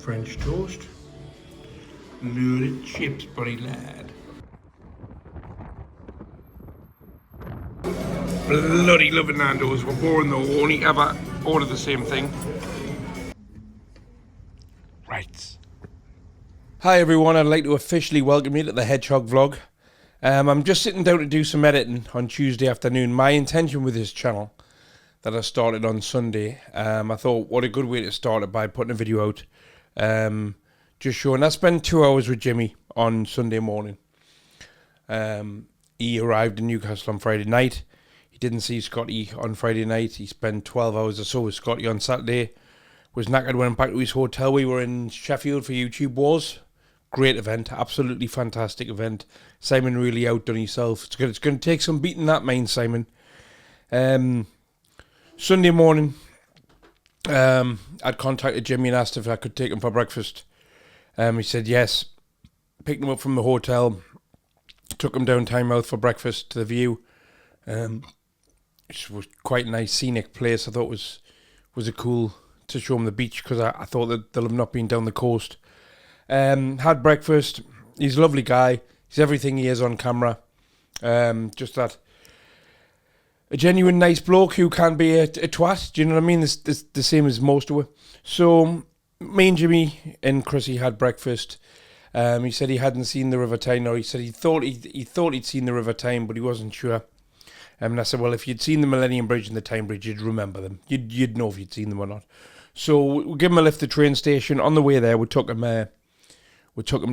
French toast. Loaded chips, buddy lad. Bloody loving Nando's. We're boring though, only ever order the same thing. Right. Hi everyone, I'd like to officially welcome you to the Hedgehog vlog. I'm just sitting down to do some editing on Tuesday afternoon. My intention with this channel that I started on Sunday, I thought what a good way to start it by putting a video out. Just showing, I spent 2 hours with Jimmy on Sunday morning. He arrived in Newcastle on Friday night. He didn't see Scotty on Friday night. He spent 12 hours or so with Scotty on Saturday. Was knackered, went back to his hotel. We were in Sheffield for YouTube Wars. Great event, absolutely fantastic event. Simon really outdone himself. It's going to take some beating that, mind Simon. Sunday morning, I'd contacted Jimmy and asked if I could take him for breakfast. He said yes. Picked him up from the hotel, took him down Tynemouth for breakfast to the View. It was quite a nice scenic place. I thought was a cool to show him the beach, because I thought that they'll have not been down the coast. Had breakfast. He's a lovely guy. He's everything he is on camera. Just that a genuine nice bloke who can be a twat. Do you know what I mean? It's the same as most of it. So me and Jimmy and Chrissy had breakfast. He said he hadn't seen the River Tyne, or he said he thought he'd seen the River Tyne, but he wasn't sure. And I said, well, if you'd seen the Millennium Bridge and the Tyne Bridge, you'd remember them. You'd know if you'd seen them or not. So we give him a lift to the train station. On the way there, we took him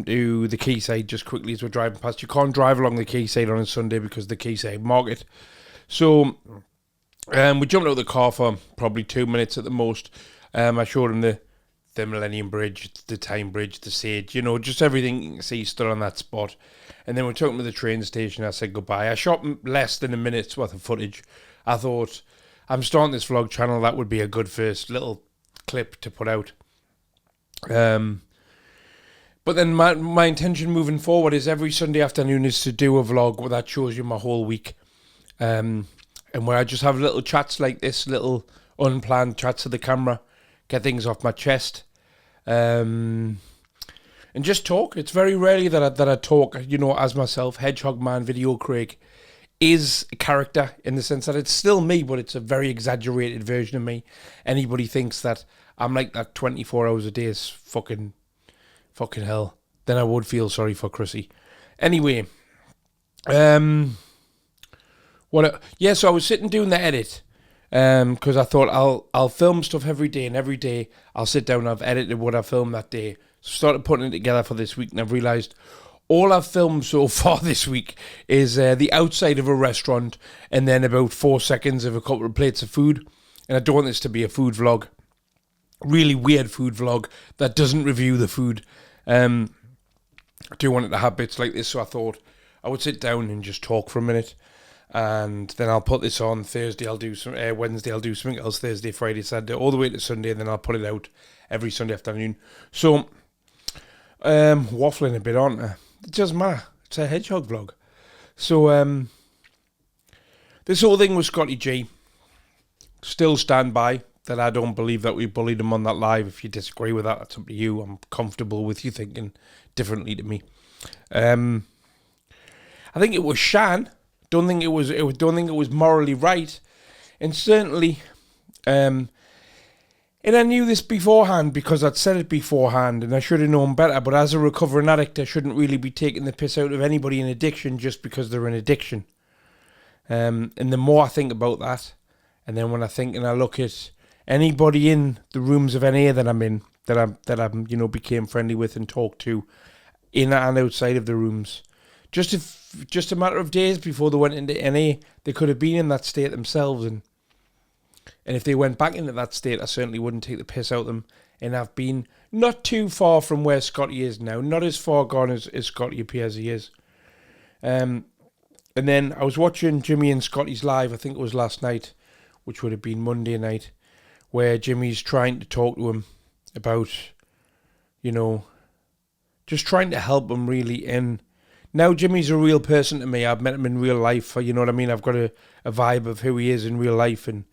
to the quayside just quickly as we're driving past. You can't drive along the quayside on a Sunday because of the quayside market. So we jumped out of the car for probably 2 minutes at the most. I showed him the Millennium Bridge, the Tyne Bridge, the Sage, just everything you can see stood on that spot. And then we took him to the train station. I said goodbye. I shot less than a minute's worth of footage. I thought, I'm starting this vlog channel. That would be a good first little clip to put out. But then my intention moving forward is every Sunday afternoon is to do a vlog where that shows you my whole week. And where I just have little chats like this, little unplanned chats to the camera, get things off my chest. And just talk. It's very rarely that I talk, as myself. Hedgehog Man Video Craig is a character in the sense that it's still me, but it's a very exaggerated version of me. Anybody thinks that I'm like that 24 hours a day is fucking hell, then I would feel sorry for Chrissy. Anyway, so I was sitting doing the edit, because I thought I'll film stuff every day, and every day I'll sit down and I've edited what I filmed that day. So started putting it together for this week, and I've realised all I've filmed so far this week is the outside of a restaurant, and then about 4 seconds of a couple of plates of food. And I don't want this to be a food vlog, really weird food vlog that doesn't review the food. I do want it to have bits like this, so I thought I would sit down and just talk for a minute, and then I'll put this on Thursday. I'll do some Wednesday. I'll do something else Thursday, Friday, Saturday, all the way to Sunday, and then I'll put it out every Sunday afternoon. So waffling a bit, aren't I? It doesn't matter. It's a Hedgehog vlog. So this whole thing with Scotty G, still stand by that I don't believe that we bullied him on that live. If you disagree with that, that's up to you. I'm comfortable with you thinking differently to me. I think it was Shan. Don't think it was morally right, and certainly, and I knew this beforehand because I'd said it beforehand, and I should have known better. But as a recovering addict, I shouldn't really be taking the piss out of anybody in addiction just because they're in addiction. And the more I think about that, and then when I think and I look at anybody in the rooms of NA that I'm in, that I'm became friendly with and talked to, in and outside of the rooms, just a matter of days before they went into NA, they could have been in that state themselves, and if they went back into that state, I certainly wouldn't take the piss out of them. And I've been not too far from where Scotty is now, not as far gone as Scotty appears he is. And then I was watching Jimmy and Scotty's live, I think it was last night, which would have been Monday night, where Jimmy's trying to talk to him about, just trying to help him really. And now Jimmy's a real person to me. I've met him in real life. You know what I mean? I've got a vibe of who he is in real life, and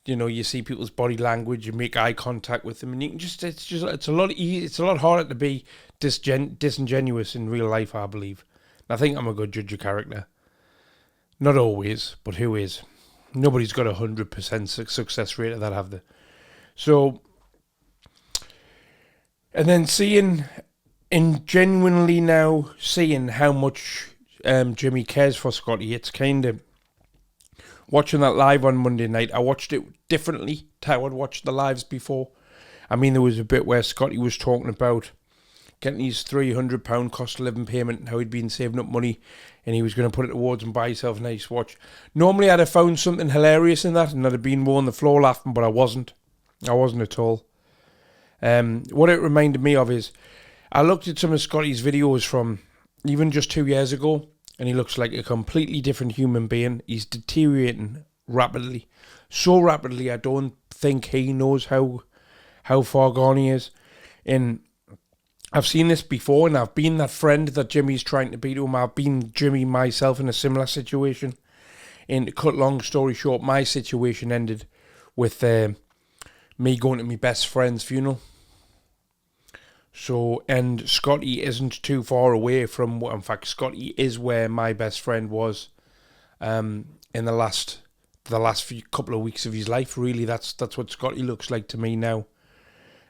you know, you see people's body language, you make eye contact with them, and you can it's a lot it's a lot harder to be disingenuous in real life, I believe. And I think I'm a good judge of character. Not always, but who is? Nobody's got 100% success rate of that, have they? So, and then genuinely now seeing how much Jimmy cares for Scotty, it's kind of watching that live on Monday night. I watched it differently to how I'd watched the lives before. I mean, there was a bit where Scotty was talking about getting his £300 cost of living payment and how he'd been saving up money and he was going to put it towards and buy himself a nice watch. Normally I'd have found something hilarious in that and I'd have been more on the floor laughing, but I wasn't. I wasn't at all. What it reminded me of is I looked at some of Scotty's videos from even just 2 years ago and he looks like a completely different human being. He's deteriorating rapidly. So rapidly I don't think he knows how far gone he is. And I've seen this before, and I've been that friend that Jimmy's trying to be to him. I've been Jimmy myself in a similar situation. And to cut long story short, my situation ended with me going to my best friend's funeral. So, and Scotty isn't too far away from, in fact, Scotty is where my best friend was in the last few couple of weeks of his life. Really, that's what Scotty looks like to me now.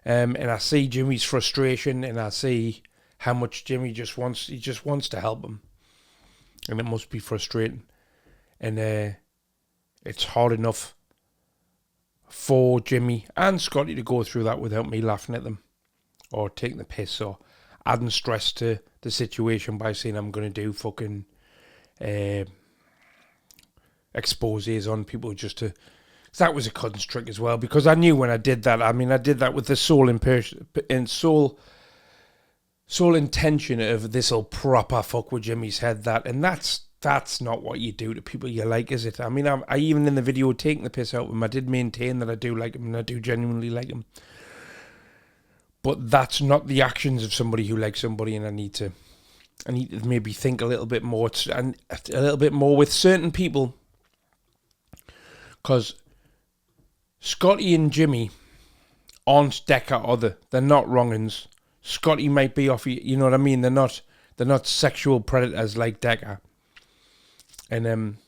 And I see Jimmy's frustration, and I see how much Jimmy just wants to help him, and it must be frustrating. And it's hard enough for Jimmy and Scotty to go through that without me laughing at them or taking the piss or adding stress to the situation by saying I'm going to do fucking exposés on people just to. That was a cunt's trick as well, because I knew when I did that. I mean, I did that with the sole intention of this'll proper fuck with Jimmy's head. And that's not what you do to people you like, is it? I mean, I even in the video taking the piss out of him, I did maintain that I do like him and I do genuinely like him. But that's not the actions of somebody who likes somebody, and I need to maybe think a little bit more and a little bit more with certain people, because Scotty and Jimmy aren't Decker they're not wrong-uns. Scotty might be off, you know what I mean? They're not sexual predators like Decker. And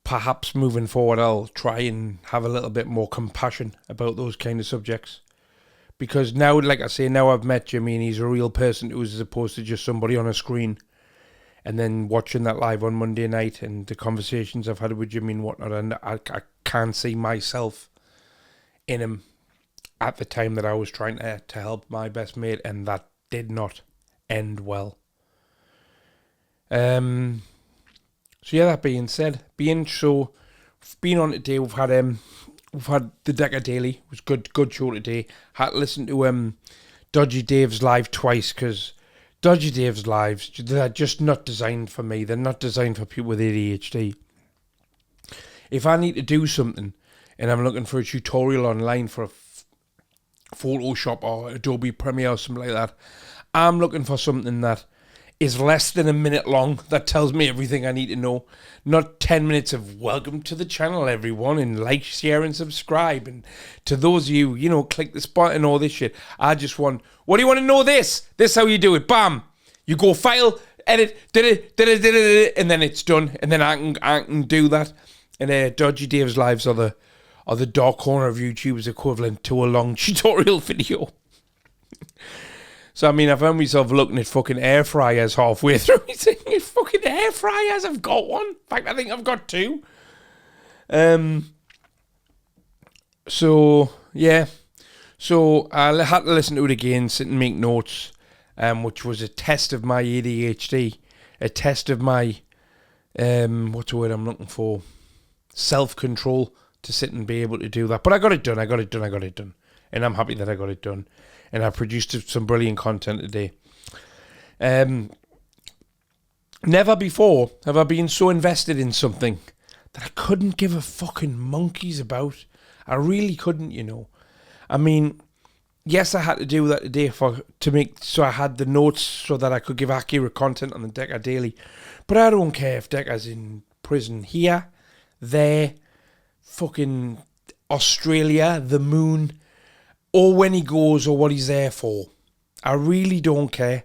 perhaps moving forward I'll try and have a little bit more compassion about those kind of subjects. Because now, like I say, now I've met Jimmy and he's a real person too, as opposed to just somebody on a screen. And then watching that live on Monday night and the conversations I've had with Jimmy and whatnot, and I can see myself in him at the time that I was trying to help my best mate, and that did not end well. So yeah, that being said, being on today, we've had the Decker Daily. It was good show today. Had to listen to Dodgy Dave's live twice, because Dodgy Dave's lives, they're just not designed for me. They're not designed for people with ADHD. If I need to do something and I'm looking for a tutorial online for a Photoshop or Adobe Premiere or something like that, I'm looking for something that is less than a minute long, that tells me everything I need to know. Not 10 minutes of welcome to the channel, everyone, and like, share, and subscribe. And to those of you, click this button and all this shit. I just want, what do you want to know this? This is how you do it. Bam! You go file, edit, and then it's done. And then I can do that. And Dodgy Dave's lives are the dark corner of YouTube's equivalent to a long tutorial video. So, I mean, I found myself looking at fucking air fryers halfway through. He's thinking, fucking air fryers, I've got one. In fact, I think I've got two. So, yeah. So, I had to listen to it again, sit and make notes, which was a test of my ADHD. A test of my, what's the word I'm looking for? Self-control to sit and be able to do that. But I got it done. And I'm happy that I got it done. And I produced some brilliant content today. Never before have I been so invested in something that I couldn't give a fucking monkeys about. I really couldn't, I mean, yes, I had to do that today so I had the notes so that I could give accurate content on the Decker Daily. But I don't care if Decker's in prison here, there, fucking Australia, the moon, or when he goes or what he's there for. I really don't care.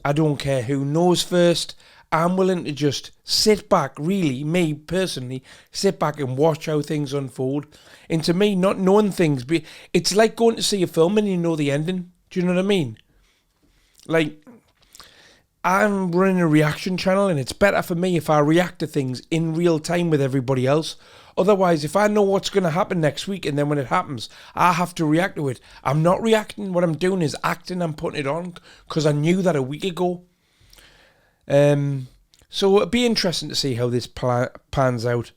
I don't care who knows first. I'm willing to just sit back, really, me personally, sit back and watch how things unfold. And to me, not knowing things, it's like going to see a film and you know the ending. Do you know what I mean? Like, I'm running a reaction channel and it's better for me if I react to things in real time with everybody else. Otherwise, if I know what's going to happen next week and then when it happens, I have to react to it. I'm not reacting. What I'm doing is acting. I'm putting it on because I knew that a week ago. So it'll be interesting to see how this pans out.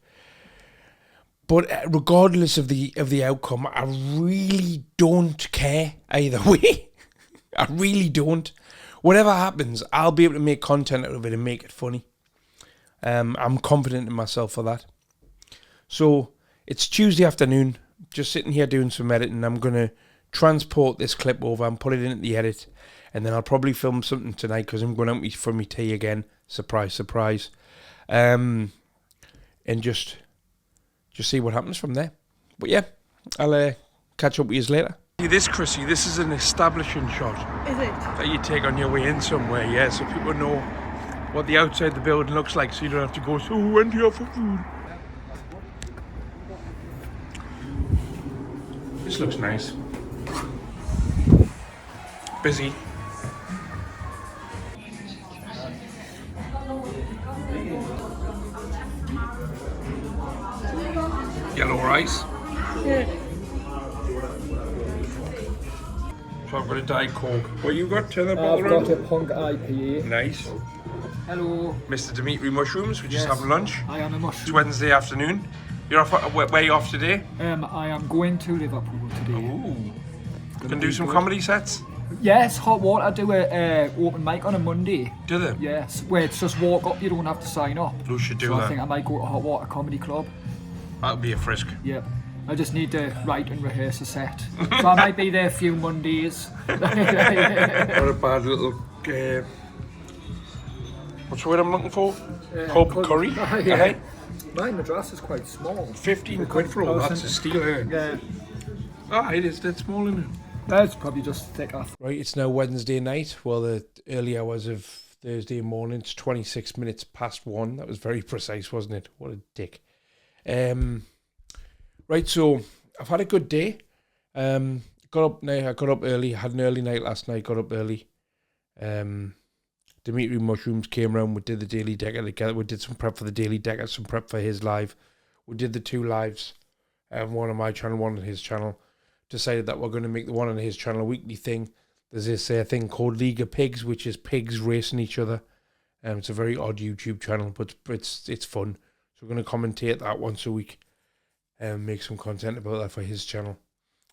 But regardless of the outcome, I really don't care either way. I really don't. Whatever happens, I'll be able to make content out of it and make it funny. I'm confident in myself for that. So it's Tuesday afternoon, just sitting here doing some editing. I'm going to transport this clip over and put it in the edit. And then I'll probably film something tonight because I'm going out for my tea again. Surprise, surprise. And just see what happens from there. But yeah, I'll catch up with you later. This, Chrissy, this is an establishing shot. Is it? That you take on your way in somewhere, yeah, so people know what the outside of the building looks like, so you don't have to go, so when do you have for food? This looks nice. Busy. Yellow rice. Yeah. So I've got a Diet Coke. What you got? Turn the bottle I've got around. a Punk IPA. Nice. Hello. Mr. Dimitri Mushrooms, we're just Yes, having lunch. I am a It's mushroom. Wednesday afternoon. You're off, where are you off today? I am going to Liverpool today. Ooh. Gonna Can do be some good. comedy sets? Yes, Hot Water. I do a open mic on a Monday. Do they? Yes, where it's just walk up, you don't have to sign up. You should do So that. I think I might go to Hot Water Comedy Club. That'll be a frisk. Yep. I just need to write and rehearse a set. So I might be there a few Mondays. What a bad little... what's the word I'm looking for? Pub curry? Yeah. Okay. My madras is quite small. 15 quid for all that's a steal, eh? Yeah. Ah, it is dead small, isn't it? That's probably just thicker. Right, it's now Wednesday night. Well, the early hours of Thursday morning. It's 26 minutes past 1. That was very precise, wasn't it? What a dick. Right, so I've had a good day. I got up early. Had an early night last night. Got up early. Dimitri Mushrooms came round. We did the Daily Decker together. We did some prep for the Daily Decker, some prep for his live. We did the 2 lives, one on my channel, one on his channel. Decided that we're going to make the one on his channel a weekly thing. There's this thing called League of Pigs, which is pigs racing each other. It's a very odd YouTube channel, but it's fun. So we're going to commentate that once a week and make some content about that for his channel.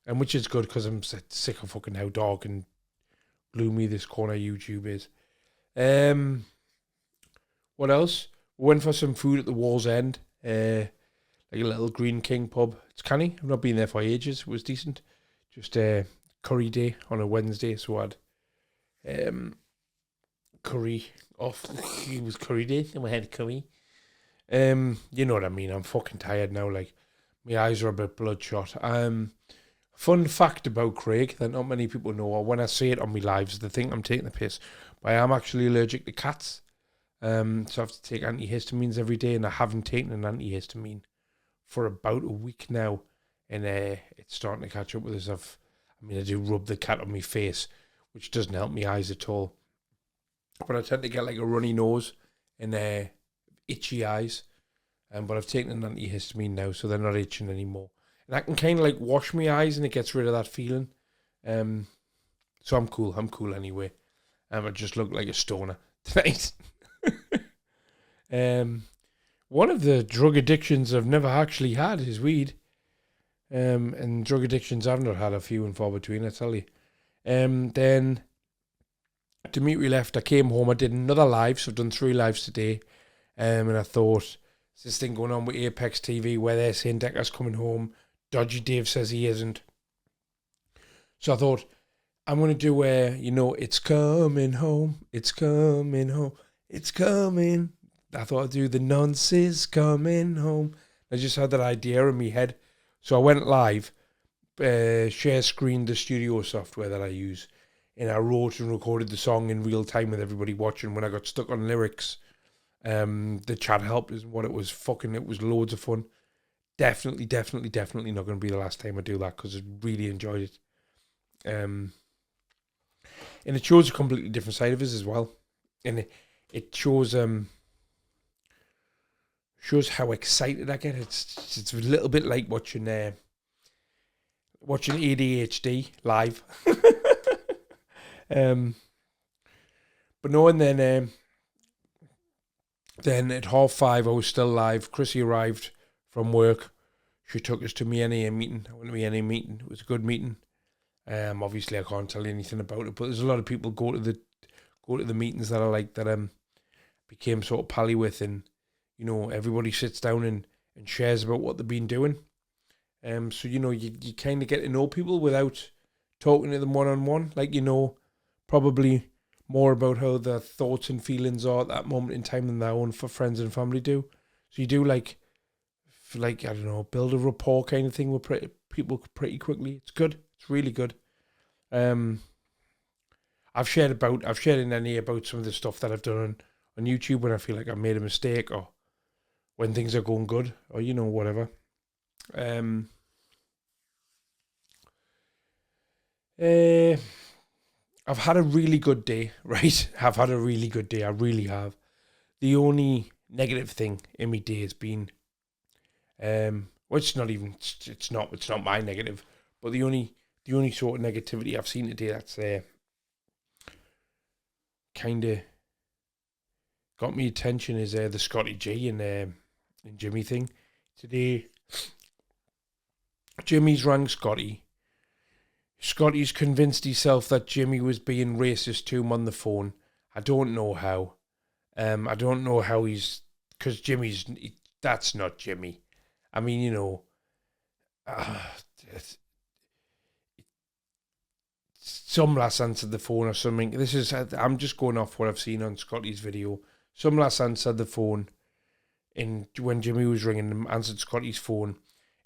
And which is good because I'm sick of fucking how dark and gloomy this corner of YouTube is. What else? We went for some food at the Wall's End. Like a little Green King pub. It's canny. I've not been there for ages. It was decent. Just curry day on a Wednesday, so I had curry off. It was curry day, and we had curry. You know what I mean. I'm fucking tired now. Like, my eyes are a bit bloodshot. Fun fact about Craig that not many people know, or when I say it on my lives, they think I'm taking the piss. But I am actually allergic to cats. So I have to take antihistamines every day, and I haven't taken an antihistamine for about a week now, and it's starting to catch up with us. I do rub the cat on my face, which doesn't help my eyes at all. But I tend to get like a runny nose and itchy eyes. But I've taken an antihistamine now, so they're not itching anymore. And I can kind of like wash my eyes, and it gets rid of that feeling. So I'm cool. I'm cool anyway. I just look like a stoner tonight. One of the drug addictions I've never actually had is weed. And drug addictions I've not had, a few and far between, I tell you. Then Dimitri left. I came home. I did another live, so I've done 3 lives today. And I thought, there's this thing going on with Apex TV where they're saying Decker's coming home. Dodgy Dave says he isn't. So I thought, I'm going to do it's coming home, it's coming home, it's coming. I thought I'd do the nonsense coming home. I just had that idea in my head. So I went live, share screened the studio software that I use, and I wrote and recorded the song in real time with everybody watching. When I got stuck on lyrics, the chat helped is what it was. It was loads of fun. Definitely not going to be the last time I do that because I really enjoyed it. And it shows a completely different side of us as well. And it shows how excited I get. It's a little bit like watching ADHD live. But no, and then at 5:30 I was still live. Chrissy arrived from work. She took us to my NA meeting. I went to my NA meeting. It was a good meeting. Obviously I can't tell you anything about it, but there's a lot of people go to the meetings that I like, that became sort of pally with, and you know, everybody sits down and shares about what they've been doing. So you know, you kind of get to know people without talking to them one-on-one. Like, you know, probably more about how their thoughts and feelings are at that moment in time than their own for friends and family do. So you do like I don't know, build a rapport kind of thing with people pretty quickly. It's good. It's really good. I've shared in any about some of the stuff that I've done on YouTube when I feel like I've made a mistake, or when things are going good, or you know, whatever. I've had a really good day, right? I've had a really good day. I really have. The only negative thing in my day has been, well, it's not my negative, but the only sort of negativity I've seen today that's kind of got me attention is the Scotty G and Jimmy thing today. Jimmy's rang Scotty. Scotty's convinced himself that Jimmy was being racist to him on the phone. I don't know how. I don't know how because that's not Jimmy. I mean, you know, some lass answered the phone or something. I'm just going off what I've seen on Scotty's video. Some lass answered the phone, and when Jimmy was ringing him, answered Scotty's phone.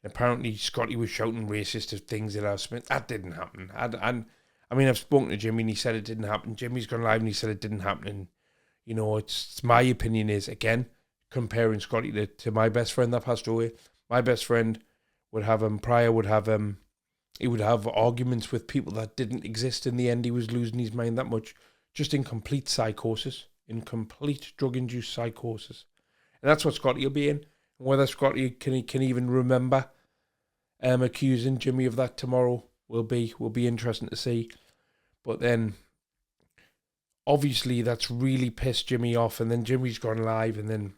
And apparently Scotty was shouting racist things at us. That didn't happen. I mean, I've spoken to Jimmy and he said it didn't happen. Jimmy's gone live and he said it didn't happen. And, you know, it's my opinion is, again, comparing Scotty to my best friend that passed away. My best friend would have he would have arguments with people that didn't exist. In the end, he was losing his mind that much, just in complete psychosis, in complete drug-induced psychosis. And that's what Scotty will be in. Whether Scotty can even remember accusing Jimmy of that tomorrow will be interesting to see. But then, obviously, that's really pissed Jimmy off. And then Jimmy's gone live. And then,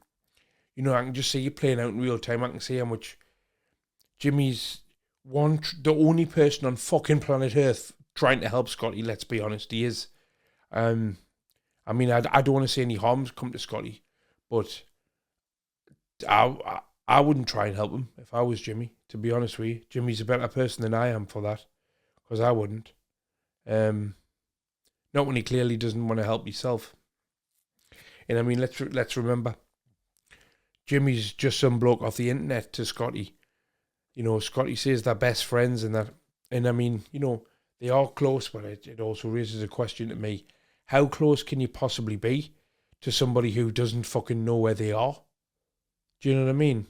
you know, I can just see it playing out in real time. I can see how much Jimmy's the only person on fucking planet Earth trying to help Scotty. Let's be honest, he is. I mean, I don't want to say any harm's come to Scotty, but I wouldn't try and help him if I was Jimmy, to be honest with you. Jimmy's a better person than I am for that, because I wouldn't. Not when he clearly doesn't want to help himself. And I mean, let's remember, Jimmy's just some bloke off the internet to Scotty. You know, Scotty says they're best friends and that. And I mean, you know, they are close, but it also raises a question to me. How close can you possibly be to somebody who doesn't fucking know where they are? Do you know what I mean?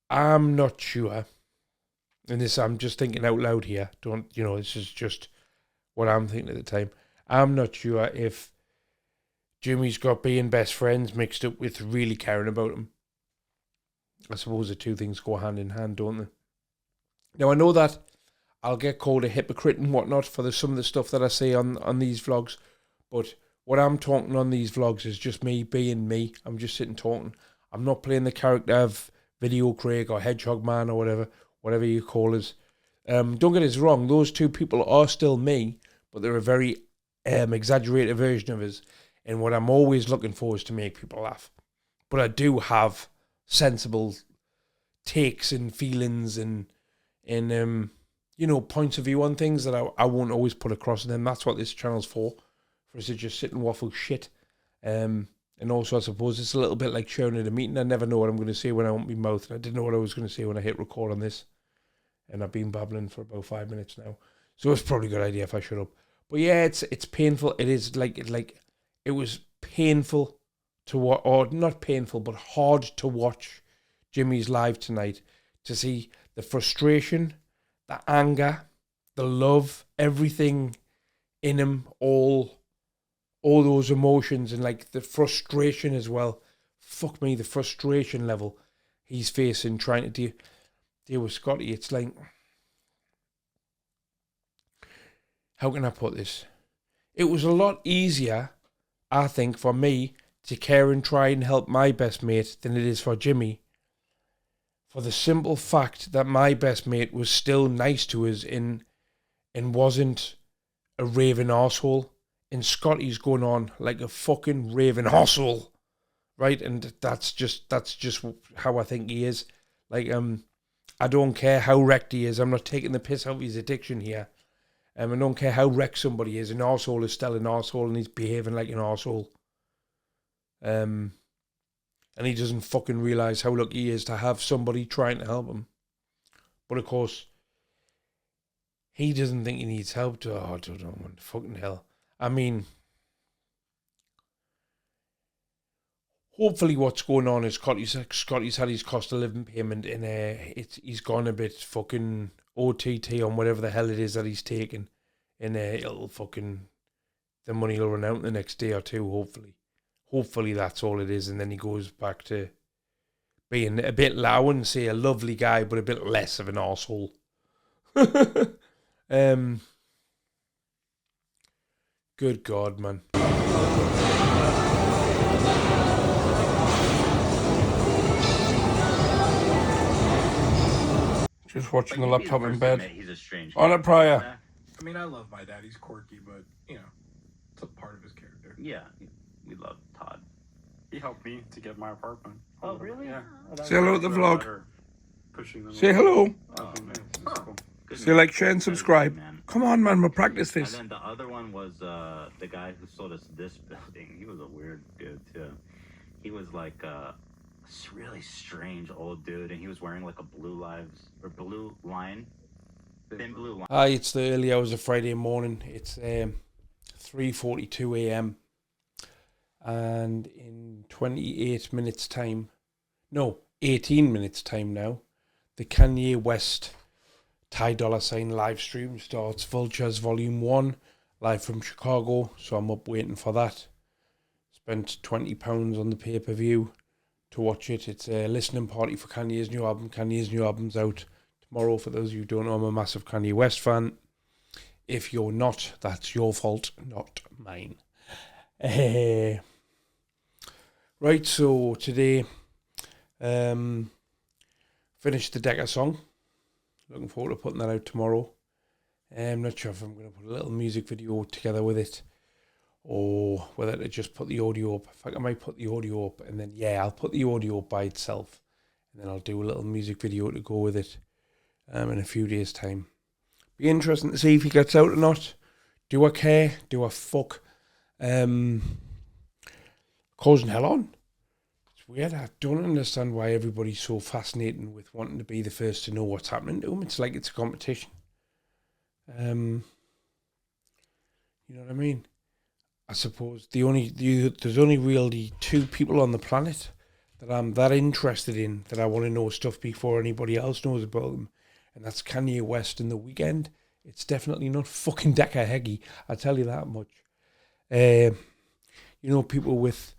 I'm not sure. And this, I'm just thinking out loud here. This is just what I'm thinking at the time. I'm not sure if Jimmy's got being best friends mixed up with really caring about him. I suppose the two things go hand in hand, don't they? Now, I know that I'll get called a hypocrite and whatnot for some of the stuff that I say on these vlogs, but what I'm talking on these vlogs is just me being me. I'm just sitting talking. I'm not playing the character of Video Craig or Hedgehog Man or whatever you call us. Don't get us wrong, those two people are still me, but they're a very exaggerated version of us. And what I'm always looking for is to make people laugh. But I do have sensible takes and feelings and points of view on things that I won't always put across to them. That's what this channel's for us to just sit and waffle shit. And also, I suppose it's a little bit like shouting at a meeting. I never know what I'm going to say when I open my mouth. And I didn't know what I was going to say when I hit record on this. And I've been babbling for about 5 minutes now. So it's probably a good idea if I shut up. But yeah, it's painful. It is like it was painful to watch, or not painful, but hard to watch Jimmy's live tonight. To see the frustration, the anger, the love, everything in him, all those emotions, and like the frustration as well. Fuck me, the frustration level he's facing trying to deal with Scotty. It's like, how can I put this? It was a lot easier, I think, for me to care and try and help my best mate than it is for Jimmy. For the simple fact that my best mate was still nice to us and wasn't a raving arsehole. And Scotty's going on like a fucking raving arsehole. Right? And that's just how I think he is. Like, I don't care how wrecked he is. I'm not taking the piss out of his addiction here. I don't care how wrecked somebody is. An arsehole is still an arsehole and he's behaving like an arsehole. And he doesn't fucking realise how lucky he is to have somebody trying to help him. But of course, he doesn't think he needs help. I don't know, man. Fucking hell. I mean, hopefully what's going on is Scotty's had his cost of living payment and he's gone a bit fucking OTT on whatever the hell it is that he's taking. And it'll fucking, the money will run out the next day or two, hopefully. Hopefully that's all it is, and then he goes back to being a bit, I wouldn't say a lovely guy, but a bit less of an arsehole. Good God, man. Just watching the laptop in bed. He's a strange On a prior. I mean, I love my dad. He's quirky, but, you know, it's a part of his character. Yeah, we love Todd. He helped me to get my apartment. Oh, really? Yeah. Say hello to the vlog. Pushing them. Say hello. Oh, man. That's cool. Say like, share, and subscribe. Come on, man, we'll practice And this. then the other one was the guy who sold us this building. He was a weird dude, too. He was like a really strange old dude, and he was wearing like a blue line. Thin blue line. Hi, it's the early hours of Friday morning. It's 3:42 a.m. And in 28 minutes time, no, 18 minutes time now, the Kanye West Ty Dolla $ign live stream starts. Vultures Volume 1, live from Chicago, so I'm up waiting for that. Spent £20 on the pay-per-view to watch it. It's a listening party for Kanye's new album. Kanye's new album's out tomorrow. For those of you who don't know, I'm a massive Kanye West fan. If you're not, that's your fault, not mine. Right, so today, finished the Decca song. Looking forward to putting that out tomorrow. I'm not sure if I'm going to put a little music video together with it, or whether to just put the audio up. In fact, I might put the audio up, and then, I'll put the audio up by itself, and then I'll do a little music video to go with it in a few days' time. Be interesting to see if he gets out or not. Do I care? Do I fuck? Causing hell on. It's weird. I don't understand why everybody's so fascinated with wanting to be the first to know what's happening to them. It's like it's a competition. You know what I mean? I suppose there's only really two people on the planet that I'm that interested in, that I want to know stuff before anybody else knows about them, and that's Kanye West and The Weeknd. It's definitely not fucking Decca Heggie, I tell you that much. You know, people with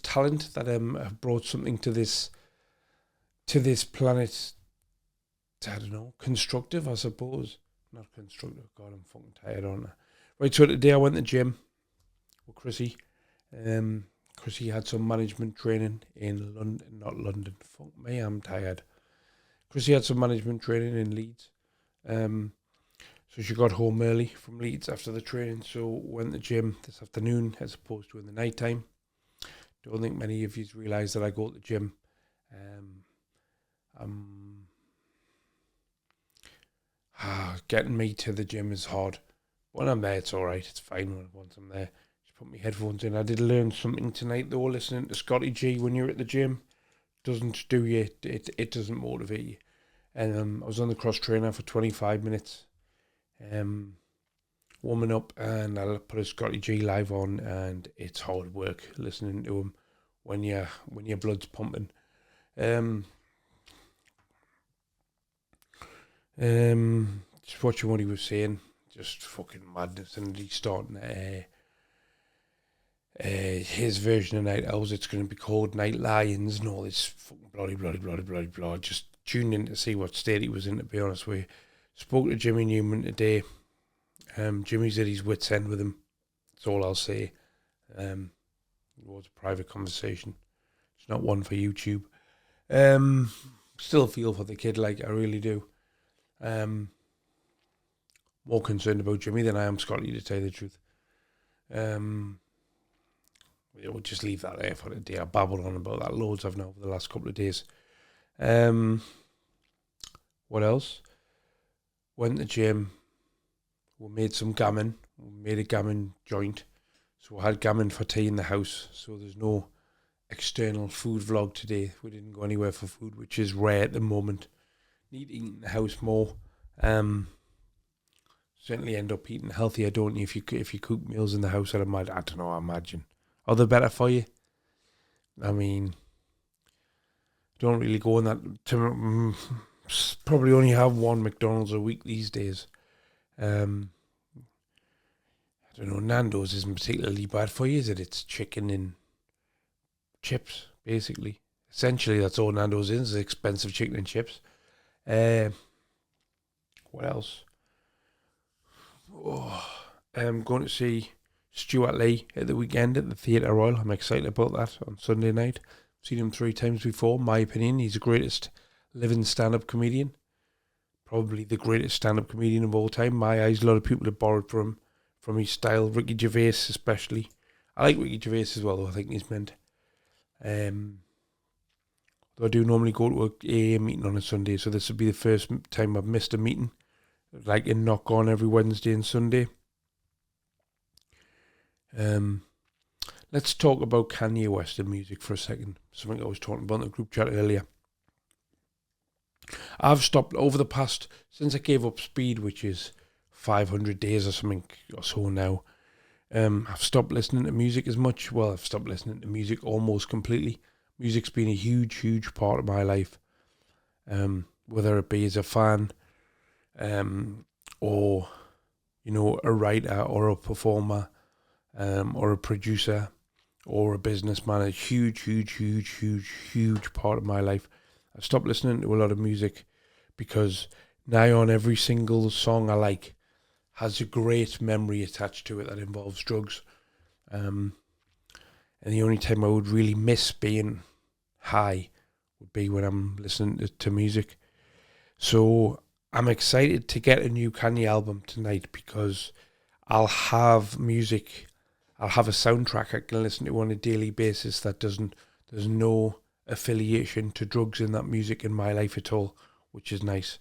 talent that have brought something to this planet. I don't know, constructive, I suppose. Not constructive. God, I'm fucking tired, aren't I? Right, so today I went to the gym with Chrissy. Chrissy had some management training in London, not London. Fuck me, I'm tired. Chrissy had some management training in Leeds. So she got home early from Leeds after the training, so went to the gym this afternoon as opposed to in the night time. Don't think many of you realise that I go to the gym. Getting me to the gym is hard. When I'm there, it's all right. It's fine once I'm there. Just put my headphones in. I did learn something tonight though, listening to Scotty G when you're at the gym. Doesn't do you, it doesn't motivate you. And I was on the cross trainer for 25 minutes. Warming up, and I'll put a Scotty G live on, and it's hard work listening to him when your blood's pumping. Just watching what he was saying, just fucking madness, and he's starting his version of Night Owls. It's going to be called Night Lions and all this fucking bloody. Just tuned in to see what state he was in, to be honest with you. Spoke to Jimmy Newman today. Jimmy's at his wit's end with him. That's all I'll say. It was a private conversation. It's not one for YouTube. Still feel for the kid, like I really do. More concerned about Jimmy than I am Scotty, to tell you the truth. We'll just leave that there for the day. I babbled on about that loads of now over the last couple of days. What else? Went to the gym. We made some gammon. We made a gammon joint. So I had gammon for tea in the house. So there's no external food vlog today. We didn't go anywhere for food, which is rare at the moment. Need to eat in the house more. Certainly end up eating healthier, don't you? If you cook meals in the house, I don't know. I imagine. Are they better for you? I mean, don't really go in that. Probably only have one McDonald's a week these days. I don't know. Nando's isn't particularly bad for you, is it? It's chicken and chips, basically. Essentially, that's all Nando's is expensive chicken and chips. What else? I'm going to see Stuart Lee at the weekend at the Theatre Royal. I'm excited about that on Sunday night. Seen him 3 times before. In my opinion, he's the greatest living stand-up comedian. Probably the greatest stand-up comedian of all time. In my eyes, a lot of people have borrowed from his style. Ricky Gervais especially. I like Ricky Gervais as well, though. I think he's meant. Though I do normally go to a AA meeting on a Sunday, so this will be the first time I've missed a meeting. Like in Knock On every Wednesday and Sunday. Let's talk about Kanye West and music for a second. Something I was talking about in the group chat earlier. I've stopped over the past, since I gave up speed, which is 500 days or something or so now. I've stopped listening to music as much. Well, I've stopped listening to music almost completely. Music's been a huge part of my life. Whether it be as a fan, or, you know, a writer or a performer, or a producer or a businessman, a huge part of my life. I stopped listening to a lot of music because now on every single song I like has a great memory attached to it that involves drugs. And the only time I would really miss being high would be when I'm listening to music. So I'm excited to get a new Kanye album tonight because I'll have music. I'll have a soundtrack I can listen to on a daily basis there's no affiliation to drugs in that music in my life at all, which is nice.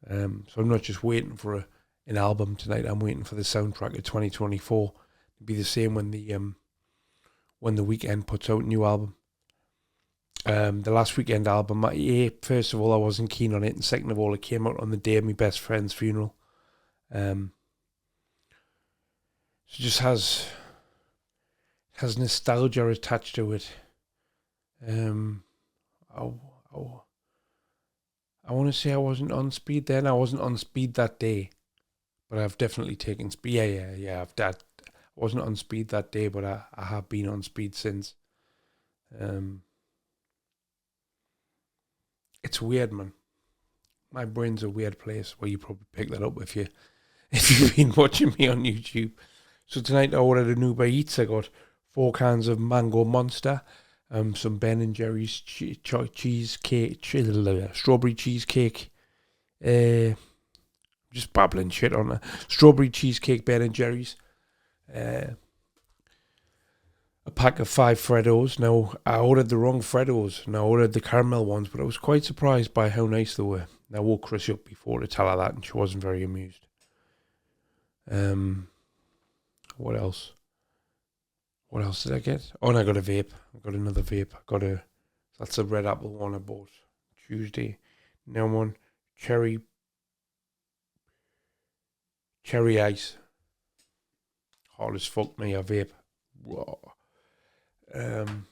So I'm not just waiting for an album tonight. I'm waiting for the soundtrack of 2024 to be the same when the Weeknd puts out a new album. The last Weeknd album, first of all, I wasn't keen on it, and second of all, it came out on the day of my best friend's funeral. So it just has nostalgia attached to it. I want to say I wasn't on speed then. I wasn't on speed that day, but I've definitely taken speed. Yeah. I wasn't on speed that day, but I have been on speed since. It's weird, man. My brain's a weird place. Well, you probably picked that up if you've been watching me on YouTube. So tonight I ordered an Uber Eats. I got 4 cans of Mango Monster, some Ben and Jerry's cheesecake, strawberry cheesecake. Just babbling shit on that. Strawberry cheesecake Ben and Jerry's. A pack of 5 Freddos. Now, I ordered the wrong Freddos, and I ordered the caramel ones, but I was quite surprised by how nice they were. I woke Chris up before to tell her that, and she wasn't very amused. What else? What else did I get? Oh, and I got a vape. I got another vape. That's a red apple one I bought Tuesday. Now one cherry ice. Hard as fuck me, a vape. Whoa. I'm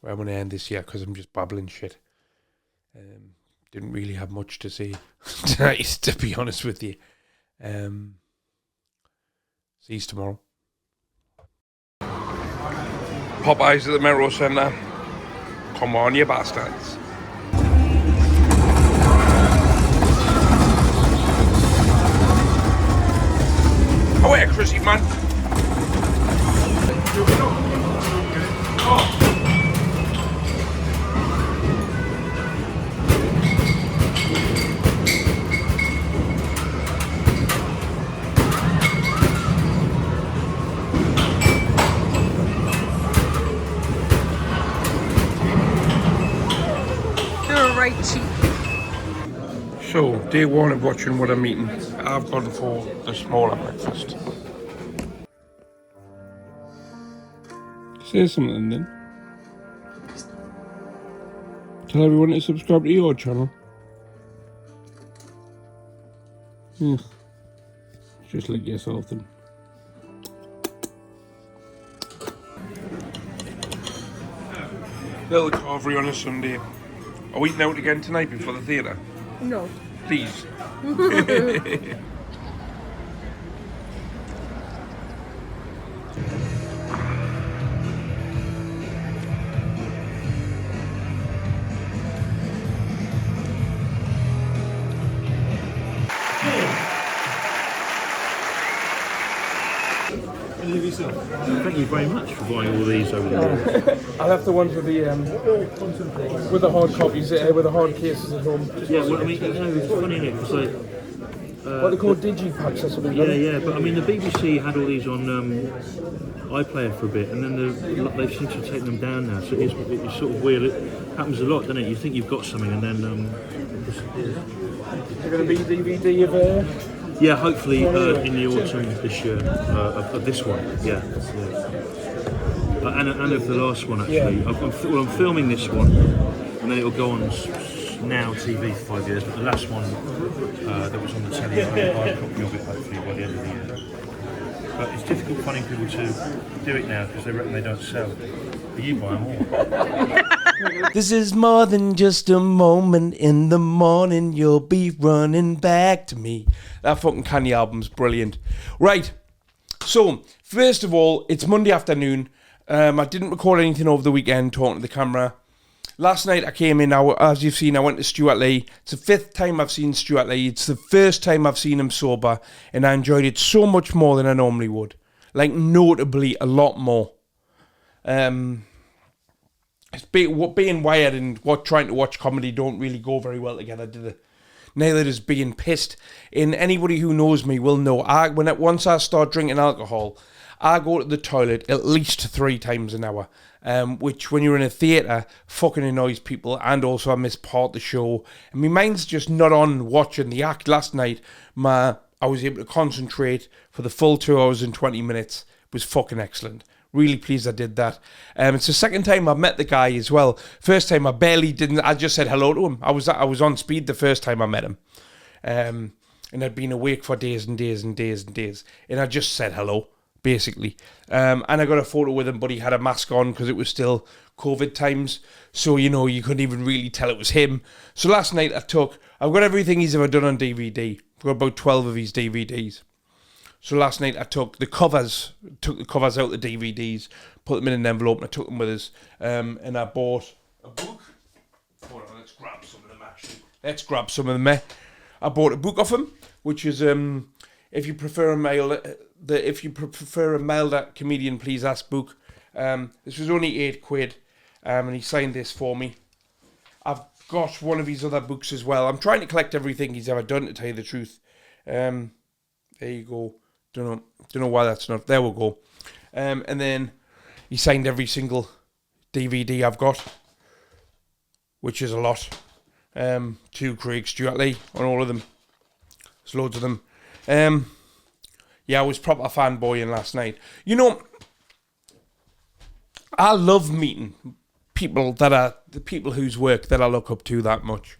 going to end this year because I'm just babbling shit. Didn't really have much to say tonight, to be honest with you. See you tomorrow. Popeyes at the Metro Centre. Come on, you bastards. Oh, yeah, Chrissy, man. They're right cheap. So, day one of watching what I'm eating. I've gone for the smaller breakfast. Say something then. Tell everyone to subscribe to your channel. Just like yourself then. Little carvery on a Sunday. Are we eating out again tonight before the theatre? No. Please. Thank you very much for buying all these over there. I'll have the ones with the hard copies, with the hard cases at home. Yeah, well, I mean, you know, it's funny, isn't it? Because like, What they call digipacks or something. yeah, but I mean, the BBC had all these on iPlayer for a bit, and then they seem to have taken them down now. So it's sort of weird. It happens a lot, doesn't it? You think you've got something, and then it disappears. Is there going to be DVD of Yeah, hopefully in the autumn this year of this one. Yeah. And of the last one actually. Yeah. I'm filming this one, and then it'll go on Now TV for 5 years. But the last one that was on the telly, I'll have a copy of it hopefully by the end of the year. But it's difficult finding people to do it now because they reckon they don't sell. But you buy them all. This is more than just a moment. In the morning you'll be running back to me. That fucking Kanye album's brilliant. Right, so first of all, it's Monday afternoon. I didn't record anything over the weekend talking to the camera. Last night I came in, as you've seen, I went to Stuart Lee. It's the 5th time I've seen Stuart Lee. It's the first time I've seen him sober, and I enjoyed it so much more than I normally would. Like, notably a lot more. Being wired and trying to watch comedy don't really go very well together, do they? Neither does being pissed. And anybody who knows me will know, once I start drinking alcohol, I go to the toilet at least 3 times an hour, which when you're in a theatre fucking annoys people, and also I miss part of the show. And my mind's just not on watching the act. Last night, I was able to concentrate for the full 2 hours and 20 minutes. It was fucking excellent. Really pleased I did that. It's the second time I've met the guy as well. First time I just said hello to him. I was on speed the first time I met him. And I'd been awake for days and days and days and days. And I just said hello, basically. And I got a photo with him, but he had a mask on because it was still COVID times. So, you couldn't even really tell it was him. So last night I've got everything he's ever done on DVD. I've got about 12 of his DVDs. So last night I took the covers out the DVDs, put them in an envelope, and I took them with us. And I bought a book. Hold on, let's grab some of them actually. I bought a book off him, which is if you prefer a milder comedian, please ask book. This was only £8, and he signed this for me. I've got one of his other books as well. I'm trying to collect everything he's ever done, to tell you the truth. There you go. Don't know why that's not. There we go. And then he signed every single DVD I've got, which is a lot. To Craig Stuart Lee on all of them. There's loads of them. I was proper fanboying last night. I love meeting people that are the people whose work that I look up to that much.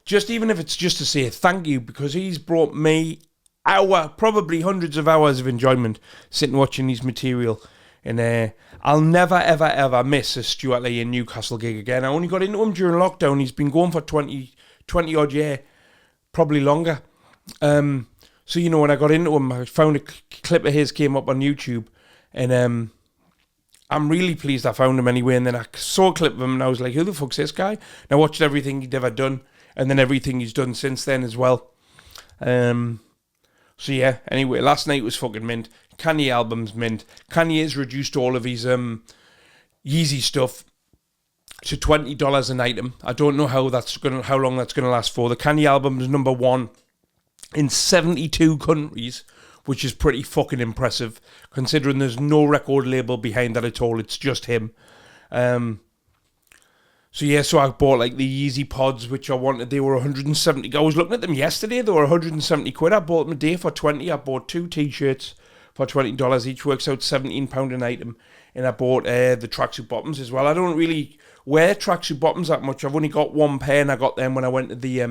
Just even if it's just to say thank you, because he's brought me probably hundreds of hours of enjoyment sitting watching his material. And I'll never, ever, ever miss a Stuart Lee in Newcastle gig again. I only got into him during lockdown. He's been going for 20 odd year, probably longer. So, you know, when I got into him, I found a clip of his came up on YouTube. And I'm really pleased I found him anyway. And then I saw a clip of him and I was like, who the fuck's this guy? And I watched everything he'd ever done. And then everything he's done since then as well. So yeah, anyway, last night was fucking mint. Kanye album's mint. Kanye has reduced all of his Yeezy stuff to $20 an item. I don't know how long that's gonna last for. The Kanye album is number 1 in 72 countries, which is pretty fucking impressive, considering there's no record label behind that at all. It's just him. So yeah, so I bought like the Yeezy pods, which I wanted. They were 170. I was looking at them yesterday. They were 170 quid. I bought them a day for 20. I bought 2 t-shirts for $20 each. Works out £17 an item. And I bought the tracksuit bottoms as well. I don't really wear tracksuit bottoms that much. I've only got one pair, and I got them when I went to the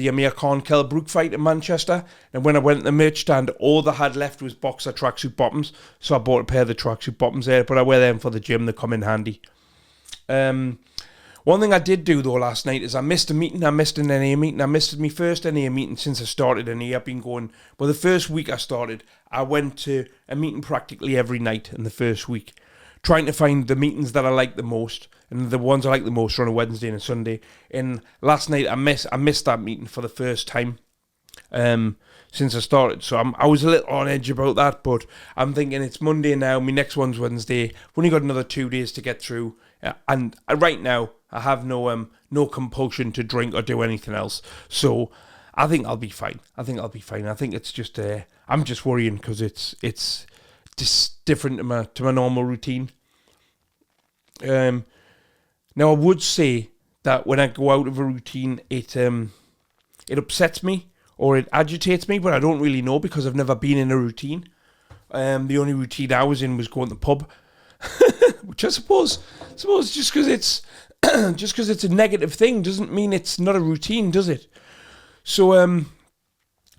Amir Khan Kell Brook fight in Manchester. And when I went to the merch stand, all they had left was boxer tracksuit bottoms. So I bought a pair of the tracksuit bottoms there. But I wear them for the gym. They come in handy. One thing I did do though last night is I missed a meeting. I missed an NA meeting. I missed my first NA meeting since I started NA. I've been going, well, the first week I started, I went to a meeting practically every night in the first week, trying to find the meetings that I like the most, and the ones I like the most are on a Wednesday and a Sunday. And last night I missed that meeting for the first time since I started. So I was a little on edge about that, but I'm thinking it's Monday now. My next one's Wednesday. I've only got another 2 days to get through. And right now, I have no compulsion to drink or do anything else. So I think I'll be fine. I think it's just I'm just worrying because it's just different to my normal routine. Now I would say that when I go out of a routine, it upsets me or it agitates me, but I don't really know because I've never been in a routine. The only routine I was in was going to the pub. Which I suppose just because it's a negative thing doesn't mean it's not a routine, does it? So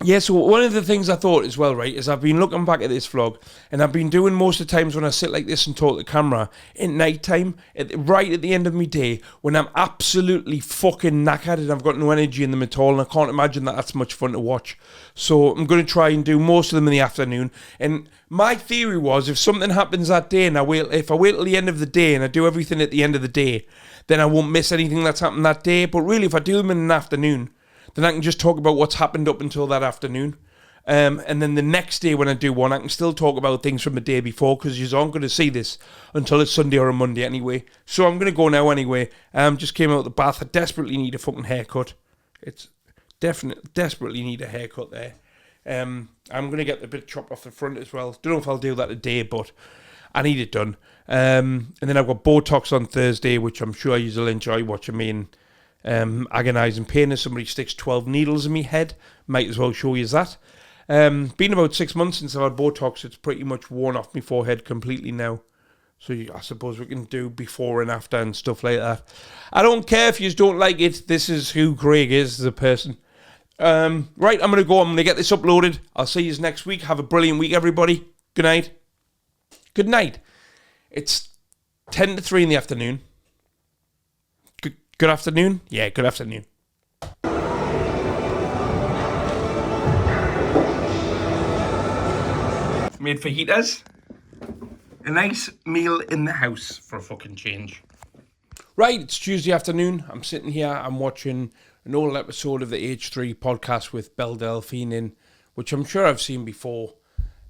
yeah, so one of the things I thought as well, right, is I've been looking back at this vlog, and I've been doing most of the times when I sit like this and talk to the camera at night time, right at the end of my day, when I'm absolutely fucking knackered and I've got no energy in them at all, and I can't imagine that that's much fun to watch. So I'm going to try and do most of them in the afternoon. And my theory was, if something happens that day, and if I wait till the end of the day and I do everything at the end of the day, then I won't miss anything that's happened that day. But really, if I do them in an afternoon, then I can just talk about what's happened up until that afternoon. And then the next day when I do one, I can still talk about things from the day before, because you aren't going to see this until it's Sunday or a Monday anyway. So I'm going to go now anyway. Just came out of the bath. I desperately need a fucking haircut. It's desperately need a haircut there. I'm going to get the bit chopped off the front as well. Don't know if I'll do that today, but I need it done. And then I've got Botox on Thursday, which I'm sure you'll enjoy watching me in agonising pain as somebody sticks 12 needles in my head. Might as well show you that. Been about 6 months since I've had Botox. It's pretty much worn off my forehead completely now. So I suppose we can do before and after and stuff like that. I don't care if you don't like it. This is who Craig is as a person. Right, I'm going to go. I'm going to get this uploaded. I'll see you next week. Have a brilliant week, everybody. Good night. Good night. It's 10 to 3 in the afternoon. Good afternoon? Yeah, good afternoon. Made fajitas. A nice meal in the house for a fucking change. Right, it's Tuesday afternoon. I'm sitting here. I'm watching an old episode of the H3 podcast with Belle Delphine in, which I'm sure I've seen before.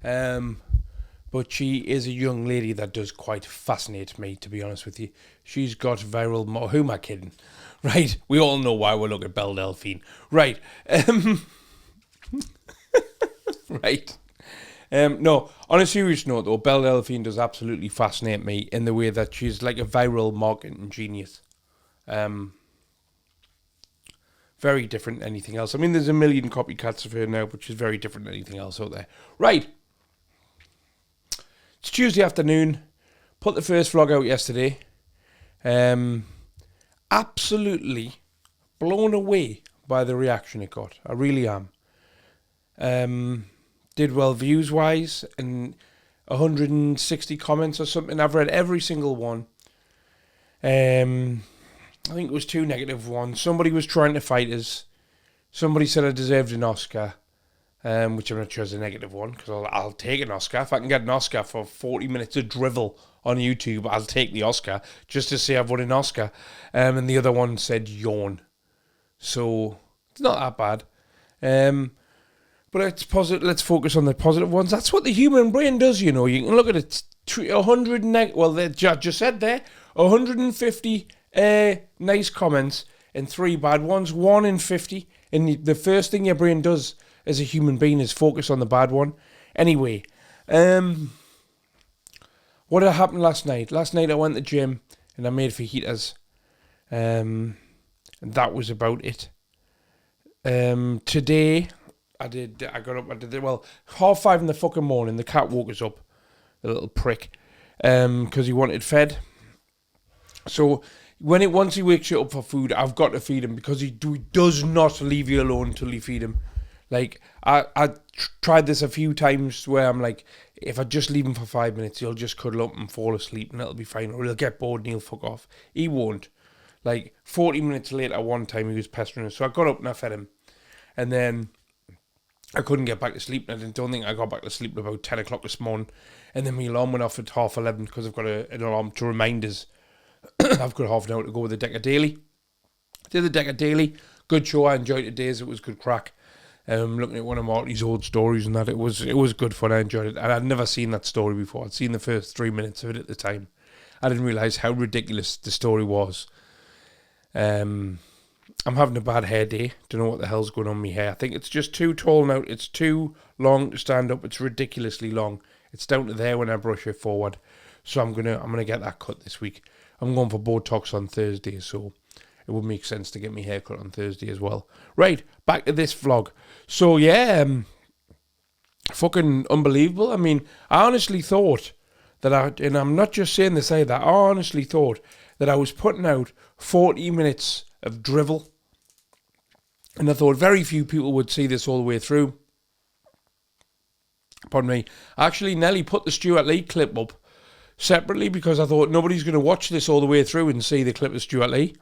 But she is a young lady that does quite fascinate me, to be honest with you. She's got viral... Who am I kidding? Right, we all know why we look at Belle Delphine. Right. Right. No, on a serious note, though, Belle Delphine does absolutely fascinate me in the way that she's like a viral marketing genius. Very different than anything else. I mean, there's a million copycats of her now, but she's very different than anything else out there. Right. It's Tuesday afternoon. Put the first vlog out yesterday. Absolutely blown away by the reaction it got. I really am. Did well views wise and 160 comments or something. I've read every single one. I think it was 2 negative ones. Somebody was trying to fight us. Somebody said I deserved an Oscar, which I'm not sure is a negative one, because I'll take an Oscar. If I can get an Oscar for 40 minutes of drivel on YouTube, I'll take the Oscar, just to say I've won an Oscar. And the other one said yawn. So, it's not that bad. But it's positive. Let's focus on the positive ones. That's what the human brain does, you know. You can look at it, 100 well, they just said there, 150 nice comments and 3 bad ones, 1 in 50. And the first thing your brain does as a human being is focus on the bad one. Anyway, what had happened last night? Last night I went to the gym and I made fajitas. And that was about it. Today, I got up, 5:30 in the fucking morning, the cat woke us up, the little prick, because he wanted fed. So, once he wakes you up for food, I've got to feed him, because he does not leave you alone until you feed him. Like, I tried this a few times where I'm like, if I just leave him for 5 minutes, he'll just cuddle up and fall asleep and it'll be fine, or he'll get bored and he'll fuck off. He won't. Like, 40 minutes later, one time he was pestering us, so I got up and I fed him. And then I couldn't get back to sleep, and I don't think I got back to sleep about 10 o'clock this morning. And then my alarm went off at 11:30, because I've got an alarm to remind us. I've got half an hour to go with the Decker Daily. Did the Decker Daily. Good show. I enjoyed it days. It was good crack. Looking at one of Marty's old stories and that. It was good fun. I enjoyed it. And I'd never seen that story before. I'd seen the first 3 minutes of it at the time. I didn't realise how ridiculous the story was. I'm having a bad hair day. Don't know what the hell's going on with my hair. I think it's just too tall now. It's too long to stand up. It's ridiculously long. It's down to there when I brush it forward. So I'm gonna get that cut this week. I'm going for Botox on Thursday, so it would make sense to get my hair cut on Thursday as well. Right, back to this vlog. So yeah, fucking unbelievable. I mean, I honestly thought that and I'm not just saying this either, I honestly thought that I was putting out 40 minutes of drivel. And I thought very few people would see this all the way through. Pardon me. I actually nearly put the Stuart Lee clip up separately, because I thought nobody's going to watch this all the way through and see the clip of Stuart Lee.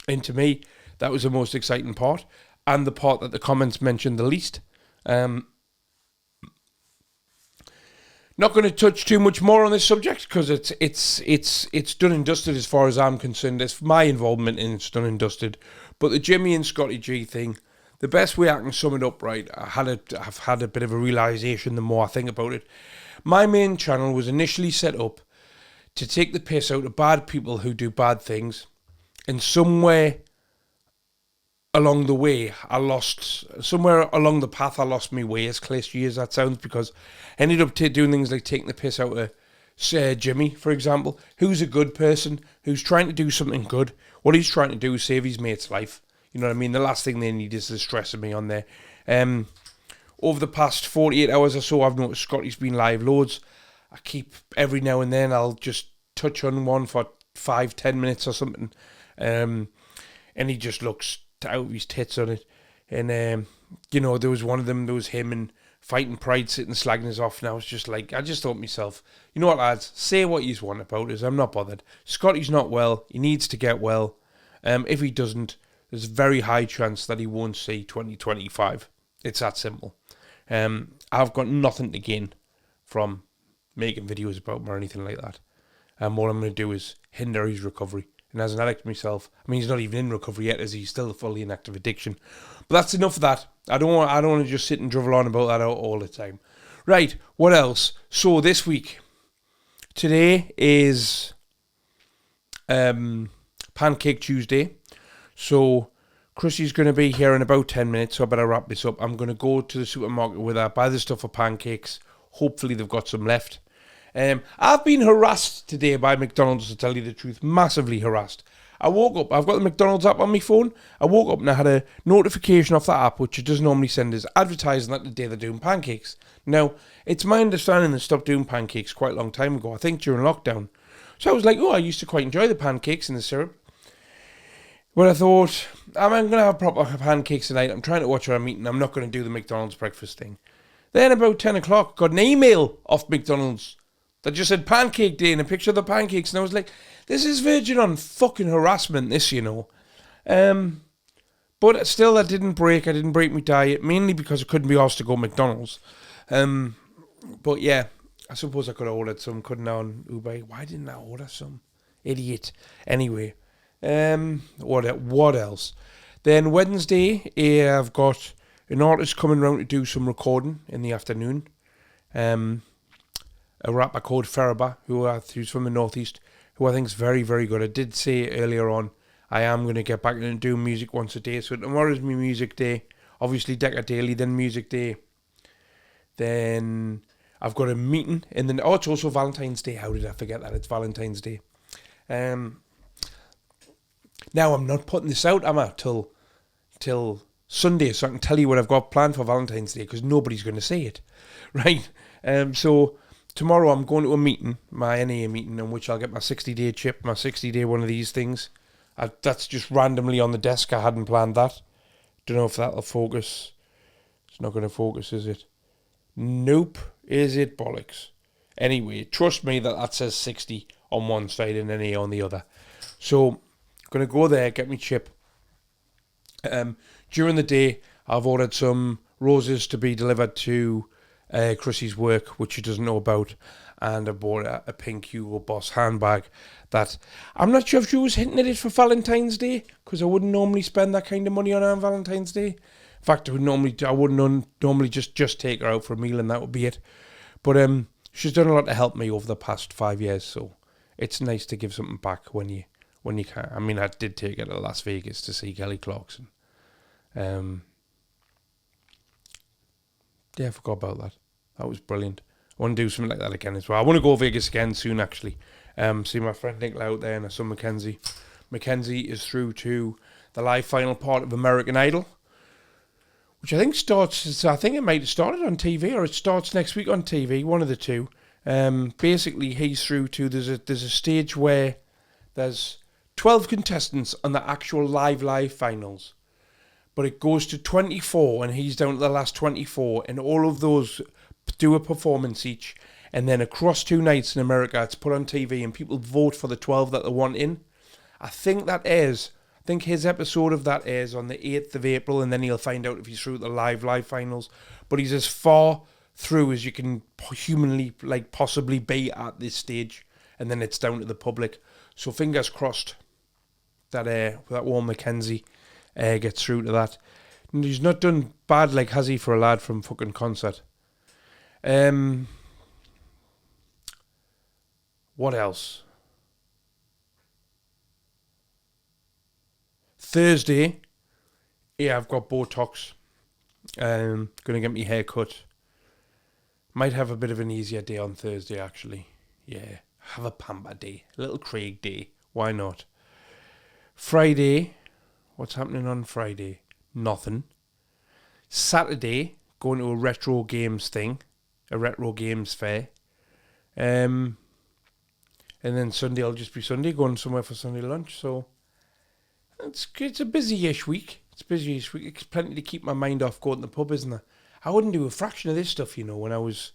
And to me, that was the most exciting part, and the part that the comments mentioned the least. Not going to touch too much more on this subject, because it's done and dusted as far as I'm concerned. It's my involvement in it's done and dusted. But the Jimmy and Scotty G thing, the best way I can sum it up, right, I've had a bit of a realisation the more I think about it. My main channel was initially set up to take the piss out of bad people who do bad things, and somewhere along the way, somewhere along the path, I lost my way, as cliche as that sounds, because I ended up doing things like taking the piss out of Jimmy, for example, who's a good person, who's trying to do something good. What he's trying to do is save his mate's life. You know what I mean? The last thing they need is the stress of me on there. Over the past 48 hours or so, I've noticed Scotty's been live loads. I keep, every now and then, I'll just touch on one for 5-10 minutes or something. And he just looks out of his tits on it. And, you know, there was one of them, there was him and Fighting Pride sitting slagging us off. And I was just like, I just thought to myself, you know what, lads, say what you want about us. I'm not bothered. Scotty's not well. He needs to get well. If he doesn't, there's a very high chance that he won't see 2025. It's that simple. I've got nothing to gain from making videos about him or anything like that. And what I'm going to do is hinder his recovery. And as an addict myself, I mean, he's not even in recovery yet, as he's still fully in active addiction. But that's enough of that. I don't want to just sit and drivel on about that all the time. Right, what else? So this week, today is Pancake Tuesday. So Chrissy's going to be here in about 10 minutes, so I better wrap this up. I'm going to go to the supermarket with her, buy the stuff for pancakes. Hopefully they've got some left. I've been harassed today by McDonald's, to tell you the truth, massively harassed. I woke up, I've got the McDonald's app on my phone. I woke up and I had a notification off that app, which it doesn't normally send us, advertising that the day they're doing pancakes. Now, it's my understanding they stopped doing pancakes quite a long time ago, I think during lockdown. So I was like, oh, I used to quite enjoy the pancakes and the syrup. But I thought, I'm going to have proper pancakes tonight. I'm trying to watch what I'm eating. I'm not going to do the McDonald's breakfast thing. Then about 10 o'clock, got an email off McDonald's that just said pancake day and a picture of the pancakes. And I was like, this is verging on fucking harassment, this, you know. But still, I didn't break my diet, mainly because I couldn't be asked to go to McDonald's. But yeah, I suppose I could have ordered some, couldn't I, on Uber. Why didn't I order some? Idiot. Anyway, what else? Then Wednesday, I've got an artist coming round to do some recording in the afternoon. A rapper called Feraba, who's from the northeast, who I think is very, very good. I did say earlier on, I am going to get back into doing music once a day. So tomorrow's my music day. Obviously, Decker Daily, then music day. Then I've got a meeting. It's also Valentine's Day. How did I forget that? It's Valentine's Day. Now, I'm not putting this out, am I, till Sunday, so I can tell you what I've got planned for Valentine's Day, because nobody's going to see it, right? So tomorrow I'm going to a meeting, my NA meeting, in which I'll get my 60-day chip, my 60-day one of these things. That's just randomly on the desk. I hadn't planned that. Don't know if that'll focus. It's not going to focus, is it? Nope. Is it bollocks? Anyway, trust me that says 60 on one side and NA on the other. So I'm going to go there, get me chip. During the day, I've ordered some roses to be delivered to Chrissy's work, which she doesn't know about, and I bought a pink Hugo Boss handbag that I'm not sure if she was hinting at it for Valentine's Day, because I wouldn't normally spend that kind of money on her on Valentine's Day. In fact, I wouldn't normally just take her out for a meal and that would be it. But she's done a lot to help me over the past 5 years, so it's nice to give something back when you can. I mean, I did take her to Las Vegas to see Kelly Clarkson. Yeah, I forgot about that. That was brilliant. I want to do something like that again as well. I want to go Vegas again soon, actually. See my friend Nicola out there and her son Mackenzie. Mackenzie is through to the live final part of American Idol, which I think it might have started on TV, or it starts next week on TV, one of the two. Basically, he's through to, there's a stage where there's 12 contestants on the actual live finals. But it goes to 24, and he's down to the last 24, and all of those do a performance each, and then across 2 nights in America, it's put on TV, and people vote for the 12 that they want in. I think his episode of that airs on the 8th of April, and then he'll find out if he's through the live finals. But he's as far through as you can humanly, possibly be at this stage, and then it's down to the public. So fingers crossed that Warren Mackenzie gets through to that. And he's not done bad, has he, for a lad from fucking concert. What else? Thursday, I've got Botox. Gonna get my hair cut. Might have a bit of an easier day on Thursday, actually. Yeah, have a pamper day, a little Craig day. Why not? Friday, what's happening on Friday? Nothing. Saturday, going to a retro games fair. And then Sunday, I'll just be Sunday, going somewhere for Sunday lunch. So it's a busy-ish week. It's plenty to keep my mind off going to the pub, isn't there? I wouldn't do a fraction of this stuff, when I was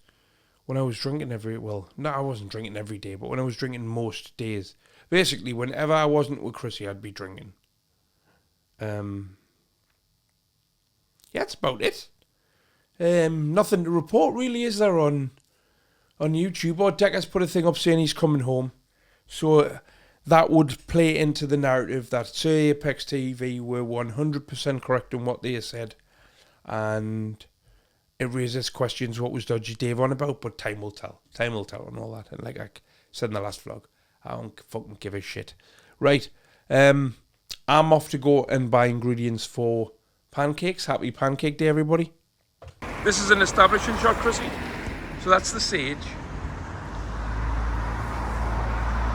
drinking I wasn't drinking every day, but when I was drinking most days. Basically, whenever I wasn't with Chrissy, I'd be drinking. Yeah, that's about it. Nothing to report, really, is there, on YouTube? Or Decker's put a thing up saying he's coming home. So that would play into the narrative that Sir Apex TV were 100% correct in what they said. And it raises questions what was Dodgy Dave on about, but time will tell. Time will tell and all that. And like I said in the last vlog, I don't fucking give a shit. Right. I'm off to go and buy ingredients for pancakes. Happy Pancake Day, everybody. This is an establishing shot, Chrissy. So that's the sage.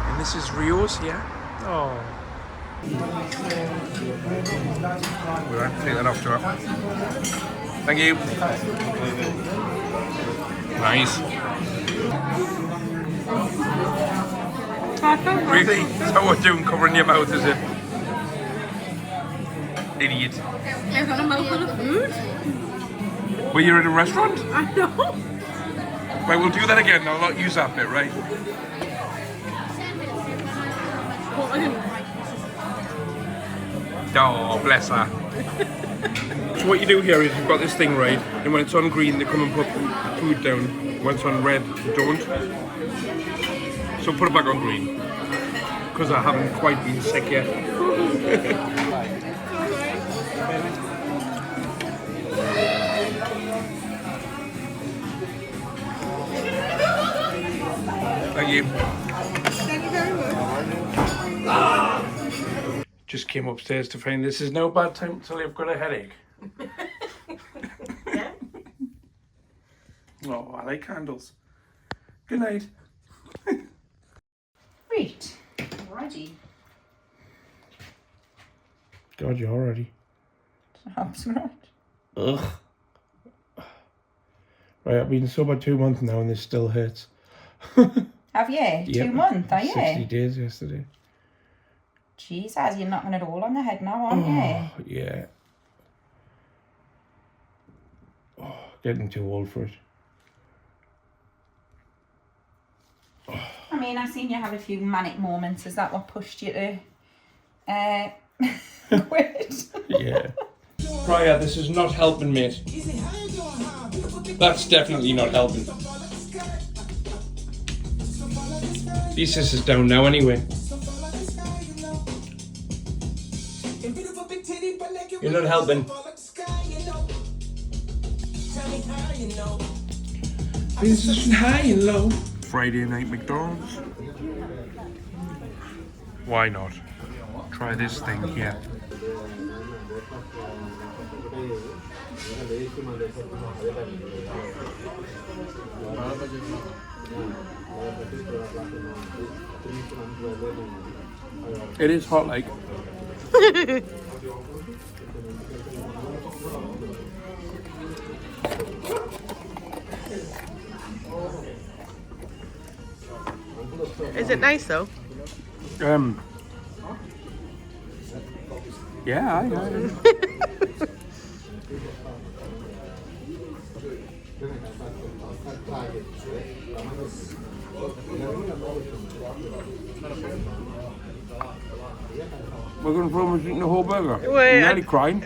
And this is Rio's here. Oh. Right, take that off to her. Thank you. Nice. Really? Is that what you're doing, covering your mouth, is it? Idiot. I've got a mouthful of food. Well, you're at a restaurant? I know. Right, we'll do that again. I'll not use that bit, right? Oh, bless her. So what you do here is you've got this thing, right? And when it's on green, they come and put food down. When it's on red, they don't. So put it back on green. Because I haven't quite been sick yet. Thank you. Thank you very much. Just came upstairs to find this is no bad time until I've got a headache. Yeah. Oh, I like candles. Good night. Right. Alrighty. God, you're already. That's right. Ugh. Right, I've been sober 2 months now and this still hurts. Have you? Yep. 2 months, are you? 60 days yesterday. Jesus, you're knocking it all on the head now, aren't you? Oh, yeah. Oh, getting too old for it. I mean, I've seen you have a few manic moments. Is that what pushed you to quit? Yeah. Prior, this is not helping, mate. That's definitely not helping. Thesis is down now anyway. You're not helping. Position high and low. Friday night McDonald's. Why not? Try this thing here. It is hot, like. Is it nice though? Yeah. We're going to promise eating the whole burger. Wait, I'm nearly crying.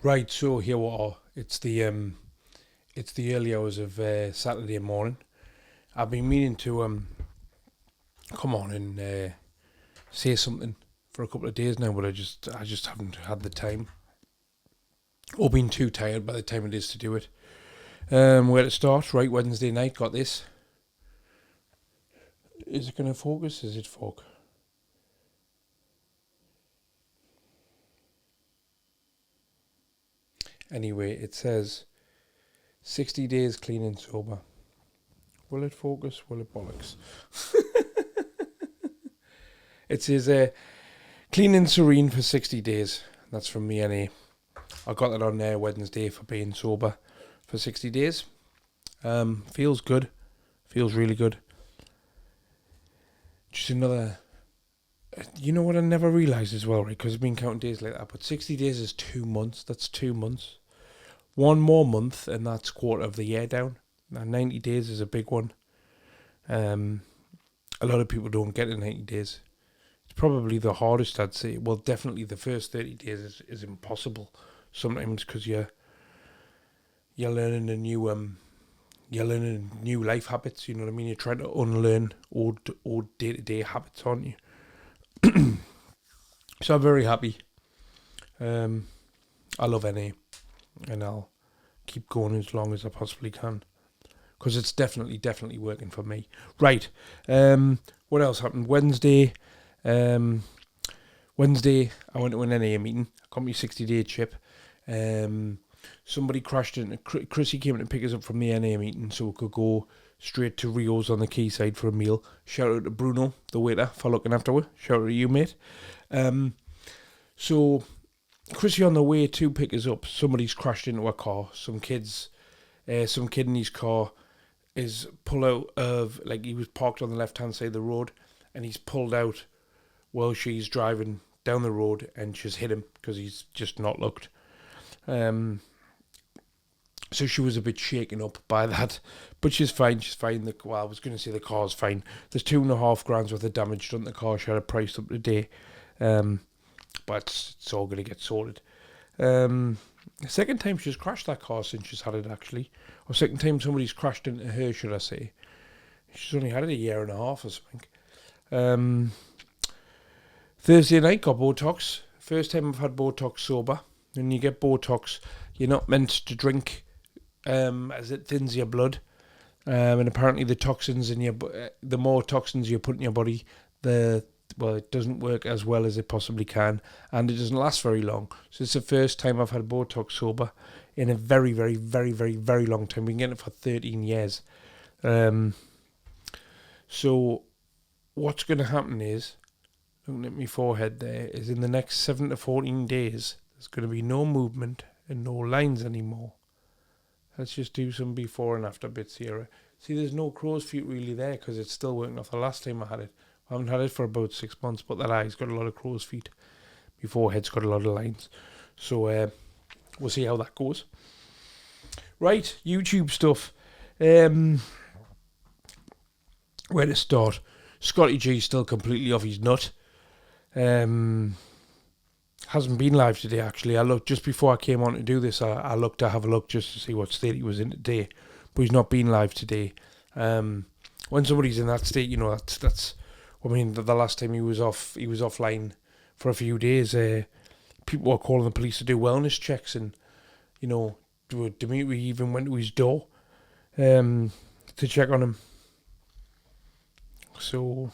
Right, so here we are. It's the early hours of Saturday morning. I've been meaning to come on and say something for a couple of days now, but I just haven't had the time, or been too tired by the time it is to do it. Where to start? Right, Wednesday night, got this. Is it going to focus? Is it fog? Anyway, it says 60 days clean and sober. Will it focus? Will it bollocks? It says clean and serene for 60 days. That's from me anyway. I got that on there Wednesday for being sober for 60 days. Feels good. Feels really good. Just another... You know what I never realised as well, right? Because I've been counting days like that. But 60 days is 2 months. That's 2 months. One more month and that's quarter of the year down. Now 90 days is a big one. A lot of people don't get to 90 days. It's probably the hardest, I'd say. Well, definitely the first 30 days is impossible sometimes because you're learning a new new life habits. You know what I mean? You're trying to unlearn old day-to-day habits, aren't you? So I'm very happy. I love NA, and I'll keep going as long as I possibly can. Because it's definitely working for me. Right. What else happened? Wednesday, I went to an NA meeting. Got me 60-day chip. Somebody crashed into... Chrissy came in to pick us up from the NA meeting so we could go straight to Rio's on the quayside for a meal. Shout out to Bruno, the waiter, for looking after her. Shout out to you, mate. So, Chrissy on the way to pick us up, somebody's crashed into a car. Some kid in his car is pulled out of, like, he was parked on the left-hand side of the road, and he's pulled out while she's driving down the road, and she's hit him because he's just not looked. So she was a bit shaken up by that, but she's fine. I was going to say the car's fine. There's $2.5 grand worth of damage done to the car. She had it priced up today, but it's all going to get sorted. The second time she's crashed that car since she's had it, actually. Or second time somebody's crashed into her, should I say. She's only had it a year and a half or something. Thursday night, got Botox. First time I've had Botox sober. When you get Botox, you're not meant to drink, as it thins your blood. And apparently the toxins in the more toxins you put in your body, it doesn't work as well as it possibly can, and it doesn't last very long. So it's the first time I've had Botox sober in a very, very, very, very, very long time. We've been getting it for 13 years. So what's going to happen is, looking at my forehead there, is in the next 7 to 14 days, there's going to be no movement and no lines anymore. Let's just do some before and after bits here. See, there's no crow's feet really there because it's still working off the last time I had it. I haven't had it for about 6 months, but that eye's got a lot of crow's feet. My forehead's got a lot of lines. So we'll see how that goes. Right, YouTube stuff. Where to start? Scotty G's still completely off his nut. Hasn't been live today, actually. I looked just before I came on to do this. I looked to have a look just to see what state he was in today, but he's not been live today. When somebody's in that state, you know, that's. I mean, the last time he was offline for a few days. People were calling the police to do wellness checks, and you know, Dimitri even went to his door to check on him. So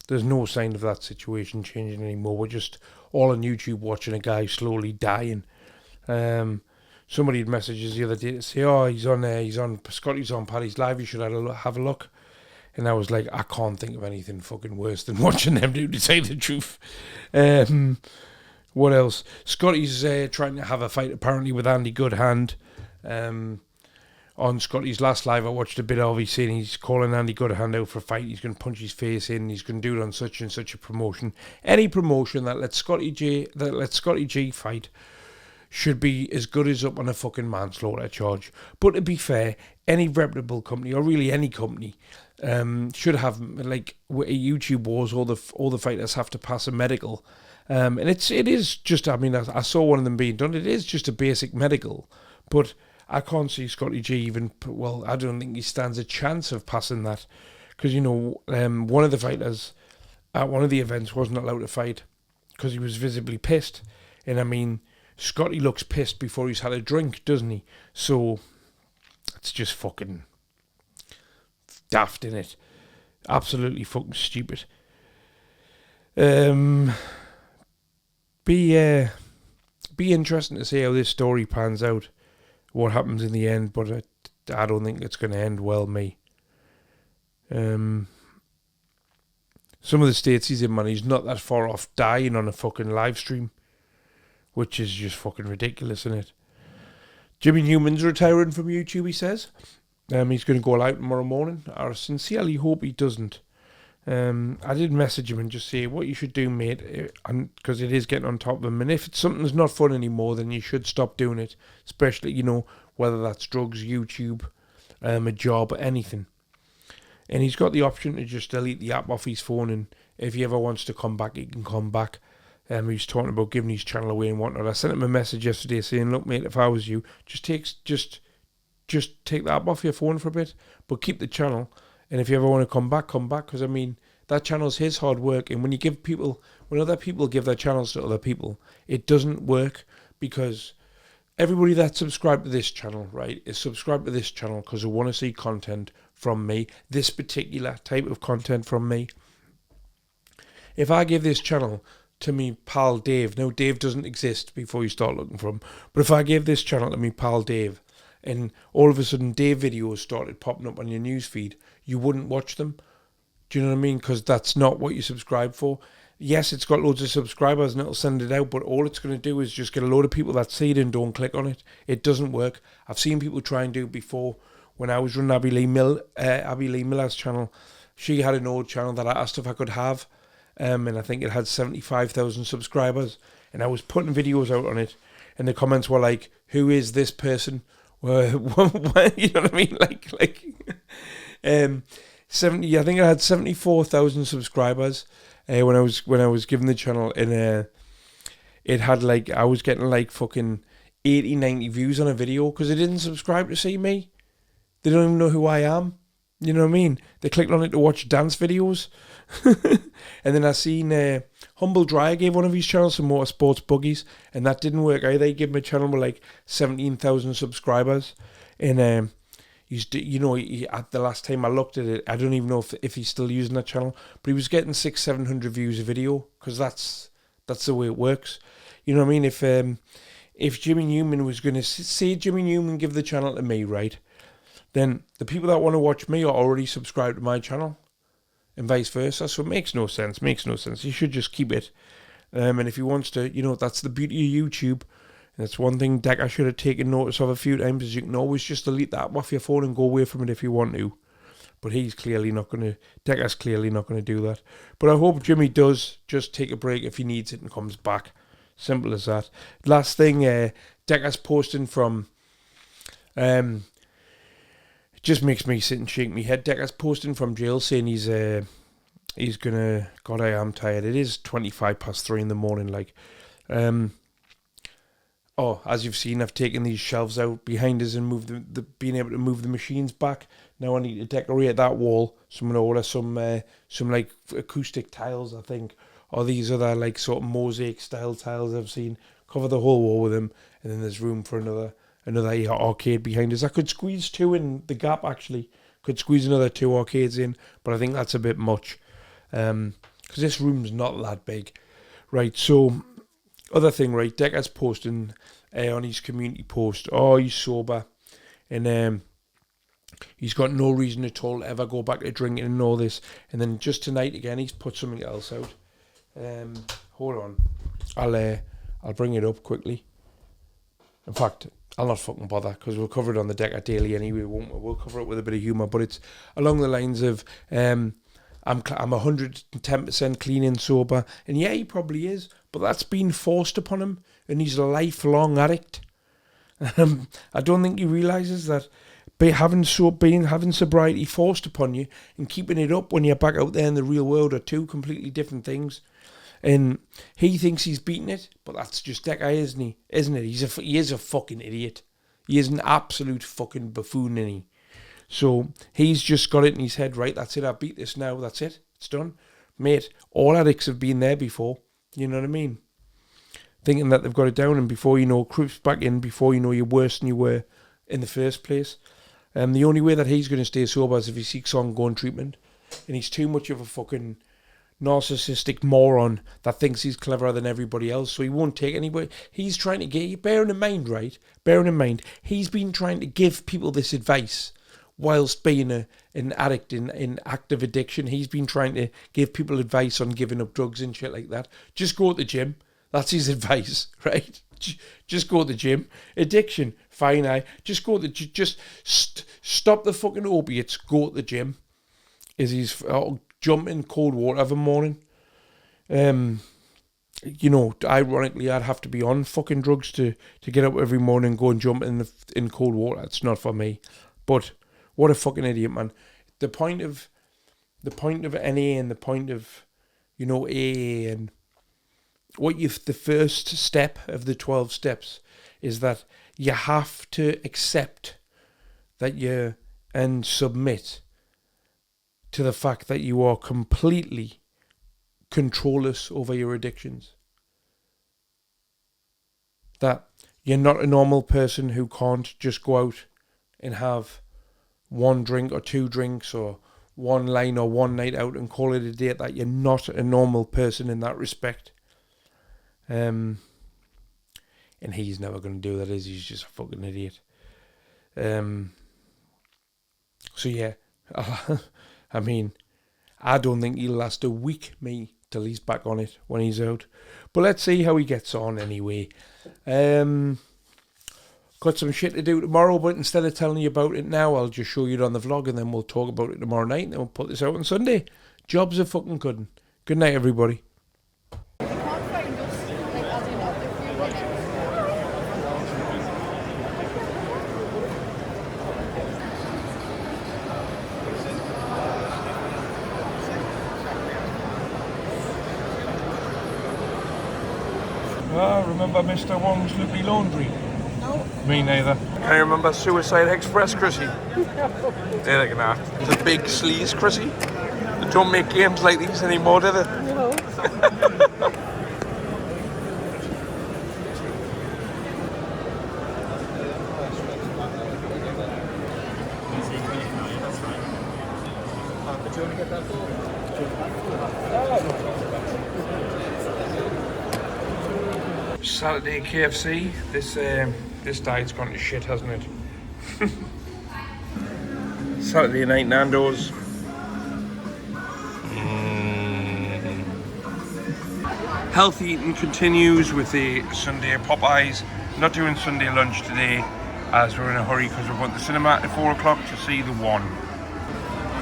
there's no sign of that situation changing anymore. We're just all on YouTube watching a guy slowly dying. Somebody had messages the other day to say, "Oh, he's on Scotty's on Paddy's Live. You should have a look." And I was like, I can't think of anything fucking worse than watching them do, to say the truth. What else? Scotty's trying to have a fight apparently with Andy Goodhand. On Scotty's last live I watched a bit of, he's saying he's calling Andy Goodhand out for a fight. He's going to punch his face in. He's going to do it on such and such a promotion. Any promotion that lets Scotty G fight should be as good as up on a fucking manslaughter charge. But to be fair, any reputable company, or really any company, should have, like YouTube Wars, all the fighters have to pass a medical. And it is just, I mean, I saw one of them being done. It is just a basic medical, but I can't see Scotty G even, well, I don't think he stands a chance of passing that. Because, you know, one of the fighters at one of the events wasn't allowed to fight because he was visibly pissed. And I mean, Scotty looks pissed before he's had a drink, doesn't he? So it's just fucking daft, innit? Absolutely fucking stupid. Be interesting to see how this story pans out, what happens in the end, but I don't think it's going to end well, me. Some of the states he's in, man, he's not that far off dying on a fucking live stream, which is just fucking ridiculous, isn't it? Jimmy Newman's retiring from YouTube, he says. He's going to go out tomorrow morning. I sincerely hope he doesn't. I did message him and just say what you should do, mate, because it is getting on top of him. And if it's something that's not fun anymore, then you should stop doing it. Especially, you know, whether that's drugs, YouTube, a job, anything. And he's got the option to just delete the app off his phone, and if he ever wants to come back, he can come back. He's talking about giving his channel away and whatnot. I sent him a message yesterday saying, look, mate, if I was you, just take the app off your phone for a bit, but keep the channel. And if you ever want to come back, because I mean, that channel's his hard work. And when other people give their channels to other people, it doesn't work, because everybody that's subscribed to this channel, right, is subscribed to this channel because they want to see content from me, this particular type of content from me. If I give this channel to me pal Dave, now Dave doesn't exist before you start looking for him, but if I gave this channel to me pal Dave, and all of a sudden Dave videos started popping up on your news feed, you wouldn't watch them. Do you know what I mean? Because that's not what you subscribe for. Yes, it's got loads of subscribers and it'll send it out, but all it's going to do is just get a load of people that see it and don't click on it. It doesn't work. I've seen people try and do it before. When I was running Abby Lee Miller's channel, she had an old channel that I asked if I could have, and I think it had 75,000 subscribers, and I was putting videos out on it, and the comments were like, "Who is this person?" You know what I mean? Like, 70. I think I had 74,000 subscribers when I was given the channel, and it had like, I was getting like fucking 80, 90 views on a video because they didn't subscribe to see me. They don't even know who I am. You know what I mean? They clicked on it to watch dance videos. And then I seen Humble Dryer gave one of his channels some motorsports buggies, and that didn't work either. He gave him a channel with like 17,000 subscribers. And at the last time I looked at it, I don't even know if he's still using that channel, but he was getting 600-700 views a video, because that's the way it works. You know what I mean? If Jimmy Newman was going to say Jimmy Newman give the channel to me, right, then the people that want to watch me are already subscribed to my channel, and vice versa. So it makes no sense. He should just keep it. And if he wants to, that's the beauty of YouTube. And that's one thing Deck I should have taken notice of a few times, is you can always just delete that off your phone and go away from it if you want to. But he's clearly not going to, Decker's clearly not going to do that. But I hope Jimmy does just take a break if he needs it and comes back. Simple as that. Last thing, Decker's posting from, it just makes me sit and shake my head. Decker's posting from jail saying he's gonna, God, I am tired. It is 3:25 in the morning, like, as you've seen, I've taken these shelves out behind us and moved being able to move the machines back. Now I need to decorate that wall, so I'm going to order some like acoustic tiles, I think, or these other like sort of mosaic style tiles I've seen. Cover the whole wall with them, and then there's room for another arcade behind us. I could squeeze two in the gap, actually. Could squeeze another 2 arcades in, but I think that's a bit much, because this room's not that big. Right, so other thing, right, Decker's posting on his community post, he's sober, and he's got no reason at all to ever go back to drinking and all this. And then just tonight again, he's put something else out. Hold on, I'll bring it up quickly. In fact, I'll not fucking bother, because we'll cover it on the Decker Daily anyway, won't we? We'll cover it with a bit of humour, but it's along the lines of, I'm 110% clean and sober, and yeah, he probably is, but that's been forced upon him, and he's a lifelong addict. I don't think he realises that having sobriety forced upon you and keeping it up when you're back out there in the real world are two completely different things. And he thinks he's beaten it, but that's just that guy, isn't he? Isn't it? He is a fucking idiot. He is an absolute fucking buffoon, isn't he? So he's just got it in his head, right? That's it. I beat this now. That's it. It's done, mate. All addicts have been there before. You know what I mean? Thinking that they've got it down, and before you know, creeps back in. Before you know, you're worse than you were in the first place. The only way that he's going to stay sober is if he seeks ongoing treatment, and he's too much of a fucking narcissistic moron that thinks he's cleverer than everybody else, so he won't take anybody. He's trying to get you, bearing in mind, he's been trying to give people this advice whilst being an addict in active addiction. He's been trying to give people advice on giving up drugs and shit like that. Just go to the gym. That's his advice, right? Just go to the gym. Addiction, fine, just go to just stop the fucking opiates. Go to the gym. Is he's jump in cold water every morning. Ironically, I'd have to be on fucking drugs to get up every morning and go and jump in cold water. It's not for me. But what a fucking idiot, man. The point of NA and the point of AA and the first step of the 12 steps is that you have to accept that and submit to the fact that you are completely controllers over your addictions. That you're not a normal person who can't just go out and have 1 drink or 2 drinks or 1 line or 1 night out and call it a day. That you're not a normal person in that respect. And he's never going to do that, is he? He's just a fucking idiot. So yeah, I mean, I don't think he'll last a week, me, till he's back on it when he's out. But let's see how he gets on anyway. Got some shit to do tomorrow, but instead of telling you about it now, I'll just show you it on the vlog, and then we'll talk about it tomorrow night, and then we'll put this out on Sunday. Jobs are fucking good. Good night, everybody. Remember Mr. Wong's Loopy Laundry? No. Me neither. Can you remember Suicide Express, Chrissy? They're like that. The big sleaze, Chrissy. They don't make games like these anymore, do they? No. Saturday KFC. This diet's gone to shit, hasn't it? Saturday night Nando's. Healthy eating continues with the Sunday Popeyes. Not doing Sunday lunch today as we're in a hurry because we're going to the cinema at 4 o'clock to see The One.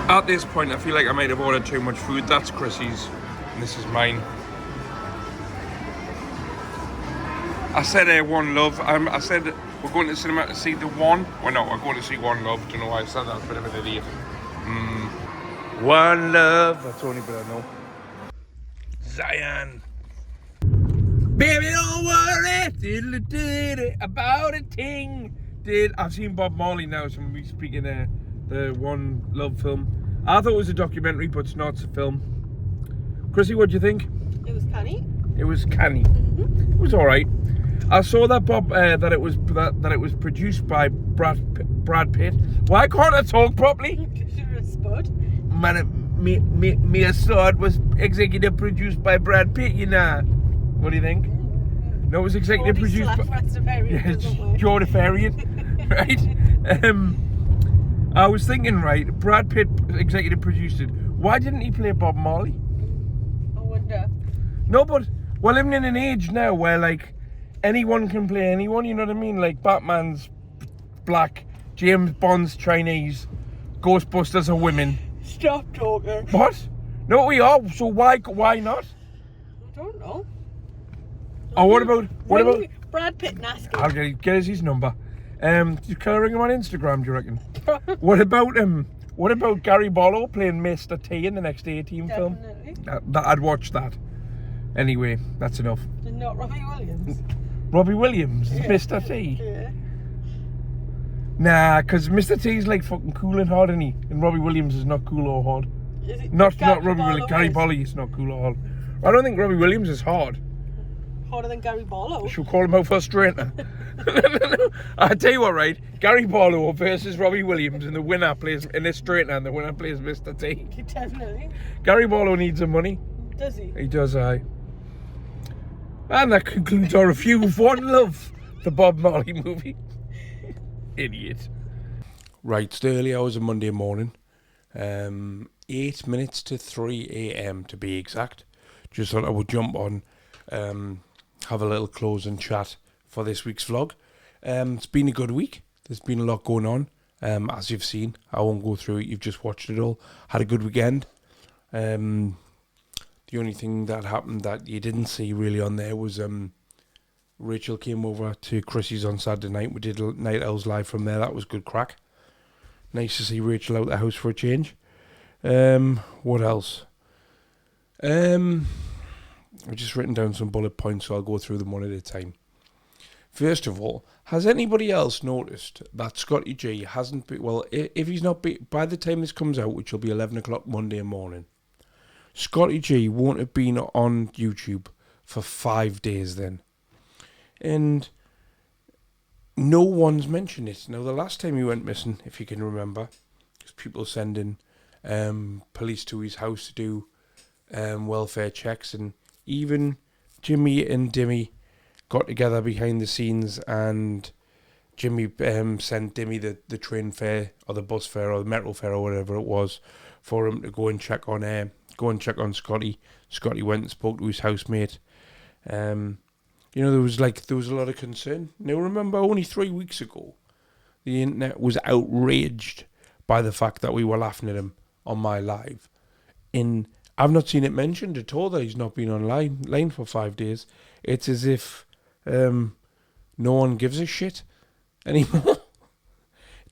At this point I feel like I might have ordered too much food. That's Chrissy's and this is mine. I said One Love. I said we're going to the cinema to see The One. Well, no, we're going to see One Love. Don't know why I said that. I'm a bit of an idiot. One Love. That's the only bit I know. Zion. Baby, don't worry about a thing. I've seen Bob Marley now, so we'll be speaking the One Love film. I thought it was a documentary, but it's not. It's a film. Chrissy, what do you think? It was canny. It was canny. Mm-hmm. It was all right. I saw that that it was produced by Brad Pitt. Why can't I talk properly? Because you're a spud. Man, me I saw it was executive produced by Brad Pitt. You know, what do you think? No, it was executive produced by Jordafarian, right? I was thinking, right, Brad Pitt executive produced it. Why didn't he play Bob Marley? I wonder. No, but we're living in an age now where like anyone can play anyone, you know what I mean? Like Batman's black, James Bond's Chinese, Ghostbusters are women. Stop talking. What? No, we are. So why not? I don't know. Oh, what about Brad Pitt and ask him. I'll get us his number. Can I ring him on Instagram? Do you reckon? What about Gary Barlow playing Mr. T in the next A-Team film? I'd watch that. Anyway, that's enough. Not Robbie Williams. Robbie Williams, yeah. Mr. T. Yeah. Nah, because Mr. T's like fucking cool and hard, isn't he? And Robbie Williams is not cool or hard. Is it not Robbie Williams. Gary Barlow is not cool or hard. I don't think Robbie Williams is hard. Harder than Gary Barlow. Should we call him out for a straightener? No. I tell you what, right? Gary Barlow versus Robbie Williams, and the winner plays in this straightener, and the winner plays Mr. T. Definitely. Gary Barlow needs some money. Does he? He does, aye. And that concludes our review of One Love, the Bob Marley movie. Idiot. Right, it's the early hours of Monday morning. 8 minutes to 3 a.m. to be exact. Just thought I would jump on, have a little closing chat for this week's vlog. It's been a good week. There's been a lot going on. As you've seen, I won't go through it. You've just watched it all. Had a good weekend. The only thing that happened that you didn't see really on there was Rachel came over to Chrissy's on Saturday night. We did Night Owls live from there. That was good crack. Nice to see Rachel out the house for a change. What else? I've just written down some bullet points, so I'll go through them one at a time. First of all, has anybody else noticed that Scotty G hasn't been... Well, if he's not... by the time this comes out, which will be 11 o'clock Monday morning, Scotty G won't have been on YouTube for 5 days then. And no one's mentioned it. Now, the last time he went missing, if you can remember, because people sending police to his house to do welfare checks, and even Jimmy and Dimmy got together behind the scenes and Jimmy sent Dimmy the train fare or the bus fare or the metro fare or whatever it was for him to go and check on Scotty. Scotty went and spoke to his housemate. You know, there was a lot of concern. Now remember, only 3 weeks ago, the internet was outraged by the fact that we were laughing at him on my live. I've not seen it mentioned at all that he's not been online for 5 days. It's as if no one gives a shit anymore.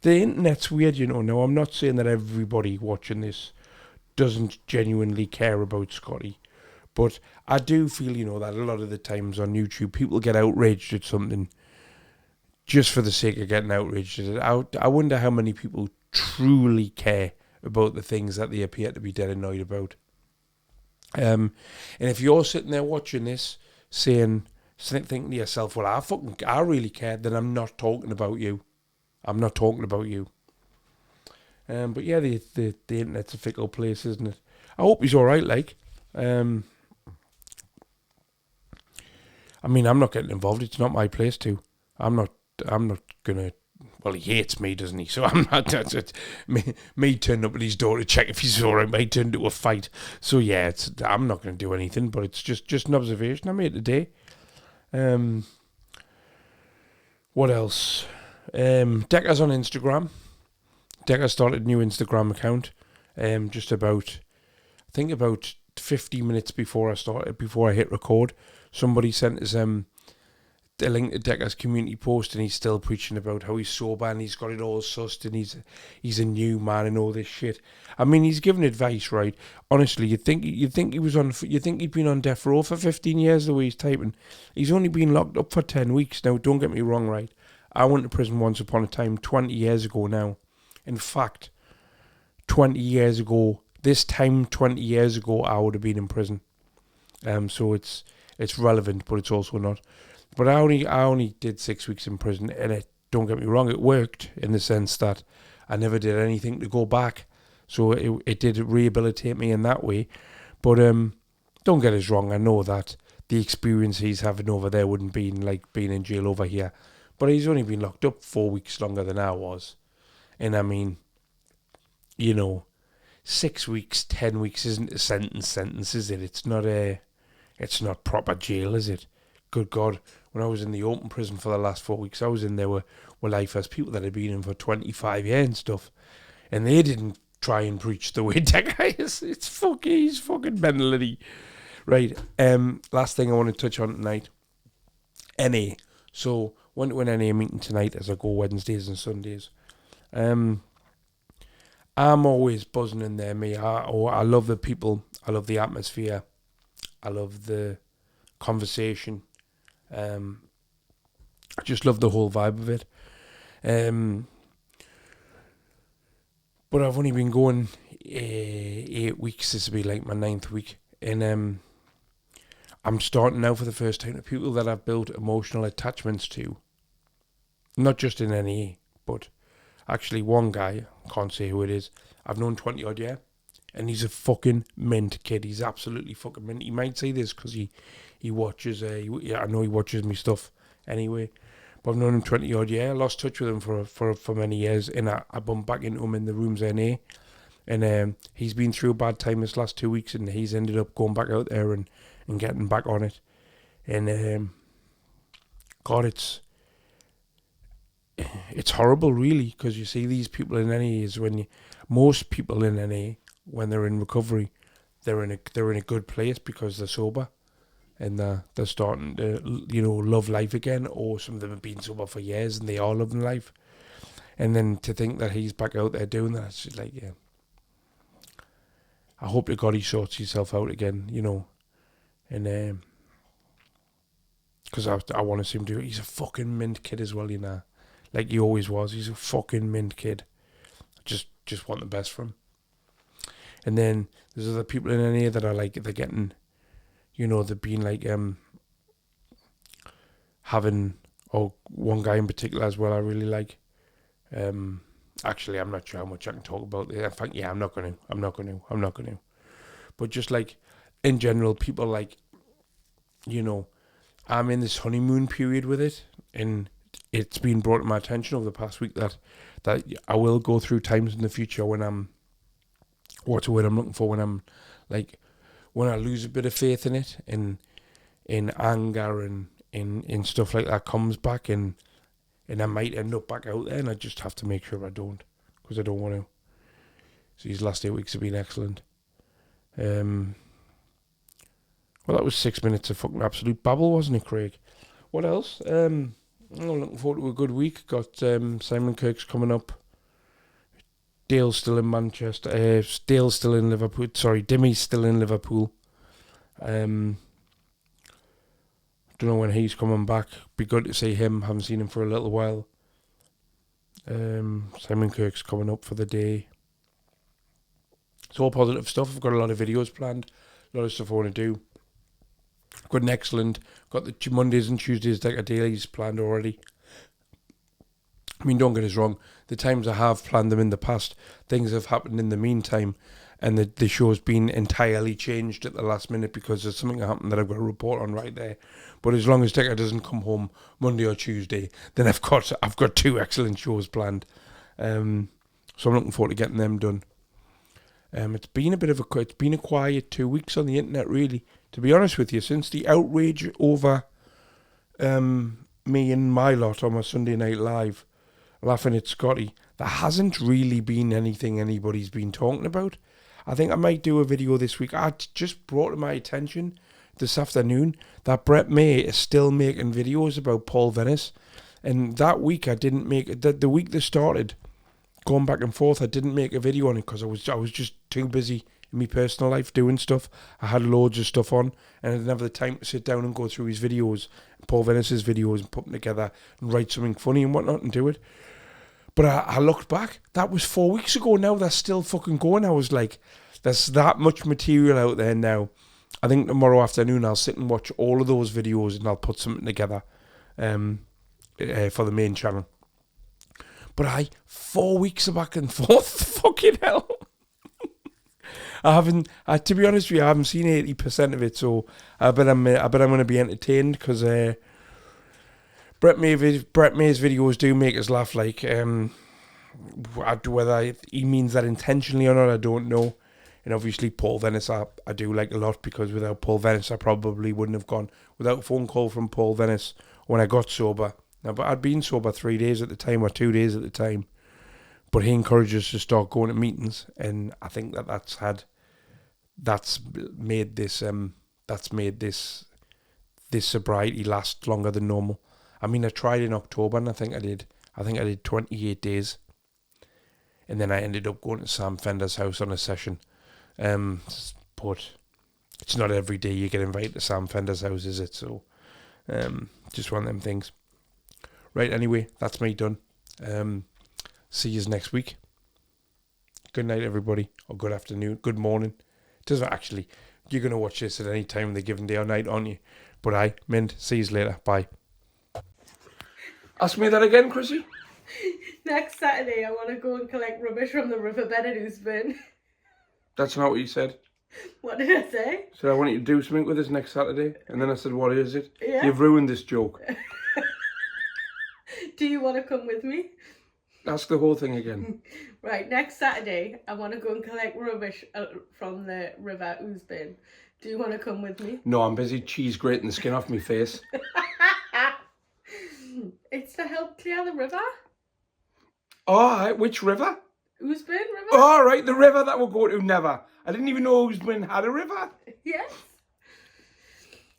The internet's weird, you know. Now, I'm not saying that everybody watching this doesn't genuinely care about Scotty, but I do feel, you know, that a lot of the times on YouTube, people get outraged at something just for the sake of getting outraged at it. I wonder how many people truly care about the things that they appear to be dead annoyed about. And if you're sitting there watching this, thinking to yourself, well, I really care, then I'm not talking about you. I'm not talking about you. But yeah, the internet's a fickle place, isn't it? I hope he's all right. I mean, I'm not getting involved. It's not my place to. I'm not gonna. Well, he hates me, doesn't he? So I'm not. That's it. Me turning up at his door to check if he's all right. May turn into a fight. So yeah, I'm not gonna do anything. But it's just an observation I made today. What else? Decker's on Instagram. Decker started a new Instagram account. I think about 50 minutes before I hit record, somebody sent us a link to Decker's community post, and he's still preaching about how he's sober and he's got it all sussed and he's a new man and all this shit. I mean, he's giving advice, right? Honestly, you think he'd been on death row for 15 years the way he's typing. He's only been locked up for 10 weeks. Now, don't get me wrong, right? I went to prison once upon a time, 20 years ago now. In fact, 20 years ago, this time 20 years ago, I would have been in prison. So it's relevant, but it's also not. But I only did 6 weeks in prison, and don't get me wrong, it worked in the sense that I never did anything to go back. So it did rehabilitate me in that way. But don't get us wrong, I know that the experience he's having over there wouldn't be like being in jail over here. But he's only been locked up 4 weeks longer than I was. And I mean, you know, 6 weeks, 10 weeks isn't a sentence, is it? It's not proper jail, is it? Good God, when I was in the open prison for the last 4 weeks, I was in there with lifers, people that had been in for 25 years and stuff. And they didn't try and preach the way that guy is. He's fucking mentality. Right, last thing I want to touch on tonight. NA. So, went to an NA meeting tonight as I go Wednesdays and Sundays. I'm always buzzing in there, me. I love the people. I love the atmosphere. I love the conversation. I just love the whole vibe of it. But I've only been going 8 weeks. This will be like my 9th week. And I'm starting now for the first time to people that I've built emotional attachments to. Not just in NA, but actually one guy, can't say who it is, I've known 20 odd years, and he's a fucking mint kid. He's absolutely fucking mint. He might say this because he watches, I know he watches me stuff anyway, but I've known him 20 odd years. I lost touch with him for many years, and I bumped back into him in the rooms NA, and he's been through a bad time this last 2 weeks, and he's ended up going back out there and getting back on it. And God, it's horrible, really, because you see these people in NA is most people in NA, when they're in recovery, they're in a good place because they're sober, and they're starting to, you know, love life again. Or some of them have been sober for years and they are loving life. And then to think that he's back out there doing that, it's just like, yeah. I hope to God he sorts himself out again, you know, and because I want to see him do it. He's a fucking mint kid as well, you know. Like he always was. He's a fucking mint kid. Just want the best for him. And then there's other people in NA that are like, they're getting, you know, they've been like having, or one guy in particular as well I really like. Actually, I'm not sure how much I can talk about it. In fact, yeah, I'm not going to. But just like, in general, people like, you know, I'm in this honeymoon period with it, and it's been brought to my attention over the past week that I will go through times in the future when I'm, what's the word I'm looking for, when I'm like, when I lose a bit of faith in it, in anger and in stuff like that comes back, and I might end up back out there, and I just have to make sure I don't, because I don't want to. So these last 8 weeks have been excellent. Well, that was 6 minutes of fucking absolute babble, wasn't it, Craig? What else? I'm looking forward to a good week. Got Simon Kirk's coming up. Dale's still in Manchester. Dale's still in Liverpool. Sorry, Dimmy's still in Liverpool. Don't know when he's coming back. Be good to see him. Haven't seen him for a little while. Simon Kirk's coming up for the day. It's all positive stuff. I've got a lot of videos planned. A lot of stuff I want to do. Got an excellent. Got the Mondays and Tuesdays like a dailies planned already. I mean, don't get us wrong. The times I have planned them in the past, things have happened in the meantime, and the show's been entirely changed at the last minute because there's something that happened that I've got to report on right there. But as long as Decker doesn't come home Monday or Tuesday, then I've got 2 excellent shows planned. So I'm looking forward to getting them done. It's been a quiet 2 weeks on the internet, really. To be honest with you, since the outrage over me and my lot on my Sunday Night Live, laughing at Scotty, there hasn't really been anything anybody's been talking about. I think I might do a video this week. I just brought to my attention this afternoon that Brett May is still making videos about Paul Venice, and that week I didn't make it. The week that started, going back and forth, I didn't make a video on it because I was just too busy in my personal life doing stuff. I had loads of stuff on, and I didn't have the time to sit down and go through his videos, Paul Venice's videos, and put them together and write something funny and whatnot and do it. But I looked back. That was 4 weeks ago. Now they're still fucking going. I was like, there's that much material out there now. I think tomorrow afternoon I'll sit and watch all of those videos and I'll put something together for the main channel. But 4 weeks of back and forth. Fucking hell. To be honest with you, I haven't seen 80% of it, so I bet I'm going to be entertained because Brett May's videos do make us laugh. Like, whether he means that intentionally or not, I don't know. And obviously, Paul Venice, I do like a lot because without Paul Venice, I probably wouldn't have gone. Without a phone call from Paul Venice when I got sober. Now, but I'd been sober 3 days at the time or 2 days at the time. But he encouraged us to start going to meetings, and I think that's made this sobriety last longer than normal. I mean, I tried in October, and I think I did 28 days, and then I ended up going to Sam Fender's house on a session. But it's not every day you get invited to Sam Fender's house, is it? So, just one of them things. Right. Anyway, that's me done. See you next week. Good night, everybody, or good afternoon, good morning. It doesn't actually. You're gonna watch this at any time of the given day or night, aren't you? But see you later. Bye. Ask me that again, Chrissy. Next Saturday, I want to go and collect rubbish from the riverbed at Oosburn. That's not what you said. What did I say? So I want you to do something with us next Saturday, and then I said, "What is it?" Yeah. You've ruined this joke. Do you want to come with me? Ask the whole thing again. Right, next Saturday, I want to go and collect rubbish from the river Oosburn. Do you want to come with me? No, I'm busy cheese grating the skin off my face. It's to help clear the river. Oh, which river? Oosburn River? Oh, right, the river that we'll go to never. I didn't even know Oosburn had a river. Yes.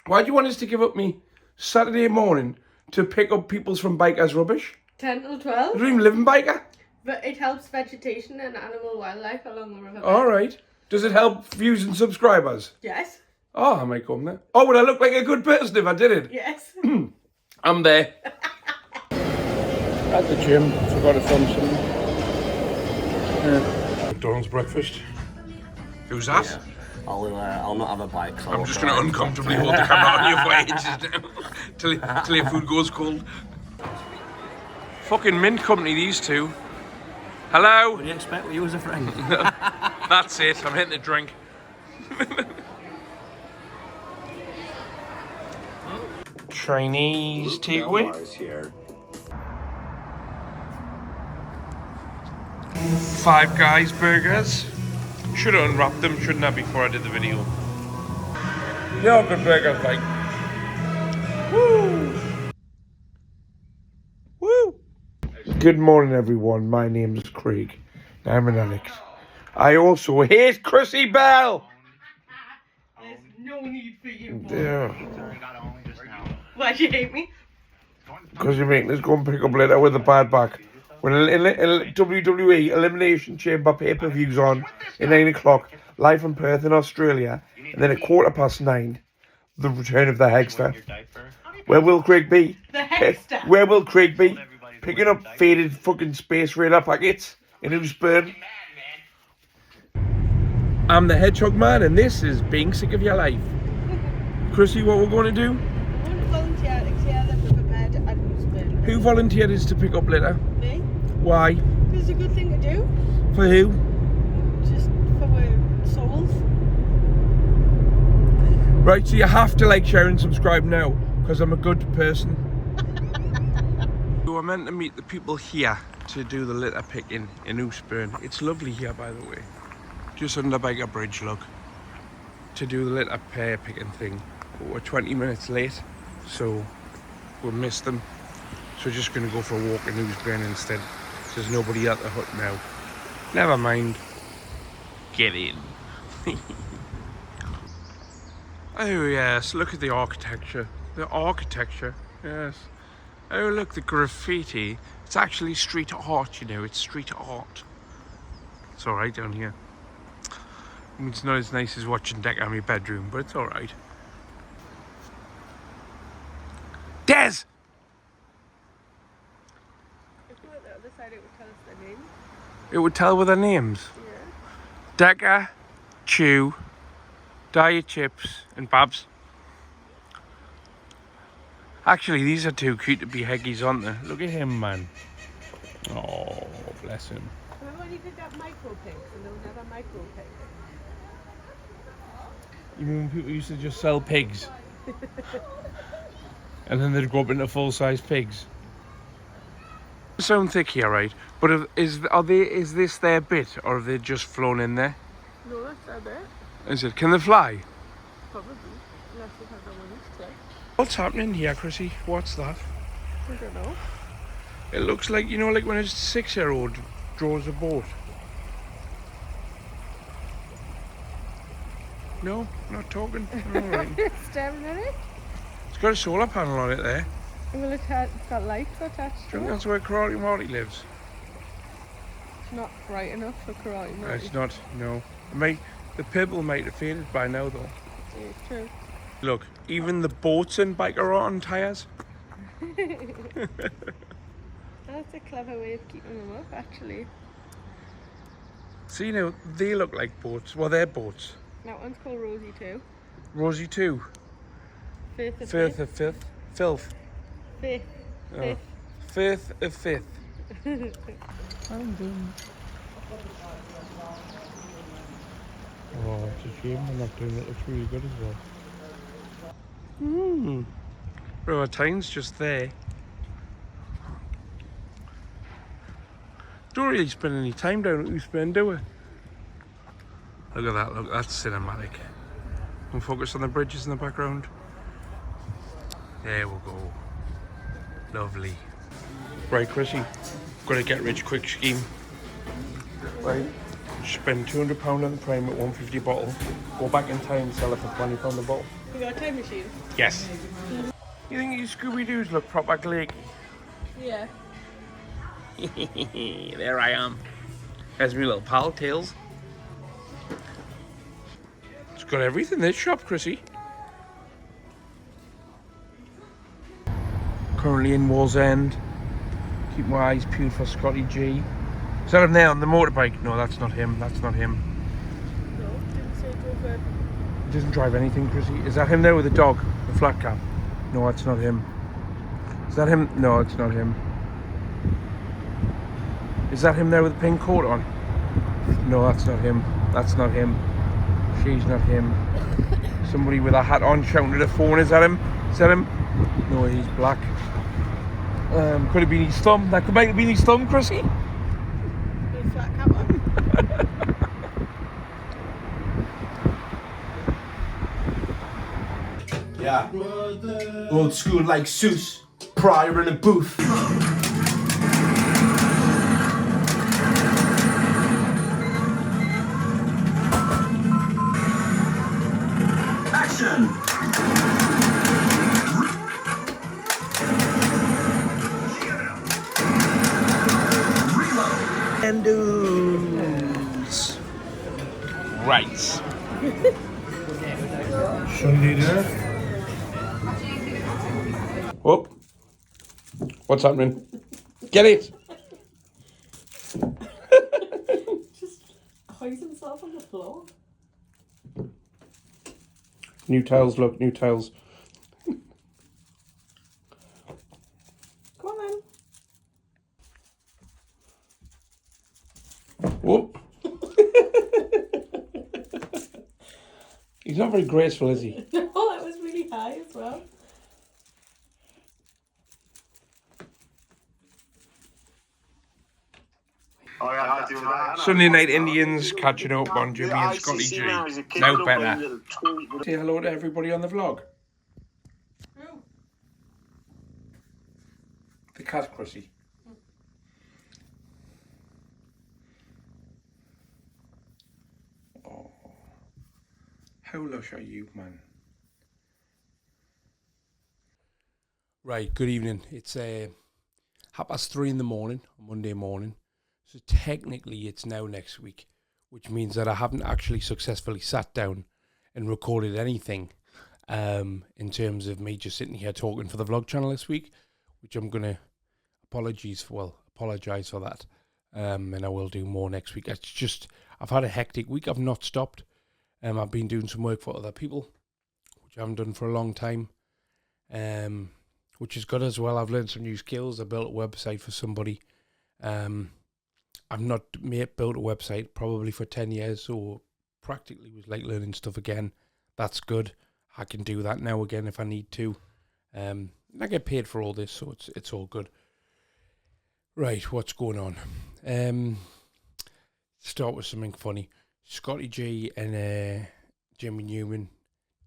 Why do you want us to give up me Saturday morning to pick up people's from Bikers rubbish? 10 till I 12. don't even live in Biker. But it helps vegetation and animal wildlife along the river. All right. Does it help views and subscribers? Yes. Oh, I might come there. Oh, would I look like a good person if I did it? Yes. I'm there. At the gym, forgot to film something. McDonald's breakfast. Who's that? Yeah. I'll not have a bite. I'm just going to uncomfortably hold the camera on you for ages now, till your food goes cold. Fucking mint company, these two. Hello? What do you expect with you as a friend? That's it, I'm hitting the drink. Chinese takeaway. Here. Five Guys burgers. Should have unwrapped them, shouldn't I, before I did the video. Yeah, good burgers, like. Woo! Woo! Good morning, everyone. My name's Craig. I'm an addict. I also hate Chrissy Bell. There's no need for you. Yeah. Why do you hate me? Because you're making us go and pick up later with a bad back. When WWE Elimination Chamber pay-per-view's on at 9 o'clock, live from Perth in Australia, and then at 9:15, the return of the Hegster. Where will Craig be? The Hegster. Where will Craig be? Picking up faded fucking Space Raider packets in Housburn. I'm the Hedgehog Man, and this is Being Sick of Your Life. Chrissy, what we're going to do? I want to volunteer to clear the riverbed at Housburn. Who volunteered us to pick up litter? Me? Why? It's a good thing to do. For who? Just for our souls. Right, so you have to like, share and subscribe now, because I'm a good person. So we're meant to meet the people here to do the litter picking in Housburn. It's lovely here, by the way. Just under Baker Bridge, look. To do the litter pear picking thing. But we're 20 minutes late, so we'll miss them. So we're just going to go for a walk in Housburn instead. There's nobody at the hut now. Never mind. Get in. Oh yes, look at the architecture. The architecture, yes. Oh look, the graffiti. It's actually street art, you know, it's street art. It's alright down here. I mean, it's not as nice as watching Deck on my bedroom, but it's alright. Des! If we were at the other side, it would tell us their names. It would tell with their names. Yeah. Decker, Chew, Diet Chips, and Babs. Actually, these are too cute to be Heggies, aren't they? Look at him, man. Oh, bless him. Remember when you did that micro pigs and there was never micro pigs? You mean when people used to just sell pigs? And then they'd grow up into full-size pigs? They sound thick here, right? But is this their bit, or have they just flown in there? No, that's their bit. Is it? Can they fly? Probably. Unless they have their wings clipped. What's happening here, Chrissy? What's that? I don't know. It looks like, you know, like when a 6-year-old draws a boat. No, not talking. All right. Staring at it. It's got a solar panel on it there. Well, it's got lights attached Do you to think it. that's where Karate Marty lives? It's not bright enough for karate. No, it's not, no. The purple might have faded by now, though. It's true. Look, even the boats in Biker are on tyres. That's a clever way of keeping them up, actually. See, you know, they look like boats. Well, they're boats. That one's called Rosie too. Rosie too. Fifth of Firth fifth. of fifth. Filth. Fifth. Oh. Firth of fifth. Oh, it's a shame we're not doing it. It looks really good as well. Well, our time's just there. Don't really spend any time down at Housburn, do we? Look at that, look, that's cinematic. And focus on the bridges in the background. There we go. Lovely. Right, Chrissy, got a get rich quick scheme. Right, spend £200 on the Prime at 150 a bottle, go back in time and sell it for £20 a bottle. You got a time machine? Yes. You think these Scooby-Doos look proper glaky? Yeah. There I am. There's my little pal, Tails. It's got everything, this shop, Chrissy. Currently in Wall's End. Keep my eyes peeled for Scotty G. Is that him there on the motorbike? No, that's not him. That's not him. No, didn't say drove a... He doesn't drive anything, Chrissy. Is that him there with the dog? The flat cap? No, that's not him. Is that him? No, it's not him. Is that him there with the pink coat on? No, that's not him. That's not him. She's not him. Somebody with a hat on shouting at a phone. Is that him? Is that him? No, he's black. Could have been his thumb. That might have been his thumb, Chrissy. The flat Yeah. Old school like Seuss, Pryor in a booth. Action! And dudes. Right. Sunday dinner. Whoop. What's happening? Get it. Just hoise himself on the floor. New tiles, look, new tiles. Come on then. Whoop. He's not very graceful, is he? Oh, that was really high as well. Sunday night Indians catching up on Jimmy and Scotty G. Now better. Say hello to everybody on the vlog. The cat Chrissy. Oh, how lush are you, man? Right, good evening. It's 3:30 in the morning, Monday morning. So technically it's now next week, which means that I haven't actually successfully sat down and recorded anything in terms of me just sitting here talking for the vlog channel this week, which I'm going to apologise for that. And I will do more next week. It's just, I've had a hectic week. I've not stopped. I've been doing some work for other people, which I haven't done for a long time, which is good as well. I've learned some new skills. I built a website for somebody. I've not built a website probably for 10 years, so practically was like learning stuff again. That's good. I can do that now again if I need to. And I get paid for all this, so it's all good. Right, what's going on? Start with something funny. Scotty G and Jimmy Newman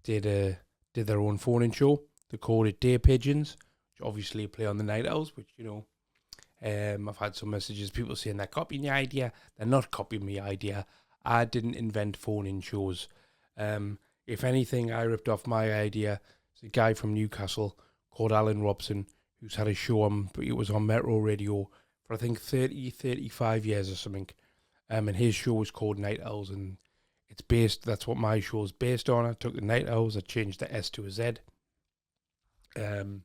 did their own phone-in show. They called it Day Pigeons, which obviously play on the Night Owls, which, you know, I've had some messages, people saying they're copying the idea. They're not copying my idea. I didn't invent phone-in shows. If anything, I ripped off my idea. It's a guy from Newcastle called Alan Robson, who's had a show it was on Metro Radio for I think 35 years or something. And his show was called Night Owls, and that's what my show is based on. I took the Night Owls, I changed the S to a Z. And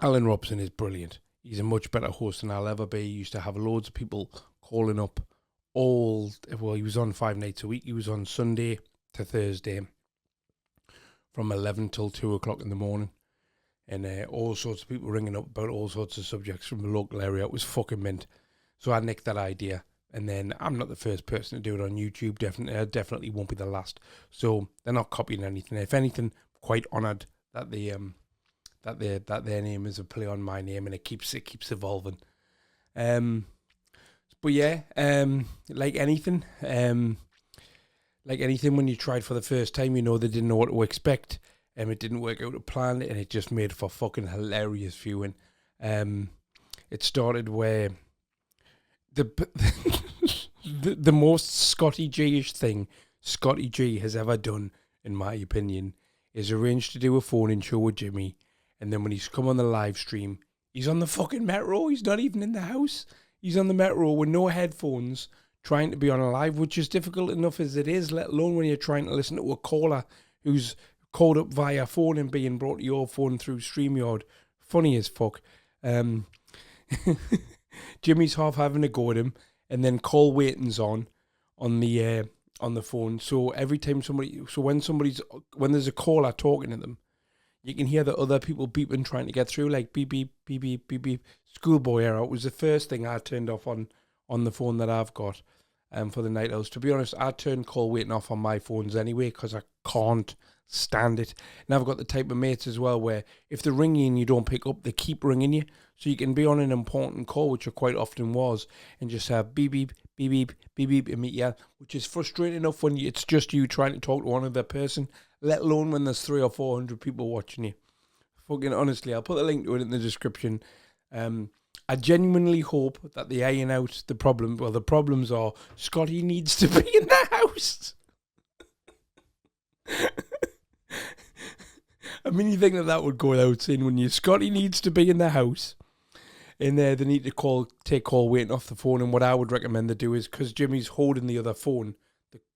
Alan Robson is brilliant. He's a much better host than I'll ever be. He used to have loads of people calling up he was on 5 nights a week. He was on Sunday to Thursday from 11 till 2 o'clock in the morning. And all sorts of people ringing up about all sorts of subjects from the local area. It was fucking mint. So I nicked that idea. And then I'm not the first person to do it on YouTube. Definitely won't be the last. So they're not copying anything. If anything, quite honoured that that their name is a play on my name, and it keeps evolving. But yeah, like anything, when you tried for the first time, you know they didn't know what to expect, and it didn't work out to plan, and it just made for fucking hilarious viewing. It started where the most Scotty G-ish thing Scotty G has ever done, in my opinion, is arrange to do a phone-in show with Jimmy, and then when he's come on the live stream, he's on the fucking Metro. He's not even in the house. He's on the Metro with no headphones, trying to be on a live, which is difficult enough as it is, let alone when you're trying to listen to a caller who's called up via phone and being brought to your phone through StreamYard. Funny as fuck. Jimmy's half having a go at him, and then call waiting's on the phone. So every time when there's a caller talking to them, you can hear the other people beeping, trying to get through, like beep, beep, beep, beep, beep, beep. Schoolboy error. It was the first thing I turned off on the phone that I've got for the Night Owls. To be honest, I turn call waiting off on my phones anyway, because I can't stand it. And I've got the type of mates as well where if they're ringing and you don't pick up, they keep ringing you. So you can be on an important call, which I quite often was, and just have beep, beep, beep, beep, beep, beep in my ear, which is frustrating enough when it's just you trying to talk to one other person, let alone when there's 300 or 400 people watching you. Fucking honestly, I'll put the link to it in the description. I genuinely hope that they iron out the problem. Well, the problems are Scotty needs to be in the house. I mean, you think that would go without saying, when you Scotty needs to be in the house. In there, they need to take call waiting off the phone. And what I would recommend they do is, because Jimmy's holding the other phone,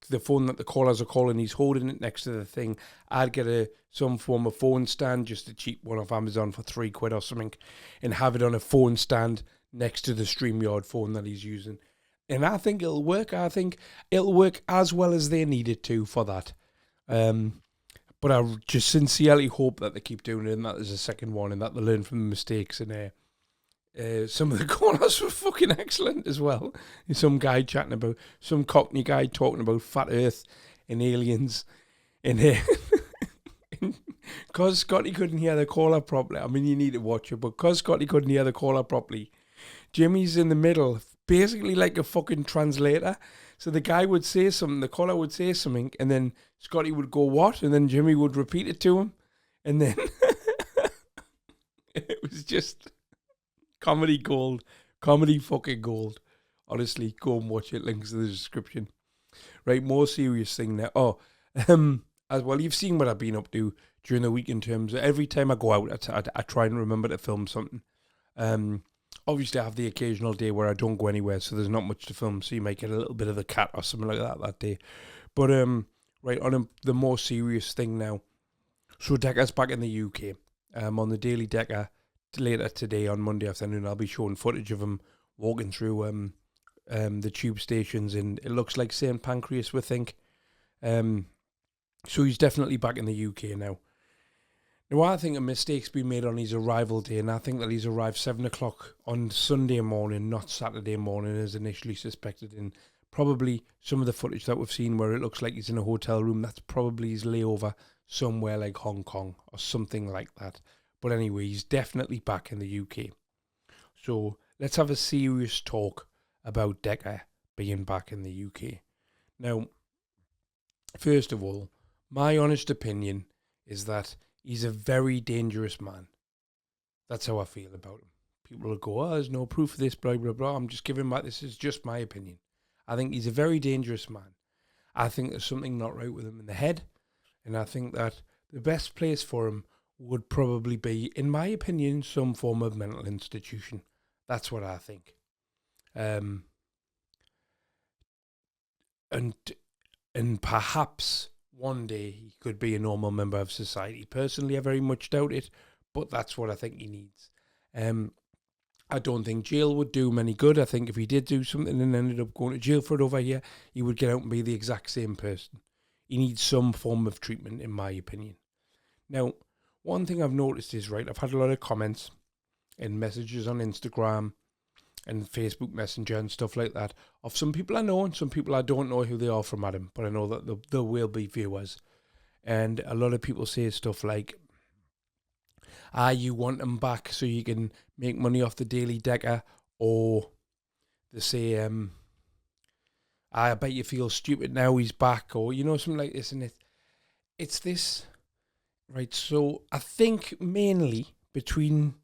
the phone that the callers are calling, he's holding it next to the thing. I'd get some form of phone stand, just a cheap one off Amazon for £3 or something, and have it on a phone stand next to the StreamYard phone that he's using. And I think it'll work. I think it'll work as well as they need it to for that. But I just sincerely hope that they keep doing it, and that there's a second one, and that they learn from the mistakes. And some of the callers were fucking excellent as well. Some Cockney guy talking about flat Earth and aliens, and because Scotty couldn't hear the caller properly. I mean, you need to watch it, but because Scotty couldn't hear the caller properly, Jimmy's in the middle, basically like a fucking translator. So the guy would say something, the caller would say something, and then Scotty would go, what? And then Jimmy would repeat it to him. And then it was just comedy gold. Comedy fucking gold. Honestly, go and watch it. Links in the description. Right, more serious thing now. As well, you've seen what I've been up to during the week in terms of every time I go out, I try and remember to film something. Obviously, I have the occasional day where I don't go anywhere, so there's not much to film, so you might get a little bit of the cat or something like that day. But, right, on the more serious thing now. So, Decca's back in the UK. On the Daily Decca later today on Monday afternoon, I'll be showing footage of him walking through the tube stations, and it looks like St. Pancras, we think. So, he's definitely back in the UK now. Now, I think a mistake's been made on his arrival day, and I think that he's arrived 7 o'clock on Sunday morning, not Saturday morning, as initially suspected. And probably some of the footage that we've seen where it looks like he's in a hotel room, that's probably his layover somewhere like Hong Kong or something like that. But anyway, he's definitely back in the UK. So let's have a serious talk about Decca being back in the UK. Now, first of all, my honest opinion is that he's a very dangerous man. That's how I feel about him. People will go, there's no proof of this, blah, blah, blah. I'm just giving this is just my opinion. I think he's a very dangerous man. I think there's something not right with him in the head. And I think that the best place for him would probably be, in my opinion, some form of mental institution. That's what I think. And perhaps one day he could be a normal member of society. Personally, I very much doubt it, but that's what I think he needs. I don't think jail would do him any good. I think if he did do something and ended up going to jail for it over here, he would get out and be the exact same person. He needs some form of treatment, in my opinion. Now, one thing I've noticed is, right, I've had a lot of comments and messages on Instagram and Facebook Messenger and stuff like that of some people I know and some people I don't know who they are from Adam, but I know that there will be viewers. And a lot of people say stuff like, you want him back so you can make money off the Daily Decca, or they say, I bet you feel stupid now he's back, or, something like this. And it's this, right? So I think mainly between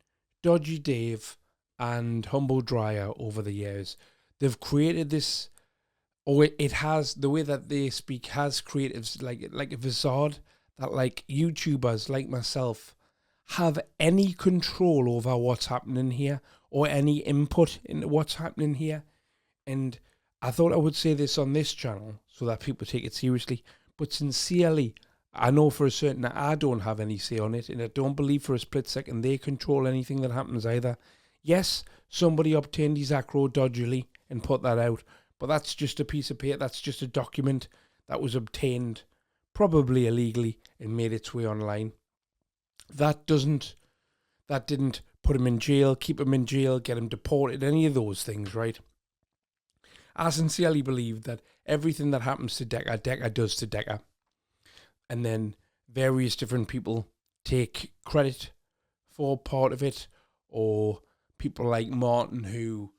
Dodgy Dave and Humble Dryer over the years, they've created this, or it has, the way that they speak has created like a facade that like YouTubers like myself have any control over what's happening here or any input into what's happening here. And I thought I would say this on this channel so that people take it seriously, but sincerely, I know for a certain that I don't have any say on it, and I don't believe for a split second they control anything that happens either. Yes, somebody obtained his acro dodgily and put that out, but that's just a piece of paper, that's just a document that was obtained probably illegally and made its way online. That didn't put him in jail, keep him in jail, get him deported, any of those things, right? I sincerely believe that everything that happens to Decca, Decca does to Decca. And then various different people take credit for part of it, or people like Martin who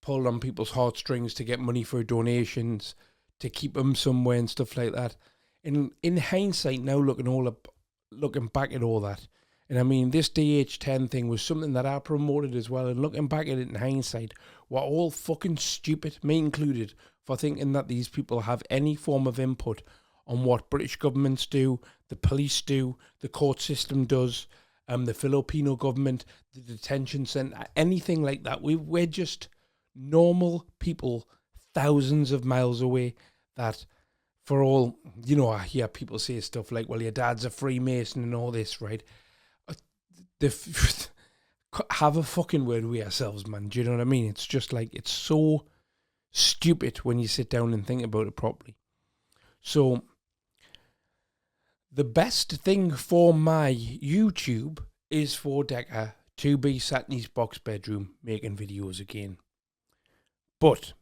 pulled on people's heartstrings to get money for donations, to keep them somewhere and stuff like that. And in hindsight, now looking back at all that, and I mean, this DH10 thing was something that I promoted as well. And looking back at it in hindsight, we're all fucking stupid, me included, for thinking that these people have any form of input on what British governments do, the police do, the court system does, the Filipino government, the detention centre, anything like that. We're just normal people thousands of miles away that, for all, you know, I hear people say stuff like, well, your dad's a Freemason and all this, right? Have a fucking word with yourselves, man. Do you know what I mean? It's just like, it's so stupid when you sit down and think about it properly. So, the best thing for my YouTube is for Decker to be sat in his box bedroom making videos again. But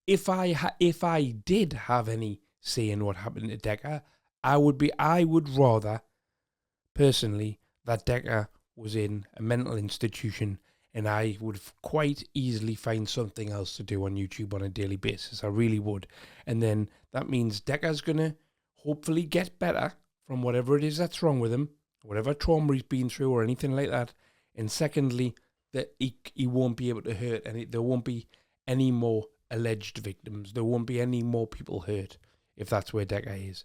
if I did have any say in what happened to Decker, I would rather, personally, that Decker was in a mental institution, and I would quite easily find something else to do on YouTube on a daily basis. I really would. And then that means Decker's going to hopefully get better from whatever it is that's wrong with him, whatever trauma he's been through or anything like that. And secondly, that he won't be able to hurt, and there won't be any more alleged victims. There won't be any more people hurt if that's where Decker is.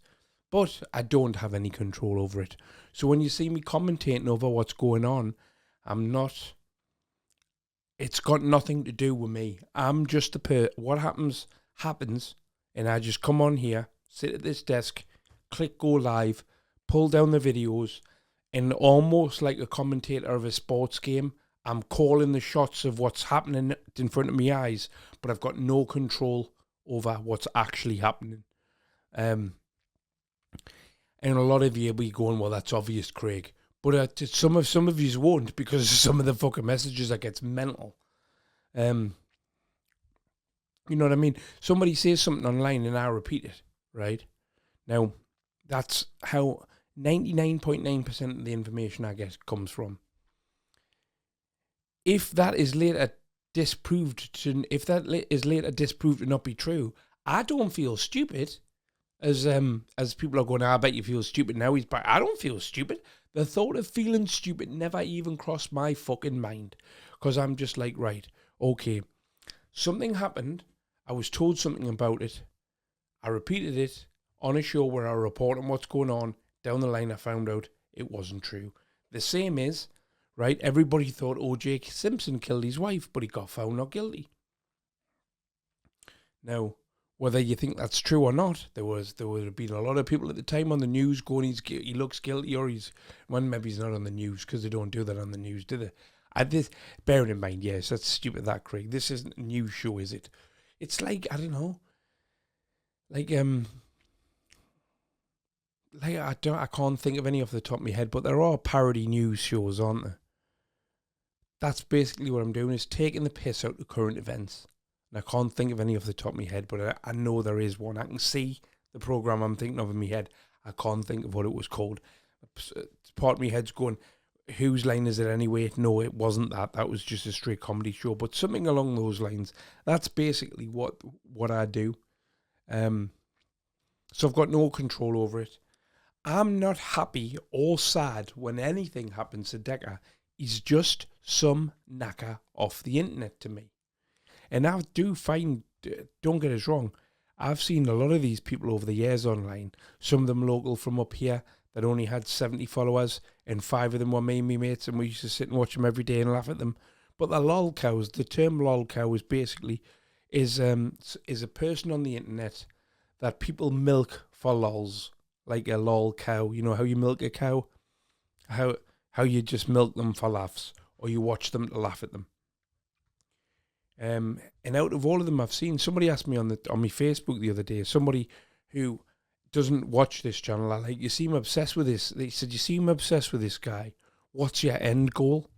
But I don't have any control over it. So when you see me commentating over what's going on, it's got nothing to do with me. I'm just what happens, and I just come on here, sit at this desk, click go live, pull down the videos, and almost like a commentator of a sports game, I'm calling the shots of what's happening in front of my eyes, but I've got no control over what's actually happening. And a lot of you will be going, well, that's obvious, Craig. But some of you won't, because of some of the fucking messages that gets mental. You know what I mean? Somebody says something online and I repeat it, right? Now, that's how 99.9% of the information I get comes from. If that is later disproved to not be true, I don't feel stupid. As people are going, I bet you feel stupid now. He's back. I don't feel stupid. The thought of feeling stupid never even crossed my fucking mind, because I'm just like, right, okay, something happened. I was told something about it. I repeated it on a show where I report on what's going on. Down the line, I found out it wasn't true. The same is, right, everybody thought O.J. Simpson killed his wife, but he got found not guilty. Now, whether you think that's true or not, there would have been a lot of people at the time on the news going, he looks guilty, or maybe he's not on the news, because they don't do that on the news, do they? Bearing in mind, yes, that's stupid, that, Craig. This isn't a news show, is it? It's like, I don't know, I can't think of any off the top of my head, but there are parody news shows, aren't there? That's basically what I'm doing, is taking the piss out of current events. And I can't think of any off the top of my head, but I know there is one. I can see the program I'm thinking of in my head. I can't think of what it was called. Part of my head's going, whose line is it anyway? No, it wasn't that. That was just a straight comedy show. But something along those lines. That's basically what I do. So I've got no control over it. I'm not happy or sad when anything happens to Decker. He's just some knacker off the internet to me. And I do find, don't get us wrong, I've seen a lot of these people over the years online, some of them local from up here that only had 70 followers, and 5 of them were me and me mates, and we used to sit and watch them every day and laugh at them. But the lol cows, the term lol cow is basically, is a person on the internet that people milk for lols, like a lol cow. You know how you milk a cow? How you just milk them for laughs, or you watch them to laugh at them. And out of all of them I've seen, somebody asked me on my Facebook the other day, somebody who doesn't watch this channel, you seem obsessed with this. They said, you seem obsessed with this guy. What's your end goal?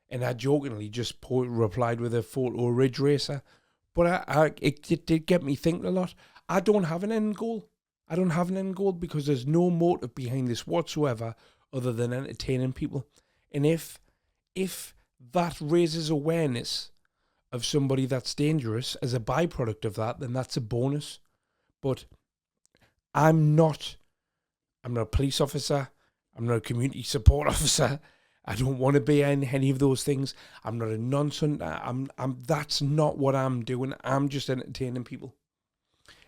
And I jokingly just replied with a photo of Ridge Racer. But it did get me thinking a lot. I don't have an end goal. I don't have an end goal because there's no motive behind this whatsoever other than entertaining people. And if that raises awareness of somebody that's dangerous as a byproduct of that, then that's a bonus. But I'm not a police officer. I'm not a community support officer. I don't want to be in any of those things. I'm not a nonsense. That's not what I'm doing. I'm just entertaining people.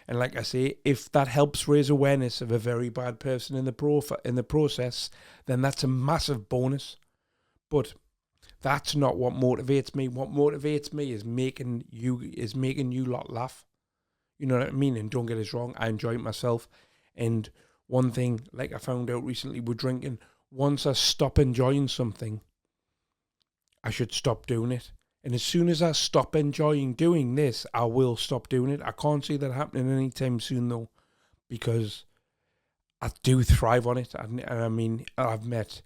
And like I say, if that helps raise awareness of a very bad person in the process, then that's a massive bonus. But that's not what motivates me. What motivates me is making you lot laugh. You know what I mean? And don't get us wrong, I enjoy it myself. And one thing, like I found out recently with drinking, once I stop enjoying something, I should stop doing it. And as soon as I stop enjoying doing this, I will stop doing it. I can't see that happening anytime soon, though, because I do thrive on it. And I mean, I've met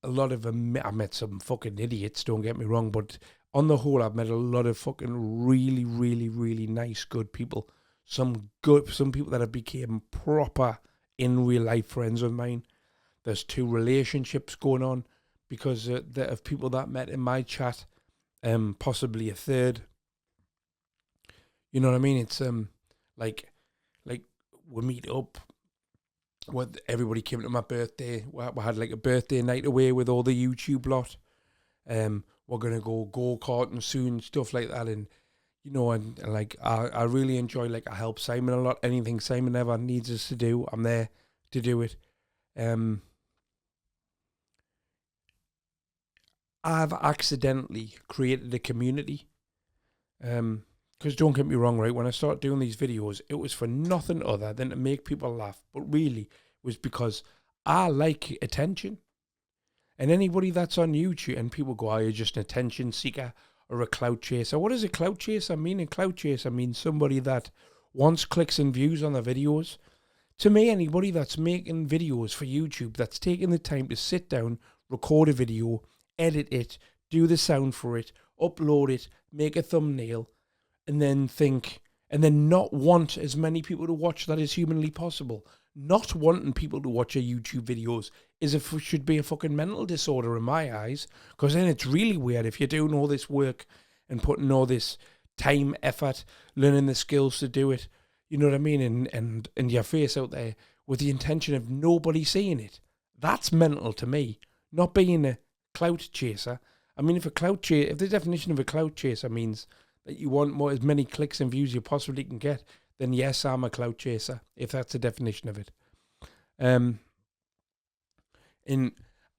a lot of them. I met some fucking idiots, don't get me wrong, but on the whole, I've met a lot of fucking really, really, really nice, good people. Some people that have become proper in real life friends of mine. There's 2 relationships going on because of people that met in my chat. Possibly a 3rd. You know what I mean? It's like we meet up. What everybody came to my birthday. We had like a birthday night away with all the YouTube lot. We're gonna go karting soon, stuff like that, and you know, and like I really enjoy. Like I help Simon a lot. Anything Simon ever needs us to do, I'm there to do it. I've accidentally created a community. Because don't get me wrong, right? When I started doing these videos, it was for nothing other than to make people laugh. But really, it was because I like attention. And anybody that's on YouTube and people go, "Oh, you're just an attention seeker or a clout chaser." What does a clout chaser mean? A clout chaser means somebody that wants clicks and views on their videos. To me, anybody that's making videos for YouTube, that's taking the time to sit down, record a video, edit it, do the sound for it, upload it, make a thumbnail, and then not want as many people to watch that as humanly possible. Not wanting people to watch your YouTube videos should be a fucking mental disorder in my eyes, because then it's really weird if you're doing all this work and putting all this time, effort, learning the skills to do it, you know what I mean, and your face out there with the intention of nobody seeing it. That's mental to me, not being a clout chaser. I mean, if the definition of a clout chaser means that you want as many clicks and views you possibly can get, then yes, I'm a clout chaser, if that's the definition of it. And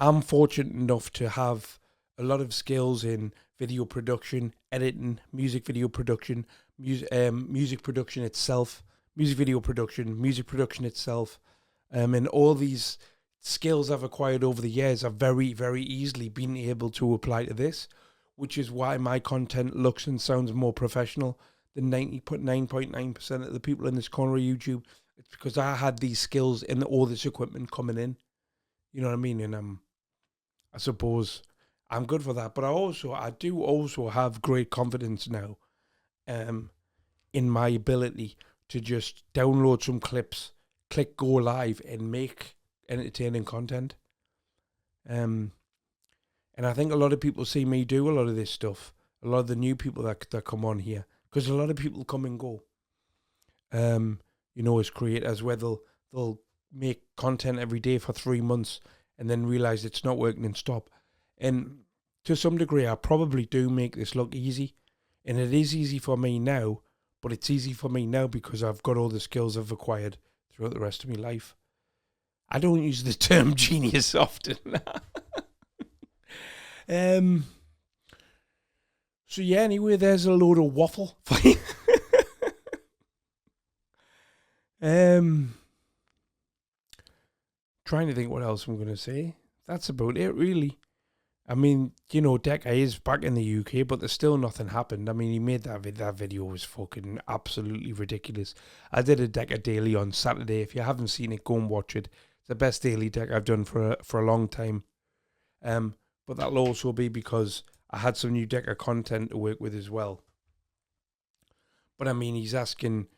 I'm fortunate enough to have a lot of skills in video production, editing, music video production, music production itself, music video production, music production itself, and all these skills I've acquired over the years have very, very easily been able to apply to this, which is why my content looks and sounds more professional than 99.9% of the people in this corner of YouTube. It's because I had these skills and all this equipment coming in. You know what I mean? And I suppose I'm good for that. But I do also have great confidence now in my ability to just download some clips, click go live, and make entertaining content. And I think a lot of people see me do a lot of this stuff. A lot of the new people that come on here, because a lot of people come and go. You know, as creators, where they'll make content every day for 3 months and then realize it's not working and stop. And to some degree, I probably do make this look easy, and it is easy for me now. But it's easy for me now because I've got all the skills I've acquired throughout the rest of my life. I don't use the term genius often. So yeah, anyway, there's a load of waffle for you. Trying to think what else I'm going to say. That's about it, really. I mean, you know, Decca is back in the UK, but there's still nothing happened. I mean, he made that video was fucking absolutely ridiculous. I did a Decca daily on Saturday. If you haven't seen it, go and watch it. It's the best daily Decca I've done for a long time. But that'll also be because I had some new Decca content to work with as well. But I mean, he's asking,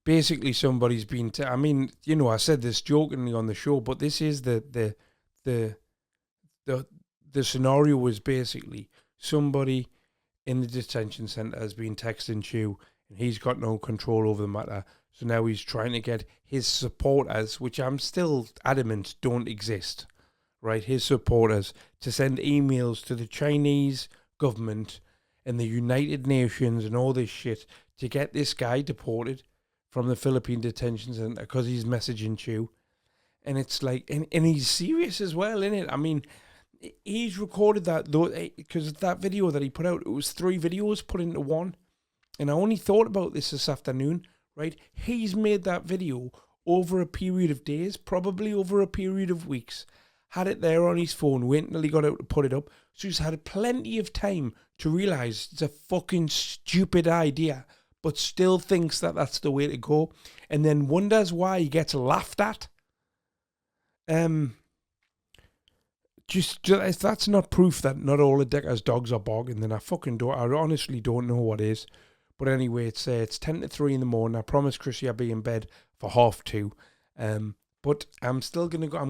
basically somebody's been, I mean, you know, I said this jokingly on the show, but this is the scenario was basically somebody in the detention centre has been texting Chew, and he's got no control over the matter. So now he's trying to get his supporters, which I'm still adamant don't exist, right? His supporters to send emails to the Chinese government and the United Nations and all this shit to get this guy deported from the Philippine detention centre because he's messaging Chew. And it's like, and he's serious as well, innit? I mean, he's recorded that, though, because that video that he put out, it was 3 videos put into one. And I only thought about this afternoon, right? He's made that video over a period of days, probably over a period of weeks. Had it there on his phone, waiting until he got out to put it up. So he's had plenty of time to realise it's a fucking stupid idea, but still thinks that that's the way to go. And then wonders why he gets laughed at. Just if that's not proof that not all the Decker's dogs are bogging, then I honestly don't know what is. But anyway, it's 10 to 3 in the morning. I promised Chrissy I'd be in bed for 2:30. But I'm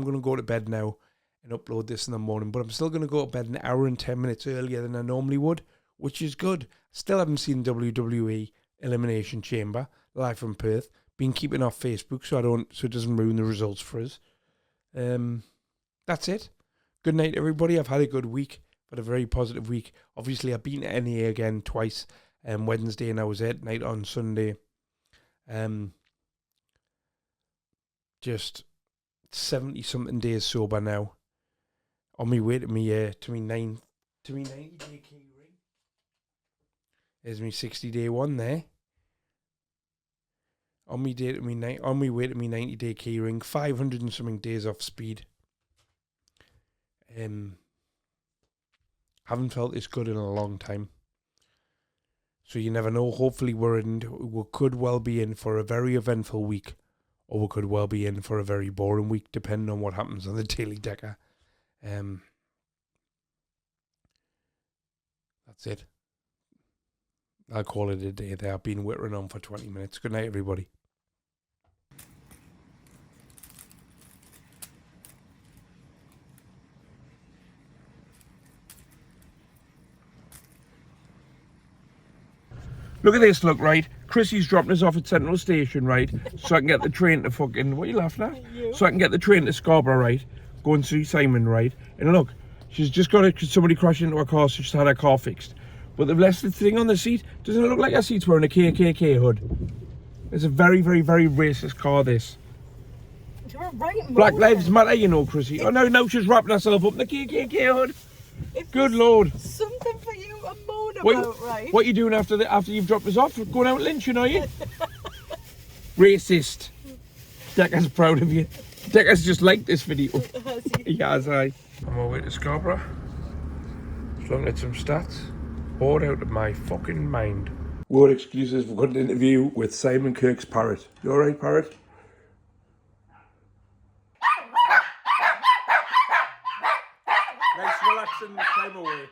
gonna go to bed now and upload this in the morning. But I'm still gonna go to bed an hour and 10 minutes earlier than I normally would, which is good. Still haven't seen WWE Elimination Chamber live from Perth. Been keeping off Facebook so it doesn't ruin the results for us. That's it. Good night, everybody. I've had a good week. Had a very positive week. Obviously, I've been to NA again twice. Wednesday, and I was at night on Sunday. Just 70-something days sober now. On my way to me 90-day key ring. There's me 60-day one there. On my way to me 90-day key ring. 500 and something days off speed. Haven't felt this good in a long time. So you never know. Hopefully we could well be in for a very eventful week, or we could well be in for a very boring week, depending on what happens on the Daily Decker. That's it. I'll call it a day there. I've been whittering on for 20 minutes. Good night, everybody. Look at this, right? Chrissy's dropping us off at Central Station, right? So I can get the train to fucking... What are you laughing at? So I can get the train to Scarborough, right? Go and see Simon, right? And look, she's just got somebody crashed into her car, so she's had her car fixed. But they've left the thing on the seat. Doesn't it look like her seat's wearing a KKK hood? It's a very, very, very racist car, this. You're right, Black Lives Matter, you know, Chrissy. Oh, no, she's wrapping herself up in the KKK hood. Good Lord. Something for you to moan about, right? What are you doing after you've dropped us off? Going out lynching, are you? Racist. Decker's proud of you. Decker's just liked this video. Yes, I. On my way to Scarborough. Just looking at some stats. Bored out of my fucking mind. Word excuses. We've got an interview with Simon Kirk's parrot. You alright, parrot? Nice relaxing time away.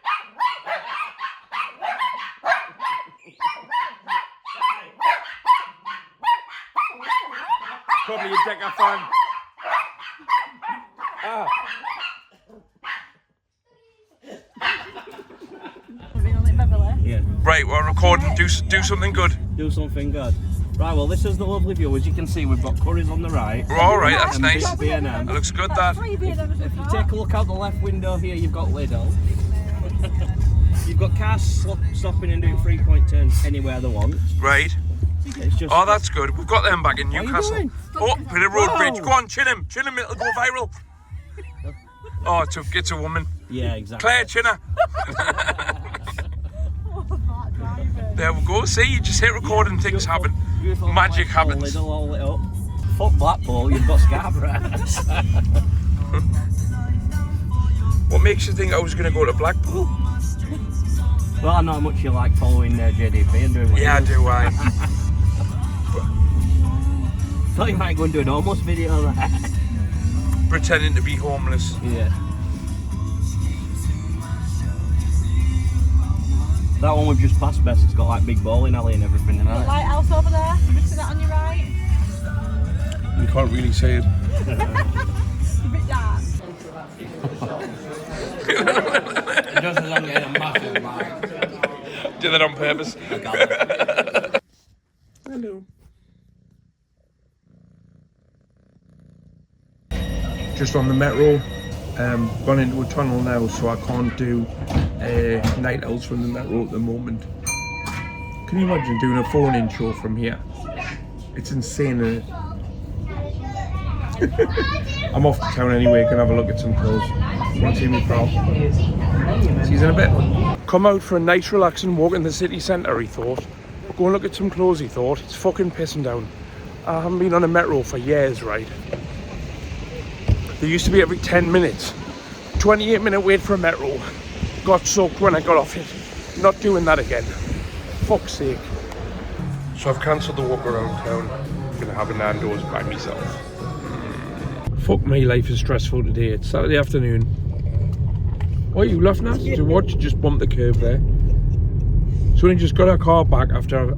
Probably a Decker fan. Yeah. Right, we're recording. Do something good. Do something good. Right, well, this is the lovely view. As you can see, we've got Curry's on the right. All right, that's and nice. Big B&M. That looks good, that. If you take a look out the left window here, you've got Lidl. You've got cars stopping and doing 3-point turns anywhere they want. Right. It's just, Oh, that's good. We've got them back in What are you Newcastle. doing? Oh, bit of road Whoa. bridge. Go on, chin him, it'll go viral. Oh, it's a woman. Yeah, exactly. Claire Chinner. There we go. See, you just hit record and things happen. Beautiful Magic Blackpool, happens. Lidl all lit up. Fuck Blackpool, you've got Scarborough. What makes you think I was going to go to Blackpool? Well, I know how much you like following JDP and doing what Yeah, you do. do I. Thought you might go and do an almost video there. Pretending to be homeless. Yeah. That one we've just passed, Bess, it's got like big bowling alley and everything in it. Lighthouse over there. You see that on your right? You can't really say it. It's a bit dark. Just as I'm getting a massive bag. Did that on purpose. I got it. Hello. Just on the metro. Gone into a tunnel now, so I can't do night owls from the metro at the moment. Can you imagine doing a phone-in show from here? It's insane, isn't it? I'm off to town anyway, can have a look at some clothes. Want to see me, pal? See you in a bit. Come out for a nice relaxing walk in the city centre, he thought. Go and look at some clothes, he thought. It's fucking pissing down. I haven't been on a metro for years, right? There used to be every 10 minutes. 28-minute wait for a metro. Got soaked when I got off it. Not doing that again. Fuck's sake. So I've cancelled the walk around town. I'm gonna have a Nando's by myself. Fuck me, life is stressful today. It's Saturday afternoon. What are you laughing at? To watch? Just bumped the curb there. So we just got our car back after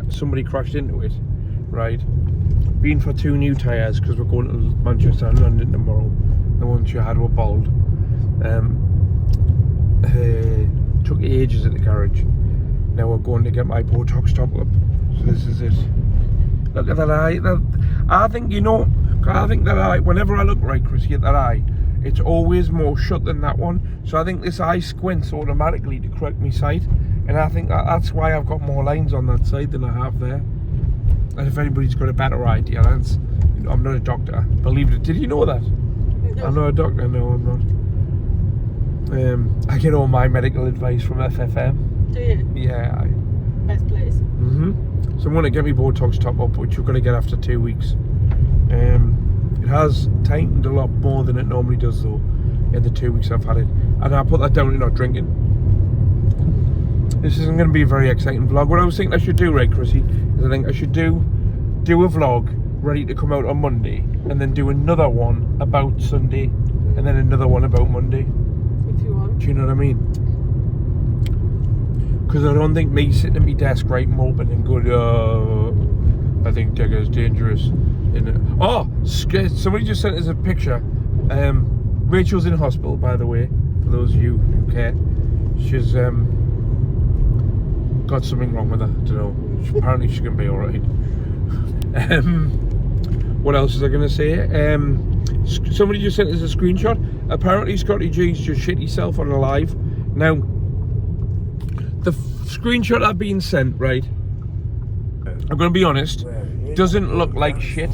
somebody crashed into it. Right. Been for 2 new tyres because we're going to Manchester and London tomorrow. The ones you had were bald. Took ages at the garage. Now we're going to get my Botox top up. So this is it. Look at that eye. I think that eye, whenever I look right, Chrissy, at that eye, it's always more shut than that one. So I think this eye squints automatically to correct me sight. And I think that's why I've got more lines on that side than I have there. And if anybody's got a better idea, that's, I'm not a doctor. Believe it. Did you know that? No. I'm not a doctor. No, I'm not. I get all my medical advice from FFM. Do you? Yeah. Best place. So I'm going to get me Botox top up, which we're going to get after 2 weeks. It has tightened a lot more than it normally does, though, in the 2 weeks I've had it. And I put that down to not drinking. This isn't going to be a very exciting vlog. What I was thinking I should do, right, Chrissy, is I think I should do a vlog ready to come out on Monday, and then do another one about Sunday, and then another one about Monday. If you want. Do you know what I mean? Because I don't think me sitting at my desk, right, moping and going, I think Digger's dangerous. Oh, somebody just sent us a picture. Rachel's in hospital, by the way, for those of you who care. She's got something wrong with her. I don't know. Apparently she's going to be alright. What else was I going to say? Somebody just sent us a screenshot. Apparently Scotty G's just shit himself on a live. Now, the screenshot I've been sent, right, I'm going to be honest, doesn't look like shit,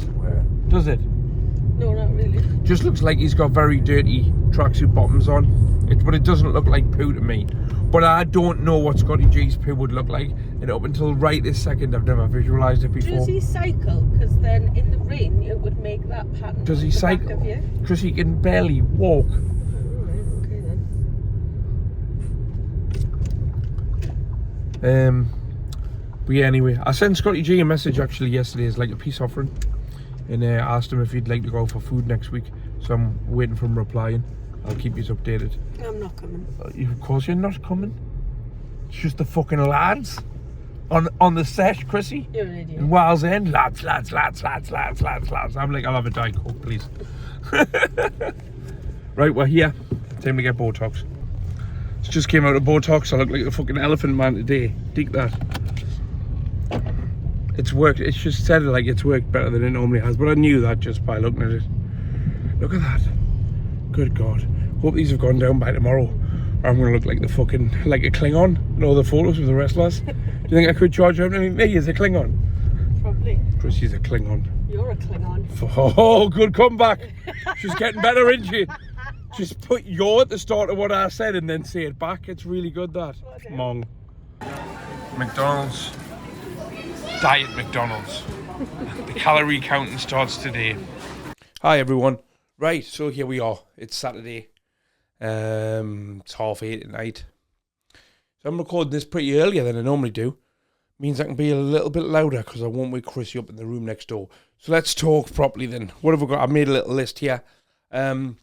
does it? No, not really. Just looks like he's got very dirty tracksuit bottoms on. But it doesn't look like poo to me. But I don't know what Scotty G's poo would look like. And up until right this second, I've never visualised it before. Does he cycle? Because then in the rain, it would make that pattern. Does he cycle? Because he can barely walk. Okay then. But yeah, anyway, I sent Scotty G a message actually yesterday as like a peace offering, and asked him if he'd like to go for food next week. So I'm waiting for him replying. I'll keep you updated. I'm not coming. Of course you're not coming. It's just the fucking lads on the set, Chrissy. You're an idiot. And Wales End, lads. I'm like, I'll have a Diet Coke, please. Right, we're here. Time to get Botox. Just came out of Botox. I look like a fucking elephant man today. Dig that. It's worked. It's just said like it's worked better than it normally has, but I knew that just by looking at it. Look at that. Good God. Hope these have gone down by tomorrow, or I'm gonna look like the fucking like a Klingon in all the photos with the wrestlers. Do you think I could charge out me as a Klingon? Probably. Chrissy's a Klingon. You're a Klingon. Oh, good comeback. She's getting better, isn't she? Just put "you're" at the start of what I said and then say it back. It's really good, that. Mong. McDonald's. Diet McDonald's. The calorie counting starts today. Hi everyone. Right, so here we are. It's Saturday. It's 8:30 at night. So I'm recording this pretty earlier than I normally do. Means I can be a little bit louder because I won't wake Chrissy up in the room next door. So let's talk properly then. What have we got? I've made a little list here. I've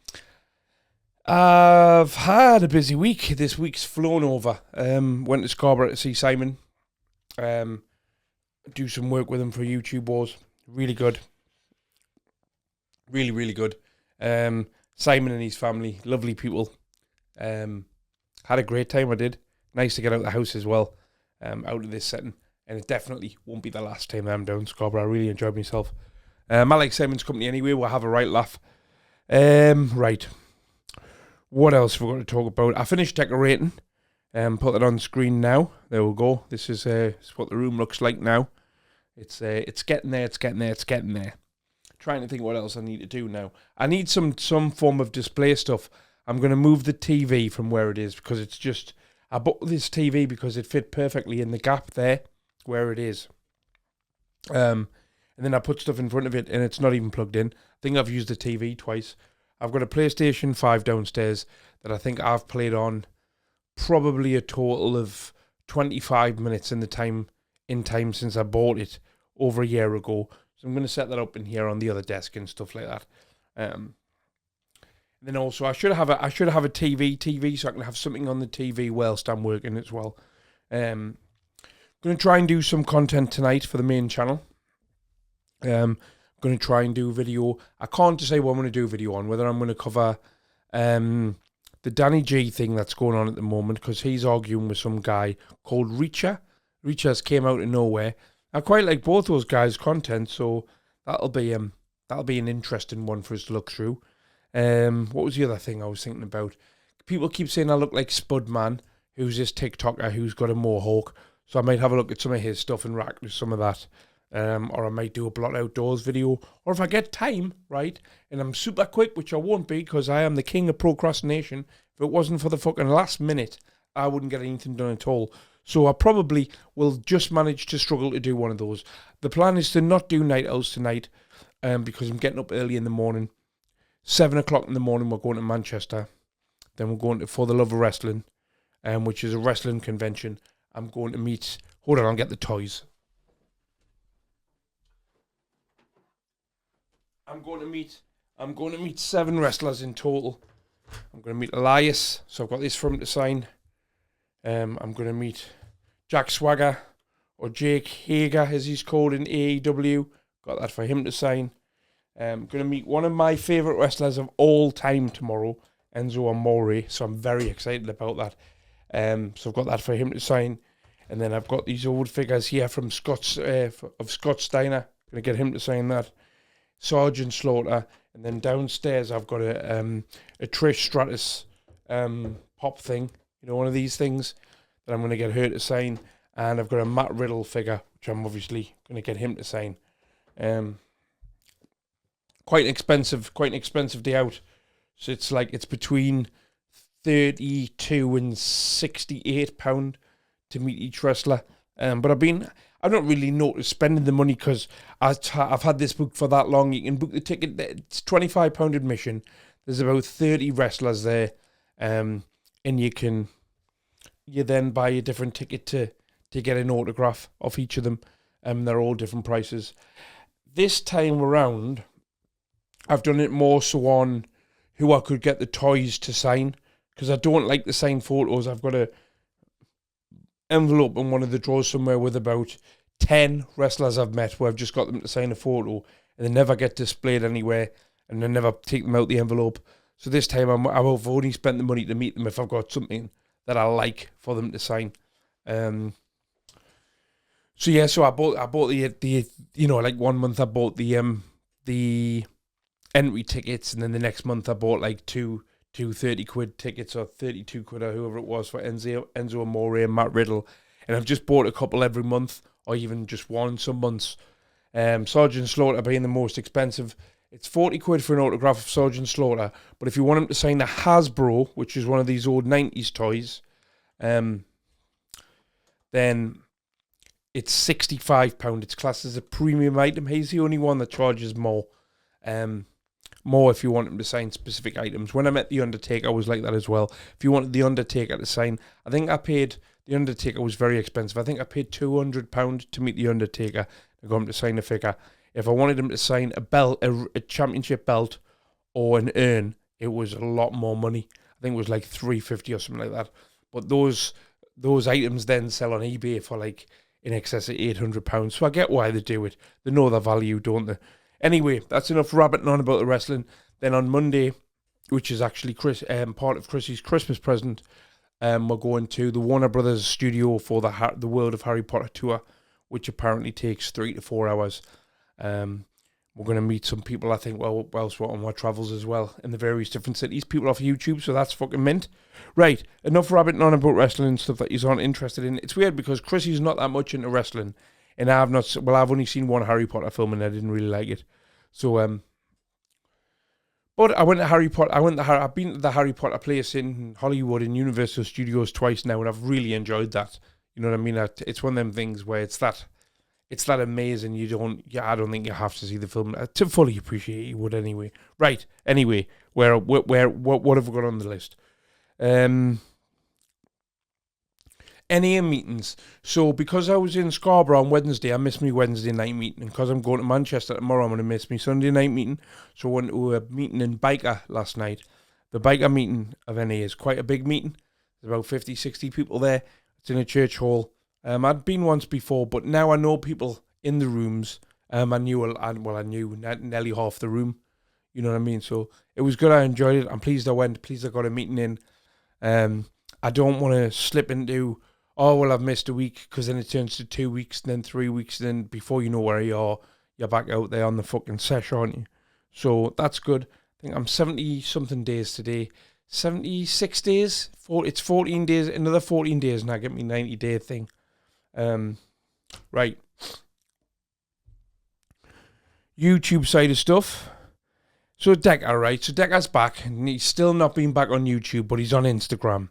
had a busy week. This week's flown over. Went to Scarborough to see Simon. Do some work with him for YouTube Wars. Really good. Really, really good. Simon and his family, lovely people. Had a great time, I did. Nice to get out of the house as well. out of this setting, and it definitely won't be the last time I'm down Scarborough. I really enjoyed myself. I like Simon's company anyway. We'll have a right laugh. Right. What else we're going to talk about? I finished decorating. Put it on screen now. There we go. This is what the room looks like now. It's getting there. It's getting there. It's getting there. Trying to think what else I need to do now. I need some form of display stuff. I'm going to move the TV from where it is because it's just... I bought this TV because it fit perfectly in the gap there where it is. And then I put stuff in front of it and it's not even plugged in. I think I've used the TV twice. I've got a PlayStation 5 downstairs that I think I've played on probably a total of 25 minutes in time since I bought it over a year ago. So I'm going to set that up in here on the other desk and stuff like that. And then also I should have a TV so I can have something on the TV whilst I'm working as well. I'm going to try and do some content tonight for the main channel. I'm going to try and do video. I can't decide what I'm going to do video on, whether I'm going to cover the Danny G thing that's going on at the moment, because he's arguing with some guy called Reacher. Reacher's came out of nowhere. I quite like both those guys' content, so that'll be an interesting one for us to look through. What was the other thing I was thinking about? People keep saying I look like Spudman, who's this TikToker who's got a mohawk. So I might have a look at some of his stuff and react to some of that. Or I might do a Blot Outdoors video. Or if I get time, right, and I'm super quick, which I won't be because I am the king of procrastination. If it wasn't for the fucking last minute, I wouldn't get anything done at all. So I probably will just manage to struggle to do one of those. The plan is to not do night owls tonight because I'm getting up early in the morning. 7 o'clock in the morning, we're going to Manchester. Then we're going to For the Love of Wrestling, which is a wrestling convention. I'm going to meet... Hold on, I'll get the toys. I'm going to meet 7 wrestlers in total. I'm going to meet Elias, so I've got this for him to sign. I'm going to meet Jack Swagger, or Jake Hager, as he's called in AEW. Got that for him to sign. I'm going to meet one of my favourite wrestlers of all time tomorrow, Enzo Amore, so I'm very excited about that. So I've got that for him to sign. And then I've got these old figures here from Scott Steiner. Going to get him to sign that. Sergeant Slaughter, and then downstairs I've got a Trish Stratus pop thing, one of these things that I'm going to get her to sign, and I've got a Matt Riddle figure, which I'm obviously going to get him to sign. Quite an expensive day out, so it's between £32 and £68 to meet each wrestler. But I've not really noticed spending the money because I've had this book for that long. You can book the ticket. It's £25 admission. There's about 30 wrestlers there, and you then buy a different ticket to get an autograph off each of them. They're all different prices. This time around, I've done it more so on who I could get the toys to sign, because I don't like the signed photos. I've got a envelope in one of the drawers somewhere with about 10 wrestlers I've met where I've just got them to sign a photo and they never get displayed anywhere and I never take them out the envelope. So this time I've only spent the money to meet them if I've got something that I like for them to sign. So I bought the like 1 month I bought the entry tickets, and then the next month I bought like two 30 quid tickets, or 32 quid, or whoever it was, for Enzo Amore and Matt Riddle. And I've just bought a couple every month, or even just one some months. Sergeant Slaughter being the most expensive. It's 40 quid for an autograph of Sergeant Slaughter, but if you want him to sign the Hasbro, which is one of these old 90s toys, then it's £65. It's classed as a premium item. He's the only one that charges more. More if you want him to sign specific items. When I met The Undertaker, I was like that as well. If you wanted The Undertaker to sign, The Undertaker was very expensive. I think I paid £200 to meet The Undertaker to go him to sign a figure. If I wanted him to sign a belt, a championship belt, or an urn, it was a lot more money. I think it was like $350 or something like that. But those items then sell on eBay for like in excess of £800. So I get why they do it. They know their value, don't they? Anyway, that's enough rabbiting on about the wrestling. Then on Monday, which is actually part of Chrissy's Christmas present, we're going to the Warner Brothers studio for the World of Harry Potter tour, which apparently takes 3 to 4 hours. We're going to meet some people, I think, whilst we're on our travels as well, in the various different cities. People off YouTube, so that's fucking mint. Right, enough rabbiting on about wrestling and stuff that you aren't interested in. It's weird because Chrissy's not that much into wrestling, and I've only seen one Harry Potter film and I didn't really like it. So, but I went to Harry Potter. I've been to the Harry Potter place in Hollywood in Universal Studios twice now, and I've really enjoyed that. You know what I mean? It's one of them things where it's that amazing. I don't think you have to see the film to fully appreciate it. You would anyway. Right. Anyway, what have we got on the list? NA meetings. So because I was in Scarborough on Wednesday, I missed my Wednesday night meeting. And because I'm going to Manchester tomorrow, I'm going to miss my Sunday night meeting. So I went to a meeting in Biker last night. The Biker meeting of NA is quite a big meeting. There's about 50, 60 people there. It's in a church hall. I'd been once before, but now I know people in the rooms. I knew nearly half the room. You know what I mean? So it was good. I enjoyed it. I'm pleased I went. Pleased I got a meeting in. I don't want to slip into, oh, well, I've missed a week, because then it turns to 2 weeks, and then 3 weeks, and then before you know where you are, you're back out there on the fucking sesh, aren't you? So that's good. I think I'm 70-something days today. 76 days? It's 14 days, another 14 days, and I get me 90-day thing. Right. YouTube side of stuff. So Decker, right? So Decker's back, and he's still not been back on YouTube, but he's on Instagram.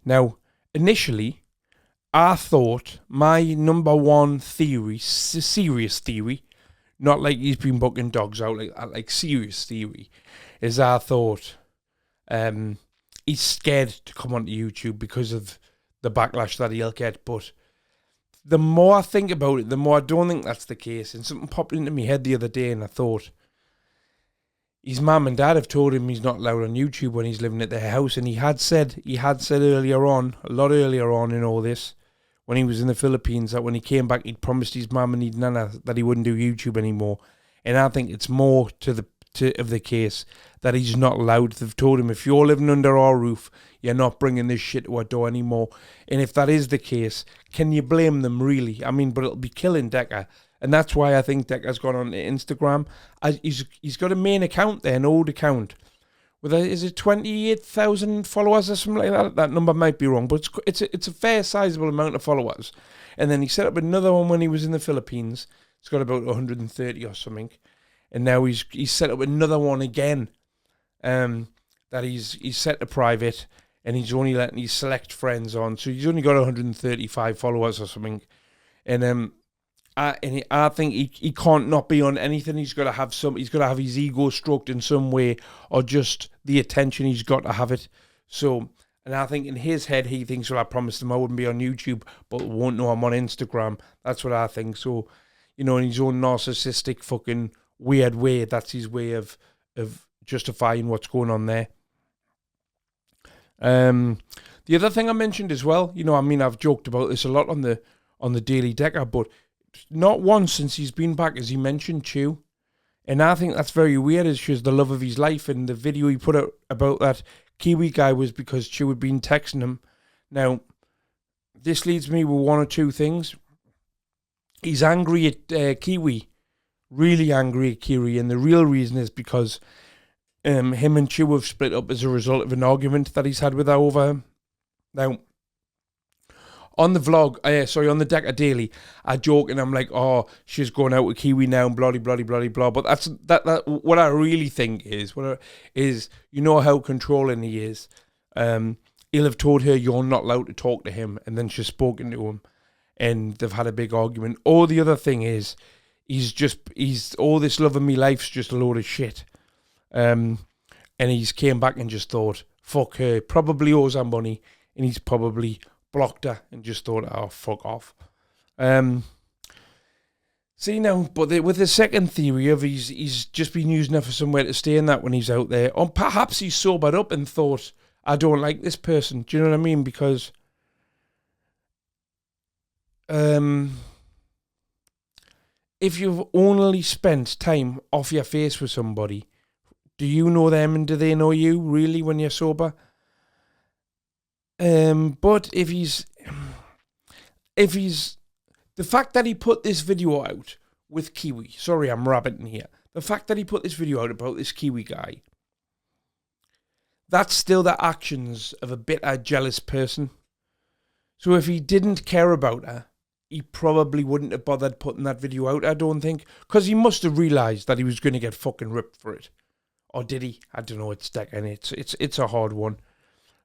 Now, initially, I thought my number one theory, serious theory, not like he's been bucking dogs out, like serious theory, is I thought he's scared to come onto YouTube because of the backlash that he'll get. But the more I think about it, the more I don't think that's the case. And something popped into my head the other day, and I thought, his mum and dad have told him he's not allowed on YouTube when he's living at their house, and he had said earlier on, a lot earlier on in all this, when he was in the Philippines, that when he came back, he'd promised his mum and his nana that he wouldn't do YouTube anymore. And I think it's more of the case that he's not allowed. They've told him, if you're living under our roof, you're not bringing this shit to our door anymore. And if that is the case, can you blame them, really? I mean, but it'll be killing Decker. And that's why I think Decker's gone on to Instagram. He's got a main account there, an old account. Is it 28,000 followers or something like that? That number might be wrong, but it's a fair, sizable amount of followers. And then he set up another one when he was in the Philippines. It's got about 130 or something. And now he's set up another one again. That he's set to private, and he's only letting his select friends on. So he's only got 135 followers or something. And I think he can't not be on anything. He's got to have his ego stroked in some way, or just the attention. He's got to have it. So, and I think in his head he thinks, well, I promised him I wouldn't be on YouTube, but won't know I'm on Instagram. That's what I think. So, you know, in his own narcissistic fucking weird way, that's his way of justifying what's going on there. The other thing I mentioned as well, you know, I mean, I've joked about this a lot on the Daily Decker, but not once since he's been back has he mentioned Chew. And I think that's very weird. It's just the love of his life. And the video he put out about that Kiwi guy was because Chew had been texting him. Now, this leads me with one or two things. He's angry at Kiwi. Really angry at Kiwi. And the real reason is because him and Chew have split up as a result of an argument that he's had with her over him. Now, on the vlog, on the Decker Daily, I joke and I'm like, oh, she's going out with Kiwi now and bloody, bloody, bloody, blah. But that's what I really think is, you know how controlling he is. He'll have told her you're not allowed to talk to him, and then she's spoken to him, and they've had a big argument. Or the other thing is, he's all this love of me life's just a load of shit. And he's came back and just thought, fuck her, probably owes her money, and he's probably blocked her and just thought, oh, fuck off. See now, but with the second theory of he's just been using her for somewhere to stay in that when he's out there, or perhaps he's sobered up and thought, I don't like this person. Do you know what I mean? Because if you've only spent time off your face with somebody, do you know them and do they know you really when you're sober? But if he's the fact that he put this video out with Kiwi, sorry, I'm rabbiting here. The fact that he put this video out about this Kiwi guy, that's still the actions of a bitter, jealous person. So if he didn't care about her, he probably wouldn't have bothered putting that video out, I don't think. Because he must have realised that he was going to get fucking ripped for it. Or did he? I don't know, it's a hard one.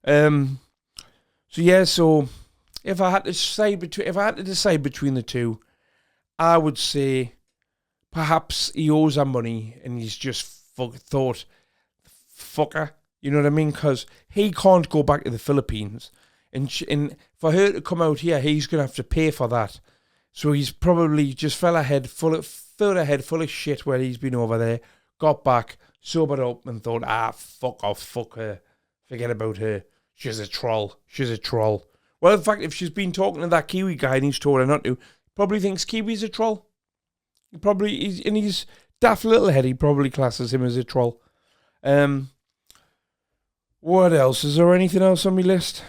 So yeah, so if I had to decide between the two, I would say perhaps he owes her money and he's just thought, fuck her. You know what I mean? Because he can't go back to the Philippines. And for her to come out here, he's going to have to pay for that. So he's probably just filled her head full of shit where he's been over there, got back, sobered up and thought, fuck off, fuck her. Forget about her. She's a troll. Well, in fact, if she's been talking to that Kiwi guy and he's told her not to, probably thinks Kiwi's a troll. In his daft little head, he probably classes him as a troll. What else? Is there anything else on my list?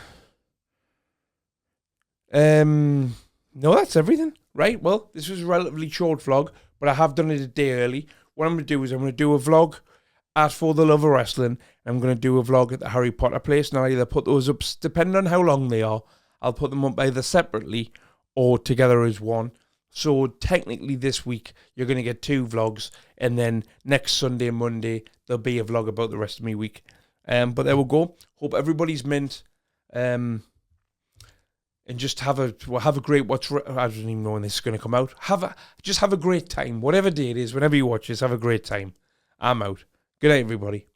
No, that's everything. Right, well, this was a relatively short vlog, but I have done it a day early. What I'm going to do is I'm going to do a vlog at For the Love of Wrestling. I'm going to do a vlog at the Harry Potter place, and I'll either put those up, depending on how long they are, I'll put them up either separately or together as one. So technically this week, you're going to get 2 vlogs, and then next Sunday and Monday, there'll be a vlog about the rest of my week. But there we go. Hope everybody's mint. And just have a great watch. I don't even know when this is going to come out. Just have a great time. Whatever day it is, whenever you watch this, have a great time. I'm out. Good night, everybody.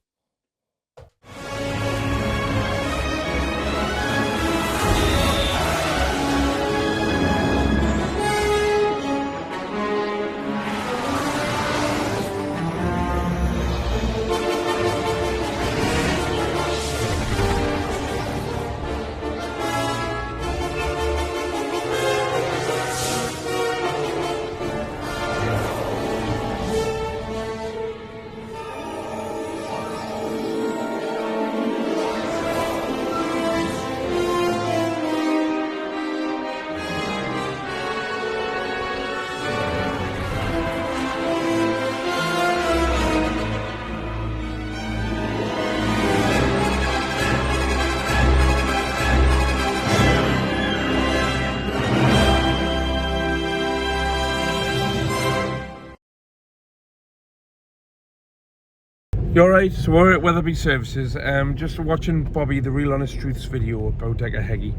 You're right, so we're at Weatherby Services. Just watching Bobby, the Real Honest Truths video about Decker Heggie.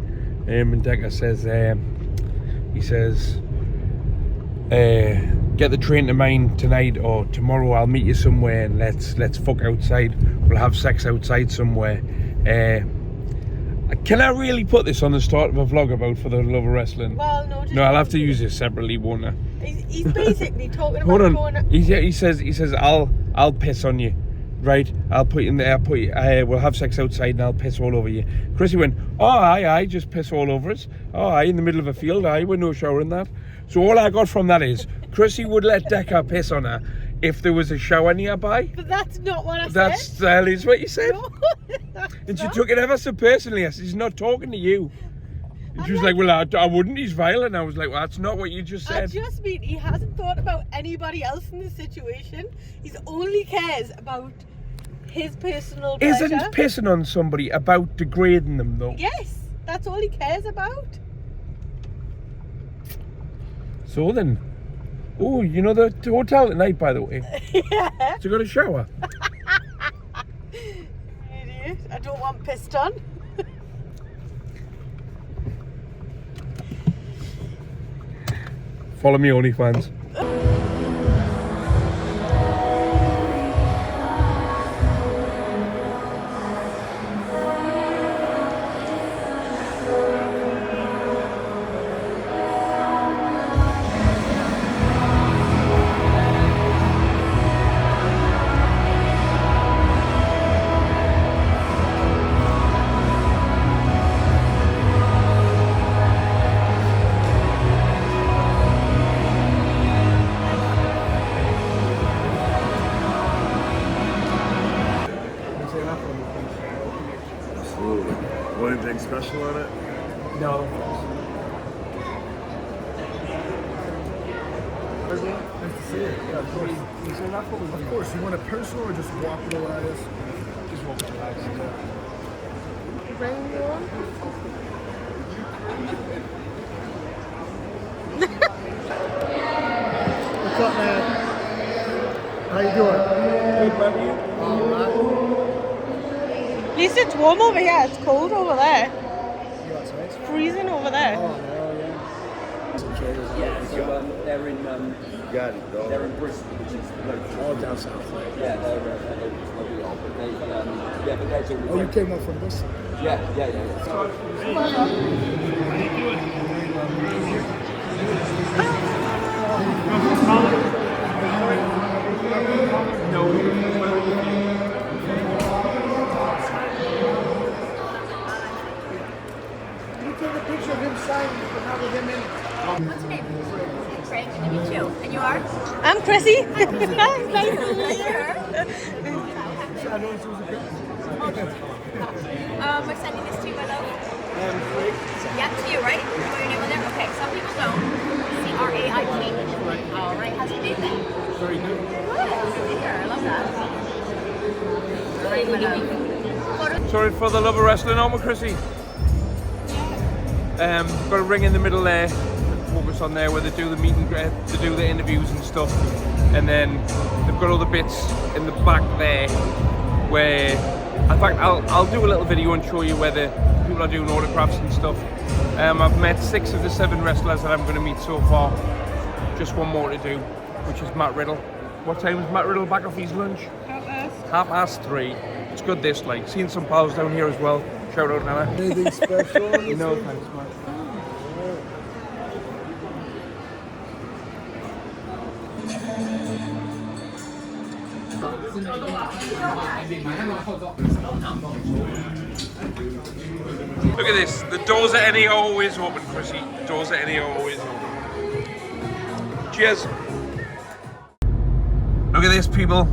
And Decker says, he says, get the train to mine tonight or tomorrow. I'll meet you somewhere and let's fuck outside. We'll have sex outside somewhere. Can I really put this on the start of a vlog about For the Love of Wrestling? Well, no. No, I'll have to use this separately, won't I? He's basically talking about Hold on. going. He says I'll piss on you. Right, I'll put you in there. We'll have sex outside and I'll piss all over you. Chrissy went, oh, aye, just piss all over us. Oh, aye, in the middle of a field, aye, with no shower in that. So all I got from that is, Chrissy would let Decker piss on her if there was a shower nearby. But that's not what I said. That is what you said. No, and she took it ever so personally. I said, he's not talking to you. And she was like, well, I wouldn't, he's violent. I was like, well, that's not what you just said. I just mean he hasn't thought about anybody else in the situation. He only cares about his personal pleasure. Isn't pissing on somebody about degrading them, though? Yes, that's all he cares about. So then, oh, you know the hotel at night, by the way? Yeah. So you got a shower? Idiot. I don't want pissed on. Follow me, OnlyFans. Nice to see you. Yeah, of course. Of course. You want a personal or just walk with Elias? Just walk with Elias. Bring you on. What's up, man? How you doing? Good, buddy. At least it's warm over here. It's cold over there. You got some ice? It's freezing over there. Oh, hell yeah. Some traders. Yeah, so they're in Got it, dog. they're in Bristol, which is like All down south. Right? yeah, they're Mobile, but they yeah, but they're doing Oh, you came up from Bristol? yeah. So, Can you take a picture of him signing but not with him in it? What's your name? Craig, nice to meet you. And you are? I'm Chrissy. Nice to meet you. We're sending this to you, my love. Yeah, to you, right? You put your name on there? Okay, some people don't. C-R-A-I-T. All right, how's your day been? Very good. Good, good to hear. I love that. All right, my love. Sorry for the love of wrestling on with Chrissy. Got a ring in the middle there. Focus on there where they do the meet and greet, they do the interviews and stuff, and then they've got other bits in the back there where, in fact, I'll do a little video and show you where the people are doing autographs and stuff. I've met 6 of the 7 wrestlers that I'm going to meet so far. Just one more to do, which is Matt Riddle. What time is Matt Riddle back off his lunch? 3:30. It's good this, like, seeing some pals down here as well. Shout out, Nana. Anything special? No, thanks, man. Look at this. The doors at NA are always open, Chrissy. The doors at NA are always open. Cheers. Look at this, people.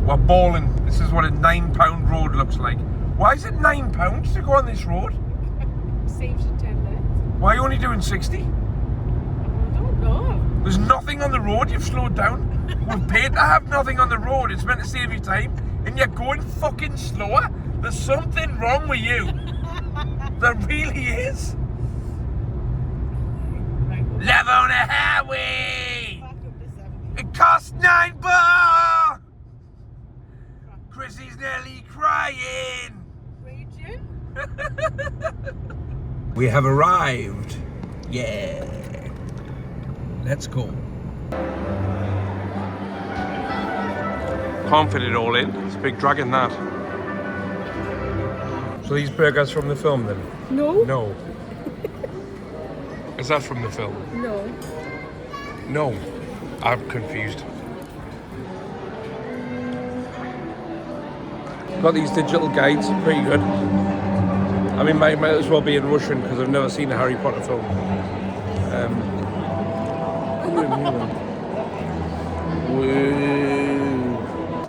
We're balling. This is what a £9 road looks like. Why is it £9 to go on this road? Saves you 10 minutes. Why are you only doing 60? I don't know. There's nothing on the road, you've slowed down. We've paid to have nothing on the road, it's meant to save you time, and you're going fucking slower. There's something wrong with you. There really is. Love on a highway. It costs £9. Chrissy's nearly crying. Raging? We have arrived. Yeah. Let's go. Can't fit it all in. It's a big dragon, that. So these burgers from the film then? No. No. Is that from the film? No. No. I'm confused. Got these digital guides, pretty good. I mean, might as well be in Russian because I've never seen a Harry Potter film.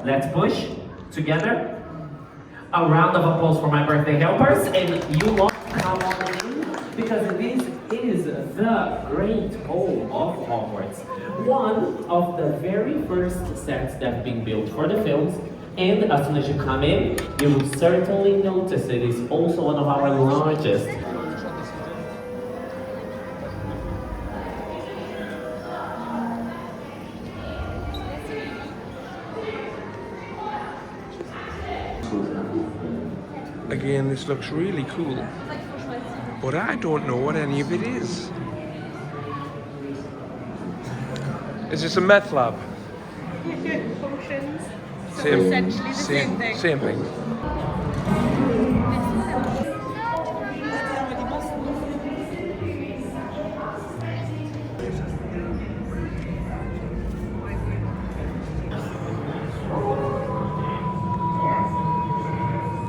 Let's push together. A round of applause for my birthday helpers, and you lot come on in because this is the Great Hall of Hogwarts, one of the very first sets that have been built for the films. And as soon as you come in, you will certainly notice it is also one of our largest. Again, this looks really cool, but I don't know what any of it is. Is this a meth lab? Potions. So essentially the same thing. Same thing.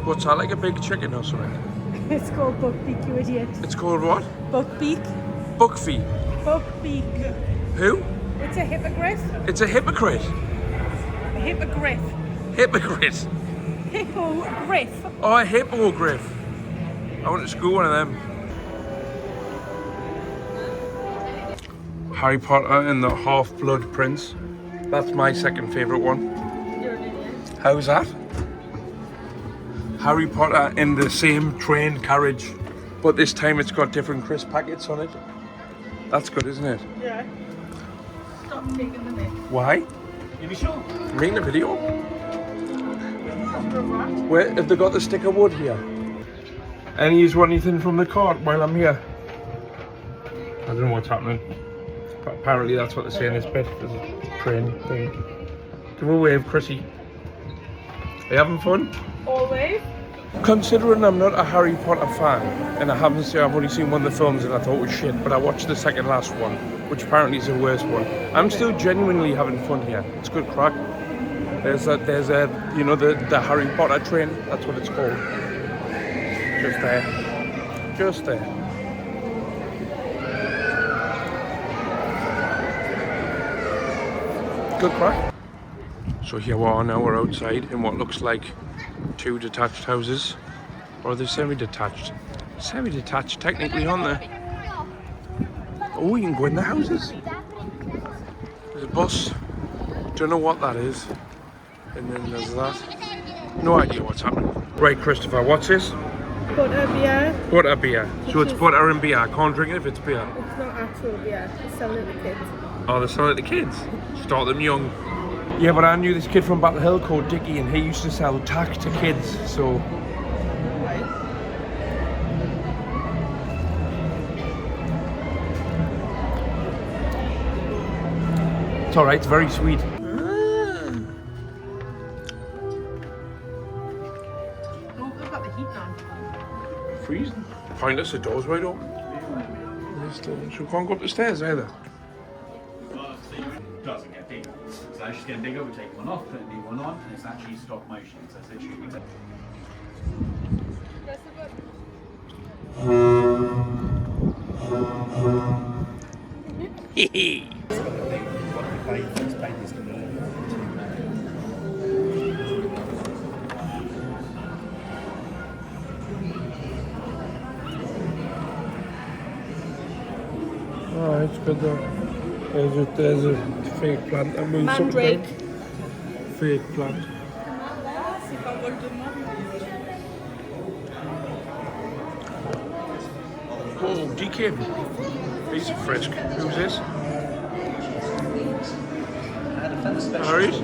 What's that, like a big chicken or something? It's called buckbeak, you idiot. It's called what? Buckbeak. Buckfeet. Buckbeak. Who? It's a hippogriff. It's a hypocrite. A hippogriff. Hypocrite. Hippogriff. Oh, a hippogriff. I went to school one of them. Harry Potter and the Half-Blood Prince. That's my second favourite one. How's that? Harry Potter in the same train carriage, but this time it's got different crisp packets on it. That's good, isn't it? Yeah. Stop taking the mic. Why? You be sure? I'm making a video. Where have they got the sticker wood here? Any use want anything from the cart while I'm here? I don't know what's happening. But apparently that's what they're saying this bit. There's a train thing. Give a wave, Chrissy. Are you having fun? Always. Considering I'm not a Harry Potter fan, and I've only seen one of the films that I thought was shit, but I watched the second last one, which apparently is the worst one. I'm still genuinely having fun here. It's good crack. There's a, you know, the Harry Potter train. That's what it's called. Just there. Just there. Good crack. So here we are now, we're outside in what looks like 2 detached houses. Or are they semi-detached? Semi-detached technically, aren't they? Oh, you can go in the houses. There's a bus. Don't know what that is. And then there's that. No idea what's happening. Right, Christopher, what's this? Butter beer. Butter beer. So it's butter and beer. I can't drink it if it's beer. It's not actual beer. It's selling it to kids. Oh, they're selling it to kids? Start them young. Yeah, but I knew this kid from Battle Hill called Dickie, and he used to sell tack to kids, so... It's alright, it's very sweet. Freezing. Pointless, the door's wide open. So we can't go up the stairs either. Doesn't get bigger. So as she's getting bigger, we take one off, put a new one on, and it's actually stop motion. So it's literally Hehe. Oh, it's good though. There's a fake plant that moves Mandrake. Fake plant. Oh, DK. He's a frisk. Who's this? Harry's?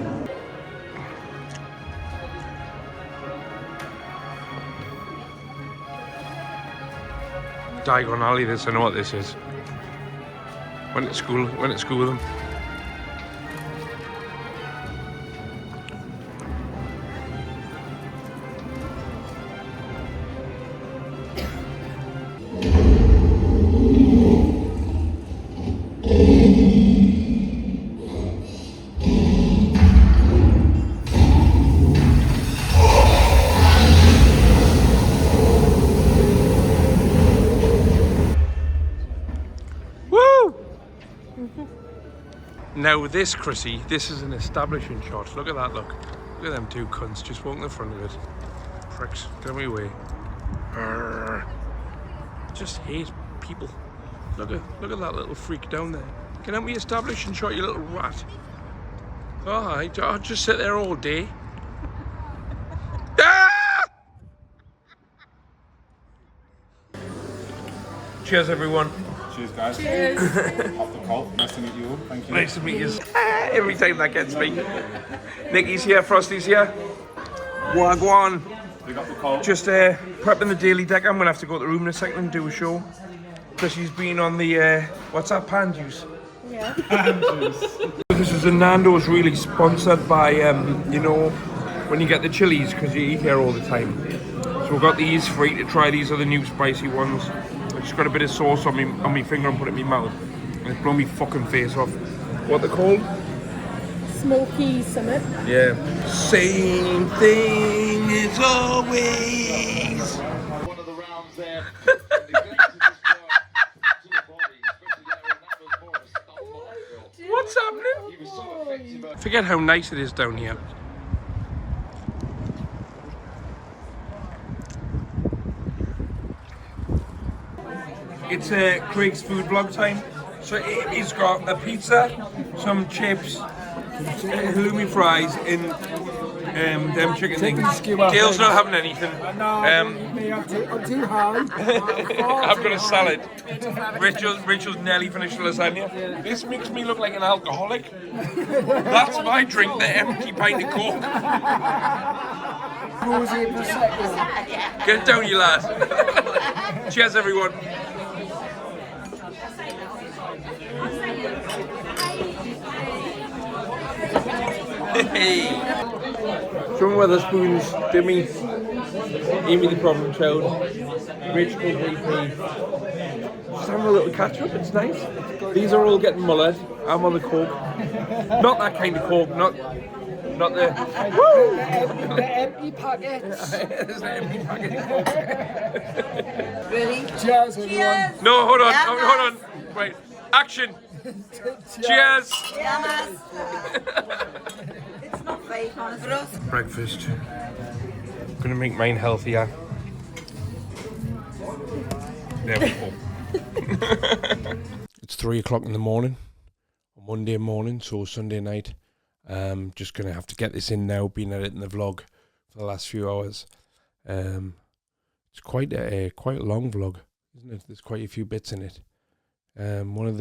Diagon Alley, this, I know what this is. Went to school with them. Now this, Chrissy, this is an establishing shot. Look at that, look. Look at them two cunts just walking the front of it. Pricks, get me away. Arrgh. Just hate people. Look at that little freak down there. Can help me establish and shot, you little rat. Alright, I'll just sit there all day. Ah! Cheers, everyone. Cheers, guys. Cheers. Off the call. Nice to meet you all. Thank you. Nice to meet you. Every time that gets me. Nicky's here, Frosty's here. Wagwan. We got the call. Just prepping the daily deck. I'm gonna have to go to the room in a second and do a show. Chrissy's been on the what's that, pan juice? Yeah. Pan juice. This is a Nando's, really sponsored by you know, when you get the chilies, because you eat here all the time. So we've got these free to try. These are the new spicy ones. I just got a bit of sauce on my finger and put it in my mouth, and it's blown me fucking face off. What they're called? Smoky summit. Yeah. Same thing as always. One of the rounds there. What's happening? Forget how nice it is down here. It's Craig's food vlog time. So he's got a pizza, some chips, halloumi fries, and them chicken things. Dale's not having anything. I'm too high. I've got a salad. Rachel's nearly finished the lasagna. This makes me look like an alcoholic. That's my drink, the empty pint of Coke. Get it down, you lad. Cheers, everyone. Hey. Sean Weatherspoon's Demi, Amy the Problem Child, Rachel VP. Just having a little catch up, it's nice. These are all getting mullered. I'm on the Coke. Not that kind of Coke, not the... The empty packets. There's an empty packet of Coke. Ready? Cheers, everyone. No, hold on. Wait, action. Cheers. It's not fake, honestly. Breakfast. Gonna make mine healthier. There we go. It's 3 o'clock in the morning, Monday morning, so Sunday night. Just gonna have to get this in now. Been editing the vlog for the last few hours. It's quite a long vlog, isn't it? There's quite a few bits in it. One of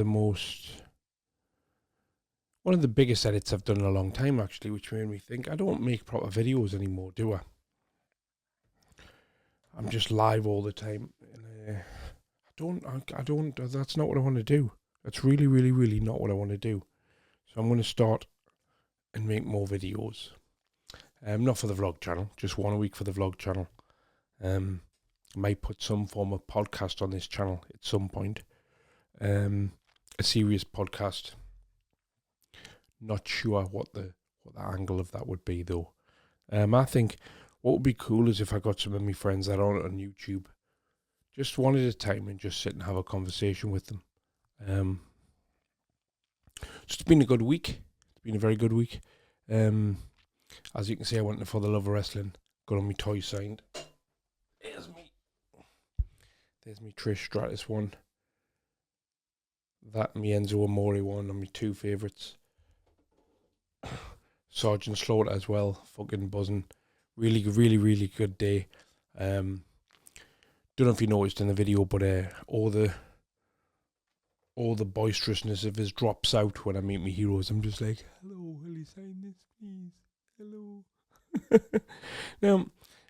the biggest edits I've done in a long time, actually, which made me think I don't make proper videos anymore, do I? I'm just live all the time. And, I don't. That's not what I want to do. That's really, really, really not what I want to do. So I'm going to start and make more videos. Not for the vlog channel, just one a week for the vlog channel. I might put some form of podcast on this channel at some point. A serious podcast. Not sure what the angle of that would be though. I think what would be cool is if I got some of my friends that are on YouTube, just one at a time, and just sit and have a conversation with them. It's been a good week. It's been a very good week. As you can see, I went for the Love of Wrestling. Got on my toy signed. There's me Trish Stratus one. That and me Enzo Amore one are my two favourites. Sergeant Slaughter as well. Fucking buzzing. Really, really, really good day. Don't know if you noticed in the video, but all the boisterousness of his drops out when I meet my heroes. I'm just like, hello, will you sign this, please? Hello. Now,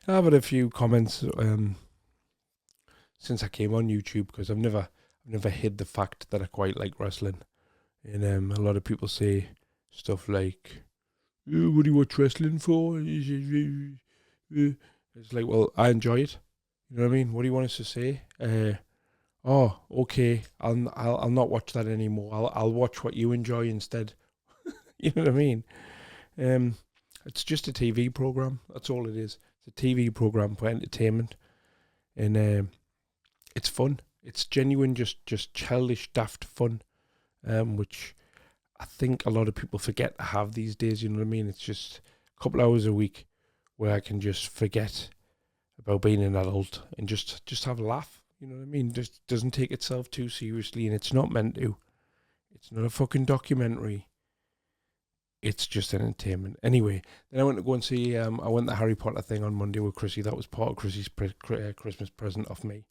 I've had a few comments since I came on YouTube, because I've never hid the fact that I quite like wrestling, and a lot of people say stuff like, "What do you watch wrestling for?" It's like, well, I enjoy it. You know what I mean? What do you want us to say? Oh, okay. I'll not watch that anymore. I'll watch what you enjoy instead. You know what I mean? It's just a TV program. That's all it is. It's a TV program for entertainment, and it's fun. It's genuine, just childish, daft fun, which I think a lot of people forget to have these days. You know what I mean? It's just a couple hours a week where I can just forget about being an adult and just have a laugh. You know what I mean? Just doesn't take itself too seriously, and it's not meant to. It's not a fucking documentary. It's just entertainment. Anyway, then I went to go and see, I went the Harry Potter thing on Monday with Chrissy. That was part of Chrissy's Christmas present off me.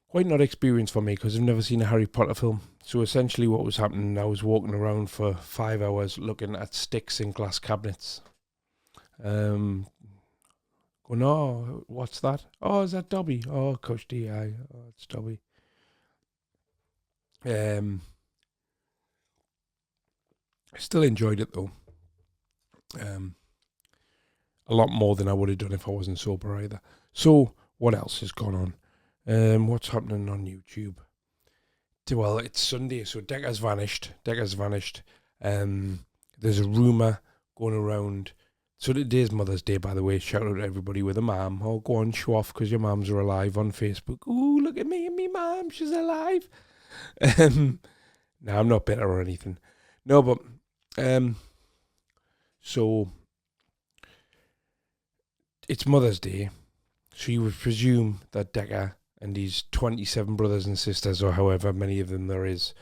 Quite not experience for me, because I've never seen a Harry Potter film. So essentially what was happening, I was walking around for 5 hours looking at sticks in glass cabinets. Going, oh, what's that? Oh, is that Dobby? Oh, Cushty, aye. Oh, it's Dobby. I still enjoyed it though. A lot more than I would have done if I wasn't sober either. So, what else has gone on? What's happening on YouTube? Well, it's Sunday, so Decca's vanished. There's a rumour going around. So today's Mother's Day, by the way. Shout out to everybody with a mum. Oh, go on, show off because your mums are alive on Facebook. Ooh, look at me and me mum, she's alive. No, I'm not bitter or anything. No, but so it's Mother's Day, so you would presume that Decca and he's 27 brothers and sisters, or however many of them there is.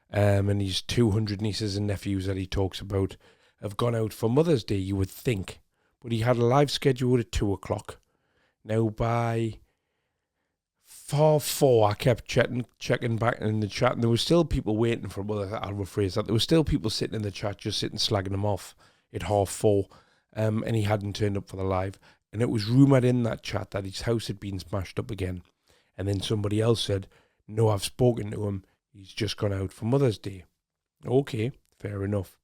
And his 200 nieces and nephews that he talks about have gone out for Mother's Day, you would think. But he had a live schedule at 2 o'clock. Now by 4, I kept checking back in the chat, and there were still people waiting for, well, I'll rephrase that. There were still people sitting in the chat, just sitting slagging him off at 4:30, and he hadn't turned up for the live. And it was rumoured in that chat that his house had been smashed up again. And then somebody else said, no, I've spoken to him. He's just gone out for Mother's Day. Okay, fair enough.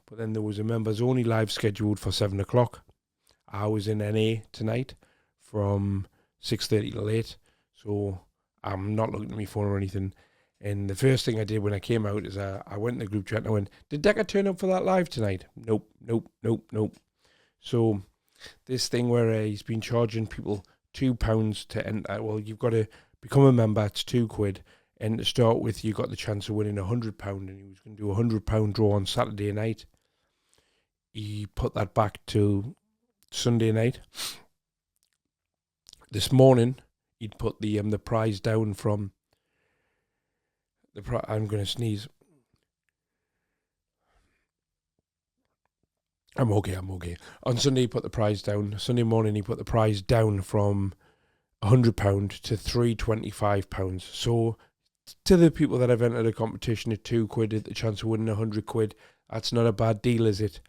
But then there was a members only live scheduled for 7 o'clock. I was in NA tonight from 6:30 till 8. So I'm not looking at my phone or anything. And the first thing I did when I came out is I went in the group chat and I went, did Decker turn up for that live tonight? Nope. So this thing where he's been charging people £2 to enter. Well, you've got to become a member. It's £2. And to start with, you got the chance of winning £100. And he was going to do a £100 draw on Saturday night. He put that back to Sunday night. This morning, he'd put the prize down from the. I'm going to sneeze. I'm okay. On Sunday, he put the prize down. Sunday morning, he put the prize down from £100 to £325. So, to the people that have entered a competition at £2, at the chance of winning £100, that's not a bad deal, is it?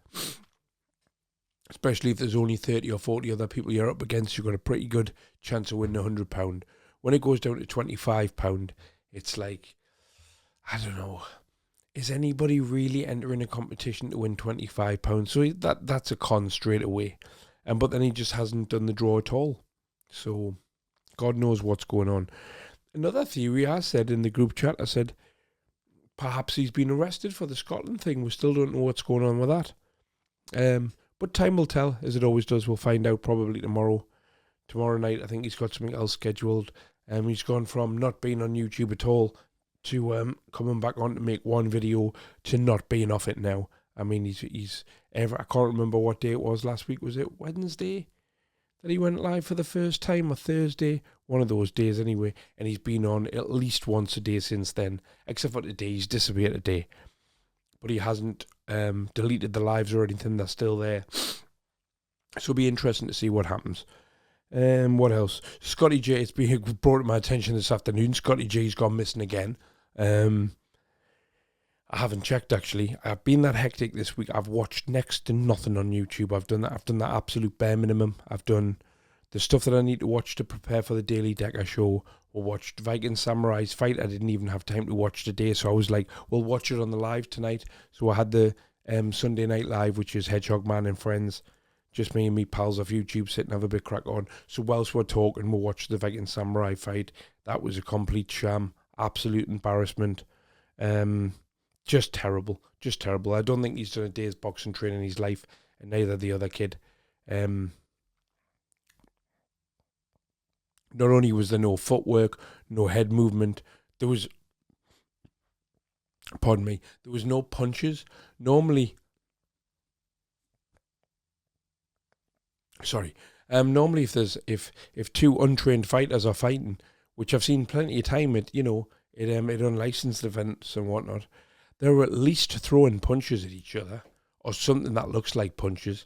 Especially if there's only 30 or 40 other people you're up against, you've got a pretty good chance of winning £100. When it goes down to £25, it's like, I don't know. Is anybody really entering a competition to win £25? So that's a con straight away. But then he just hasn't done the draw at all. So God knows what's going on. Another theory I said in the group chat, I said, perhaps he's been arrested for the Scotland thing. We still don't know what's going on with that. But time will tell, as it always does. We'll find out probably tomorrow. Tomorrow night, I think he's got something else scheduled. He's gone from not being on YouTube at all to coming back on to make one video to not being off it now. I mean, he's ever. I can't remember what day it was last week. Was it Wednesday that he went live for the first time, or Thursday? One of those days anyway. And he's been on at least once a day since then, except for today. He's disappeared today, but he hasn't deleted the lives or anything. They're still there. So it'll be interesting to see what happens. What else? Scotty J, it's been brought to my attention this afternoon. Scotty J's gone missing again. I haven't checked actually. I've been that hectic this week. I've watched next to nothing on YouTube. I've done that absolute bare minimum. I've done the stuff that I need to watch to prepare for the Daily Decker show, or watched Viking Samurai's fight. I didn't even have time to watch today, so I was like, we'll watch it on the live tonight. So I had the Sunday Night Live, which is Hedgehog Man and Friends. Just me and me pals off YouTube sitting, have a bit crack on. So whilst we're talking, we'll watch the Viking Samurai fight. That was a complete sham. Absolute embarrassment. Just terrible. I don't think he's done a day's boxing training in his life, and neither the other kid. Not only was there no footwork, no head movement, there was no punches. Normally if two untrained fighters are fighting, which I've seen plenty of time at unlicensed events and whatnot, they're at least throwing punches at each other, or something that looks like punches.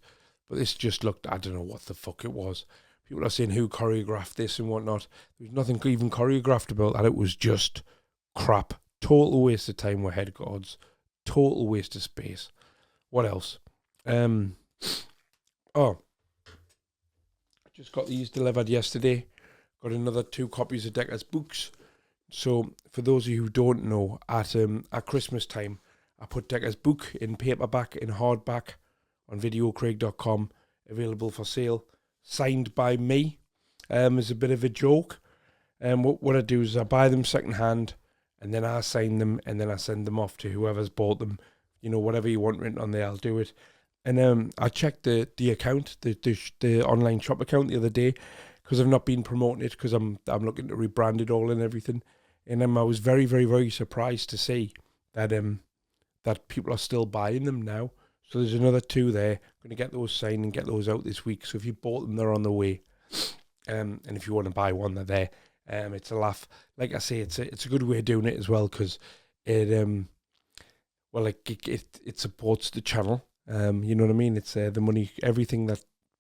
But this just looked, I don't know what the fuck it was. People are saying who choreographed this and whatnot. There's nothing even choreographed about that. It was just crap. Total waste of time with head guards. Total waste of space. What else? Just got these delivered yesterday. Got another 2 copies of Decker's books. So for those of you who don't know, at Christmas time, I put Decker's book in paperback, in hardback, on videocraig.com, available for sale, signed by me. As a bit of a joke. What I do is I buy them secondhand, and then I sign them, and then I send them off to whoever's bought them. You know, whatever you want written on there, I'll do it. And I checked the account, the online shop account the other day, because I've not been promoting it, because I'm looking to rebrand it all and everything. And I was very, very, very surprised to see that that people are still buying them now. So there's another 2 there. I'm going to get those signed and get those out this week. So if you bought them, they're on the way. And if you want to buy one, they're there. It's a laugh. Like I say, it's a good way of doing it as well, because it it supports the channel. You know what I mean? It's the money,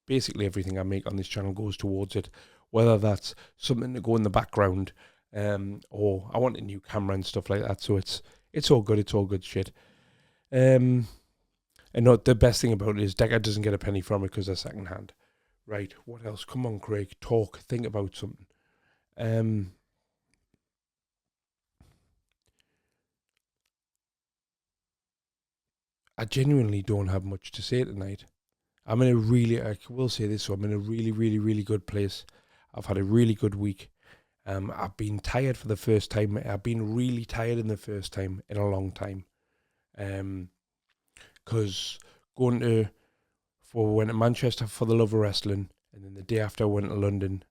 basically everything I make on this channel goes towards it, whether that's something to go in the background, or I want a new camera and stuff like that. So it's all good. It's all good shit. And the best thing about it is Decker doesn't get a penny from it because they're second hand. Right, what else? Come on, Craig, talk, think about something. I genuinely don't have much to say tonight. I will say this, so I'm in a really, really, really good place. I've had a really good week. I've been tired for the first time. I've been really tired in the first time in a long time. Because went to Manchester for the love of wrestling, and then the day after I went to London.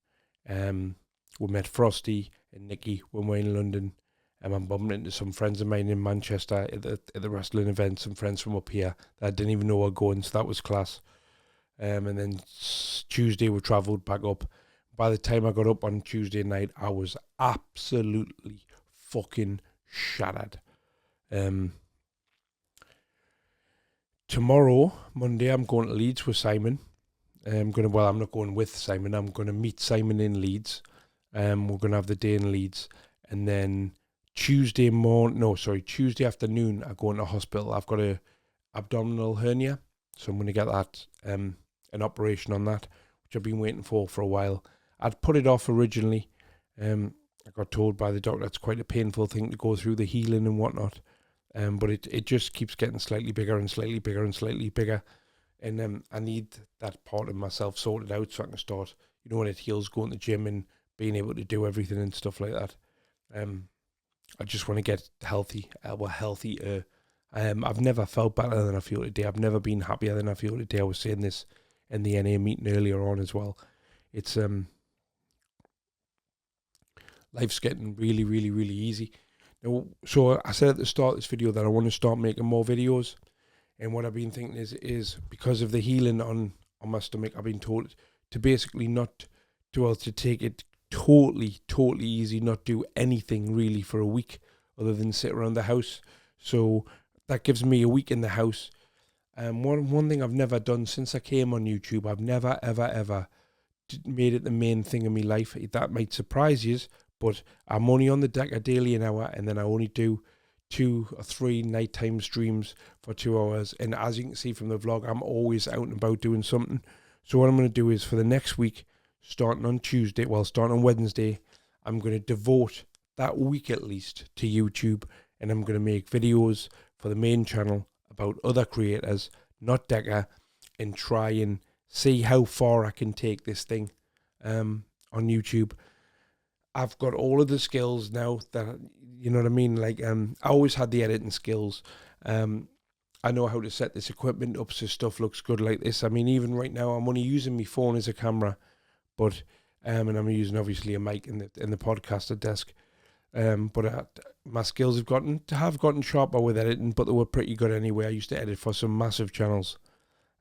We met Frosty and Nikki when we were in London. I'm bumping into some friends of mine in Manchester at the wrestling event, some friends from up here that I didn't even know were going, so that was class. And then Tuesday we travelled back up. By the time I got up on Tuesday night, I was absolutely fucking shattered. Tomorrow, Monday, I'm going to Leeds with Simon. I'm not going with Simon. I'm going to meet Simon in Leeds. We're going to have the day in Leeds, and then Tuesday afternoon, I go into hospital. I've got a abdominal hernia, so I'm going to get that an operation on that, which I've been waiting for a while. I'd put it off originally. I got told by the doctor it's quite a painful thing to go through, the healing and whatnot. But it just keeps getting slightly bigger and slightly bigger and slightly bigger. And I need that part of myself sorted out so I can start, when it heals, going to the gym and being able to do everything and stuff like that. I just want to get healthy, healthier. I've never felt better than I feel today. I've never been happier than I feel today. I was saying this in the NA meeting earlier on as well. It's life's getting really, really, really easy. Now, so I said at the start of this video that I want to start making more videos, and what I've been thinking is because of the healing on my stomach, I've been told to basically to take it totally easy, not do anything really for a week other than sit around the house. So that gives me a week in the house. One thing I've never done since I came on YouTube, I've never ever made it the main thing in my life. That might surprise you, but I'm only on the Decker daily an hour, and then I only do 2 or 3 nighttime streams for 2 hours. And as you can see from the vlog, I'm always out and about doing something. So what I'm going to do is for the next week, starting on Wednesday, I'm going to devote that week at least to YouTube, and I'm going to make videos for the main channel about other creators, not Decker, and try and see how far I can take this thing on YouTube. I've got all of the skills now that, you know what I mean? Like, I always had the editing skills. I know how to set this equipment up so stuff looks good like this. I mean, even right now, I'm only using my phone as a camera, but and I'm using obviously a mic in the podcaster desk. But my skills have gotten sharper with editing, but they were pretty good anyway. I used to edit for some massive channels.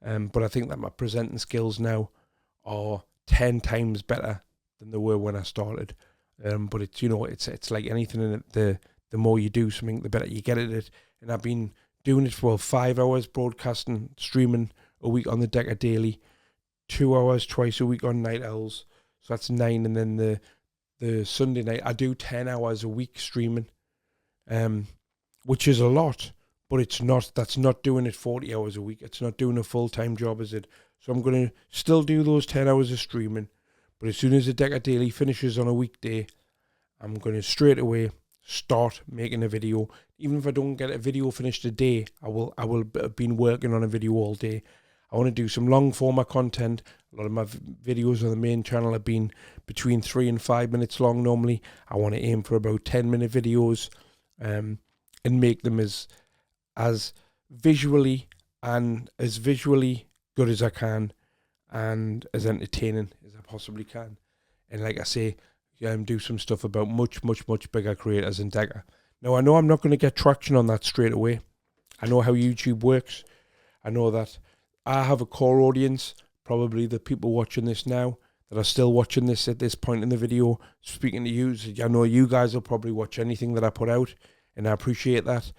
But I think that my presenting skills now are 10 times better than they were when I started. But it's like anything in it. The more you do something, the better you get at it. And I've been doing it for 5 hours, broadcasting, streaming a week on the Decker Daily, 2 hours twice a week on Night Owls. So that's 9, and then the Sunday night I do 10 hours a week streaming, which is a lot, but that's not doing it 40 hours a week. It's not doing a full-time job, is it? So I'm going to still do those 10 hours of streaming, but as soon as the Decker Daily finishes on a weekday, I'm going to straight away start making a video. Even if I don't get a video finished today, I will have been working on a video all day. I want to do some long format content. A lot of my videos on the main channel have been between 3 and 5 minutes long normally. I want to aim for about 10-minute videos, and make them as visually good as I can, and as entertaining as I possibly can. And like I say, do some stuff about much bigger creators than Decker. Now, I know I'm not going to get traction on that straight away. I know how YouTube works. I know that I have a core audience, probably the people watching this now, that are still watching this at this point in the video. Speaking to you, I know you guys will probably watch anything that I put out, and I appreciate that.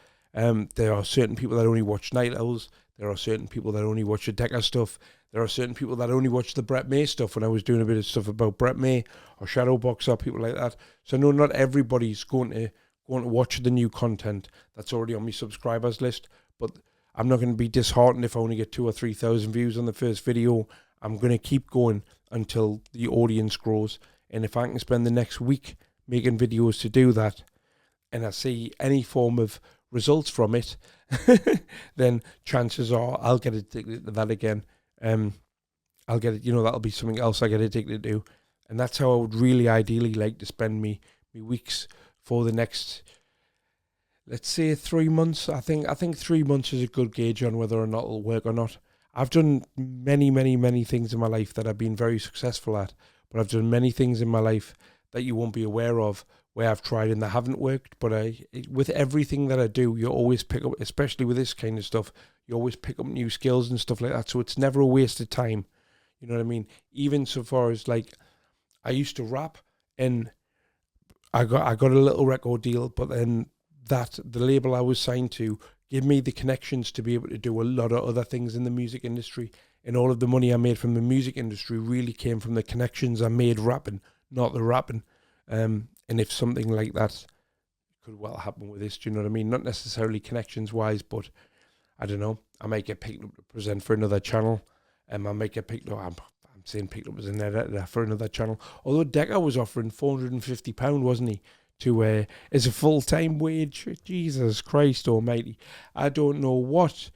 There are certain people that only watch Night Owls. There are certain people that only watch the Decker stuff. There are certain people that only watch the Brett May stuff when I was doing a bit of stuff about Brett May or Shadowboxer, people like that. So no, not everybody's going to watch the new content that's already on my subscribers list, but I'm not going to be disheartened if I only get 2,000 or 3,000 views on the first video. I'm going to keep going until the audience grows, and if I can spend the next week making videos to do that, and I see any form of results from it, then chances are I'll get addicted to that again. I'll get it, that'll be something else I get addicted to, and that's how I would really ideally like to spend me weeks for the next, let's say, 3 months. I think 3 months is a good gauge on whether or not it'll work or not. I've done many things in my life that I've been very successful at, but I've done many things in my life that you won't be aware of where I've tried and they haven't worked. But with everything that I do, you always pick up, especially with this kind of stuff, you always pick up new skills and stuff like that. So it's never a waste of time. You know what I mean? Even so far as like, I used to rap and I got a little record deal, but then the label I was signed to give me the connections to be able to do a lot of other things in the music industry. And all of the money I made from the music industry really came from the connections I made rapping, not the rapping. And if something like that could well happen with this, do you know what I mean? Not necessarily connections wise, but I don't know. I might get picked up to present for another channel. I might get picked up. I'm saying picked up as an editor for another channel. Although Decker was offering £450, wasn't he? To as a full-time wage. Jesus Christ almighty. I don't know what,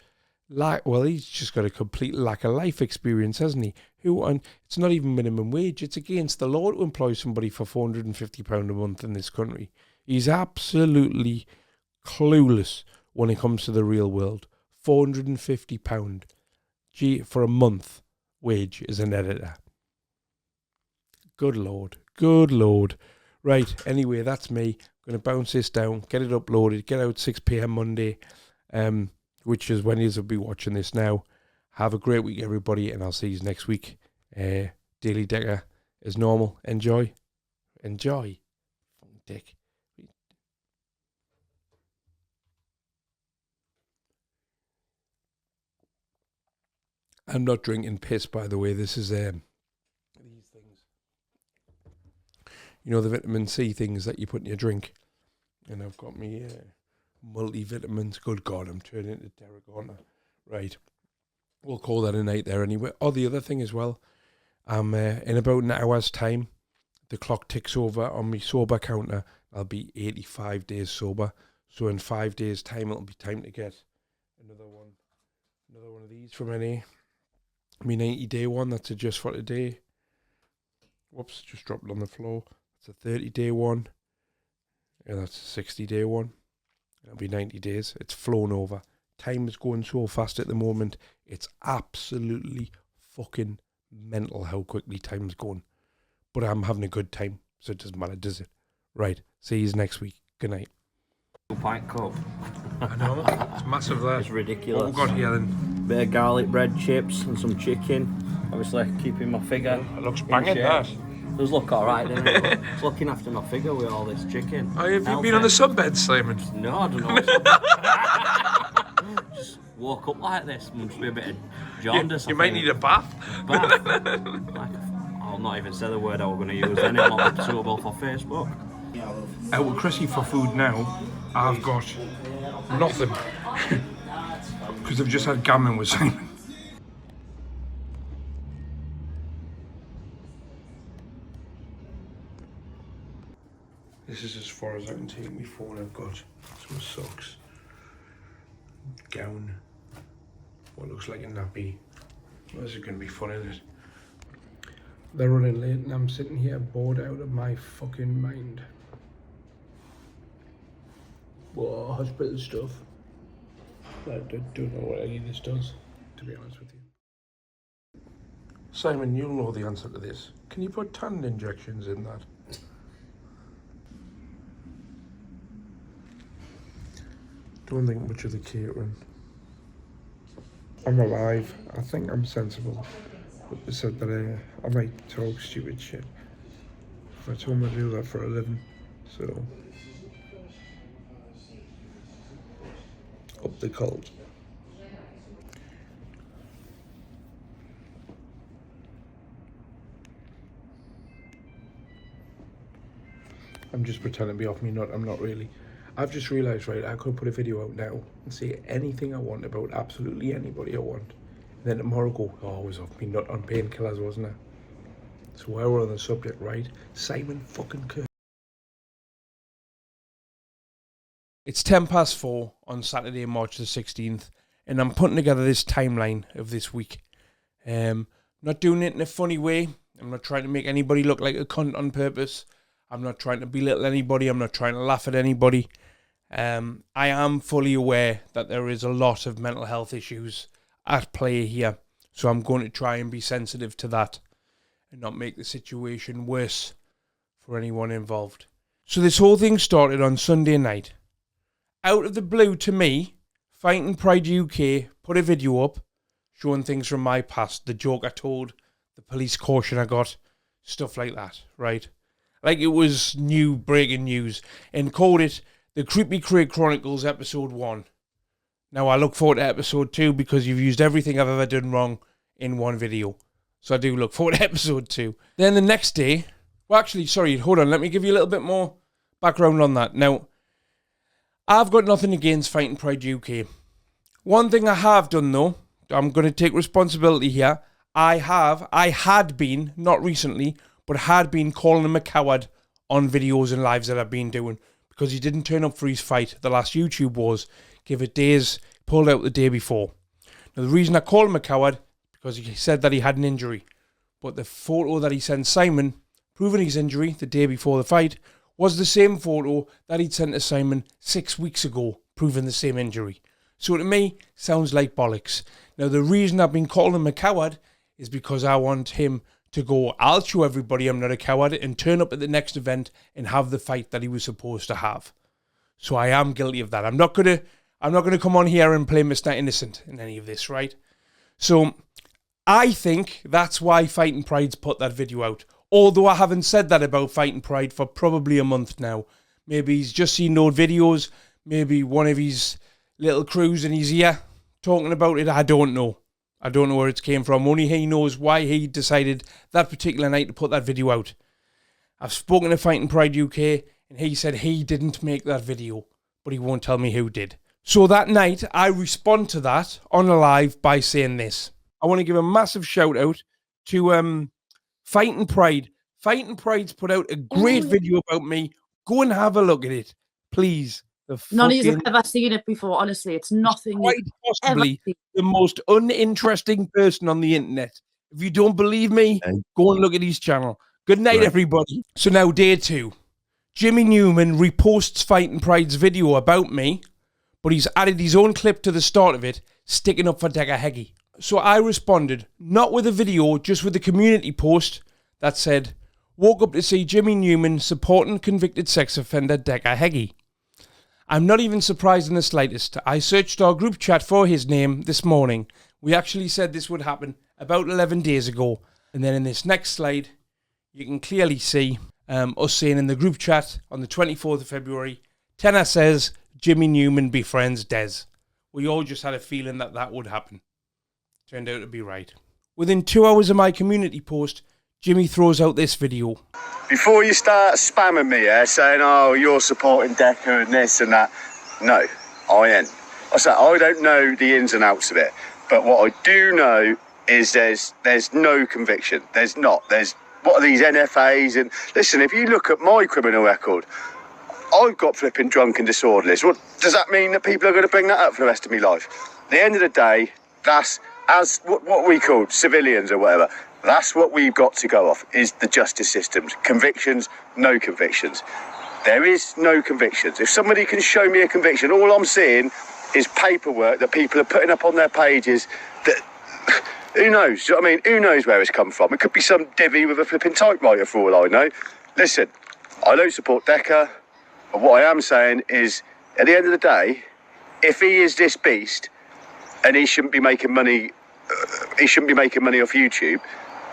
well, he's just got a complete lack of life experience, hasn't he? It's not even minimum wage. It's against the law to employ somebody for £450 a month in this country. He's absolutely clueless when it comes to the real world. £450 for a month wage as an editor. Good Lord. Good Lord. Right, anyway, that's me. I'm going to bounce this down, get it uploaded, get out 6 p.m. Monday, which is when you'll be watching this now. Have a great week, everybody, and I'll see you next week. Daily Decker, as normal. Enjoy. Enjoy. Dick. I'm not drinking piss, by the way. This is these things. You know, the vitamin C things that you put in your drink. And I've got me multivitamins. Good God, I'm turning into Derek, aren't I? Right. We'll call that a night there anyway. Oh, the other thing as well. I'm in about an hour's time, the clock ticks over on my sober counter. I'll be 85 days sober. So in 5 days' time, it'll be time to get another one of these from NA. My 90-day one, that's a just for today. Whoops, just dropped it on the floor. It's a 30-day one. And that's a 60-day one. It'll be 90 days. It's flown over. Time is going so fast at the moment. It's absolutely fucking mental how quickly time's going. But I'm having a good time, so it doesn't matter, does it? Right. See you next week. Good night. Pint cup. I know. It's massive there. It's ridiculous. What we've got here then? Bit of garlic bread, chips, and some chicken. Obviously, keeping my figure. It looks banging, that. It does look alright, doesn't it? It's looking after my figure with all this chicken. Oh, have you been on the sunbed, Simon? No, I don't know. Just woke up like this. Must be a bit of jaundice. You might need a bath. I'll not even say the word I was going to use, then it'll not be suitable for Facebook. Out with Chrissy for food now. I've got nothing. Because I've just had gammon with Simon. This is as far as I can take my phone. I've got some socks, gown, what looks like a nappy. This is going to be fun, isn't it? They're running late and I'm sitting here bored out of my fucking mind. Whoa, hospital stuff. I don't know what any of this does, to be honest with you. Simon, you'll know the answer to this. Can you put tannin injections in that? Don't think much of the catering. I'm alive. I think I'm sensible. They said that I might talk stupid shit. I told them to do that for a living, so up the cult. I'm just pretending to be off me nut. I'm not really. I've just realised, right, I could put a video out now and say anything I want about absolutely anybody I want. And then tomorrow go, oh, I was off me nut on painkillers, wasn't I? So while we're on the subject, right, Simon fucking Kerr. It's 4:10 on Saturday, March the 16th, and I'm putting together this timeline of this week. Not doing it in a funny way. I'm not trying to make anybody look like a cunt on purpose. I'm not trying to belittle anybody. I'm not trying to laugh at anybody. I am fully aware that there is a lot of mental health issues at play here. So I'm going to try and be sensitive to that and not make the situation worse for anyone involved. So this whole thing started on Sunday night. Out of the blue to me, Fighting Pride UK put a video up showing things from my past. The joke I told, the police caution I got, stuff like that, right? Like it was new breaking news, and called it the Creepy Craig Chronicles episode 1. Now I look forward to episode 2 because you've used everything I've ever done wrong in one video. So I do look forward to episode 2. Then the next day, well actually, sorry, hold on, let me give you a little bit more background on that. Now, I've got nothing against Fighting Pride UK. One thing I have done though, I'm going to take responsibility here. I had been, not recently, but had been calling him a coward on videos and lives that I've been doing because he didn't turn up for his fight. The last YouTube Wars, give it days, pulled out the day before. Now the reason I called him a coward, because he said that he had an injury. But the photo that he sent Simon, proving his injury the day before the fight, was the same photo that he'd sent to Simon 6 weeks ago, proving the same injury. So to me, sounds like bollocks. Now the reason I've been calling him a coward is because I want him to go, I'll show everybody I'm not a coward, and turn up at the next event and have the fight that he was supposed to have. So I am guilty of that. I'm not gonna come on here and play Mr. Innocent in any of this, right? So I think that's why Fighting Pride's put that video out. Although I haven't said that about Fighting Pride for probably a month now. Maybe he's just seen old videos. Maybe one of his little crews in his ear talking about it. I don't know. I don't know where it came from. Only he knows why he decided that particular night to put that video out. I've spoken to Fighting Pride UK and he said he didn't make that video, but he won't tell me who did. So that night, I respond to that on a live by saying this. I want to give a massive shout out to Fighting Pride. Fighting Pride's put out a great video about me. Go and have a look at it, please. None of you have ever seen it before, honestly. It's nothing. Quite possibly the most uninteresting person on the internet. If you don't believe me, go and look at his channel. Good night, everybody. So now day 2. Jimmy Newman reposts Fighting Pride's video about me, but he's added his own clip to the start of it, sticking up for Hedgehog. So I responded, not with a video, just with a community post that said, woke up to see Jimmy Newman supporting convicted sex offender Hedgehog. I'm not even surprised in the slightest. I searched our group chat for his name this morning. We actually said this would happen about 11 days ago. And then in this next slide, you can clearly see us saying in the group chat on the 24th of February, Tenor says Jimmy Newman befriends Des. We all just had a feeling that that would happen. Turned out to be right. Within 2 hours of my community post, Jimmy throws out this video. Before you start spamming me, saying, oh, you're supporting Decker and this and that. No, I ain't. I say, I don't know the ins and outs of it. But what I do know is there's no conviction. There's not. There's, what are these NFAs? And listen, if you look at my criminal record, I've got flipping drunk and disorderly. What does that mean that people are going to bring that up for the rest of my life? At the end of the day, that's as what we call civilians or whatever. That's what we've got to go off, is the justice systems. Convictions, no convictions. There is no convictions. If somebody can show me a conviction, all I'm seeing is paperwork that people are putting up on their pages that, who knows? I mean, who knows where it's come from? It could be some divvy with a flipping typewriter for all I know. Listen, I don't support Decker, but what I am saying is, at the end of the day, if he is this beast, and he shouldn't be making money he shouldn't be making money off YouTube,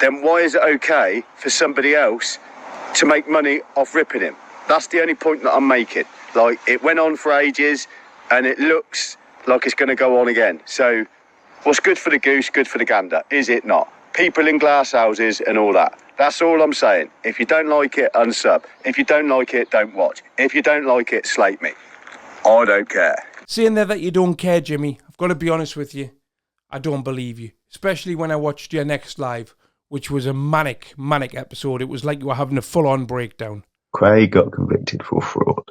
then why is it okay for somebody else to make money off ripping him? That's the only point that I'm making. Like, it went on for ages, and it looks like it's going to go on again. So, what's good for the goose, good for the gander, is it not? People in glass houses and all that. That's all I'm saying. If you don't like it, unsub. If you don't like it, don't watch. If you don't like it, slate me. I don't care. Saying there that you don't care, Jimmy, I've got to be honest with you, I don't believe you. Especially when I watched your next live, which was a manic episode. It was like you were having a full-on breakdown. Craig got convicted for fraud.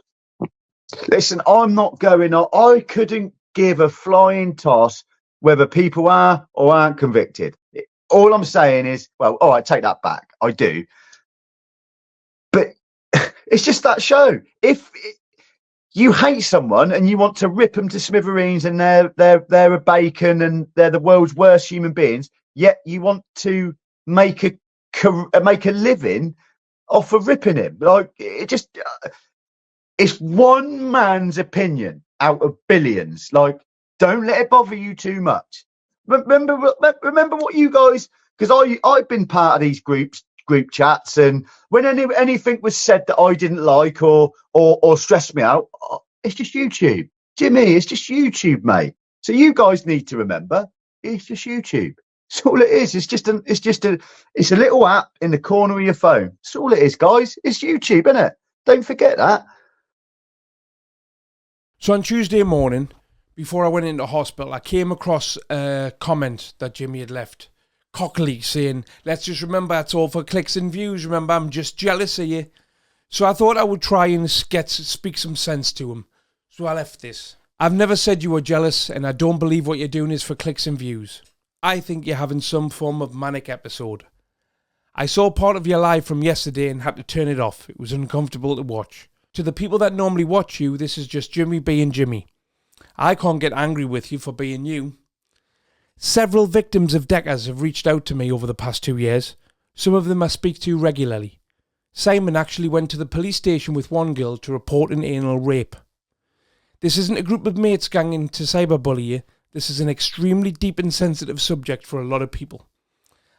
Listen, I'm not going on. I couldn't give a flying toss whether people are or aren't convicted. All I'm saying is, well, all right, take that back. I do. But it's just that show. If you hate someone and you want to rip them to smithereens and they're a bacon and they're the world's worst human beings, yet you want to make a living off of ripping him. Like, it just, it's one man's opinion out of billions. Like, don't let it bother you too much. Remember what you guys, because I've been part of these group chats, and when anything was said that I didn't like or stressed me out, it's just YouTube. Jimmy, it's just YouTube, mate. So you guys need to remember, it's just YouTube. That's all it is. It's a little app in the corner of your phone. That's all it is, guys. It's YouTube, isn't it? Don't forget that. So on Tuesday morning, before I went into hospital, I came across a comment that Jimmy had left, cockily, saying, let's just remember it's all for clicks and views. Remember, I'm just jealous of you. So I thought I would try and speak some sense to him. So I left this. I've never said you were jealous, and I don't believe what you're doing is for clicks and views. I think you're having some form of manic episode. I saw part of your live from yesterday and had to turn it off. It was uncomfortable to watch. To the people that normally watch you, this is just Jimmy being Jimmy. I can't get angry with you for being you. Several victims of Deckers have reached out to me over the past 2 years. Some of them I speak to regularly. Simon actually went to the police station with one girl to report an anal rape. This isn't a group of mates ganging to cyberbully you. This is an extremely deep and sensitive subject for a lot of people.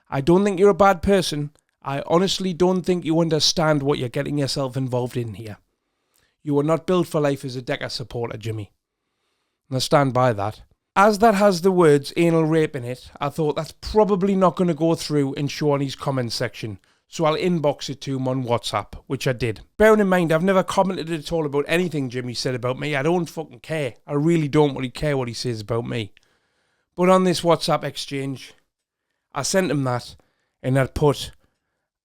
I don't think you're a bad person. I honestly don't think you understand what you're getting yourself involved in here. You are not built for life as a Decker supporter, Jimmy. And I stand by that. As that has the words anal rape in it, I thought that's probably not going to go through and show on his comments section. So I'll inbox it to him on WhatsApp, which I did. Bearing in mind, I've never commented at all about anything Jimmy said about me. I don't fucking care. I really don't really care what he says about me. But on this WhatsApp exchange, I sent him that, and I'd put,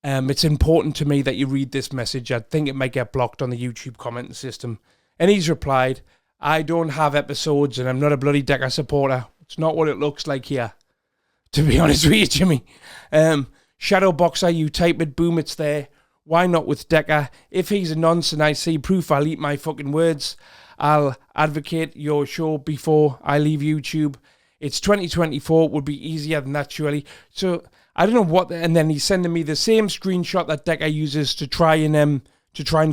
it's important to me that you read this message. I think it might get blocked on the YouTube commenting system. And he's replied, I don't have episodes and I'm not a bloody Decker supporter. It's not what it looks like here. To be honest with you, Jimmy. Shadowboxer, you type it, boom, it's there. Why not with Decker? If he's a nonce and I see proof, I'll eat my fucking words. I'll advocate your show before I leave YouTube. It's 2024, it would be easier than that, surely. So, I don't know what, and then he's sending me the same screenshot that Decker uses to try and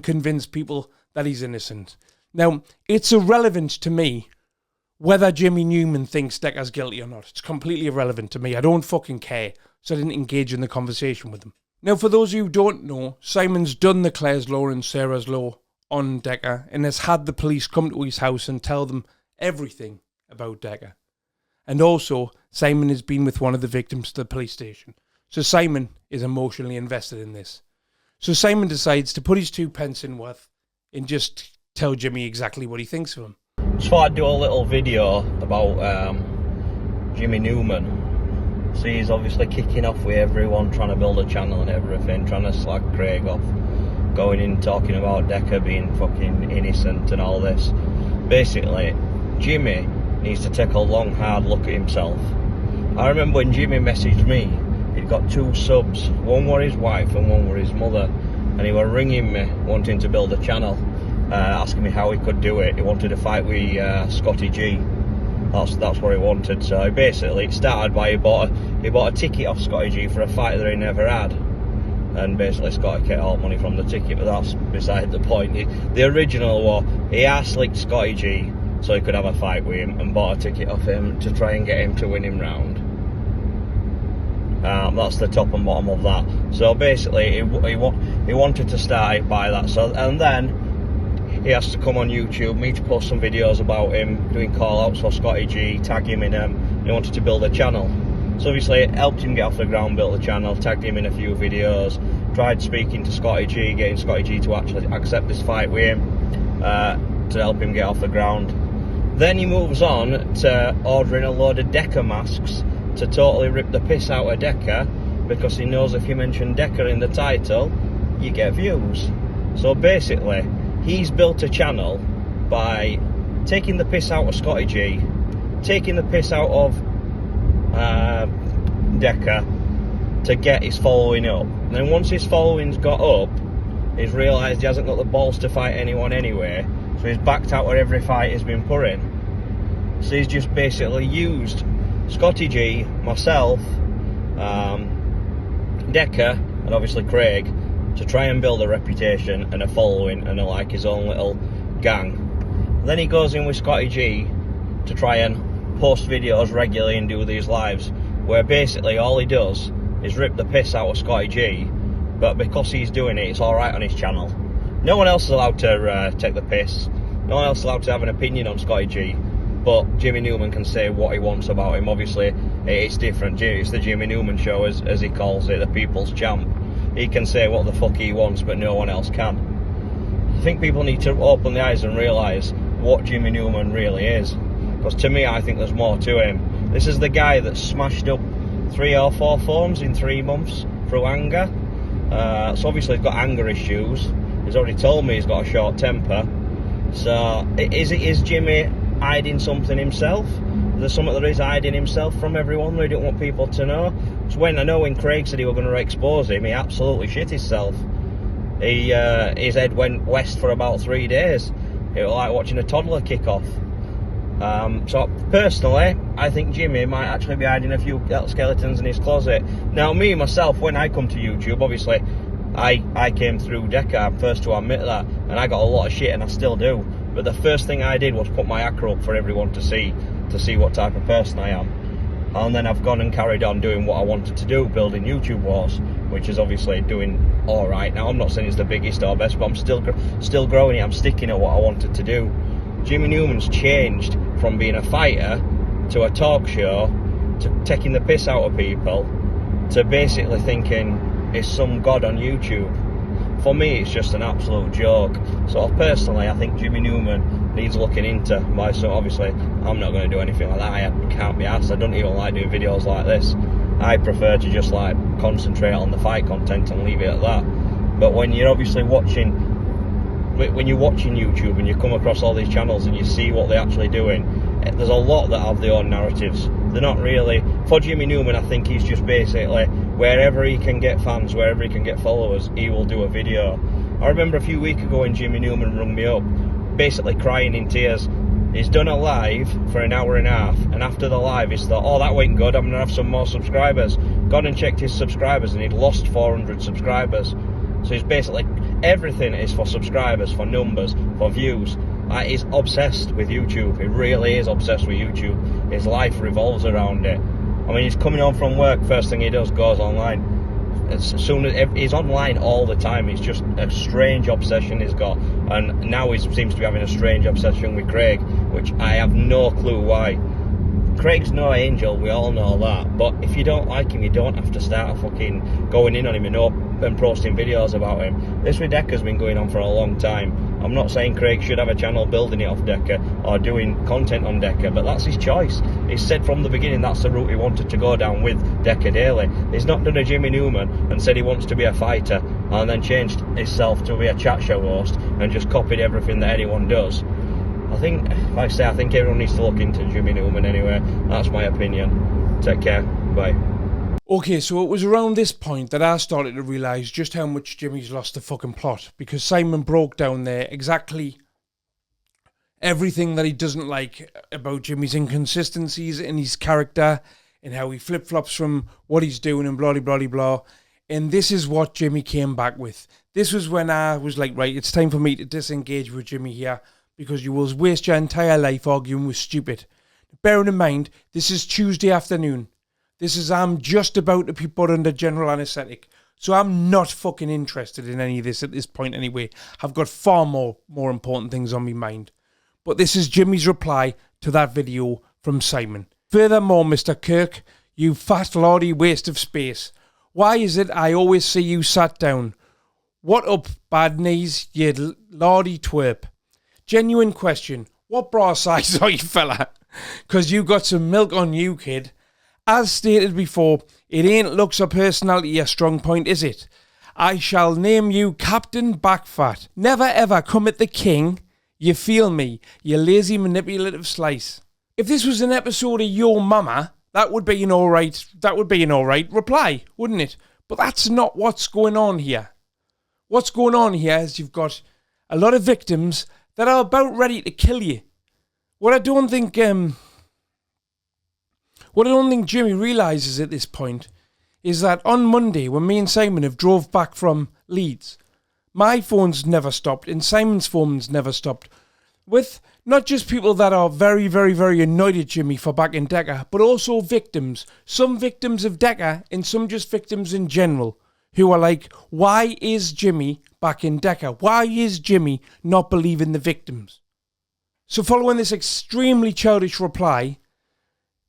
convince people that he's innocent. Now, it's irrelevant to me whether Jimmy Newman thinks Decker's guilty or not. It's completely irrelevant to me. I don't fucking care. So I didn't engage in the conversation with him. Now, for those who don't know, Simon's done the Claire's Law and Sarah's Law on Decker and has had the police come to his house and tell them everything about Decker. And also, Simon has been with one of the victims to the police station. So Simon is emotionally invested in this. So Simon decides to put his 2 pence in worth and just tell Jimmy exactly what he thinks of him. Just thought I'd do a little video about Jimmy Newman. So he's obviously kicking off with everyone, trying to build a channel and everything, trying to slag Craig off, going in talking about Decker being fucking innocent and all this. Basically, Jimmy needs to take a long, hard look at himself. I remember when Jimmy messaged me, he'd got 2 subs. One were his wife and one were his mother. And he were ringing me, wanting to build a channel, asking me how he could do it. He wanted to fight with Scotty G. That's what he wanted. So basically, it started by he bought a ticket off Scotty G for a fight that he never had. And basically, Scotty kept all money from the ticket, but that's beside the point. The original was, he ass-licked Scotty G so he could have a fight with him and bought a ticket off him to try and get him to win him round. That's the top and bottom of that. So basically, he wanted to start it by that. So, and then he has to come on YouTube, me to post some videos about him, doing call-outs for Scotty G, tag him in them. He wanted to build a channel. So obviously it helped him get off the ground, built the channel, tagged him in a few videos, tried speaking to Scotty G, getting Scotty G to actually accept this fight with him, to help him get off the ground. Then he moves on to ordering a load of Decker masks to totally rip the piss out of Decker, because he knows if you mention Decker in the title, you get views. So basically, he's built a channel by taking the piss out of Scotty G, taking the piss out of Decker to get his following up. And then once his following's got up, he's realised he hasn't got the balls to fight anyone anyway, so he's backed out of every fight he's been put in. So he's just basically used Scotty G, myself, Decker, and obviously Craig, to try and build a reputation and a following and like his own little gang. Then he goes in with Scotty G to try and post videos regularly and do these lives, where basically all he does is rip the piss out of Scotty G, but because he's doing it, it's alright on his channel. No one else is allowed to take the piss, no one else is allowed to have an opinion on Scotty G, but Jimmy Newman can say what he wants about him. Obviously it's different, it's the Jimmy Newman show, as he calls it, the people's champ. He can say what the fuck he wants, but no one else can. I think people need to open their eyes and realise what Jimmy Newman really is. Because to me, I think there's more to him. This is the guy that smashed up 3 or 4 phones in 3 months through anger. So obviously he's got anger issues. He's already told me he's got a short temper. So is Jimmy hiding something himself? There's something that he's hiding himself from everyone that he don't want people to know. So when Craig said he was going to expose him, he absolutely shit himself. His head went west for about 3 days. It was like watching a toddler kick off. So personally, I think Jimmy might actually be hiding a few skeletons in his closet. Now me, myself, when I come to YouTube, obviously, I came through Decker, I'm first to admit that, and I got a lot of shit, and I still do. But the first thing I did was put my acca up for everyone to see what type of person I am. And then I've gone and carried on doing what I wanted to do, building YouTube Wars, which is obviously doing alright. Now, I'm not saying it's the biggest or best, but I'm still growing it, I'm sticking at what I wanted to do. Jimmy Newman's changed from being a fighter to a talk show, to taking the piss out of people, to basically thinking he's some god on YouTube. For me, it's just an absolute joke. So personally, I think Jimmy Newman needs looking into. So obviously, I'm not going to do anything like that. I can't be asked. I don't even like doing videos like this. I prefer to just like concentrate on the fight content and leave it at that. But when you're obviously watching YouTube and you come across all these channels and you see what they're actually doing, there's a lot that have their own narratives. They're not really... For Jimmy Newman, I think he's just basically, wherever he can get fans, wherever he can get followers, he will do a video. I remember a few weeks ago when Jimmy Newman rung me up, basically crying in tears. He's done a live for an hour and a half, and after the live he's thought, oh, that went good, I'm going to have some more subscribers. Gone and checked his subscribers and he'd lost 400 subscribers. So he's basically, everything is for subscribers, for numbers, for views. He's obsessed with YouTube. He really is obsessed with YouTube. His life revolves around it. I mean, he's coming home from work, first thing he does, goes online. As soon as he's online all the time, it's just a strange obsession he's got. And now he seems to be having a strange obsession with Craig, which I have no clue why. Craig's no angel, we all know that, but if you don't like him, you don't have to start fucking going in on him and posting videos about him. This with Decker's been going on for a long time. I'm not saying Craig should have a channel building it off Decker or doing content on Decker, but that's his choice. He's said from the beginning that's the route he wanted to go down with Decker Daily. He's not done a Jimmy Newman and said he wants to be a fighter and then changed himself to be a chat show host and just copied everything that anyone does. I think everyone needs to look into Jimmy Newman anyway. That's my opinion. Take care. Bye. Okay, so it was around this point that I started to realise just how much Jimmy's lost the fucking plot, because Simon broke down there exactly everything that he doesn't like about Jimmy's inconsistencies in his character and how he flip-flops from what he's doing and blah, blah, blah, blah. And this is what Jimmy came back with. This was when I was like, right, it's time for me to disengage with Jimmy here, because you will waste your entire life arguing with stupid. Bearing in mind, this is Tuesday afternoon. I'm just about to be put under general anaesthetic. So I'm not fucking interested in any of this at this point anyway. I've got far more important things on my mind. But this is Jimmy's reply to that video from Simon. Furthermore, Mr. Kirk, you fat lardy waste of space. Why is it I always see you sat down? What up, bad knees, you lardy twerp? Genuine question. What bra size are you, fella? Because you got some milk on you, kid. As stated before, it ain't looks or personality a strong point, is it? I shall name you Captain Backfat. Never ever come at the king. You feel me, you lazy manipulative slice. If this was an episode of Your Mama, that would be an alright reply, wouldn't it? But that's not what's going on here. What's going on here is you've got a lot of victims that are about ready to kill you. What I don't think Jimmy realises at this point is that on Monday, when me and Simon have drove back from Leeds, my phone's never stopped and Simon's phone's never stopped. With not just people that are very, very, very annoyed at Jimmy for back in Decker, but also victims. Some victims of Decker and some just victims in general who are like, why is Jimmy back in Decker? Why is Jimmy not believing the victims? So following this extremely childish reply,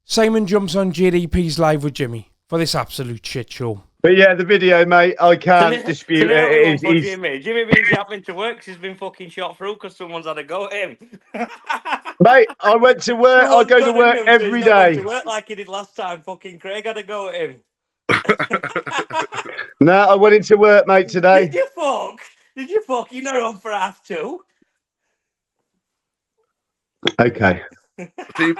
Simon jumps on JDP's live with Jimmy for this absolute shit show. But yeah, the video, mate, I can't dispute it. Jimmy being having to work 'cause he's been fucking shot through because someone's had a go at him. Mate, I went to work. I go to work every day. To work like he did last time. Fucking Craig had a go at him. No, I went into work, mate, today. Did you fuck? You're not on for half two. Okay. See,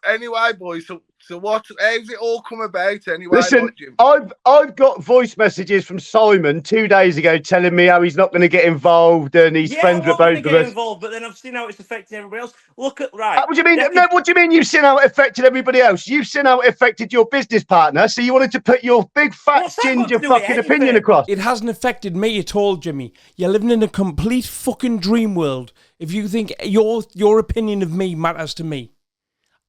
anyway, boys. So what? How's it all come about anyway? Listen, I've got voice messages from Simon 2 days ago telling me how he's not going to get involved and he's friends with both of us. Involved, but then I've seen how it's affecting everybody else. Look at right. What do you mean? No, what do you mean you've seen how it affected everybody else? You've seen how it affected your business partner, so you wanted to put your big fat ginger fucking opinion across. It hasn't affected me at all, Jimmy. You're living in a complete fucking dream world if you think your opinion of me matters to me.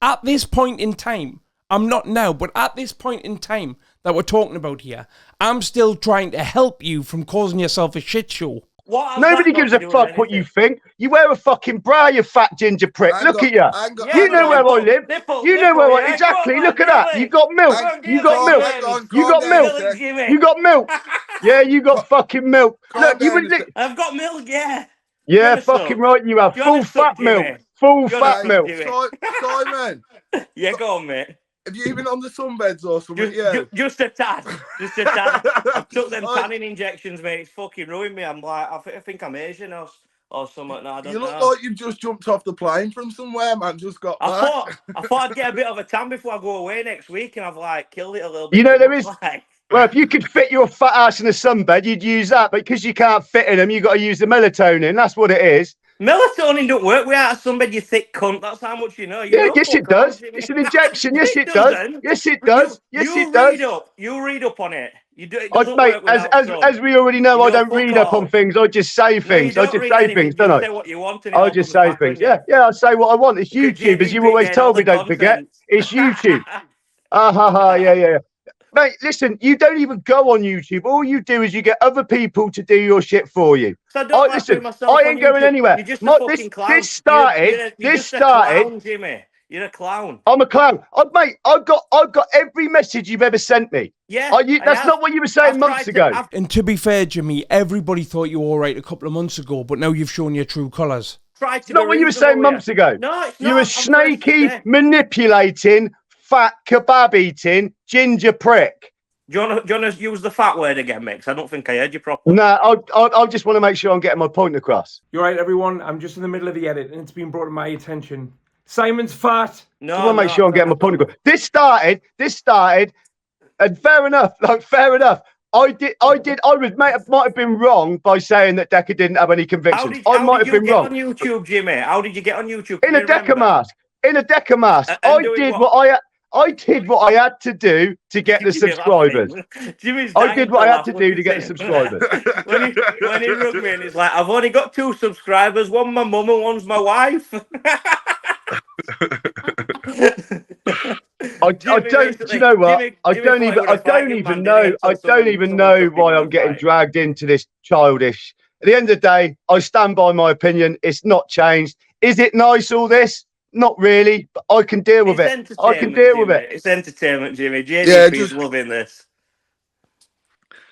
At this point in time, I'm not now, but at this point in time that we're talking about here, I'm still trying to help you from causing yourself a shit show. Nobody gives a fuck what you think. You wear a fucking bra, you fat ginger prick. Look at you. You know where I live. You know where I... Exactly, look at that. You got milk. You got milk. You got milk. You got milk. Yeah, you got fucking milk. Look, you wouldn't... I've got milk, yeah. Yeah, fucking right you have. Full fat milk. Full fat milk. Simon. Yeah, go on, mate. Have you been on the sunbeds or something? Just a tad. Just a tad. I took them tanning injections, mate. It's fucking ruined me. I'm like, I think I'm Asian or something. No, I don't know. You look like you've just jumped off the plane from somewhere, man. Just got back. I thought I'd get a bit of a tan before I go away next week, and I've like killed it a little bit. You know, there is... Well, if you could fit your fat ass in a sunbed, you'd use that. But because you can't fit in them, you've got to use the melatonin. That's what it is. Melatonin don't work without sunbed, you thick cunt. That's how much you know. Yes, it does. It's an injection. Yes, it does. Yes, it does. Yes, it does. You read up on it. You do. Mate, as we already know, I don't read up on things. I just say things. I just say things, don't I? Say what you want. I just say things. Yeah, I say what I want. It's YouTube, as you always told me. Don't forget, it's YouTube. Yeah. Mate, listen, you don't even go on YouTube. All you do is you get other people to do your shit for you. So I ain't going anywhere. You're just a fucking clown. This started. Clown, Jimmy. You're a clown. I'm a clown. Mate, I've got every message you've ever sent me. Yeah. That's not what you were saying months ago. And to be fair, Jimmy, everybody thought you were all right a couple of months ago, but now you've shown your true colours. It's not what you were saying months ago. No, it's not. You were snaky, manipulating, fat, kebab-eating, ginger prick. Do you want to use the fat word again, Mix? I don't think I heard you properly. No, I just want to make sure I'm getting my point across. You're right, everyone. I'm just in the middle of the edit, and it's been brought to my attention. Simon's fat. No, I want to make sure I'm getting my point across. This started, and fair enough. I might have been wrong by saying that Decker didn't have any convictions. I might have been wrong. How did you get on YouTube, Jimmy? How did you get on YouTube? In a Decker mask. I did what I had to do to get the subscribers. I did what I had to do to get the subscribers. when he rung me and he's like, I've only got 2 subscribers. One my mum and one's my wife. Jimmy don't. Do basically- you know what? Jimmy- I Jimmy don't thought he even. was I a fighting don't even man, know. didn't he, I until don't someone- even someone know took him why in I'm the getting fight. dragged into this childish. At the end of the day, I stand by my opinion. It's not changed. Is it nice? All this? Not really, but I can deal with It's it. I can entertainment, deal Jimmy. with it. It's entertainment, Jimmy. Yeah, JDP is just- loving this.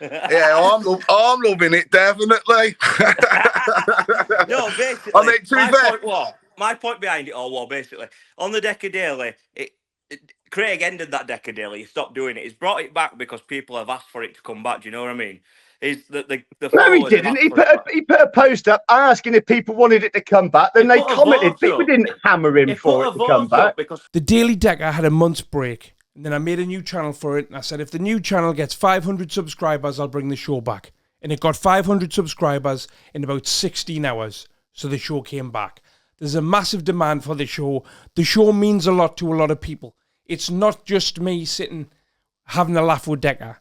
Yeah, I'm loving it, definitely. No, basically, I mean, to be my fair- point was, my point behind it all was basically on the Decker Daily. Craig ended that Decker Daily. He stopped doing it. He's brought it back because people have asked for it to come back. Do you know what I mean? Is the No, he followers have didn't. asked He for it back. he put a post up asking if people wanted it to come back. Then He they put a commented. vote People up. didn't hammer him He for put it a to come vote up back. because The Daily Decker had a month's break, and then I made a new channel for it, and I said, if the new channel gets 500 subscribers, I'll bring the show back. And it got 500 subscribers in about 16 hours, so the show came back. There's a massive demand for the show. The show means a lot to a lot of people. It's not just me sitting having a laugh with Decker.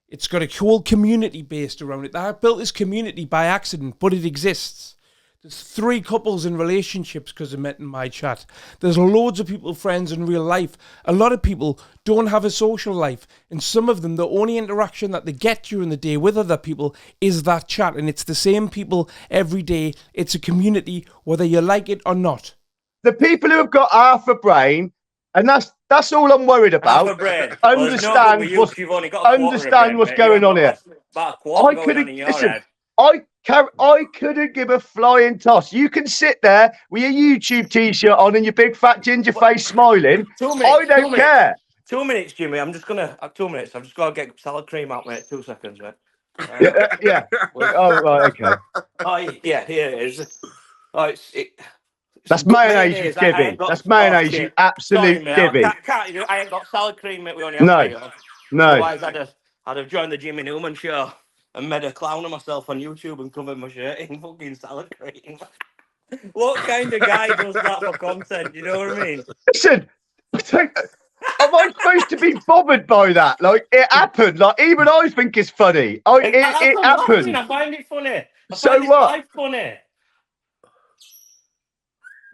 It's got a whole community based around it. I built this community by accident, but it exists. There's 3 couples in relationships because I met in my chat. There's loads of people, friends in real life. A lot of people don't have a social life. And some of them, the only interaction that they get during the day with other people is that chat. And it's the same people every day. It's a community, whether you like it or not. The people who have got half a brain, and that's all I'm worried about. half a brain. Well, there's no good with you 'cause you've only got a quarter of a Understand brain, what's mate. going You've on got here. about a quarter I going on couldn't in your listen. head. I couldn't give a flying toss. You can sit there with your YouTube t-shirt on and your big fat ginger face smiling. 2 minutes. I don't care. 2 minutes, Jimmy. I'm just gonna 2 minutes. I've just got to get salad cream out, mate. 2 seconds, mate. Yeah. Oh right, okay. Oh yeah, here it is. Oh, That's good mayonnaise, you I divvy. ain't got- That's mayonnaise, shit. you absolute Sorry, mate. divvy. I ain't got salad cream, mate. We only have No. 3 of them. No. Otherwise, I'd have joined the Jimmy Newman show and made a clown of myself on YouTube and covered my shirt in fucking salad cream. What kind of guy does that for content? You know what I mean? Listen, am I supposed to be bothered by that? Like, it happened. Like, even I think it's funny. It I'm laughing. happened. I find it funny. I So find what? Life funny.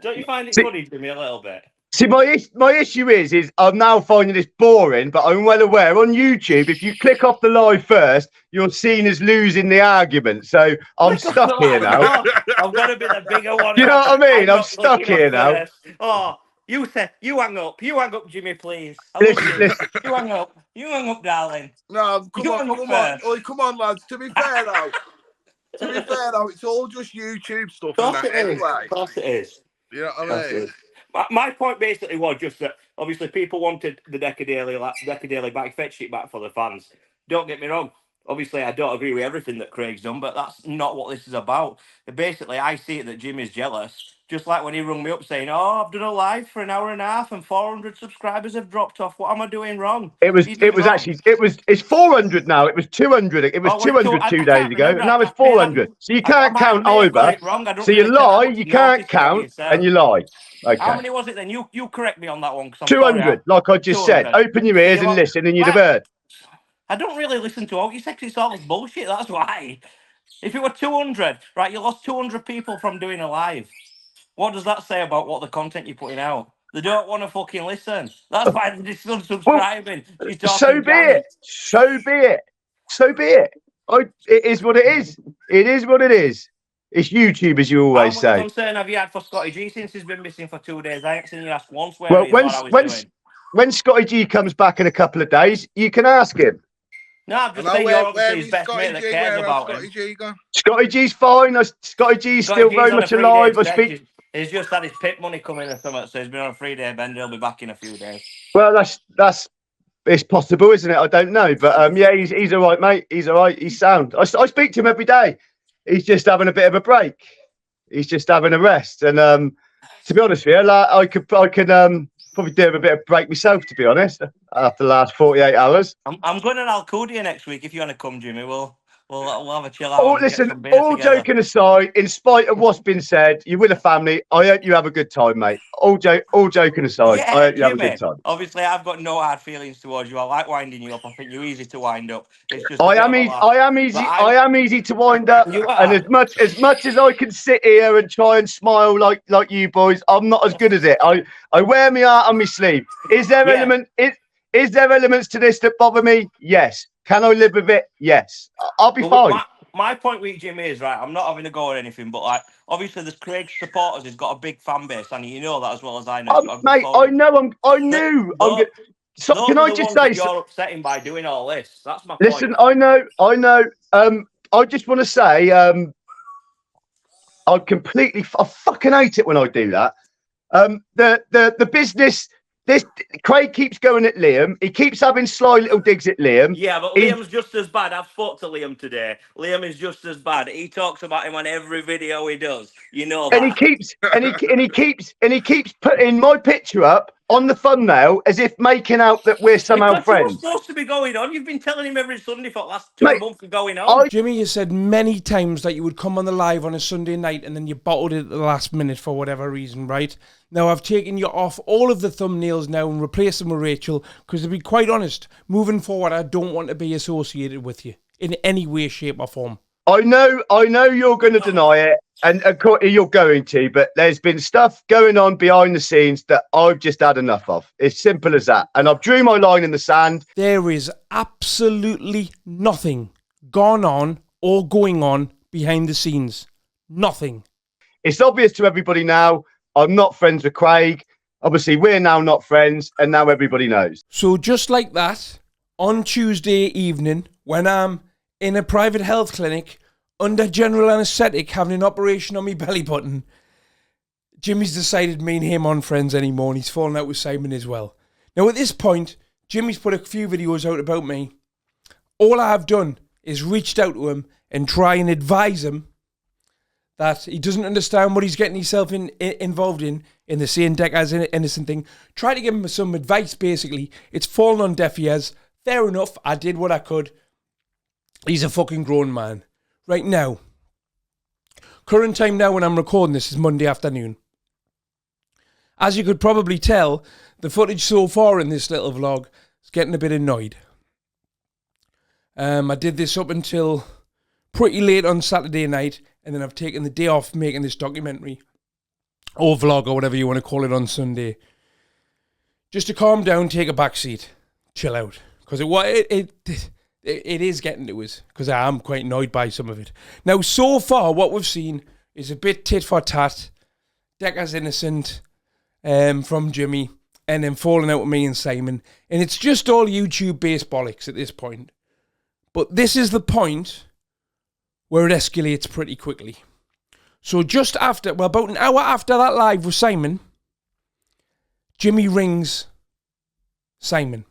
Don't you find it See- funny to me a little bit? See, my issue is I'm now finding this boring, but I'm well aware on YouTube, if you click off the live first, you're seen as losing the argument. So I'm stuck here now. I've got to be the bigger one. You know what I mean? I'm not stuck looking here up now. first. Oh, you hang up. You hang up, Jimmy, please. I Listen, love you. listen. You hang up. You hang up, darling. No, come You on, hang up come on. first. Oh, come on, lads. To be fair, though, it's all just YouTube stuff and Of course that it is. anyway. Of course it is. You know what Of I course it mean? is. My point basically was just that obviously people wanted the Decker Daily back, fetched it back for the fans. Don't get me wrong. Obviously, I don't agree with everything that Craig's done, but that's not what this is about. Basically, I see it that Jimmy's jealous. Just like when he rung me up saying, "Oh, I've done a live for an hour and a half and 400 subscribers have dropped off. What am I doing wrong?" It's 400 now. It was 200. It was Oh, well, 200 I 2 can't days ago. remember. Now it's I may have- 400. So you can't count may have got either. it wrong. I don't So you really care. I lie, just you can't noticed it on count, yourself. and you lie. How Okay. many was it then? You correct me on that one. 'Cause I'm 200, like I just said. 200. Open your ears You know and what? listen, and you'd have Right. heard. I don't really listen to all you say 'cause it's all bullshit. That's why. If it were 200, right, you lost 200 people from doing a live. What does that say about what the content you're putting out? They don't want to fucking listen. That's why they're just unsubscribing. She's talking So be Johnny. it. So be it. So be it. It is what it is. It is what it is. It's YouTube, as you How always much say. concern have you had for Scotty G since he's been missing for 2 days? I ain't seen you ask once where Well, he when thought I was doing. when Scotty G comes back in a couple of days, you can ask him. No, I'm just saying you're obviously his best mate that cares about him. Scotty G's fine. Scotty G's still very much alive. I speak. He's just had his pit money coming or something, so he's been on a 3-day bend. He'll be back in a few days. Well, that's it's possible, isn't it? I don't know, but yeah, he's all right, mate. He's all right. He's sound. I speak to him every day. He's just having a bit of a break. He's just having a rest. And to be honest with you, like, I could probably do a bit of break myself. To be honest, after the last 48 hours. I'm going to Alcudia next week. If you want to come, Jimmy, we'll have a chill out. Oh, and get listen, some beer all together. joking aside, in spite of what's been said, you're with a family. I hope you have a good time, mate. All joking aside, Yeah, I hope you have a Jimmy, good time. obviously, I've got no hard feelings towards you. I like winding you up. I think you're easy to wind up. It's just I am easy to wind up. You are. And as much as I can sit here and try and smile like you boys, I'm not as good as it. I wear my heart on my sleeve. Is there Yeah. element? Is there elements to this that bother me? Yes. Can I live with it? Yes. I'll be Well, fine. my point with Jimmy is, right, I'm not having a go at anything, but like obviously the Craig supporters has got a big fan base, and you know that as well as I know. He's got a good Mate, I following. know. I knew. I'm good. So Those can are I the just ones say? that you're upsetting by doing all this. That's my Listen, point. I know. I just want to say, I fucking hate it when I do that. The business. This Craig keeps going at Liam. He keeps having sly little digs at Liam. Yeah, but Liam's just as bad. I've spoke to Liam today. Liam is just as bad. He talks about him on every video he does. You know that. And he keeps putting my picture up on the thumbnail as if making out that we're somehow Because friends. you're supposed to be going on. You've been telling him every Sunday for the last 2 months of going on. Jimmy, you said many times that you would come on the live on a Sunday night and then you bottled it at the last minute for whatever reason, right? Now, I've taken you off all of the thumbnails now and replaced them with Rachel because, to be quite honest, moving forward, I don't want to be associated with you in any way, shape or form. I know you're going to deny it, and of course you're going to, but there's been stuff going on behind the scenes that I've just had enough of. It's simple as that. And I've drew my line in the sand. There is absolutely nothing gone on or going on behind the scenes. Nothing. It's obvious to everybody now, I'm not friends with Craig. Obviously, we're now not friends, and now everybody knows. So just like that, on Tuesday evening, when I'm in a private health clinic under general anaesthetic having an operation on my belly button, Jimmy's decided me and him aren't friends anymore, and he's fallen out with Simon as well. Now at this point, Jimmy's put a few videos out about me. All I've done is reached out to him and try and advise him that he doesn't understand what he's getting himself involved in the same deck as an innocent thing. Try to give him some advice, basically. It's fallen on deaf ears. Fair enough, I did what I could. He's a fucking grown man. Right now, current time now when I'm recording this is Monday afternoon. As you could probably tell, the footage so far in this little vlog is getting a bit annoyed. I did this up until pretty late on Saturday night, and then I've taken the day off making this documentary, or vlog, or whatever you want to call it, on Sunday. Just to calm down, take a back seat, chill out. Because it is getting to us, because I am quite annoyed by some of it. Now, so far, what we've seen is a bit tit for tat, Decker's innocent from Jimmy, and then falling out with me and Simon. And it's just all YouTube-based bollocks at this point. But this is the point where it escalates pretty quickly. So just after, well, about an hour after that live with Simon, Jimmy rings Simon,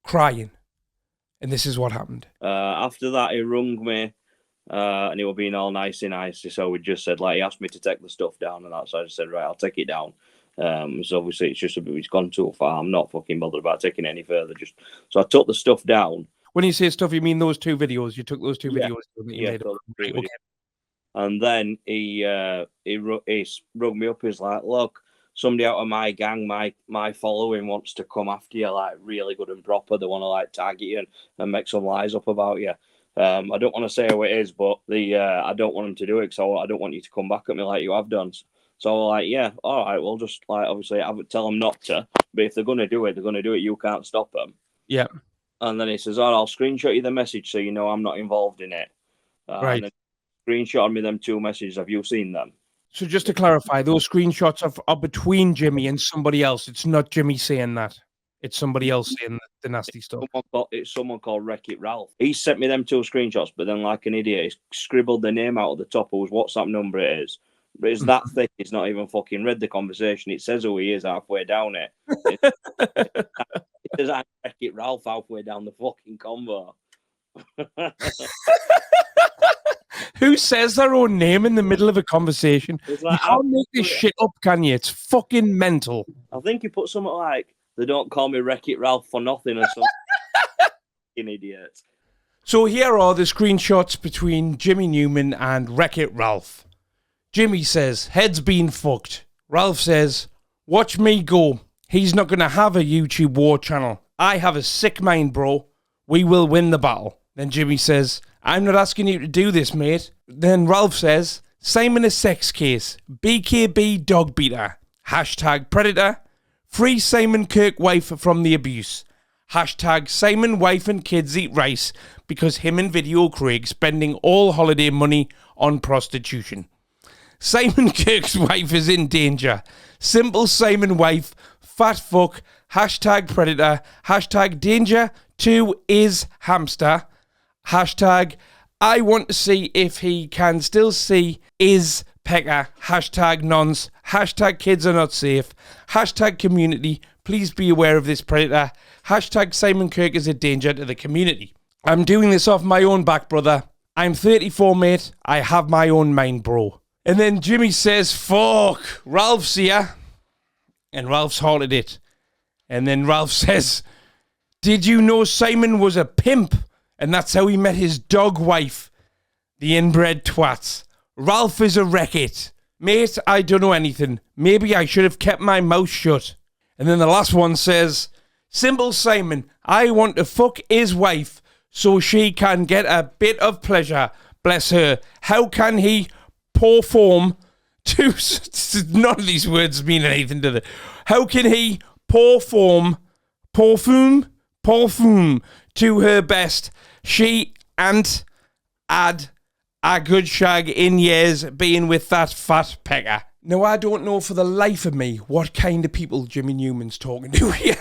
crying. And this is what happened. After that, he rung me, and he was being all nicey. So we just said, like, he asked me to take the stuff down and that. So I just said, right, I'll take it down. So obviously it's just a bit, it's gone too far. I'm not fucking bothered about taking it any further. So I took the stuff down. When you say stuff, you mean those two videos? You took those two videos? Yeah, okay. And then he rung me up. He's like, look, somebody out of my gang, my following wants to come after you, like, really good and proper. They want to, like, target you and make some lies up about you. I don't want to say who it is, but I don't want them to do it, so I don't want you to come back at me like you have done. So, like, yeah, all right, well, just, like, obviously, I would tell them not to, but if they're going to do it, they're going to do it. You can't stop them. Yeah. And then he says, oh, I'll screenshot you the message so you know I'm not involved in it. Right. And then screenshot me them two messages. Have you seen them? So just to clarify, those screenshots are between Jimmy and somebody else. It's not Jimmy saying that. It's somebody else saying the nasty stuff. It's someone called Wreck-It Ralph. He sent me them two screenshots, but then, like an idiot, he scribbled the name out at the top of whose WhatsApp number it is. But it's that thick, he's not even fucking read the conversation. It says who he is halfway down it. It says I'm Wreck-It Ralph halfway down the fucking convo. Who says their own name in the middle of a conversation? It's like, you can't make this shit up, can you? It's fucking mental. I think he put something like, they don't call me Wreck-It Ralph for nothing or something. Fucking idiot. So here are the screenshots between Jimmy Newman and Wreck-It Ralph. Jimmy says, head's been fucked. Ralph says, watch me go. He's not going to have a YouTube war channel. I have a sick mind, bro. We will win the battle. Then Jimmy says, I'm not asking you to do this, mate. Then Ralph says, Simon a sex case. BKB dog beater. Hashtag predator. Free Simon Kirk wife from the abuse. Hashtag Simon, wife and kids eat rice because him and Video Craig spending all holiday money on prostitution. Simon Kirk's wife is in danger. Simple Simon wife, fat fuck, hashtag predator, hashtag danger to is hamster, hashtag I want to see if he can still see is pecker, hashtag nonce, hashtag kids are not safe, hashtag community, please be aware of this predator, hashtag Simon Kirk is a danger to the community. I'm doing this off my own back, brother. I'm 34, mate. I have my own mind, bro. And then Jimmy says, fuck, Ralph's here. And Ralph's halted it. And then Ralph says, did you know Simon was a pimp? And that's how he met his dog wife, the inbred twats. Ralph is a wreck-it. Mate, I don't know anything. Maybe I should have kept my mouth shut. And then the last one says, simple Simon, I want to fuck his wife so she can get a bit of pleasure. Bless her. How can he perform to... None of these words mean anything to the... How can he perform to her best? She ain't had a good shag in years being with that fat pecker. Now, I don't know for the life of me what kind of people Jimmy Newman's talking to here.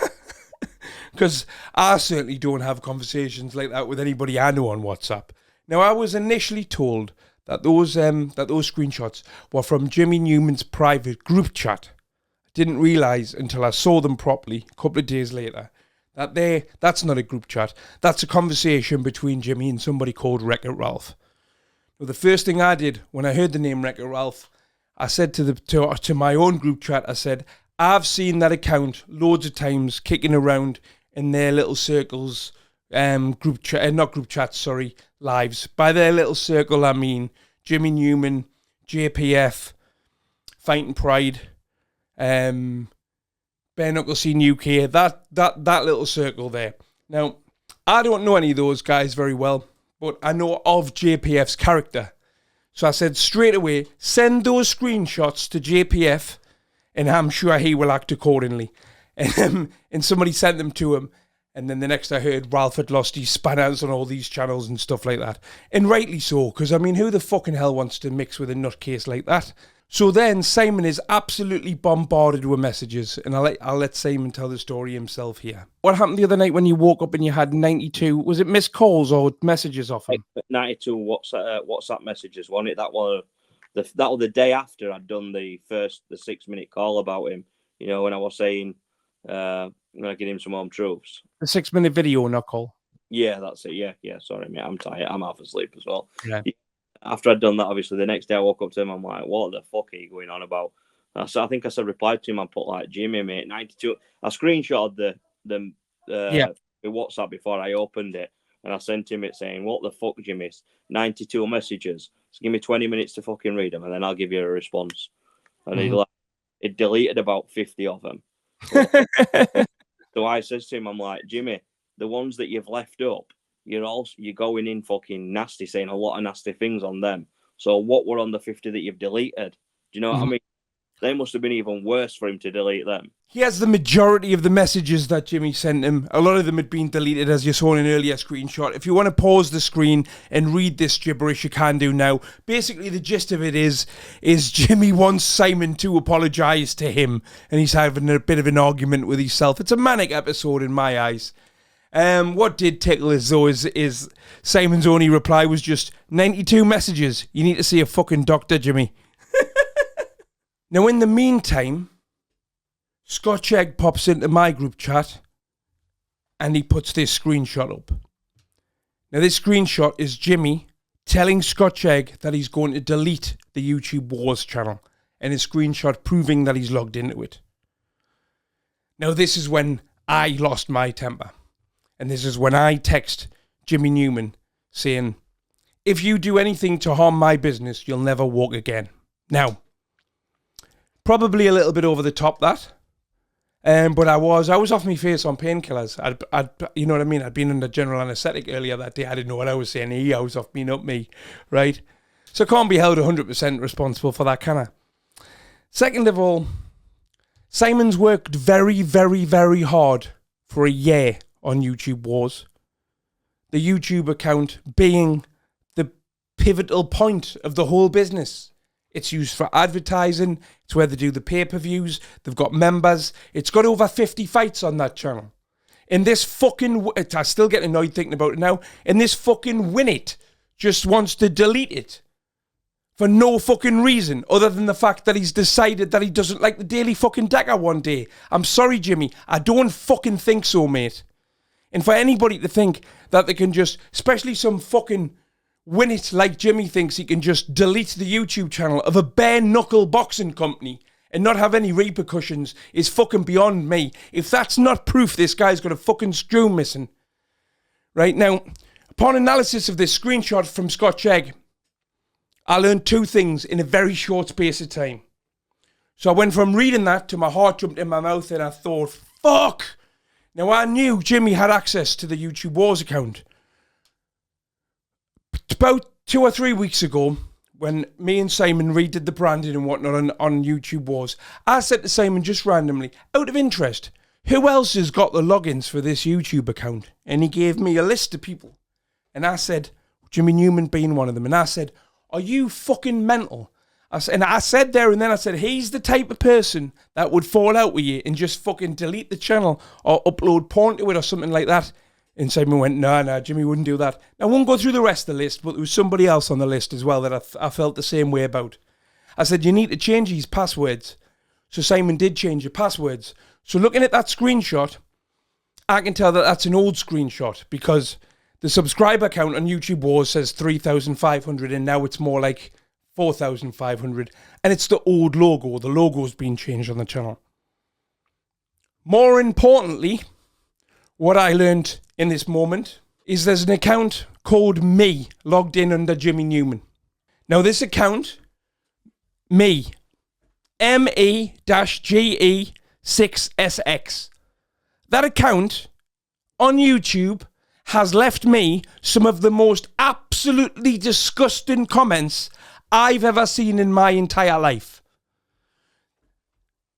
Because I certainly don't have conversations like that with anybody I know on WhatsApp. Now, I was initially told that those screenshots were from Jimmy Newman's private group chat. I didn't realise until I saw them properly a couple of days later that that's not a group chat. That's a conversation between Jimmy and somebody called Wreck-It Ralph. Well, the first thing I did when I heard the name Wreck-It Ralph, I said to my own group chat, I said, I've seen that account loads of times kicking around in their little circles, not group chats, sorry, lives. By their little circle, I mean Jimmy Newman, JPF, Fighting Pride, Bare Knuckle Scene UK, that little circle there. Now, I don't know any of those guys very well, but I know of JPF's character. So I said straight away, send those screenshots to JPF, and I'm sure he will act accordingly. And somebody sent them to him. And then the next I heard, Ralph had lost his spanners on all these channels and stuff like that. And rightly so, because I mean, who the fucking hell wants to mix with a nutcase like that? So then Simon is absolutely bombarded with messages. And I'll let Simon tell the story himself here. What happened the other night when you woke up and you had 92, was it missed calls or messages off him? 92 WhatsApp messages, wasn't it? That was the day after I'd done the 6-minute call about him. You know, when I was saying, I'm going to give him some home truths. The 6-minute video, not call. Yeah, that's it. Yeah. Sorry, mate. I'm tired. I'm half asleep as well. Yeah. After I'd done that, obviously, the next day I woke up to him. I'm like, what the fuck are you going on about? So I think I said replied to him. I put like, Jimmy, mate, 92. I screenshotted the WhatsApp before I opened it. And I sent him it saying, what the fuck, Jimmy? 92 messages. So give me 20 minutes to fucking read them. And then I'll give you a response. And it deleted about 50 of them. So I says to him, I'm like, Jimmy, the ones that you've left up, you're going in fucking nasty, saying a lot of nasty things on them. So what were on the 50 that you've deleted? Do you know what I mean? They must have been even worse for him to delete them. He has the majority of the messages that Jimmy sent him. A lot of them had been deleted, as you saw in an earlier screenshot. If you want to pause the screen and read this gibberish, you can do now. Basically, the gist of it is Jimmy wants Simon to apologise to him, and he's having a bit of an argument with himself. It's a manic episode in my eyes. What did tickle us, though, is Simon's only reply was just 92 messages. You need to see a fucking doctor, Jimmy. Now, in the meantime, Scotch Egg pops into my group chat and he puts this screenshot up. Now, this screenshot is Jimmy telling Scotch Egg that he's going to delete the YouTube Wars channel, and a screenshot proving that he's logged into it. Now, this is when I lost my temper. And this is when I text Jimmy Newman saying, if you do anything to harm my business, you'll never walk again. Now, probably a little bit over the top, that. But I was off my face on painkillers. I'd you know what I mean? I'd been under general anaesthetic earlier that day. I didn't know what I was saying. I was off me, not me, right? So I can't be held 100% responsible for that, can I? Second of all, Simon's worked very, very, very hard for a year on YouTube Wars. The YouTube account being the pivotal point of the whole business. It's used for advertising. It's where they do the pay-per-views. They've got members. It's got over 50 fights on that channel. And this fucking... I still get annoyed thinking about it now. And this fucking Win It just wants to delete it. For no fucking reason. Other than the fact that he's decided that he doesn't like the Daily fucking Decker one day. I'm sorry, Jimmy. I don't fucking think so, mate. And for anybody to think that they can just... Especially some fucking... Win It like Jimmy thinks he can just delete the YouTube channel of a bare-knuckle boxing company and not have any repercussions is fucking beyond me. If that's not proof this guy's got a fucking screw missing. Right, now, upon analysis of this screenshot from Scotch Egg, I learned two things in a very short space of time. So I went from reading that to my heart jumped in my mouth and I thought, fuck! Now I knew Jimmy had access to the YouTube Wars account. About 2 or 3 weeks ago, when me and Simon redid the branding and whatnot on YouTube Wars, I said to Simon just randomly, out of interest, who else has got the logins for this YouTube account? And he gave me a list of people. And I said, Jimmy Newman being one of them. And I said, are you fucking mental? And I said there and then, I said, he's the type of person that would fall out with you and just fucking delete the channel or upload porn to it or something like that. And Simon went, no, Jimmy wouldn't do that. I won't go through the rest of the list, but there was somebody else on the list as well that I felt the same way about. I said, you need to change these passwords. So Simon did change the passwords. So looking at that screenshot, I can tell that that's an old screenshot because the subscriber count on YouTube Wars says 3,500 and now it's more like 4,500. And it's the old logo. The logo's been changed on the channel. More importantly, what I learned in this moment is there's an account called Me logged in under Jimmy Newman. Now this account, Me, ME-GE6SX. That account on YouTube has left me some of the most absolutely disgusting comments I've ever seen in my entire life.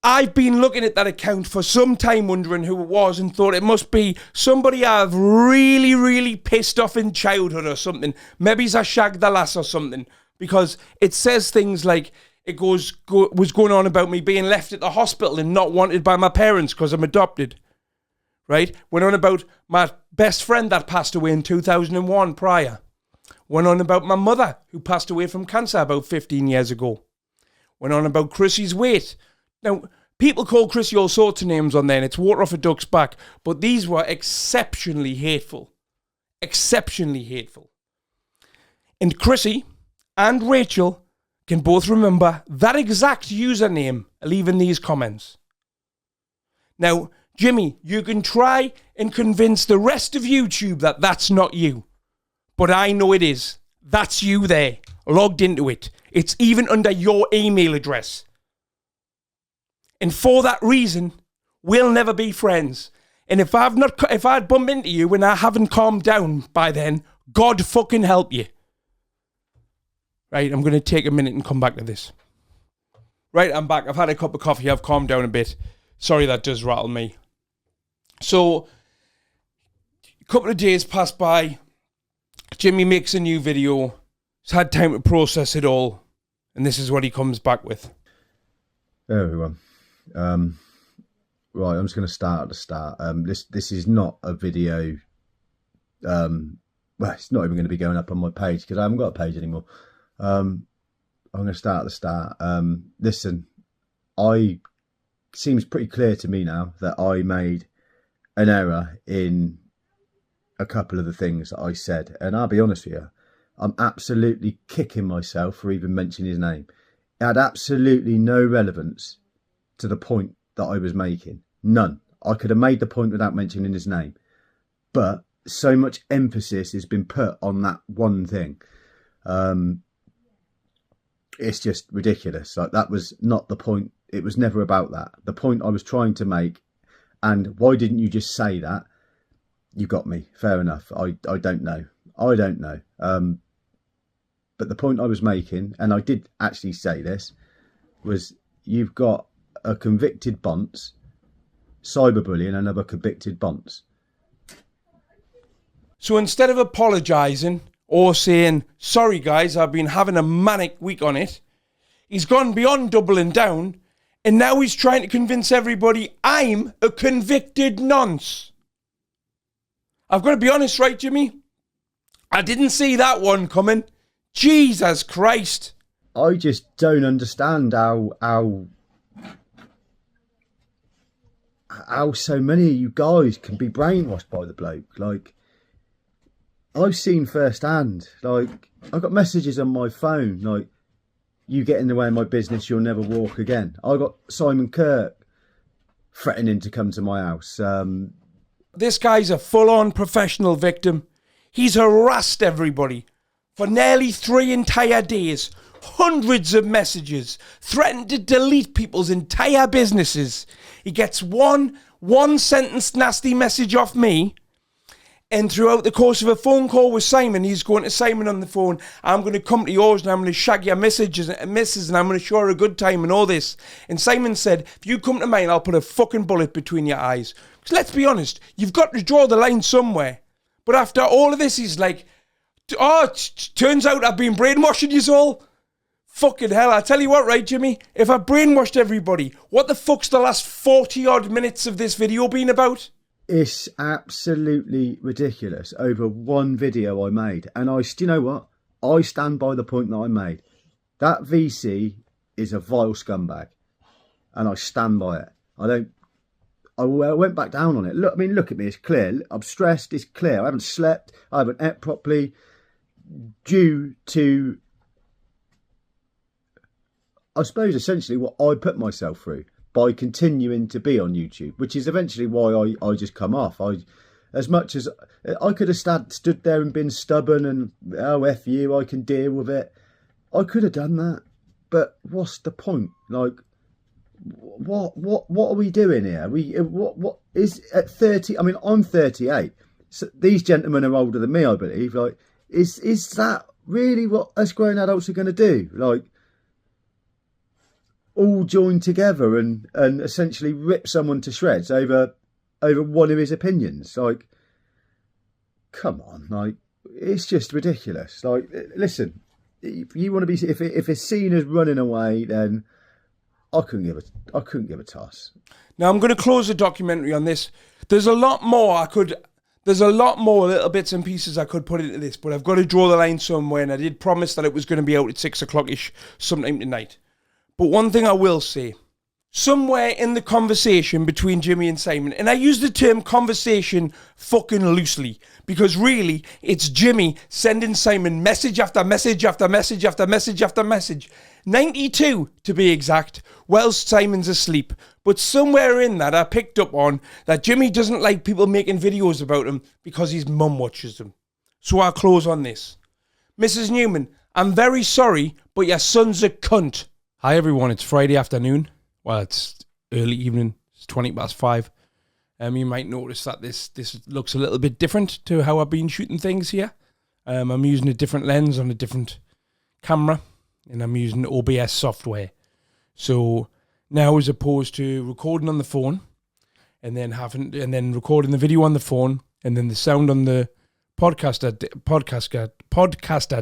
I've been looking at that account for some time wondering who it was and thought it must be somebody I've really, really pissed off in childhood or something. Maybe it's a shag the lass or something. Because it says things like it was going on about me being left at the hospital and not wanted by my parents because I'm adopted. Right? Went on about my best friend that passed away in 2001 prior. Went on about my mother who passed away from cancer about 15 years ago. Went on about Chrissy's weight. Now, people call Chrissy all sorts of names on there and it's water off a duck's back, but these were exceptionally hateful. Exceptionally hateful. And Chrissy and Rachel can both remember that exact username leaving these comments. Now, Jimmy, you can try and convince the rest of YouTube that that's not you. But I know it is. That's you there, logged into it. It's even under your email address. And for that reason, we'll never be friends. And if I'd bump into you and I haven't calmed down by then, God fucking help you. Right, I'm going to take a minute and come back to this. Right, I'm back. I've had a cup of coffee. I've calmed down a bit. Sorry, that does rattle me. So, a couple of days passed by. Jimmy makes a new video. He's had time to process it all. And this is what he comes back with. Hey everyone. Right, I'm just going to start at the start. This is not a video. Well, it's not even going to be going up on my page because I haven't got a page anymore. I'm going to start at the start. Listen, seems pretty clear to me now that I made an error in a couple of the things that I said. And I'll be honest with you, I'm absolutely kicking myself for even mentioning his name. It had absolutely no relevance to the point that I was making. None. I could have made the point without mentioning his name. But so much emphasis has been put on that one thing. It's just ridiculous. Like, that was not the point. It was never about that. The point I was trying to make, and why didn't you just say that? You got me. Fair enough. I don't know. I don't know. But the point I was making, and I did actually say this, was you've got a convicted bonce cyberbullying another convicted bonce. So instead of apologising or saying, sorry guys, I've been having a manic week on it, he's gone beyond doubling down, and now he's trying to convince everybody I'm a convicted nonce. I've got to be honest, right, Jimmy? I didn't see that one coming. Jesus Christ. I just don't understand how so many of you guys can be brainwashed by the bloke. Like, I've seen firsthand. Like, I got messages on my phone like, "You get in the way of my business, you'll never walk again." I got Simon Kirk threatening to come to my house. This guy's a full-on professional victim. He's harassed everybody for nearly 3 entire days. Hundreds of messages, threatened to delete people's entire businesses. He gets one sentence nasty message off me, and throughout the course of a phone call with Simon, he's going to Simon on the phone, "I'm going to come to yours and I'm going to shag your missus and I'm going to show her a good time and all this." And Simon said, "If you come to mine, I'll put a fucking bullet between your eyes." Because let's be honest, you've got to draw the line somewhere. But after all of this, he's like, "Oh, turns out I've been brainwashing you all." Fucking hell, I tell you what, right, Jimmy? If I brainwashed everybody, what the fuck's the last 40-odd minutes of this video been about? It's absolutely ridiculous over one video I made. And you know what? I stand by the point that I made. That VC is a vile scumbag. And I stand by it. I went back down on it. Look at me, it's clear. I'm stressed, it's clear. I haven't slept, I haven't ate properly due to, I suppose, essentially what I put myself through by continuing to be on YouTube, which is eventually why I just come off. As much as I could have stood there and been stubborn and, "Oh, F you, I can deal with it." I could have done that. But what's the point? Like, what are we doing here? What is at 30? I mean, I'm 38. So these gentlemen are older than me, I believe. Like, is that really what us grown adults are going to do? Like, all join together and essentially rip someone to shreds over one of his opinions? Like, come on, like, it's just ridiculous. Like, listen, if you want to be, if it's seen as running away, then I couldn't give a toss. Now I'm going to close the documentary on this. There's a lot more little bits and pieces I could put into this, but I've got to draw the line somewhere, and I did promise that it was going to be out at 6 o'clock-ish sometime tonight. But one thing I will say, somewhere in the conversation between Jimmy and Simon, and I use the term conversation fucking loosely, because really, it's Jimmy sending Simon message after message after message after message after message. 92 to be exact, whilst Simon's asleep. But somewhere in that, I picked up on that Jimmy doesn't like people making videos about him because his mum watches them. So I'll close on this. "Mrs. Newman, I'm very sorry, but your son's a cunt." Hi everyone, it's Friday afternoon. Well, it's early evening. It's 5:20. You might notice that this looks a little bit different to how I've been shooting things here. I'm using a different lens on a different camera, and I'm using OBS software. So now, as opposed to recording on the phone and then recording the video on the phone and then the sound on the podcaster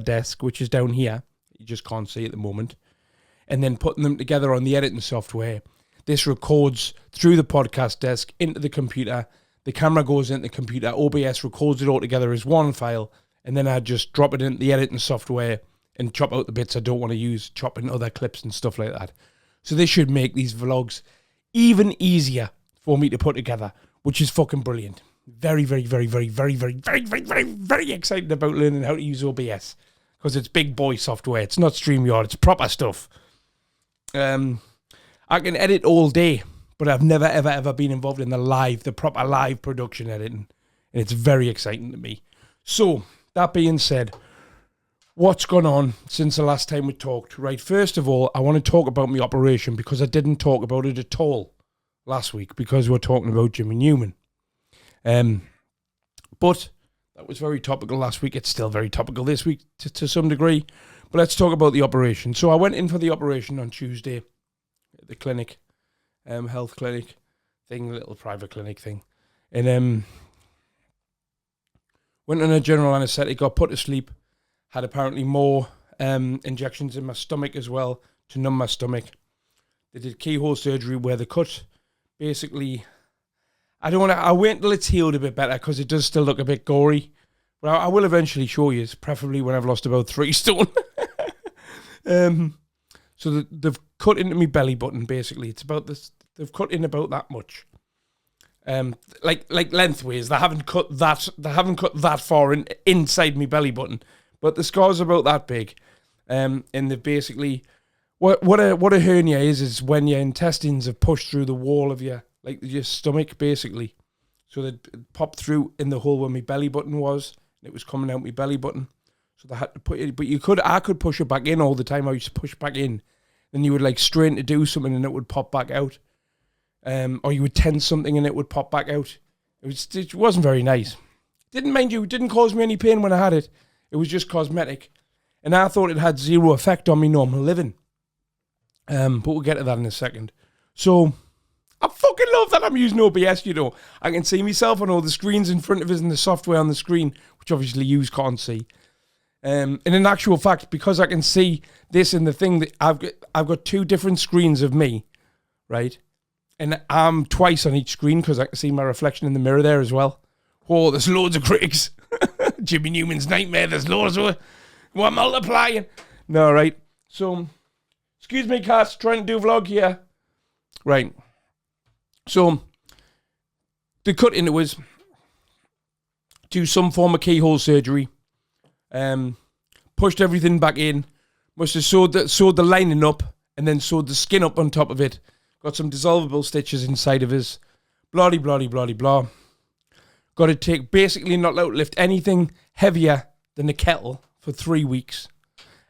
desk, which is down here, you just can't see at the moment, and then putting them together on the editing software. This records through the podcast desk into the computer. The camera goes into the computer. OBS records it all together as one file, and then I just drop it into the editing software and chop out the bits I don't want to use, chop in other clips and stuff like that. So this should make these vlogs even easier for me to put together, which is fucking brilliant. Very, very, very, very, very, very, very, very, very, very excited about learning how to use OBS, because it's big boy software. It's not StreamYard. It's proper stuff. I can edit all day, but I've never, ever, ever been involved in the proper live production editing. And it's very exciting to me. So, that being said, what's gone on since the last time we talked? Right, first of all, I want to talk about my operation, because I didn't talk about it at all last week, because we're talking about Jimmy Newman. But that was very topical last week. It's still very topical this week to some degree. But let's talk about the operation. So I went in for the operation on Tuesday at the clinic, health clinic thing, little private clinic thing. And Went on a general anaesthetic, got put to sleep. Had apparently more injections in my stomach as well to numb my stomach. They did keyhole surgery where they cut basically. I'll wait until it's healed a bit better because it does still look a bit gory. But I will eventually show you, preferably when I've lost about 3 stone. So they've cut into my belly button basically. It's about this. They've cut in about that much. Like lengthways. They haven't cut that far inside my belly button. But the scar's about that big. And they've basically what a hernia is when your intestines have pushed through the wall of your stomach basically. So they popped through in the hole where my belly button was. It was coming out my belly button. So they had to put it, but I could push it back in all the time. I used to push back in. Then you would strain to do something and it would pop back out. Or you would tense something and it would pop back out. It wasn't very nice. Didn't cause me any pain when I had it. It was just cosmetic. And I thought it had zero effect on me normal living. But we'll get to that in a second. So, I fucking love that I'm using OBS, I can see myself on all the screens in front of us and the software on the screen, which obviously you can't see. And in actual fact, because I can see this in the thing, that I've got 2 different screens of me, right? And I'm twice on each screen because I can see my reflection in the mirror there as well. Oh, there's loads of critics. Jimmy Newman's nightmare, there's loads of it. We're multiplying. No, right. So, excuse me, cats, trying to do a vlog here. Right. So, the cut into was do some form of keyhole surgery. Pushed everything back in. Must have sewed the lining up and then sewed the skin up on top of it. Got some dissolvable stitches inside of us. Blah, blah, blah, blah, blah. Got to take, basically not allowed to lift anything heavier than a kettle for 3 weeks.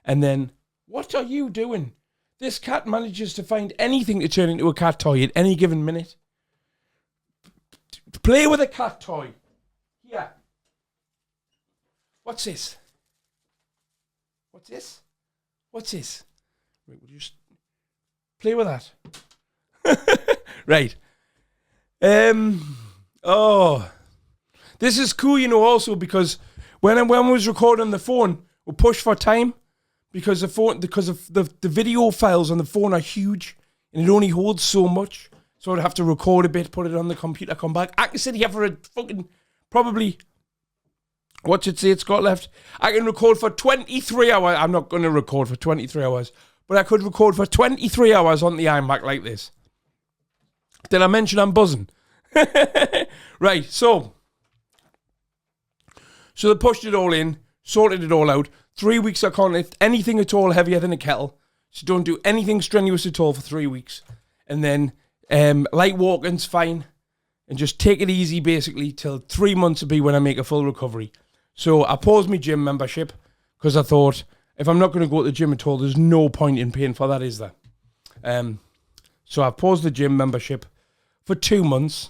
And then, what are you doing? This cat manages to find anything to turn into a cat toy at any given minute. Play with a cat toy. Here. What's this? What's this? What's this? Wait, would you just play with that? Right. Oh. This is cool, also because when I was recording on the phone, we push for time because the video files on the phone are huge and it only holds so much. So I'd have to record a bit, put it on the computer, come back. I can sit here for a fucking probably, what's it say it's got left? I can record for 23 hours. I'm not going to record for 23 hours, but I could record for 23 hours on the iMac like this. Did I mention I'm buzzing? Right, so they pushed it all in, sorted it all out. 3 weeks I can't lift anything at all heavier than a kettle. So don't do anything strenuous at all for 3 weeks. And then light walking's fine. And just take it easy basically till 3 months will be when I make a full recovery. So I paused my gym membership because I thought if I'm not going to go to the gym at all, there's no point in paying for that, is there? So I paused the gym membership for 2 months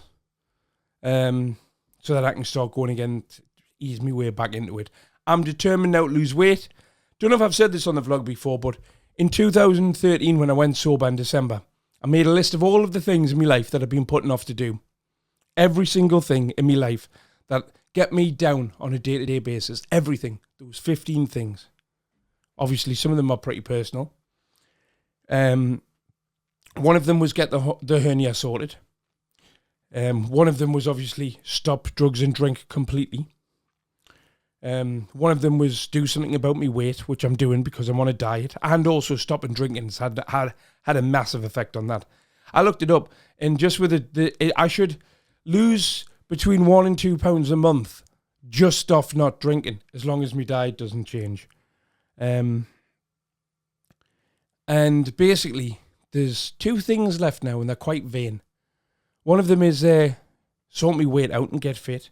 so that I can start going again, to ease my way back into it. I'm determined now to lose weight. Don't know if I've said this on the vlog before, but in 2013 when I went sober in December, I made a list of all of the things in my life that I've been putting off to do. Every single thing in my life that get me down on a day-to-day basis. Everything. There was 15 things. Obviously, some of them are pretty personal. One of them was get the hernia sorted. One of them was obviously stop drugs and drink completely. One of them was do something about my weight, which I'm doing because I'm on a diet, and also stopping drinking. It's had a massive effect on that. I looked it up, and just with I should lose between 1 and 2 pounds a month just off not drinking, as long as my diet doesn't change. And basically, there's 2 things left now, and they're quite vain. One of them is sort my weight out and get fit,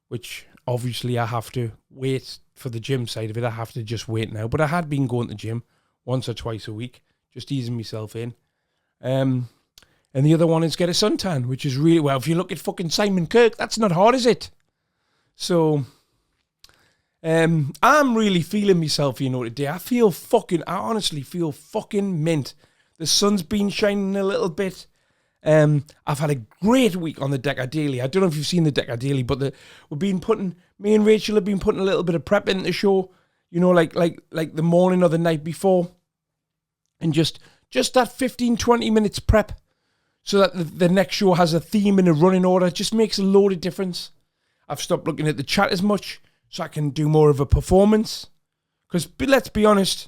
which obviously I have to wait for the gym side of it. I have to just wait now. But I had been going to the gym once or twice a week, just easing myself in. And the other one is get a suntan, which is really, well, if you look at fucking Simon Kirk, that's not hard, is it? So, I'm really feeling myself, today. I honestly feel fucking mint. The sun's been shining a little bit. I've had a great week on the Decker Daily. I don't know if you've seen the Decker Daily, but me and Rachel have been putting a little bit of prep into the show, you know, like the morning or the night before. And just that 15, 20 minutes prep so that the next show has a theme and a running order just makes a load of difference. I've stopped looking at the chat as much so I can do more of a performance. Because let's be honest,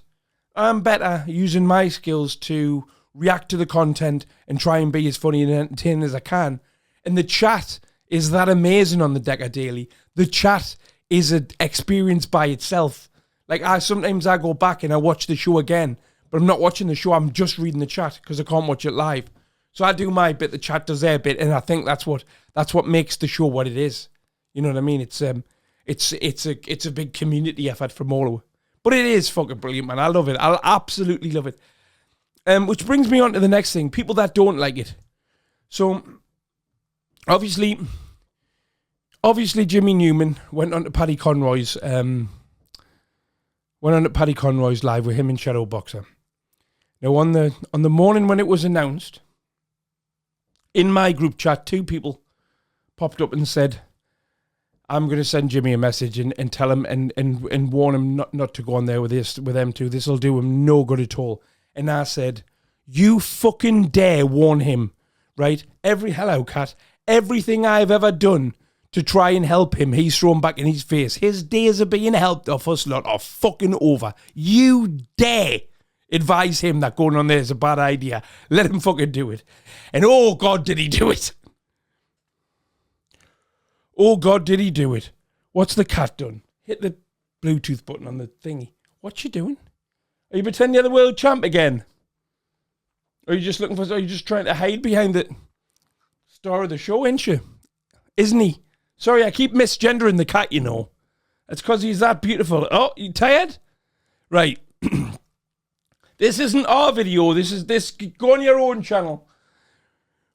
I'm better using my skills to react to the content and try and be as funny and entertaining as I can. And the chat is that amazing on the Decker Daily. The chat is an experience by itself. Like, sometimes I go back and I watch the show again, but I'm not watching the show, I'm just reading the chat because I can't watch it live. So I do my bit, the chat does their bit, and I think that's what makes the show what it is. You know what I mean? It's a big community effort from all over. But it is fucking brilliant, man. I love it. I absolutely love it. Which brings me on to the next thing. People that don't like it. So, obviously Jimmy Newman went on to Paddy Conroy's live with him and Shadow Boxer. Now, on the morning when it was announced, in my group chat, 2 people popped up and said, I'm going to send Jimmy a message and tell him and warn him not to go on there with them two. This will do him no good at all. And I said, you fucking dare warn him, right? Hello, Cat. Everything I've ever done to try and help him, he's thrown back in his face. His days of being helped off us lot are fucking over. You dare advise him that going on there is a bad idea. Let him fucking do it. And oh God, did he do it? Oh God, did he do it? What's the cat done? Hit the Bluetooth button on the thingy. What you doing? Are you pretending you're the world champ again? Or are you just trying to hide behind the star of the show, ain't you? Isn't he? Sorry, I keep misgendering the cat, you know. It's because he's that beautiful. Oh, you tired? Right. This isn't our video. Go on your own channel.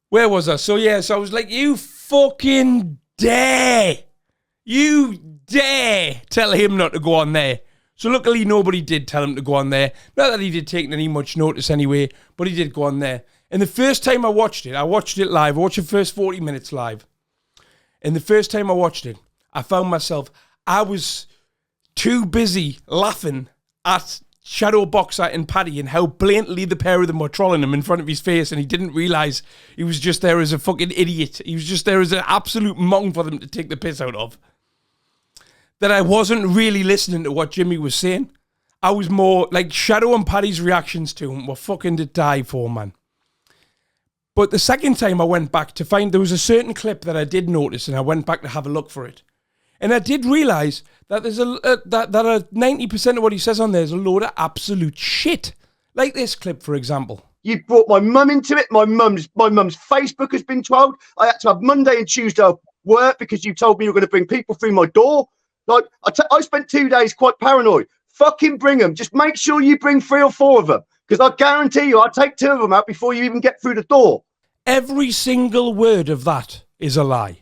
Where was I? So I was like, you fucking dare. You dare tell him not to go on there. So luckily nobody did tell him to go on there. Not that he did take any much notice anyway, but he did go on there. And the first time I watched it live. I watched the first 40 minutes live. And the first time I watched it, I found myself, I was too busy laughing at Shadow Boxer and Paddy and how blatantly the pair of them were trolling him in front of his face, and he didn't realise he was just there as a fucking idiot. He was just there as an absolute mong for them to take the piss out of. That I wasn't really listening to what Jimmy was saying. I was more like Shadow and Paddy's reactions to him were fucking to die for, man. But the second time I went back to find, there was a certain clip that I did notice, and I went back to have a look for it. And I did realise that there's that 90% of what he says on there is a load of absolute shit. Like this clip, for example. You brought my mum into it. My mum's Facebook has been trolled. I had to have Monday and Tuesday off work because you told me you were going to bring people through my door. Like, I spent 2 days quite paranoid. Fucking bring them. Just make sure you bring 3 or 4 of them. Because I guarantee you, I'll take 2 of them out before you even get through the door. Every single word of that is a lie.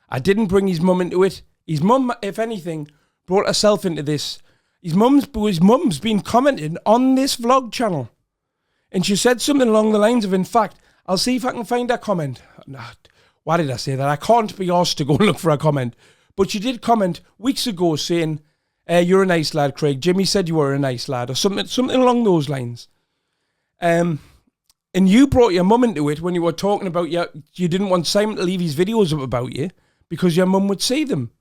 I didn't bring his mum into it. His mum, if anything, brought herself into this. His mum's been commenting on this vlog channel. And she said something along the lines of, in fact, I'll see if I can find that comment. Why did I say that? I can't be asked to go and look for a comment. But she did comment weeks ago saying, you're a nice lad, Craig. Jimmy said you were a nice lad, or something along those lines. And you brought your mum into it when you were talking about you didn't want Simon to leave his videos up about you because your mum would see them.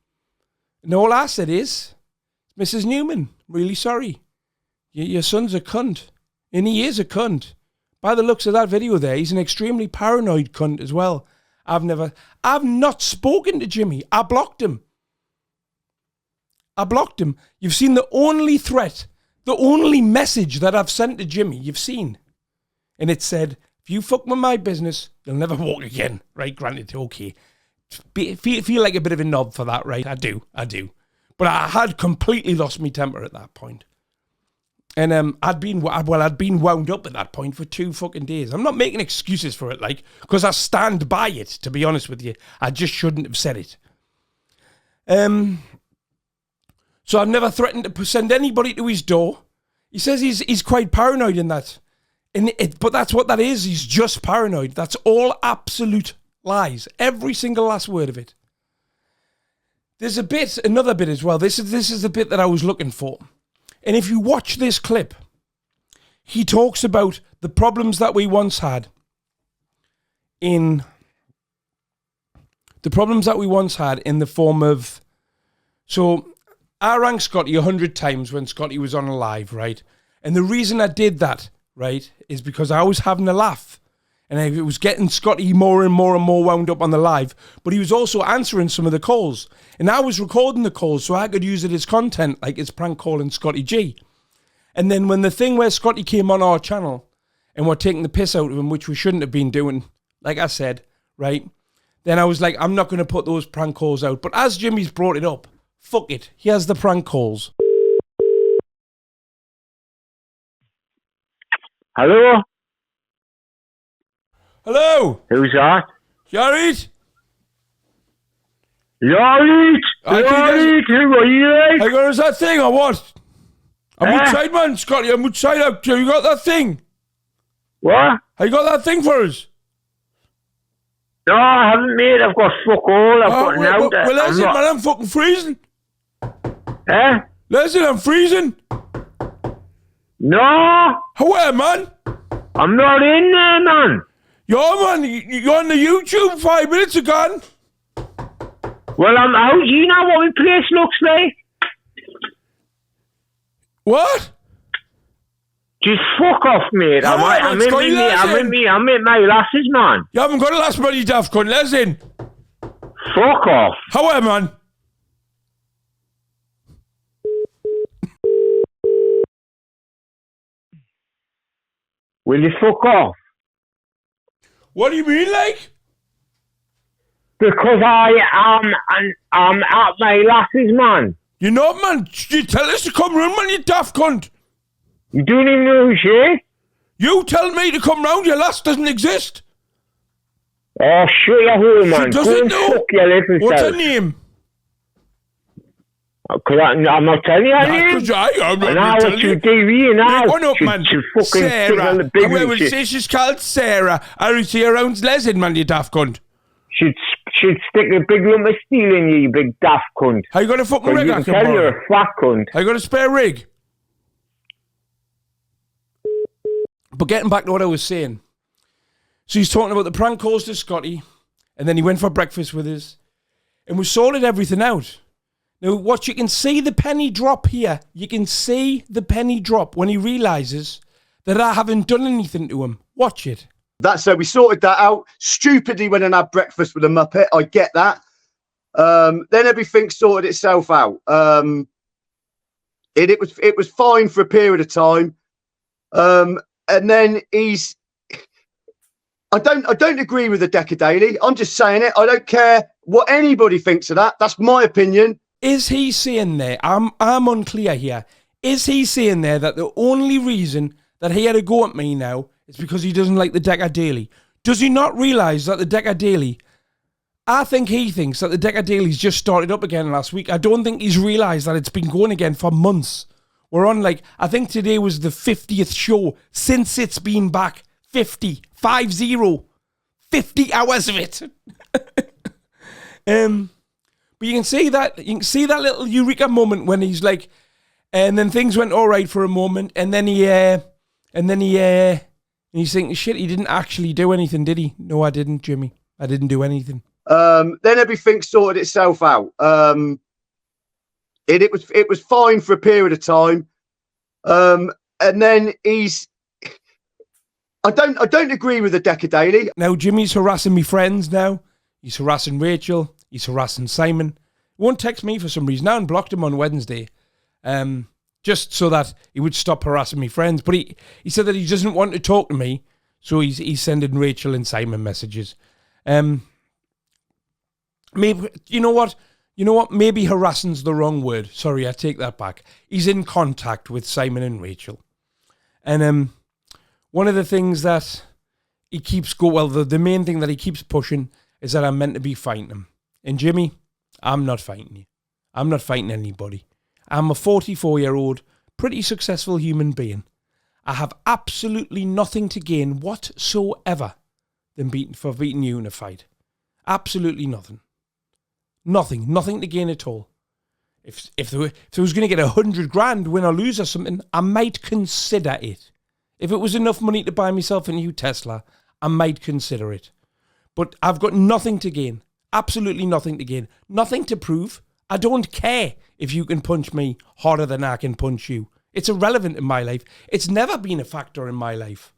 And all I said is, Mrs. Newman, really sorry. Your son's a cunt. And he is a cunt. By the looks of that video there, he's an extremely paranoid cunt as well. I've not spoken to Jimmy. I blocked him. You've seen the only threat, the only message that I've sent to Jimmy, you've seen. And it said, if you fuck with my business, you'll never walk again. Right, granted, okay. Feel like a bit of a knob for that, right? I do. But I had completely lost my temper at that point. And I'd been wound up at that point for 2 fucking days. I'm not making excuses for it, like, because I stand by it, to be honest with you. I just shouldn't have said it. So I've never threatened to send anybody to his door. He says he's quite paranoid in that. But that's what that is. He's just paranoid. That's all absolute lies. Every single last word of it. There's another bit as well. This is the bit that I was looking for. And if you watch this clip, he talks about the problems that we once had in the form of, so I rang Scotty 100 times when Scotty was on a live, right? And the reason I did that, right, is because I was having a laugh. And it was getting Scotty more and more and more wound up on the live. But he was also answering some of the calls. And I was recording the calls so I could use it as content, like it's prank calling Scotty G. And then when the thing where Scotty came on our channel and we're taking the piss out of him, which we shouldn't have been doing, like I said, right? Then I was like, I'm not going to put those prank calls out. But as Jimmy's brought it up, fuck it. Here's the prank calls. Hello? Hello? Who's that? Yarit? Yarit! Yarit! Who are you? I got us that thing or what? I'm Eh? outside, man, Scotty. I'm outside. Have you got that thing? What? Have you got that thing for us? No, I haven't, mate. I've got fuck all. I've got now. Well, listen, man, I'm fucking freezing. Eh? Listen, I'm freezing. No! Where, man? I'm not in there, man. Man, you're on the YouTube 5 minutes ago. Well, I'm out. You know what my place looks like? What? Just fuck off, mate. I'm in my lasses, man. You haven't got a lass, man, you daft cunt. Listen. Fuck off. How, man? Will you fuck off? What do you mean, like? Because I'm at my lasses, man. You're not, man. You tell us to come round, man, you daft cunt. You don't even know who she is? You tell me to come round, your lass doesn't exist. Oh, shut your hole, man. She Go doesn't and know. fuck your little What's self. her name? I'm not telling you her name. Because I'm not now telling it's you. your TV now. One up, man. She fucking stick on the Sarah. big I will shit. say she's called Sarah. I see her around Lesin, man, you daft cunt. She'd stick a big lump of steel in you, you big daft cunt. How you got a fucking But rig you I can can tell borrow? you're a fat cunt. How you got a spare rig? But getting back to what I was saying. So he's talking about the prank calls to Scotty, and then he went for breakfast with us, and we sorted everything out. Now, what you can see the penny drop here, you can see the penny drop when he realises that I haven't done anything to him. Watch it. That's so we sorted that out. Stupidly went and had breakfast with a Muppet. I get that. Then everything sorted itself out. It was fine for a period of time. And then I don't agree with the Decker Daily. I'm just saying it. I don't care what anybody thinks of that. That's my opinion. Is he saying there, I'm unclear here, is he saying there that the only reason that he had to go at me now is because he doesn't like the Decker Daily? Does he not realise that the Decker Daily, I think he thinks that the Decker Daily's just started up again last week. I don't think he's realised that it's been going again for months. We're on I think today was the 50th show since it's been back. 50 hours of it. But you can see that little eureka moment when he's like, and then things went all right for a moment, and then he's thinking, shit, he didn't actually do anything, did he? No, I didn't, Jimmy. I didn't do anything. Then everything sorted itself out. It was fine for a period of time. And then I don't agree with the Decker Daily. Now Jimmy's harassing me friends now. He's harassing Rachel. He's harassing Simon. He won't text me for some reason. I unblocked him on Wednesday. Just so that he would stop harassing me friends. But he said that he doesn't want to talk to me. So he's sending Rachel and Simon messages. Maybe you know what? Maybe harassing's the wrong word. Sorry, I take that back. He's in contact with Simon and Rachel. And one of the things that he keeps the main thing that he keeps pushing is that I'm meant to be fighting him. And Jimmy, I'm not fighting you. I'm not fighting anybody. I'm a 44-year-old, pretty successful human being. I have absolutely nothing to gain whatsoever than beating you in a fight. Absolutely nothing. Nothing to gain at all. If there was going to get 100 grand, win or lose or something, I might consider it. If it was enough money to buy myself a new Tesla, I might consider it. But I've got nothing to gain. Absolutely nothing to gain. Nothing to prove. I don't care if you can punch me harder than I can punch you. It's irrelevant in my life. It's never been a factor in my life.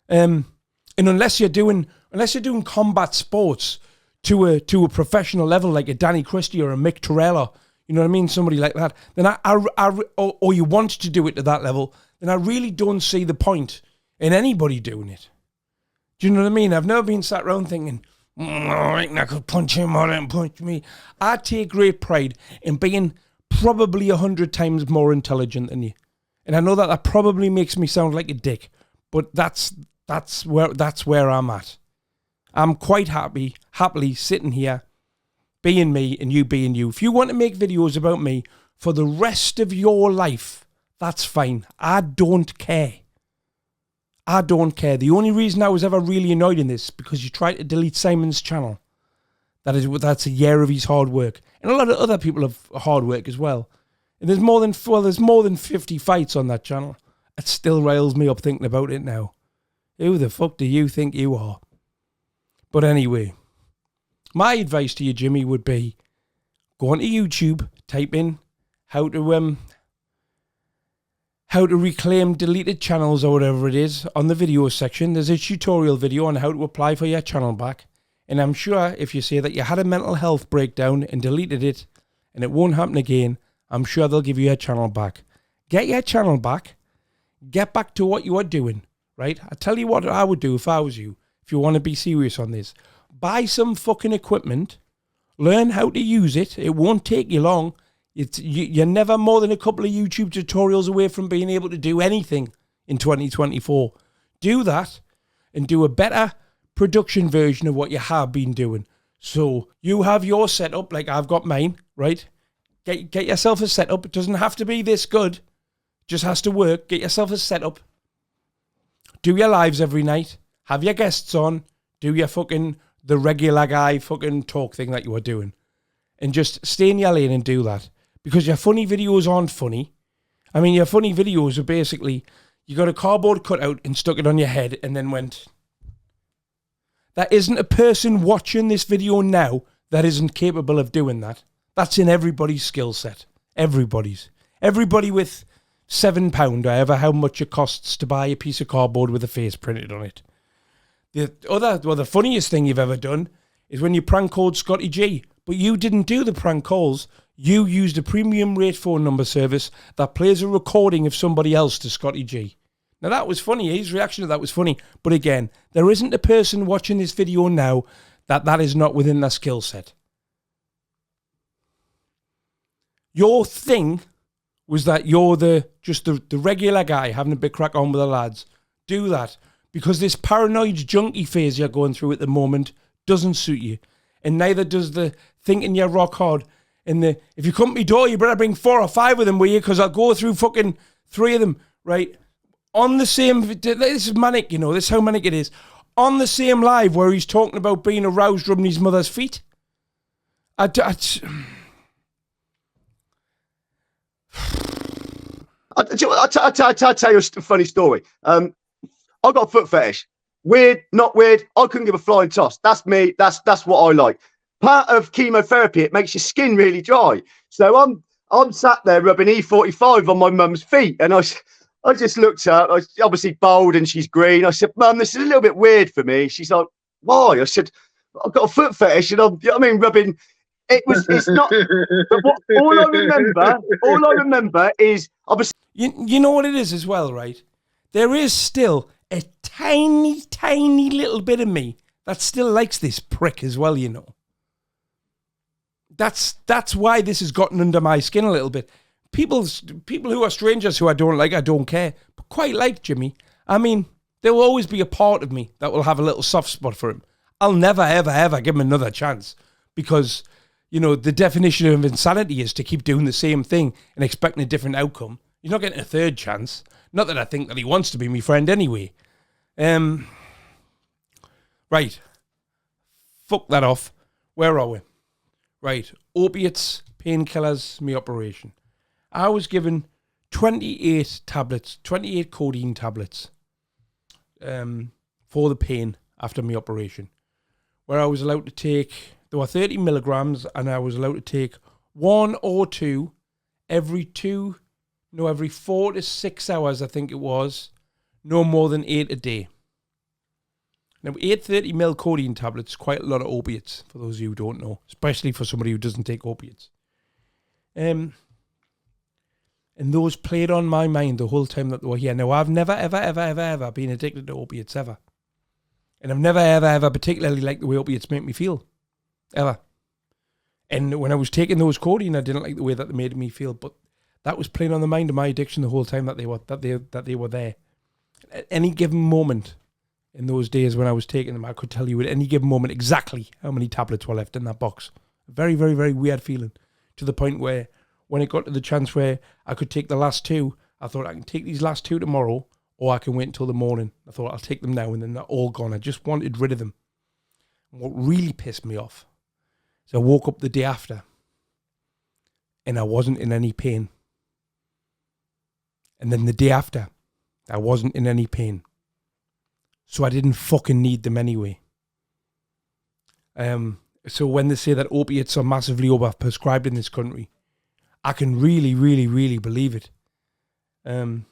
And unless you're doing combat sports to a professional level, like a Danny Christie or a Mick Torella, you know what I mean, somebody like that, then or you want to do it to that level, then I really don't see the point in anybody doing it. Do you know what I mean? I've never been sat around thinking, I reckon I could punch him or and punch me. I take great pride in being probably 100 times more intelligent than you. And I know that probably makes me sound like a dick, but that's where I'm at. I'm quite happily sitting here, being me and you being you. If you want to make videos about me for the rest of your life, that's fine. I don't care. I don't care. The only reason I was ever really annoyed in this because you tried to delete Simon's channel. That's a year of his hard work, and a lot of other people have hard work as well. And there's more than 50 fights on that channel. It still riles me up thinking about it now. Who the fuck do you think you are? But anyway, my advice to you, Jimmy, would be go onto YouTube, type in how to reclaim deleted channels or whatever it is on the video section. There's a tutorial video on how to apply for your channel back. And I'm sure if you say that you had a mental health breakdown and deleted it and it won't happen again, I'm sure they'll give you your channel back. Get your channel back. Get back to what you are doing, right? I tell you what I would do if I was you, if you want to be serious on this. Buy some fucking equipment. Learn how to use it. It won't take you long. You're never more than a couple of YouTube tutorials away from being able to do anything in 2024. Do that and do a better production version of what you have been doing. So you have your setup like I've got mine, right? Get yourself a setup. It doesn't have to be this good. It just has to work. Get yourself a setup. Do your lives every night. Have your guests on. Do your the regular guy talk thing that you are doing. And just stay in your lane and do that. Because your funny videos aren't funny. I mean, your funny videos are basically, you got a cardboard cutout and stuck it on your head and then went. That isn't a person watching this video now that isn't capable of doing that. That's in everybody's skill set. Everybody's. Everybody with £7 or ever how much it costs to buy a piece of cardboard with a face printed on it. The funniest thing you've ever done is when you prank called Scotty G. But you didn't do the prank calls. You used a premium rate phone number service that plays a recording of somebody else to Scotty G. Now that was funny. His reaction to that was funny. But again, there isn't a person watching this video now that is not within their skill set. Your thing was that you're just the regular guy having a big crack on with the lads. Do that. Because this paranoid junkie phase you're going through at the moment doesn't suit you. And neither does the thinking you're rock hard. And if you come to my door, you better bring 4 or 5 of them with you because I'll go through fucking 3 of them, right? On the same, this is manic, you know, this is how manic it is. On the same live where he's talking about being aroused rubbing his mother's feet. I'll tell you a funny story. I got a foot fetish. Weird, not weird. I couldn't give a flying toss. That's me. That's what I like. Part of chemotherapy, it makes your skin really dry. So I'm sat there rubbing E45 on my mum's feet, and I just looked at her. I was obviously bald and she's green. I said, "Mum, this is a little bit weird for me." She's like, "Why?" I said, "I've got a foot fetish, and rubbing." It's not. But all I remember is obviously. You know what it is as well, right? There is still a tiny, tiny little bit of me that still likes this prick as well, you know. That's why this has gotten under my skin a little bit. People who are strangers who I don't like, I don't care. But quite like Jimmy. I mean, there will always be a part of me that will have a little soft spot for him. I'll never, ever, ever give him another chance. Because, you know, the definition of insanity is to keep doing the same thing and expecting a different outcome. You're not getting a third chance. Not that I think that he wants to be my friend anyway. Right. Fuck that off. Where are we? Right. Opiates, painkillers, me operation. I was given 28 tablets, 28 codeine tablets for the pain after my operation. Where I was allowed to take, there were 30 milligrams, and I was allowed to take 1 or 2 every 4 to 6 hours, I think it was. No more than 8 a day. Now, 8 30 ml codeine tablets, quite a lot of opiates, for those of you who don't know, especially for somebody who doesn't take opiates. And those played on my mind the whole time that they were here. Now, I've never, ever been addicted to opiates, ever. And I've never, ever particularly liked the way opiates make me feel. Ever. And when I was taking those codeine, I didn't like the way that they made me feel, but that was playing on the mind of my addiction the whole time that they were there. At any given moment in those days when I was taking them, I could tell you at any given moment exactly how many tablets were left in that box. A very, very, very weird feeling, to the point where when it got to the chance where I could take the last 2, I thought I can take these last 2 tomorrow, or I can wait until the morning. I thought I'll take them now, and then they're all gone. I just wanted rid of them. And what really pissed me off is I woke up the day after and I wasn't in any pain. And then the day after, I wasn't in any pain. So I didn't fucking need them anyway. So when they say that opiates are massively overprescribed in this country, I can really, really, really believe it. You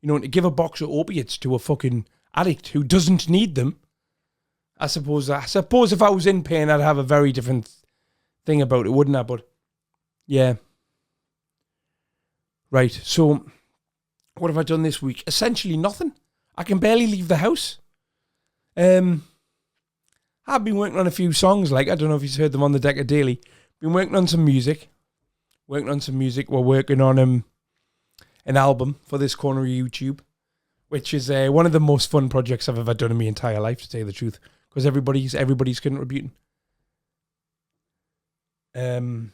know, to give a box of opiates to a fucking addict who doesn't need them, I suppose if I was in pain, I'd have a very different thing about it, wouldn't I? But yeah. Right, so what have I done this week? Essentially nothing. I can barely leave the house. I've been working on a few songs, like, I don't know if you've heard them on the Decker Daily. Been working on some music. We're working on an album for this corner of YouTube, which is one of the most fun projects I've ever done in my entire life, to tell you the truth, because everybody's contributing. Got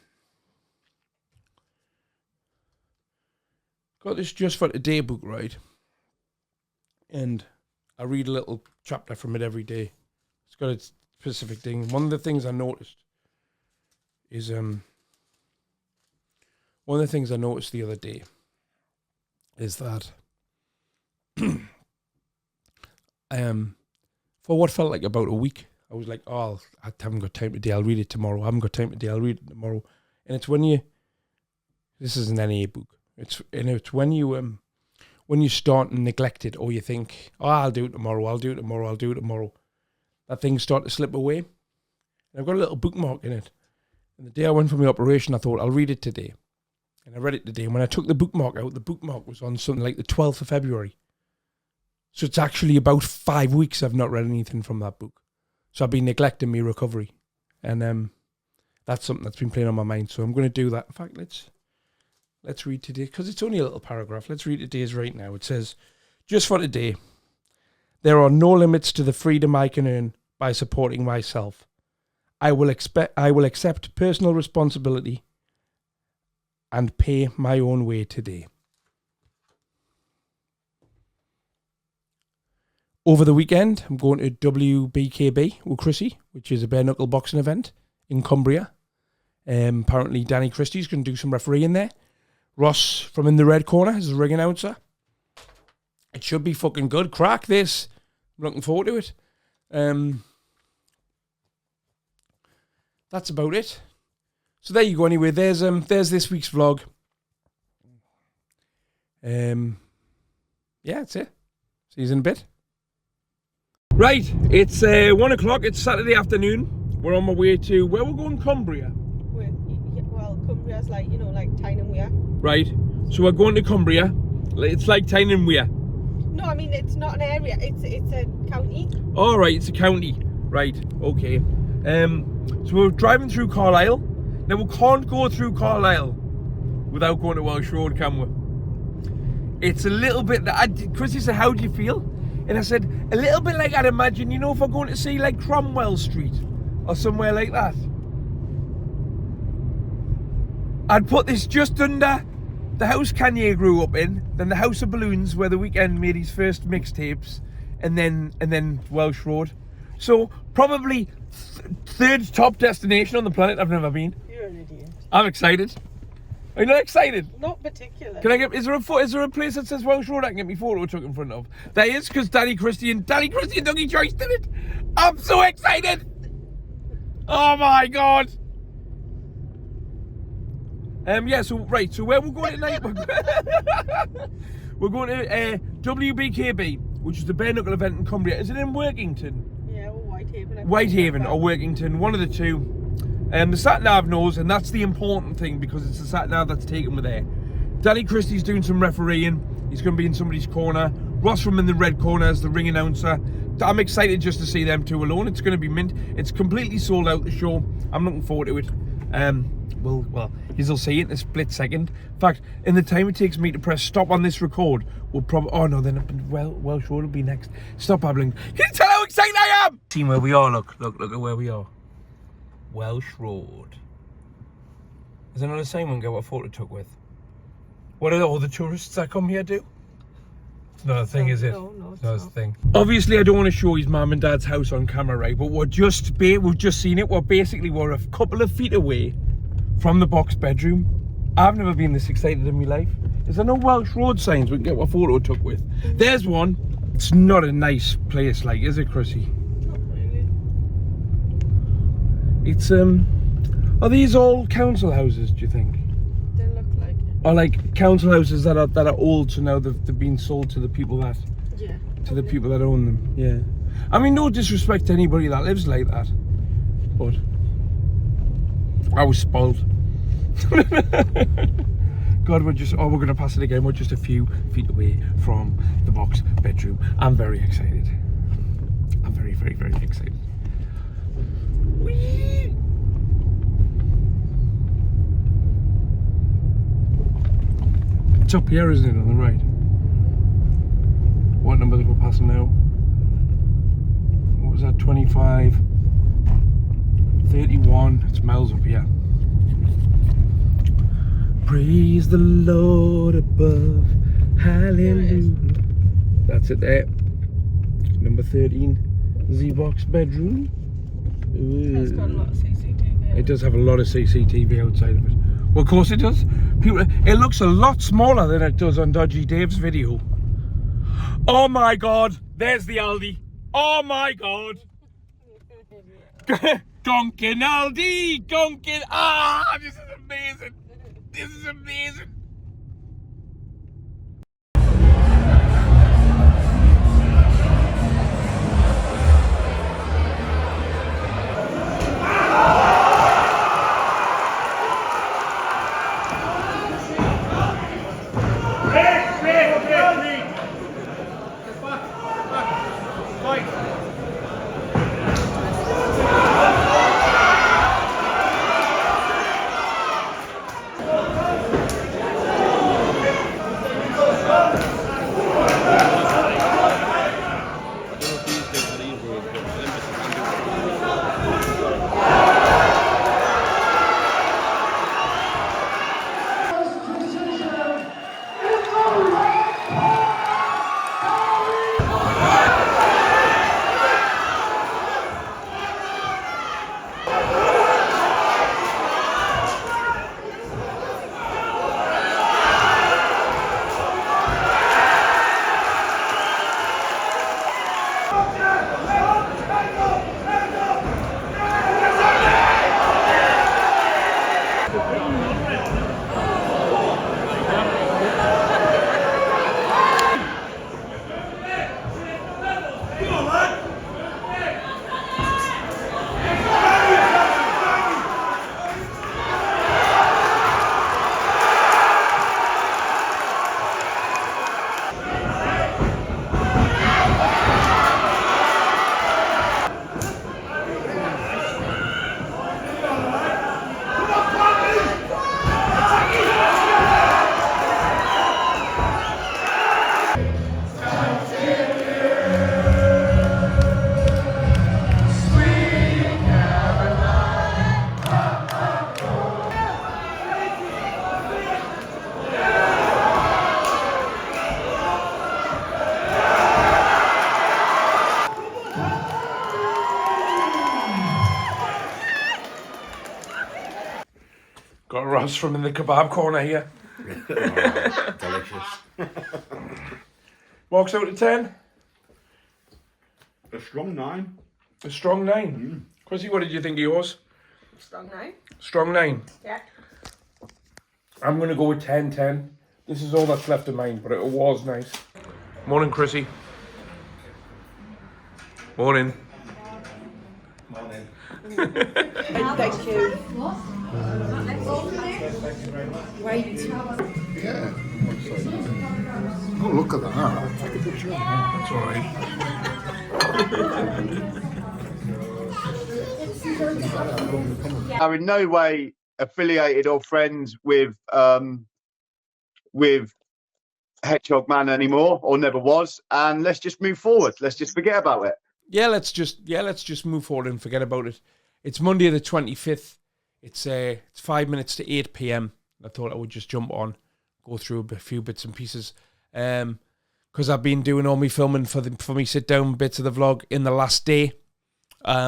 this Just for Today book, right? And I read a little chapter from it every day. It's got a specific thing. One of the things I noticed is one of the things I noticed the other day is that for what felt like about a week, I was like, oh, I haven't got time today, I'll read it tomorrow. I haven't got time today, I'll read it tomorrow. And it's when this isn't any book. It's when you start and neglect it, or you think, oh, I'll do it tomorrow, that things start to slip away. And I've got a little bookmark in it. And the day I went for my operation, I thought, I'll read it today. And I read it today. And when I took the bookmark out, the bookmark was on something like the 12th of February. So it's actually about 5 weeks I've not read anything from that book. So I've been neglecting my recovery. And that's something that's been playing on my mind. So I'm going to do that. In fact, let's read today, because it's only a little paragraph. Let's read today's right now. It says, just for today, there are no limits to the freedom I can earn by supporting myself. I will accept personal responsibility and pay my own way today. Over the weekend, I'm going to WBKB with Chrissy, which is a bare knuckle boxing event in Cumbria. Apparently Danny Christie's going to do some refereeing there. Ross from In the Red Corner is the ring announcer. It should be fucking good. Crack this. I'm looking forward to it. That's about it. So there you go. Anyway, there's this week's vlog. Yeah, that's it. See you in a bit. Right, it's 1 o'clock. It's Saturday afternoon. We're on my way to where we're going. Cumbria. Well, Cumbria's like, you know, like Tyne and Weir. Right. So we're going to Cumbria. It's like Tyne and Weir. No, I mean, it's not an area. It's a county. All right, it's a county. Right. Okay. So we're driving through Carlisle. Now we can't go through Carlisle without going to Welsh Road, can we? It's a little bit that Chrissy said, how do you feel? And I said, a little bit like I'd imagine, you know, if we're going to see like Cromwell Street or somewhere like that. I'd put this just under the house Kanye grew up in, then the House of Balloons where The Weeknd made his first mixtapes, and then Welsh Road. So probably third top destination on the planet I've never been. You're an idiot. I'm excited. Are you not excited? Not particularly. Can I get? Is there a place that says Welsh Road I can get my photo took in front of? There is, because Danny Christie and Dougie Joyce did it. I'm so excited. Oh my god. Yeah. So where we're going tonight? We're going to WBKB, which is the bare knuckle event in Cumbria. Is it in Workington? Yeah, or Whitehaven. Whitehaven or Workington, one of the two. The sat-nav knows, and that's the important thing, because it's the sat-nav that's taken me there. Danny Christie's doing some refereeing. He's going to be in somebody's corner. Ross from in the red corner as the ring announcer. I'm excited just to see them two alone. It's going to be mint. It's completely sold out, the show. I'm looking forward to it. Well, you'll see it in a split second. In fact, in the time it takes me to press stop on this record, we'll probably... Oh no, then Welsh Road will be next. Stop babbling. Can you tell how excited I am? See where we are, look at where we are. Welsh Road. Is there another sign we can get what photo took with? What are all the tourists that come here do? It's not a thing, is it? No, it's not a thing. Obviously, I don't want to show his mum and dad's house on camera, right? But we've just seen it. We're a couple of feet away from the box bedroom. I've never been this excited in my life. Is there no Welsh Road signs we can get what photo took with? There's one. It's not a nice place, like, is it, Chrissy? It's are these all council houses, do you think? They look like it. Or like council houses that are old, so now they've been sold to the people that the people that own them. Yeah. I mean, no disrespect to anybody that lives like that, but I was spoiled. God, we're gonna pass it again. We're just a few feet away from the box bedroom. I'm very excited. I'm very, very, very excited. Whee! It's up here, isn't it, on the right? What number are we passing now? What was that, 25? 31, it's miles up here. Praise the Lord above, hallelujah. That's it there. Number 13, Z-Box bedroom. It's got a lot of CCTV. It does have a lot of CCTV outside of it. Well, of course it does. It looks a lot smaller than it does on Dodgy Dave's video. Oh my god, there's the Aldi. Oh my god. Gonkin Aldi, Gonkin. Ah, this is amazing. This is amazing. Got Ross from in the kebab corner here. Oh, delicious. Marks out of 10. A strong 9. A strong 9. Chrissy, what did you think of yours? Strong 9. Strong 9. Yeah. I'm going to go with 10-10. This is all that's left of mine, but it was nice. Morning, Chrissy. Morning. Morning. Thank you. Wait. Yeah. Oh, look at that. Take a picture. That's all right. Are in no way affiliated or friends with Hedgehog Man anymore, or never was, and let's just move forward. Let's just forget about it. Yeah, let's just move forward and forget about it. It's Monday the 25th. It's 5 minutes to 8 p.m. I thought I would just jump on, go through a few bits and pieces, because I've been doing all my filming for me sit down bits of the vlog in the last day,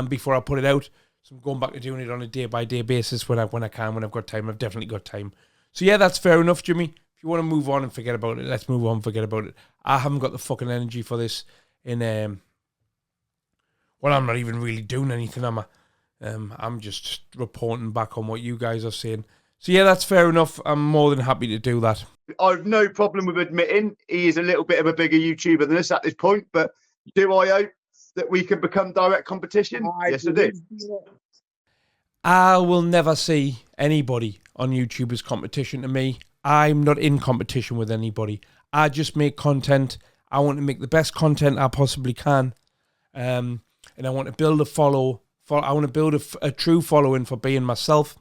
before I put it out. So I'm going back to doing it on a day by day basis when I can, when I've got time. I've definitely got time. So yeah, that's fair enough, Jimmy. If you want to move on and forget about it, let's move on and forget about it. I haven't got the fucking energy for this in well, I'm not even really doing anything, am I? I'm just reporting back on what you guys are saying. So yeah, that's fair enough. I'm more than happy to do that. I've no problem with admitting he is a little bit of a bigger YouTuber than us at this point, but do I hope that we can become direct competition? Yes, I do. I will never see anybody on YouTube as competition to me. I'm not in competition with anybody. I just make content. I want to make the best content I possibly can. And I want to build I want to build a true following for being myself.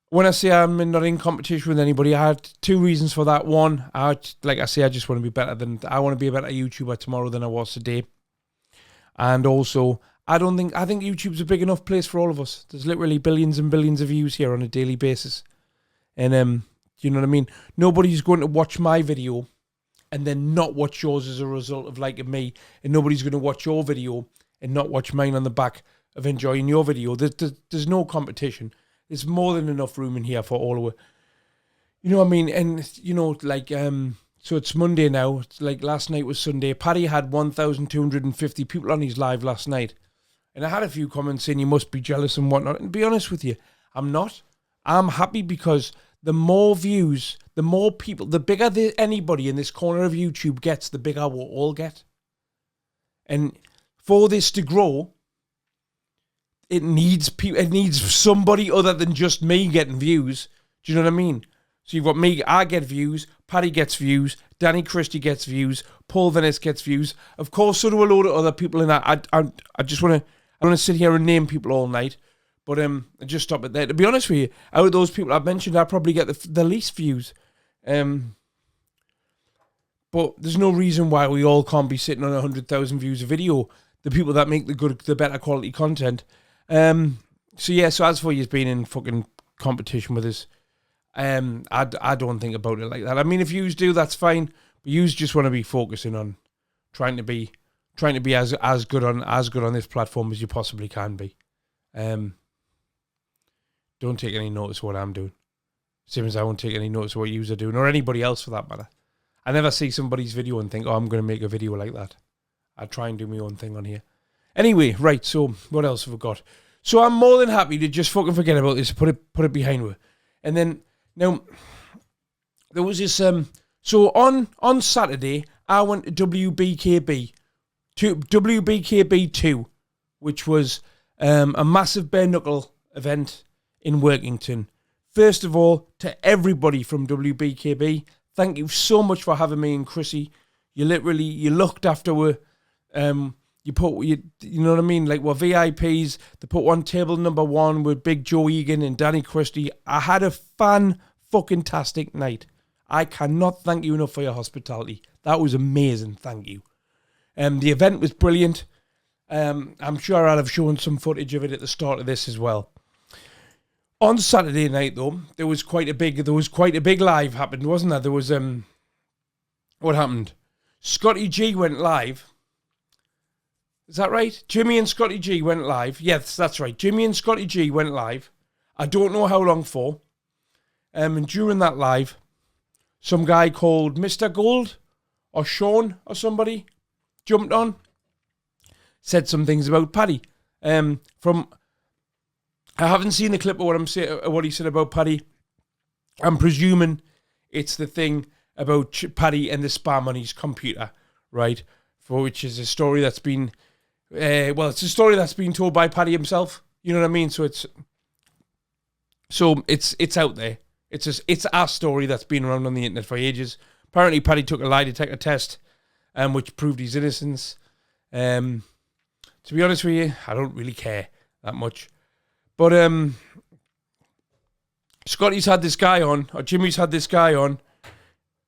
When I say I'm not in competition with anybody, I had two reasons for that. One, like I say, I just want to be better I want to be a better YouTuber tomorrow than I was today. And also, I think YouTube's a big enough place for all of us. There's literally billions and billions of views here on a daily basis. And you know what I mean? Nobody's going to watch my video and then not watch yours as a result of liking me. And nobody's going to watch your video and not watch mine on the back of enjoying your video. There's no competition. There's more than enough room in here for all of it. You know what I mean? And, you know, like, so it's Monday now. It's like last night was Sunday. Paddy had 1,250 people on his live last night. And I had a few comments saying you must be jealous and whatnot. And to be honest with you, I'm not. I'm happy because the more views, the more people, the bigger anybody in this corner of YouTube gets, the bigger we'll all get. And for this to grow, it needs somebody other than just me getting views. Do you know what I mean? So you've got me, I get views, Paddy gets views, Danny Christie gets views, Paul Venice gets views. Of course, so do a load of other people in that. I just want to sit here and name people all night, but I just stop it there. To be honest with you, out of those people I've mentioned, I probably get the least views. But there's no reason why we all can't be sitting on 100,000 views a video. The people that make the better quality content. So as for you being in fucking competition with us, I don't think about it like that. I mean, if yous do, that's fine. But yous just want to be focusing on trying to be as good on this platform as you possibly can be. Don't take any notice of what I'm doing. Same as I won't take any notice of what yous are doing, or anybody else for that matter. I never see somebody's video and think, oh, I'm going to make a video like that. I try and do my own thing on here. Anyway, right, so what else have we got? So I'm more than happy to just fucking forget about this, put it behind me. And then, now, there was this, so on Saturday, I went to WBKB 2, which was a massive bare knuckle event in Workington. First of all, to everybody from WBKB, thank you so much for having me and Chrissy. You looked after her. You know what I mean? Like, we're VIPs. They put one table number 1 with Big Joe Egan and Danny Christie. I had a fan-fucking-tastic night. I cannot thank you enough for your hospitality. That was amazing. Thank you. The event was brilliant. I'm sure I'll have shown some footage of it at the start of this as well. On Saturday night, though, there was quite a big live happened, wasn't there? There was what happened? Scotty G went live. Is that right? Jimmy and Scotty G went live. Yes, that's right. Jimmy and Scotty G went live. I don't know how long for. And during that live, some guy called Mr. Gold or Sean or somebody jumped on, said some things about Paddy. I haven't seen the clip of what he said about Paddy. I'm presuming it's the thing about Paddy and the spam on his computer, right? For which is a story that's been, it's a story that's been told by Paddy himself. You know what I mean? So it's out there. It's our story that's been around on the internet for ages. Apparently, Paddy took a lie detector test, which proved his innocence. To be honest with you, I don't really care that much. But Scotty's had this guy on, or Jimmy's had this guy on,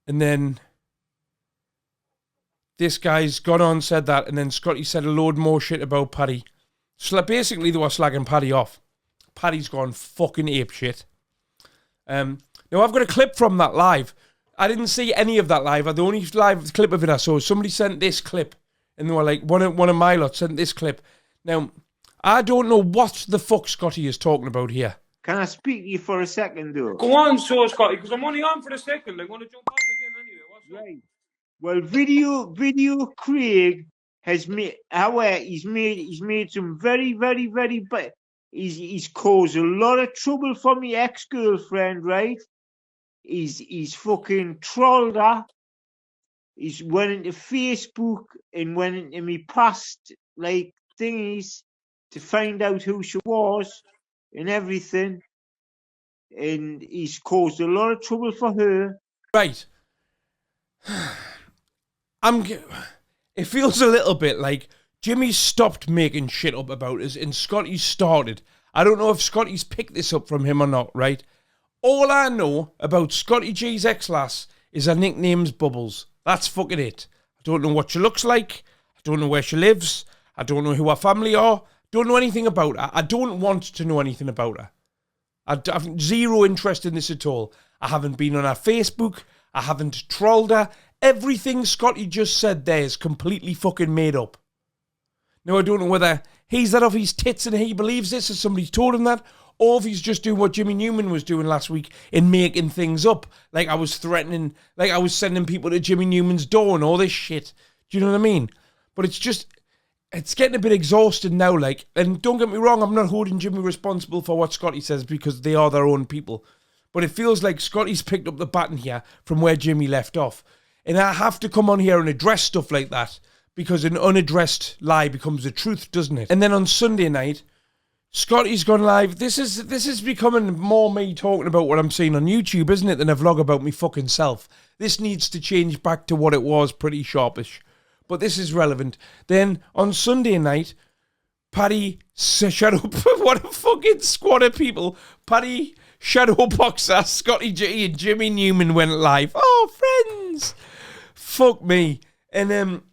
and then this guy's gone on, said that, and then Scotty said a load more shit about Paddy. So basically, they were slagging Paddy off. Paddy's gone fucking apeshit. Now, I've got a clip from that live. I didn't see any of that live. The only live clip of it I saw, somebody sent this clip, and they were like, one of my lot sent this clip. Now, I don't know what the fuck Scotty is talking about here. Can I speak to you for a second, though? Go on, so Scotty, because I'm only on for a second. I'm going to jump off again anyway. What's right? Well, video Craig has made he's made some very, very, very bad. He's caused a lot of trouble for me ex-girlfriend, right? He's fucking trolled her. He's went into Facebook and went into me past like thingies to find out who she was and everything. And he's caused a lot of trouble for her. Right. It feels a little bit like Jimmy stopped making shit up about us and Scotty started. I don't know if Scotty's picked this up from him or not, right? All I know about Scotty G's ex-lass is her nickname's Bubbles. That's fucking it. I don't know what she looks like. I don't know where she lives. I don't know who her family are. Don't know anything about her. I don't want to know anything about her. I've zero interest in this at all. I haven't been on her Facebook. I haven't trolled her. Everything Scotty just said there is completely fucking made up. Now, I don't know whether he's that off his tits and he believes this or somebody's told him that, or if he's just doing what Jimmy Newman was doing last week in making things up. Like I was threatening, like I was sending people to Jimmy Newman's door and all this shit. Do you know what I mean? But it's getting a bit exhausting now, like, and don't get me wrong, I'm not holding Jimmy responsible for what Scotty says because they are their own people. But it feels like Scotty's picked up the baton here from where Jimmy left off. And I have to come on here and address stuff like that because an unaddressed lie becomes the truth, doesn't it? And then on Sunday night, Scotty's gone live. This is becoming more me talking about what I'm seeing on YouTube, isn't it, than a vlog about me fucking self. This needs to change back to what it was, pretty sharpish. But this is relevant. Then on Sunday night, Paddy, shut up, what a fucking squad of people. Paddy, Shadowboxer, Scotty G and Jimmy Newman went live. Oh, friends. Fuck me. And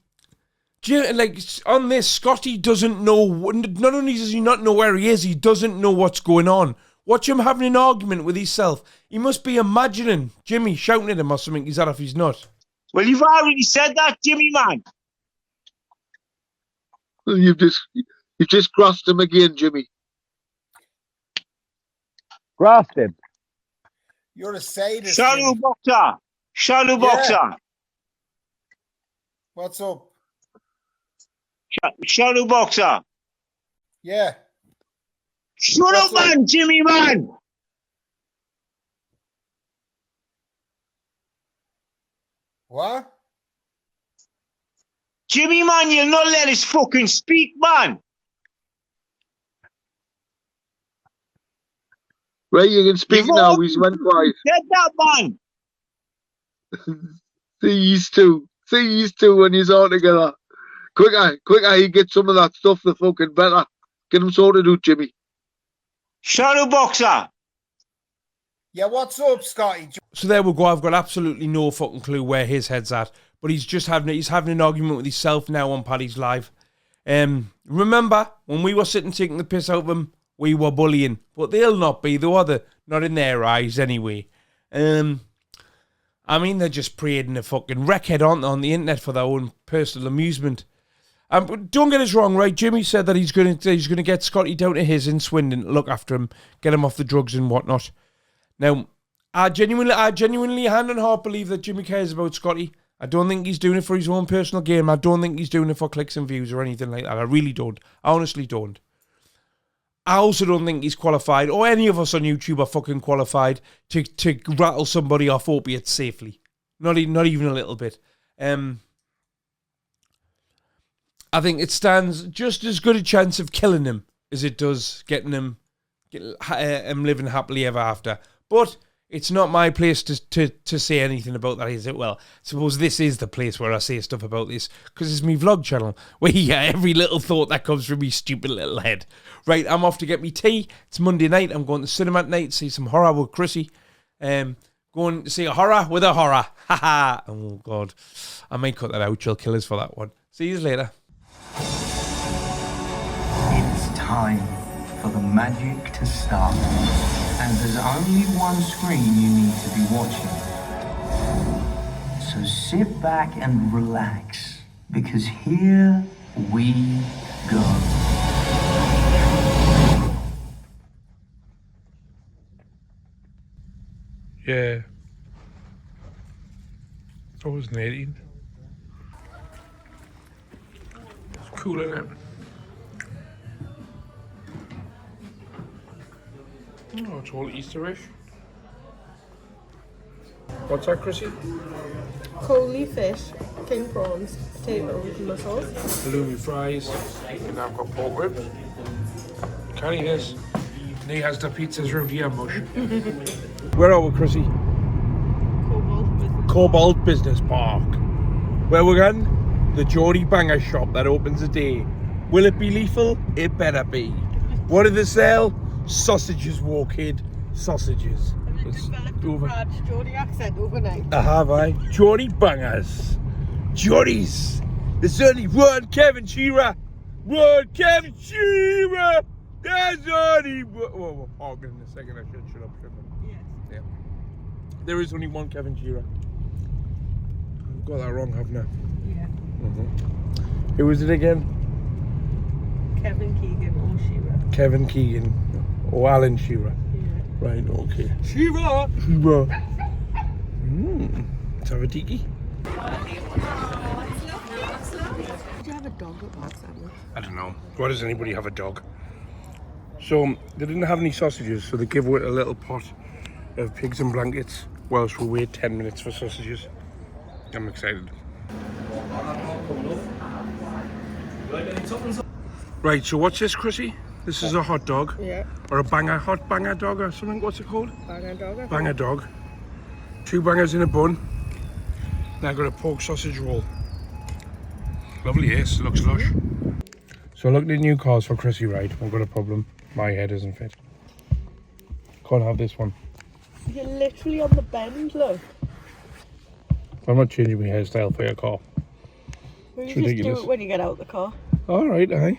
like on this, Scotty doesn't know, not only does he not know where he is, he doesn't know what's going on. Watch him having an argument with himself. He must be imagining Jimmy shouting at him or something. He's out of his nut. Well, you've already said that, Jimmy, man. Well, you've just grasped him again, Jimmy. Grasped him. You're a sadist. Shadowboxer. Shadowboxer. Yeah. What's up? Shadowboxer. Yeah. Shut up, man, Jimmy, man. What? Jimmy, man, you'll not let us fucking speak, man. Right, you can speak now. He's went quiet. Said that, man. See these two when he's all together. Quicker, he gets some of that stuff, the fucking better. Get him sorted out, Jimmy. Shadowboxer. Yeah, what's up, Scotty? So there we go. I've got absolutely no fucking clue where his head's at. But he's having an argument with himself now on Paddy's live. Remember, when we were sitting taking the piss out of him, we were bullying. But they'll not be, though, are they? Not in their eyes, anyway. I mean, they're just parading a fucking wreckhead, aren't they, on the internet for their own personal amusement. Don't get us wrong, right? Jimmy said that he's going to get Scotty down to his in Swindon, look after him, get him off the drugs and whatnot. Now, I genuinely, hand on heart, believe that Jimmy cares about Scotty. I don't think he's doing it for his own personal game. I don't think he's doing it for clicks and views or anything like that. I really don't. I honestly don't. I also don't think he's qualified, or any of us on YouTube are fucking qualified to rattle somebody off opiates safely. Not even a little bit. I think it stands just as good a chance of killing him as it does getting him living happily ever after. But it's not my place to say anything about that, is it? Well, I suppose this is the place where I say stuff about this, because it's my vlog channel, where you hear every little thought that comes from me stupid little head. Right, I'm off to get me tea. It's Monday night. I'm going to cinema tonight, see some horror with Chrissy. Going to see a horror with a horror. Haha. Oh, God. I might cut that out. She'll kill us for that one. See you later. It's time for the magic to start. And there's only one screen you need to be watching. So sit back and relax, because here we go. Yeah. I wasn't 18. It's cool, isn't it? Oh, it's all Easterish. What's that, Chrissy? Coley fish, king prawns, potatoes, mussels. Halloumi fries. And I've got pork ribs. Can eat this. And he has the pizzas round here, mush. Where are we, Chrissy? Cobalt Business Park. Where we're going? The Geordie Banger shop that opens a day. Will it be lethal? It better be. What do they sell? Sausages, war kid. Sausages. It's developed a Geordie accent overnight. I have, Geordie Bangers. Geordies. There's only one Kevin Shearer. One Kevin Shearer. There's only one. Well, we're parking in a second. I should shut up, shouldn't I? Yes. Yeah. There is only one Kevin Shearer. I've got that wrong, haven't I? Yeah. Mm-hmm. Who was it again? Kevin Keegan or Shearer. Kevin Keegan or Alan Shearer. Yeah. Right, okay. Shearer! Shearer. Let's have a tiki. Did you have a dog at that sandwich? I don't know. Why does anybody have a dog? So, they didn't have any sausages, so they gave away a little pot of pigs and blankets whilst we wait 10 minutes for sausages. I'm excited. Right, so what's this, Chrissy? This is a hot dog? Yeah. Or a hot banger dog or something? What's it called? Banger dog. Banger dog. 2 bangers in a bun. Now I've got a pork sausage roll. Lovely, yes, looks lush. So I looked at new cars for Chrissy, right? I've got a problem. My head isn't fit. Can't have this one. You're literally on the bend, look. I'm not changing my hairstyle for your car. Well, It's you just ridiculous. do it when you get out of the car. Alright, aye.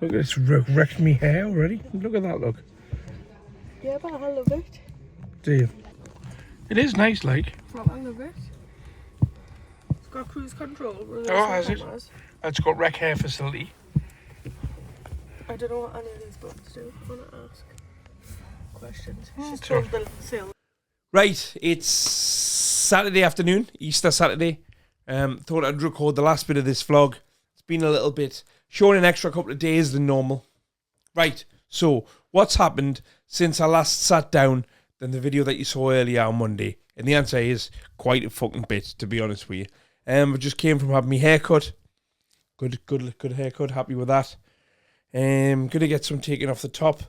Look, it's wrecked me hair already. Look at that, look. Yeah, but I love it. Do you? It is nice, like. Well, I love it. It's got cruise control. Oh, has it? It's got rec hair facility. I don't know what any of these buttons do. I want to ask questions. She's Sure. told the sale. Right, it's Saturday afternoon, Easter Saturday. Thought I'd record the last bit of this vlog. It's been a little bit short, an extra couple of days than normal. Right, so what's happened since I last sat down than the video that you saw earlier on Monday? And the answer is quite a fucking bit, to be honest with you. I just came from having my hair cut. Good haircut, happy with that. Gonna get some taken off the top.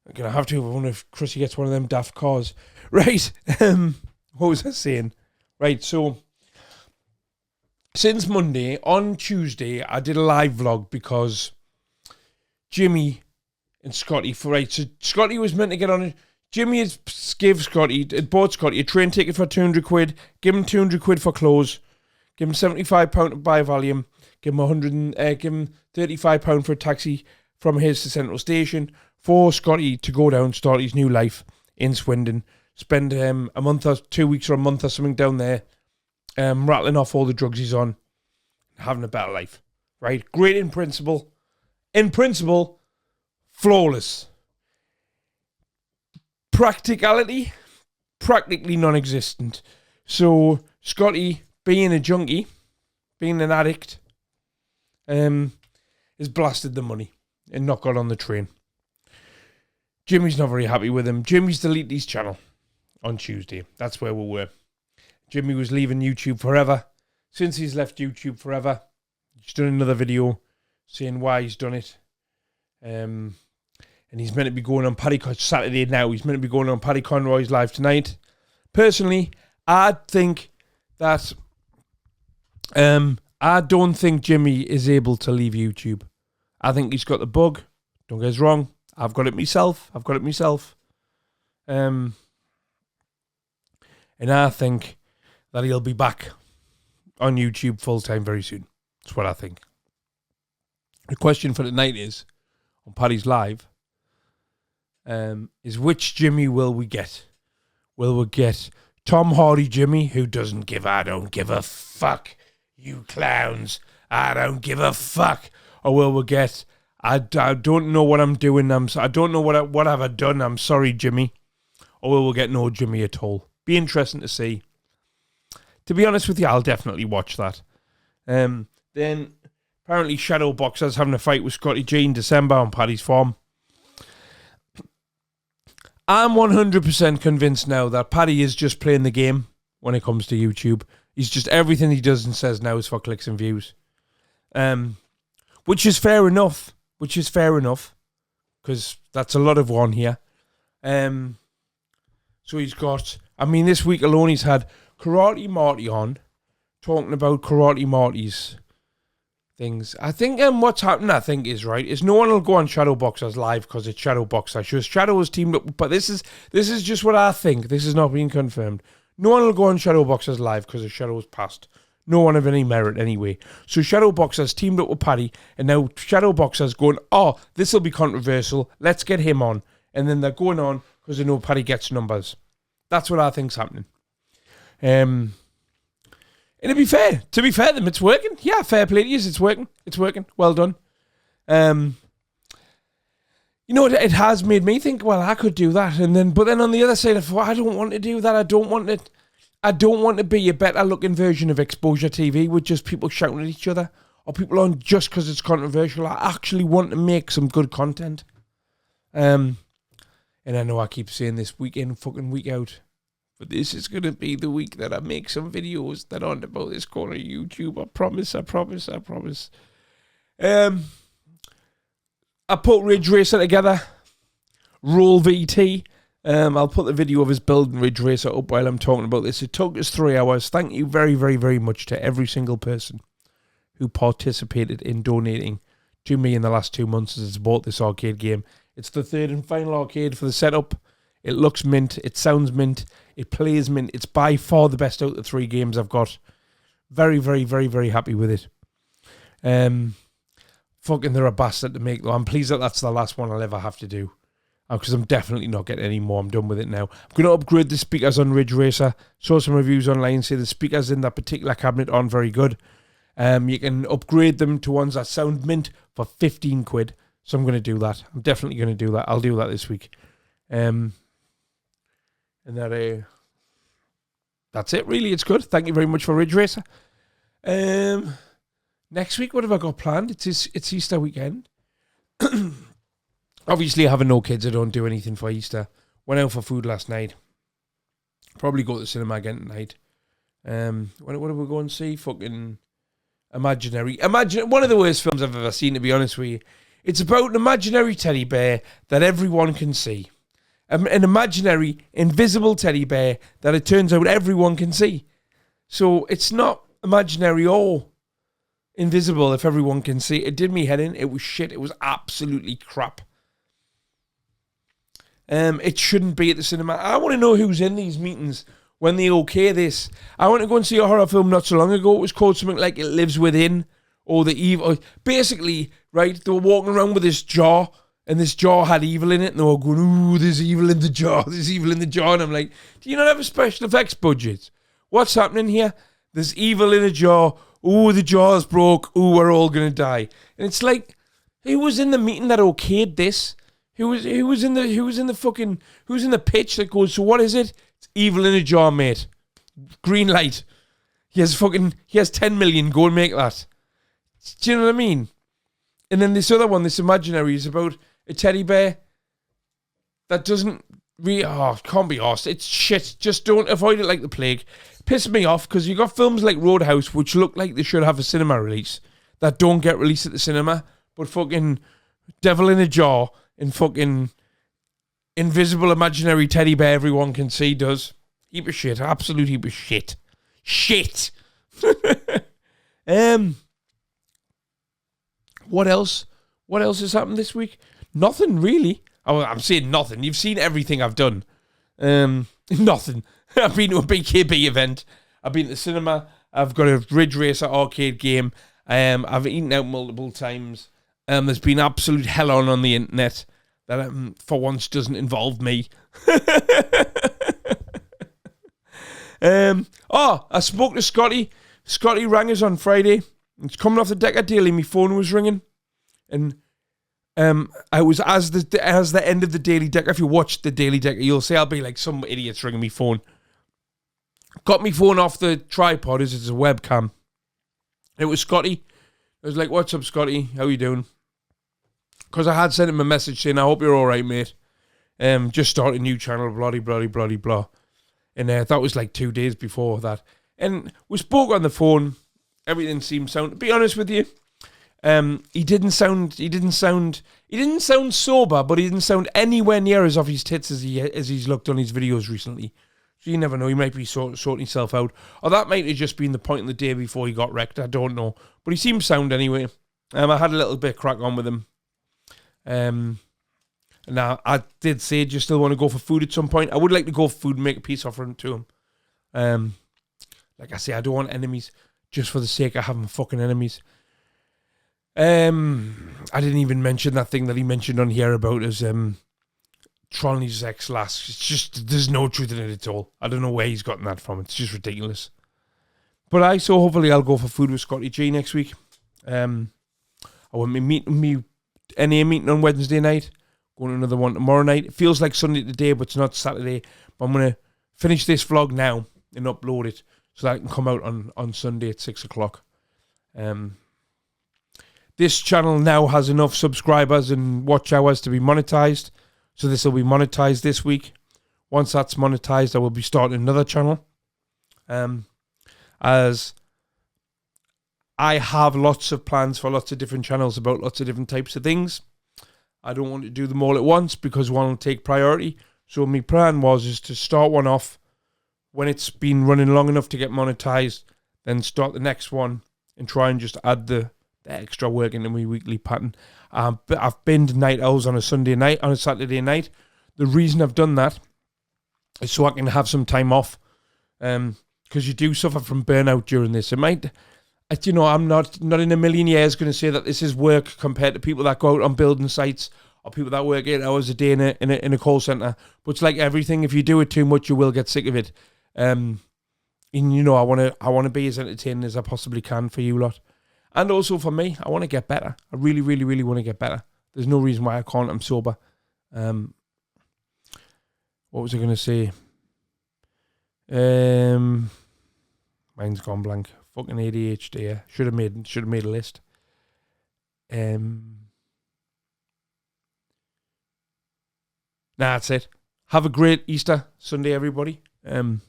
I'm gonna have to. I wonder if Chrissy gets one of them daft cars. Right. What was I saying? Right. So since Monday, on Tuesday, I did a live vlog because Jimmy and Scotty. So Scotty was meant to get on it. Jimmy had bought Scotty a train ticket for 200 quid. Give him 200 quid for clothes. Give him £75 to buy Valium. Give him give him £35 for a taxi from his to Central Station for Scotty to go down, start his new life in Swindon, spend a month or 2 weeks or a month or something down there, rattling off all the drugs he's on, having a better life, right? Great in principle. In principle, flawless. Practicality, practically non-existent. So Scotty, being a junkie, being an addict, has blasted the money and not got on the train. Jimmy's not very happy with him. Jimmy's deleted his channel on Tuesday. That's where we were. Jimmy was leaving YouTube forever. Since he's left YouTube forever, he's done another video saying why he's done it. And he's meant to be going on Paddy Saturday now. He's meant to be going on Paddy Conroy's live tonight. Personally, I think that I don't think Jimmy is able to leave YouTube. I think he's got the bug. Don't get us wrong. I've got it myself. And I think that he'll be back on YouTube full time very soon. That's what I think. The question for tonight is, on Paddy's Live, is which Jimmy will we get? Will we get Tom Hardy Jimmy, who doesn't give, I don't give a fuck, you clowns, I don't give a fuck? Or will we get, I don't know what I'm doing, I don't know what have I done, I'm sorry Jimmy? Or will we get no Jimmy at all? Be interesting to see. To be honest with you, I'll definitely watch that. Then, apparently Shadow Boxer's having a fight with Scotty G in December on Paddy's Farm. I'm 100% convinced now that Paddy is just playing the game when it comes to YouTube. He's just, everything he does and says now is for clicks and views. Which is fair enough. Because that's a lot of one here. So he's got, I mean, this week alone he's had Karate Marty on, talking about Karate Marty's things. I think what's happened, I think, is right, is no one will go on Shadowboxers live because it's Shadowboxer. Sure, Shadow has teamed up, but this is just what I think. This is not being confirmed. No one will go on Shadowboxers live because the Shadow's passed. No one of any merit anyway. So Shadowboxers teamed up with Paddy, and now Shadowboxers going, oh, this will be controversial. Let's get him on. And then they're going on because they know Paddy gets numbers. That's what I think's happening. And to be fair to them, it's working. Yeah, fair play to you, it's working. It's working. Well done. You know, it has made me think, well, I could do that. But then on the other side, I thought, I don't want to do that. I don't want to be a better looking version of Exposure TV with just people shouting at each other or people on just because it's controversial. I actually want to make some good content. And I know I keep saying this week in, fucking week out, but this is going to be the week that I make some videos that aren't about this corner of YouTube. I promise. I put Ridge Racer together. Roll VT. I'll put the video of us building Ridge Racer up while I'm talking about this. It took us 3 hours. Thank you very, very, very much to every single person who participated in donating to me in the last 2 months as I bought this arcade game. It's the third and final arcade for the setup. It looks mint. It sounds mint. It plays mint. It's by far the best out of the 3 games I've got. Very, very, very, very happy with it. Fucking they're a bastard to make though. I'm pleased that that's the last one I'll ever have to do. Because I'm definitely not getting any more. I'm done with it now. I'm going to upgrade the speakers on Ridge Racer. Saw some reviews online say the speakers in that particular cabinet aren't very good. You can upgrade them to ones that sound mint for 15 quid. So I'm going to do that. I'm definitely going to do that. I'll do that this week. And that's it, really. It's good. Thank you very much for Ridge Racer. Next week, what have I got planned? It's Easter weekend. Obviously, having no kids, I don't do anything for Easter. Went out for food last night. Probably go to the cinema again tonight. What are we going to see? Fucking Imaginary. One of the worst films I've ever seen, to be honest with you. It's about an imaginary teddy bear that everyone can see. An imaginary, invisible teddy bear that it turns out everyone can see. So it's not imaginary or invisible if everyone can see. It did me head in. It was shit. It was absolutely crap. It shouldn't be at the cinema. I want to know who's in these meetings when they okay this. I went to go and see a horror film not so long ago. It was called something like It Lives Within or The Evil. Basically, right, they were walking around with this jar and this jar had evil in it and they were going, ooh, there's evil in the jar, there's evil in the jar. And I'm like, do you not have a special effects budget? What's happening here? There's evil in a jar. Ooh, the jar's broke. Ooh, we're all gonna die. And it's like, who was in the meeting that okayed this? Who was in the pitch that goes, so what is it? It's evil in a jar, mate. Green light. He has 10 million. Go and make that. Do you know what I mean? And then this other one, this imaginary, is about a teddy bear that doesn't really, can't be arsed. It's shit. Just don't avoid it like the plague. Pisses me off because you got films like Roadhouse, which look like they should have a cinema release, that don't get released at the cinema, but fucking Devil in a Jar and fucking invisible imaginary teddy bear everyone can see does. Heap of shit. Absolute heap of shit. Shit. What else? What else has happened this week? Nothing really. Oh, I'm saying nothing. You've seen everything I've done. Nothing. I've been to a BKB event. I've been to the cinema. I've got a Ridge Racer arcade game. I've eaten out multiple times. There's been absolute hell on the internet that for once doesn't involve me. I spoke to Scotty. Scotty rang us on Friday. It's coming off the Decker Daily. My phone was ringing, and I was as the end of the Daily Decker. If you watch the Daily Decker, you'll see I'll be like some idiots ringing me phone. Got me phone off the tripod as it's a webcam. It was Scotty. I was like, "What's up, Scotty? How you doing?" Because I had sent him a message saying, "I hope you're all right, mate. Just started a new channel, blah blah blah blah." And that was like 2 days before that. And we spoke on the phone. Everything seemed sound. To be honest with you, he didn't sound sober, but he didn't sound anywhere near as off his tits as he's looked on his videos recently. So you never know. He might be sorting himself out, or that might have just been the point in the day before he got wrecked. I don't know, but he seemed sound anyway. I had a little bit of crack on with him. Now I did say, do you still want to go for food at some point? I would like to go for food and make a peace offering to him. Like I say, I don't want enemies just for the sake of having fucking enemies. I didn't even mention that thing that he mentioned on here about his trolling his ex-lass. It's just, there's no truth in it at all. I don't know where he's gotten that from. It's just ridiculous. But so hopefully I'll go for food with Scotty G next week. I want me NA meeting on Wednesday night. Going to another one tomorrow night. It feels like Sunday today, but it's not Saturday. But I'm going to finish this vlog now and upload it so that it can come out on Sunday at 6 o'clock. This channel now has enough subscribers and watch hours to be monetized. So this will be monetized this week. Once that's monetized, I will be starting another channel. As I have lots of plans for lots of different channels about lots of different types of things. I don't want to do them all at once because one will take priority. So my plan is to start one off when it's been running long enough to get monetized, then start the next one and try and just add the extra work into my weekly pattern. But I've binned night owls on a Sunday night, on a Saturday night. The reason I've done that is so I can have some time off. Because you do suffer from burnout during this. It might, I'm not in a million years going to say that this is work compared to people that go out on building sites or people that work 8 hours a day in a call center. But it's like everything. If you do it too much, you will get sick of it. And I want to be as entertaining as I possibly can for you lot. And also for me, I want to get better. I really, really, really want to get better. There's no reason why I can't. I'm sober. What was I going to say? Mine's gone blank. Fucking ADHD. Yeah. Should have made a list. That's it. Have a great Easter Sunday, everybody. And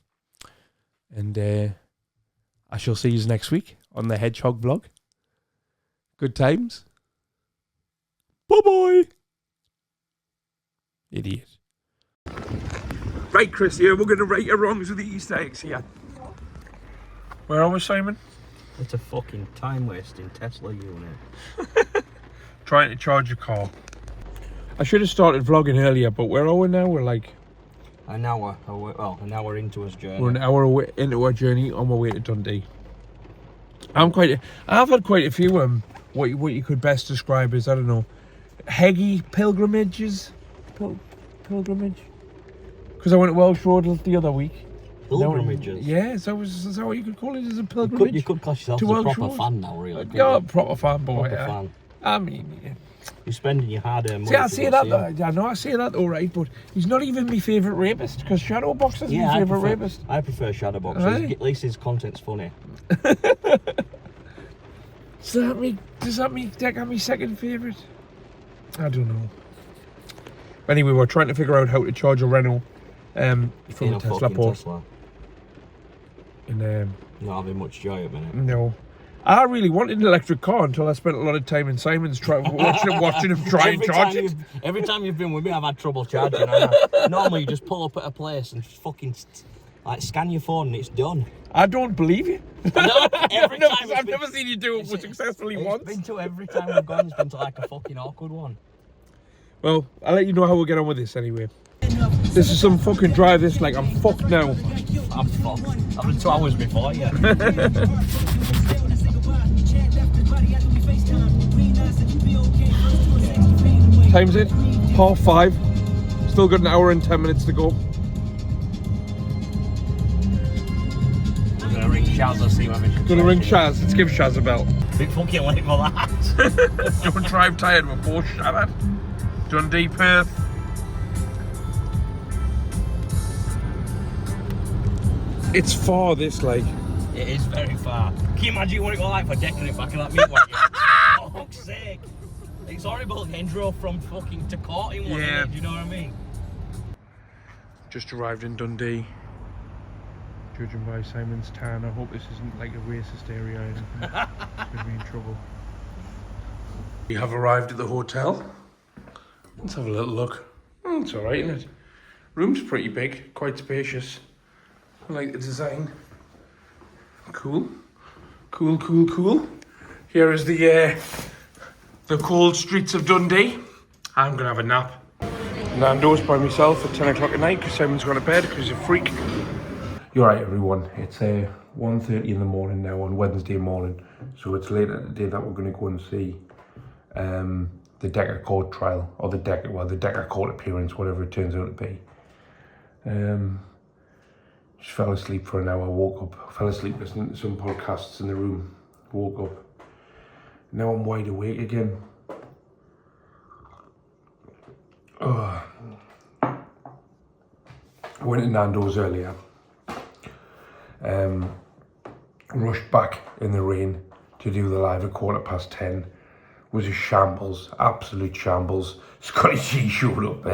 I shall see you next week on the Hedgehog vlog. Good times. Bye-bye. Idiot. Right, Chris, here, we're going to right your wrongs with the Easter eggs here. Where are we, Simon? It's a fucking time-wasting Tesla unit. Trying to charge your car. I should have started vlogging earlier, but where are we now? We're like... An hour into his journey. We're an hour away into our journey on my way to Dundee. I've had quite a few what you could best describe as, I don't know, Heggy pilgrimages. Pilgrimage. Because I went to Welsh Road the other week. Pilgrimages. Yeah, is that what you could call it? As a You pilgrimage? could class yourself to as a Welsh proper shores? fan now, really. couldn't Yeah, you? proper fan boy. Proper Yeah. fan. I mean, yeah. You're spending your hard-earned money. See, I to say go that. see Though. him. I know I say that all right, but he's not even my favourite rapist because Shadowbox is Yeah, my favourite rapist. I prefer Shadowbox. Aye. At least his content's funny. Does that mean Decker my second favourite? I don't know. Anyway, we're trying to figure out how to charge a Renault from In a a Tesla fucking port. Tesla. And Not having much joy at the minute. no. I really wanted an electric car until I spent a lot of time in Simon's watching him try and charge it. Every time you've been with me, I've had trouble charging. Normally, you just pull up at a place and just fucking like scan your phone and it's done. I don't believe you. No, every time I've never seen you do it successfully once. It's been to every time we've gone, it's been to like a fucking awkward one. Well, I'll let you know how we'll get on with this anyway. This is some fucking drive this like I'm fucked now. I'm fucked. I've done 2 hours before you. Time's it? 5:30. Still got an hour and 10 minutes to go. I'm gonna ring Shaz and see whether Gonna ring Shaz. Let's give Shaz a bell. Big fucking late for that. Don't drive tired with Porsche, Shabbat. Dundee, Perth. It's far, this, like. It is very far. Can you imagine what it was like for decking it back in that meat wagon? For fuck's sake. It's horrible getting drove from fucking to court in one. Yeah. Do you know what I mean? Just arrived in Dundee. Judging by Simon's tan, I hope this isn't like a racist area or anything. Gonna be in trouble. We have arrived at the hotel. Let's have a little look. Oh, it's alright, isn't it? Room's pretty big, quite spacious. I like the design. Cool. Cool, cool, cool. Here is the cold streets of Dundee. I'm gonna have a nap. Nando's by myself at 10 o'clock at night because Simon's gone to bed because he's a freak. You're right, everyone. It's 1:30 in the morning now on Wednesday morning. So it's late at the day that we're going to go and see the Decker court trial, or the Decker court appearance, whatever it turns out to be. Just fell asleep for an hour, woke up, fell asleep listening to some podcasts in the room, woke up. Now I'm wide awake again. I went to Nando's earlier. Rushed back in the rain to do the live at 10:15. Was a shambles, absolute shambles. Scotty G showed up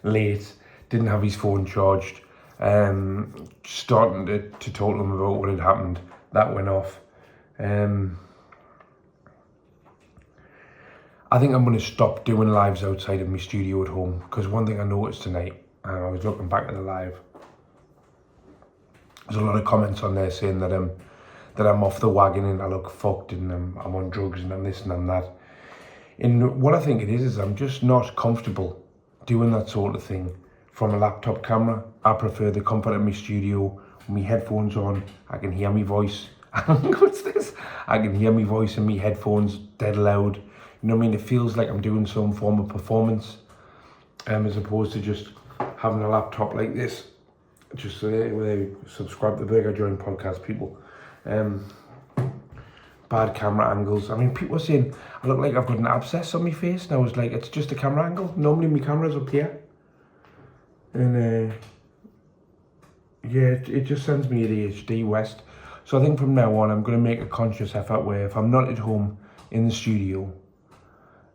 late, didn't have his phone charged. Starting to talk to him about what had happened, that went off. I think I'm going to stop doing lives outside of my studio at home, because one thing I noticed tonight, and I was looking back at the live, there's a lot of comments on there saying that I'm off the wagon and I look fucked and I'm on drugs and I'm this and I'm that. And what I think it is I'm just not comfortable doing that sort of thing from a laptop camera. I prefer the comfort of my studio, with my headphones on, I can hear my voice. What's this? I can hear my voice in my headphones dead loud. You know what I mean? It feels like I'm doing some form of performance, as opposed to just having a laptop like this. Just so they subscribe to the Burger Joint podcast, people. Bad camera angles. I mean, people are saying I look like I've got an abscess on my face, and I was like, it's just a camera angle. Normally my camera's up here. And yeah, it just sends me ADHD west. So I think from now on, I'm going to make a conscious effort where if I'm not at home in the studio,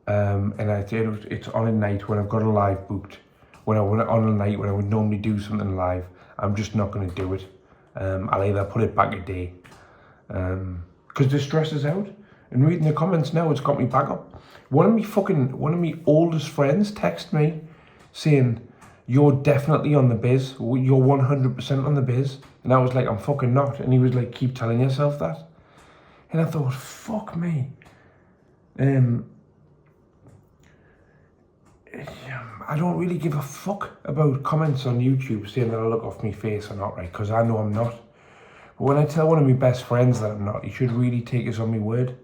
and it's on a night when I've got a live booked, on a night when I would normally do something live, I'm just not going to do it. I'll either put it back a day, because the stress is out. And reading the comments now, it's got me back up. One of my oldest friends texted me saying, "You're definitely on the biz. You're 100% on the biz." And I was like, "I'm fucking not." And he was like, "Keep telling yourself that." And I thought, fuck me. I don't really give a fuck about comments on YouTube saying that I look off my face or not, right? Because I know I'm not. But when I tell one of my best friends that I'm not, he should really take us on my word.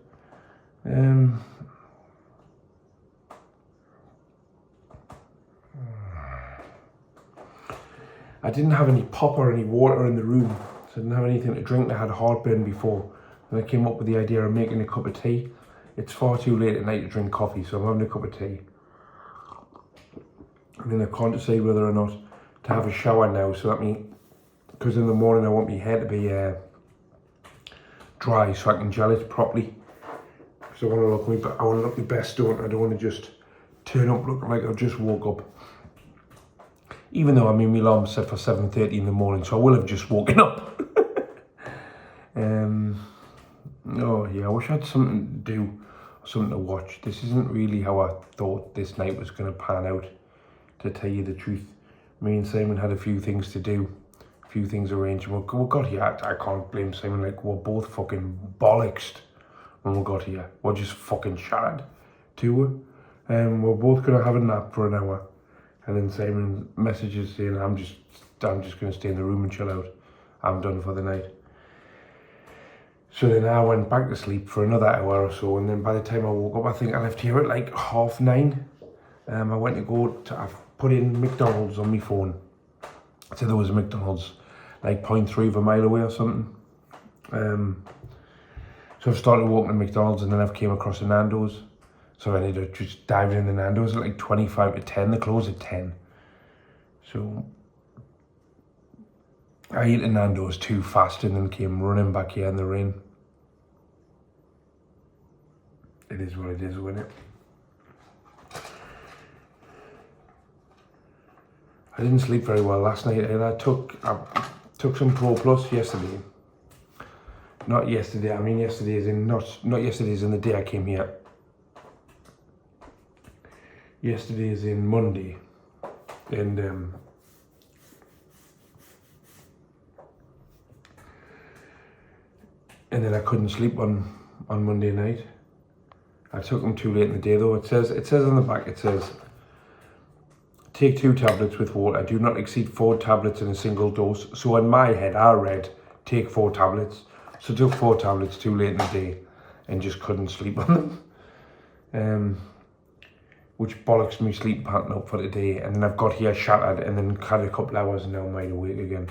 I didn't have any pop or any water in the room, so I didn't have anything to drink. I had heartburn before, and I came up with the idea of making a cup of tea. It's far too late at night to drink coffee, so I'm having a cup of tea. And then I can't decide whether or not to have a shower now, so that means, because in the morning I want my hair to be dry so I can gel it properly. Because I want to look my best, don't I? I don't want to just turn up looking like I just woke up. Even though my alarm's set for 7:30 in the morning, so I will have just woken up. Oh yeah, I wish I had something to do, something to watch. This isn't really how I thought this night was going to pan out, to tell you the truth. Me and Simon had a few things to do, a few things arranged. We got here, I can't blame Simon, like we're both fucking bollocksed when we got here. We're just fucking shattered too. We're both going to have a nap for an hour. And then Simon messages saying, I'm just going to stay in the room and chill out. I'm done for the night. So then I went back to sleep for another hour or so, and then by the time I woke up, I think I left here at like 9:30. I went to I've put in McDonald's on my phone. So there was a McDonald's like 0.3 of a mile away or something. So I've started walking to McDonald's, and then I've came across a Nando's. So I ended up just diving in the Nando's at like 25 to 10. They close at 10. So I ate the Nando's too fast and then came running back here in the rain. It is what it is, isn't it? I didn't sleep very well last night, and I took some Pro Plus yesterday. Not yesterday, I mean yesterday as in not yesterday as in the day I came here. Yesterday is in Monday, and then I couldn't sleep on Monday night. I took them too late in the day though. It says on the back, it says, take 2 tablets with water. Do not exceed 4 tablets in a single dose. So in my head, I read, take 4 tablets. So I took 4 tablets too late in the day and just couldn't sleep on them. Which bollocks me sleep pattern up for today. And then I've got here shattered and then had a couple hours and now I'm wide awake again.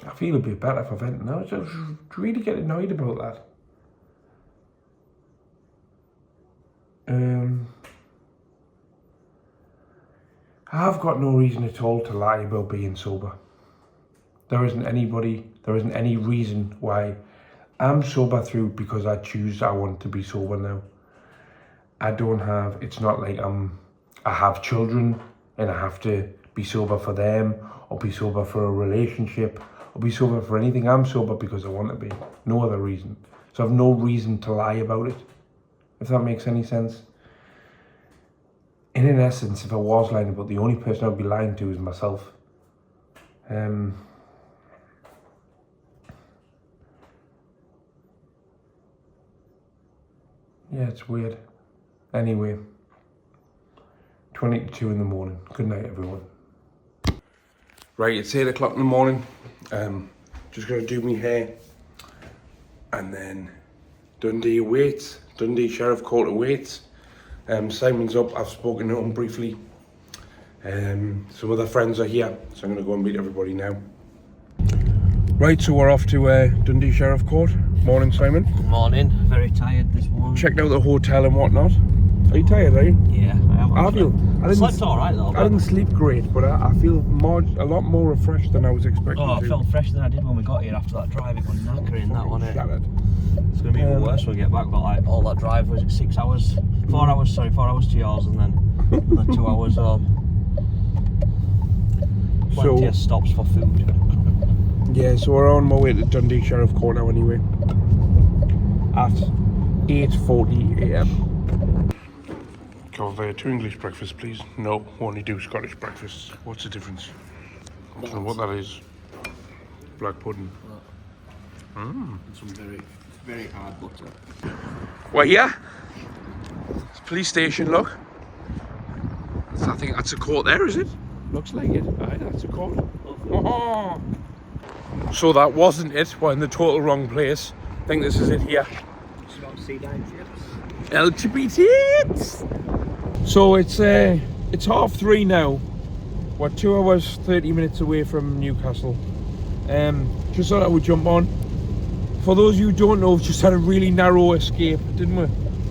I feel a bit better for venting now. I just really get annoyed about that. I've got no reason at all to lie about being sober. There isn't any reason why I'm sober through because I want to be sober now. It's not like I have children and I have to be sober for them or be sober for a relationship or be sober for anything. I'm sober because I want to be. No other reason. So I have no reason to lie about it, if that makes any sense. And in essence, if I was lying about, the only person I'd be lying to is myself. Yeah, it's weird. Anyway, 20 to 2 in the morning. Good night, everyone. Right, it's 8 o'clock in the morning. Just gonna do my hair. And then Dundee awaits. Dundee Sheriff Court awaits. Simon's up. I've spoken to him briefly. Some other friends are here, so I'm gonna go and meet everybody now. Right, so we're off to Dundee Sheriff Court. Morning, Simon. Good morning. Very tired this morning. Checked out the hotel and whatnot. Are you tired, are you? Yeah, I am. I slept alright though. I didn't sleep great, but I feel a lot more refreshed than I was expecting to. I felt fresher than I did when we got here after that drive. It was knackering, that one. It's going to be even worse when we get back, but like all that drive was 6 hours, 4 hours to yours and then another 2 hours home. Plenty of stops for food. Yeah, so we're on my way to Dundee Sheriff Court now anyway. At 8:40 AM. Can I have 2 English breakfasts, please? No, only do Scottish breakfasts. What's the difference? I don't know what that is. Black pudding. And some very hard butter. Well, yeah. Police station, look. I think that's a court there, is it? Looks like it. Aye, that's a court. Oh. So that wasn't it. We're in the total wrong place. I think this is it here. It's about sea dive ships. LGBT. So it's 3:30 now. We're 2 hours 30 minutes away from Newcastle. Just thought I would jump on. For those of you who don't know, we've just had a really narrow escape, didn't we?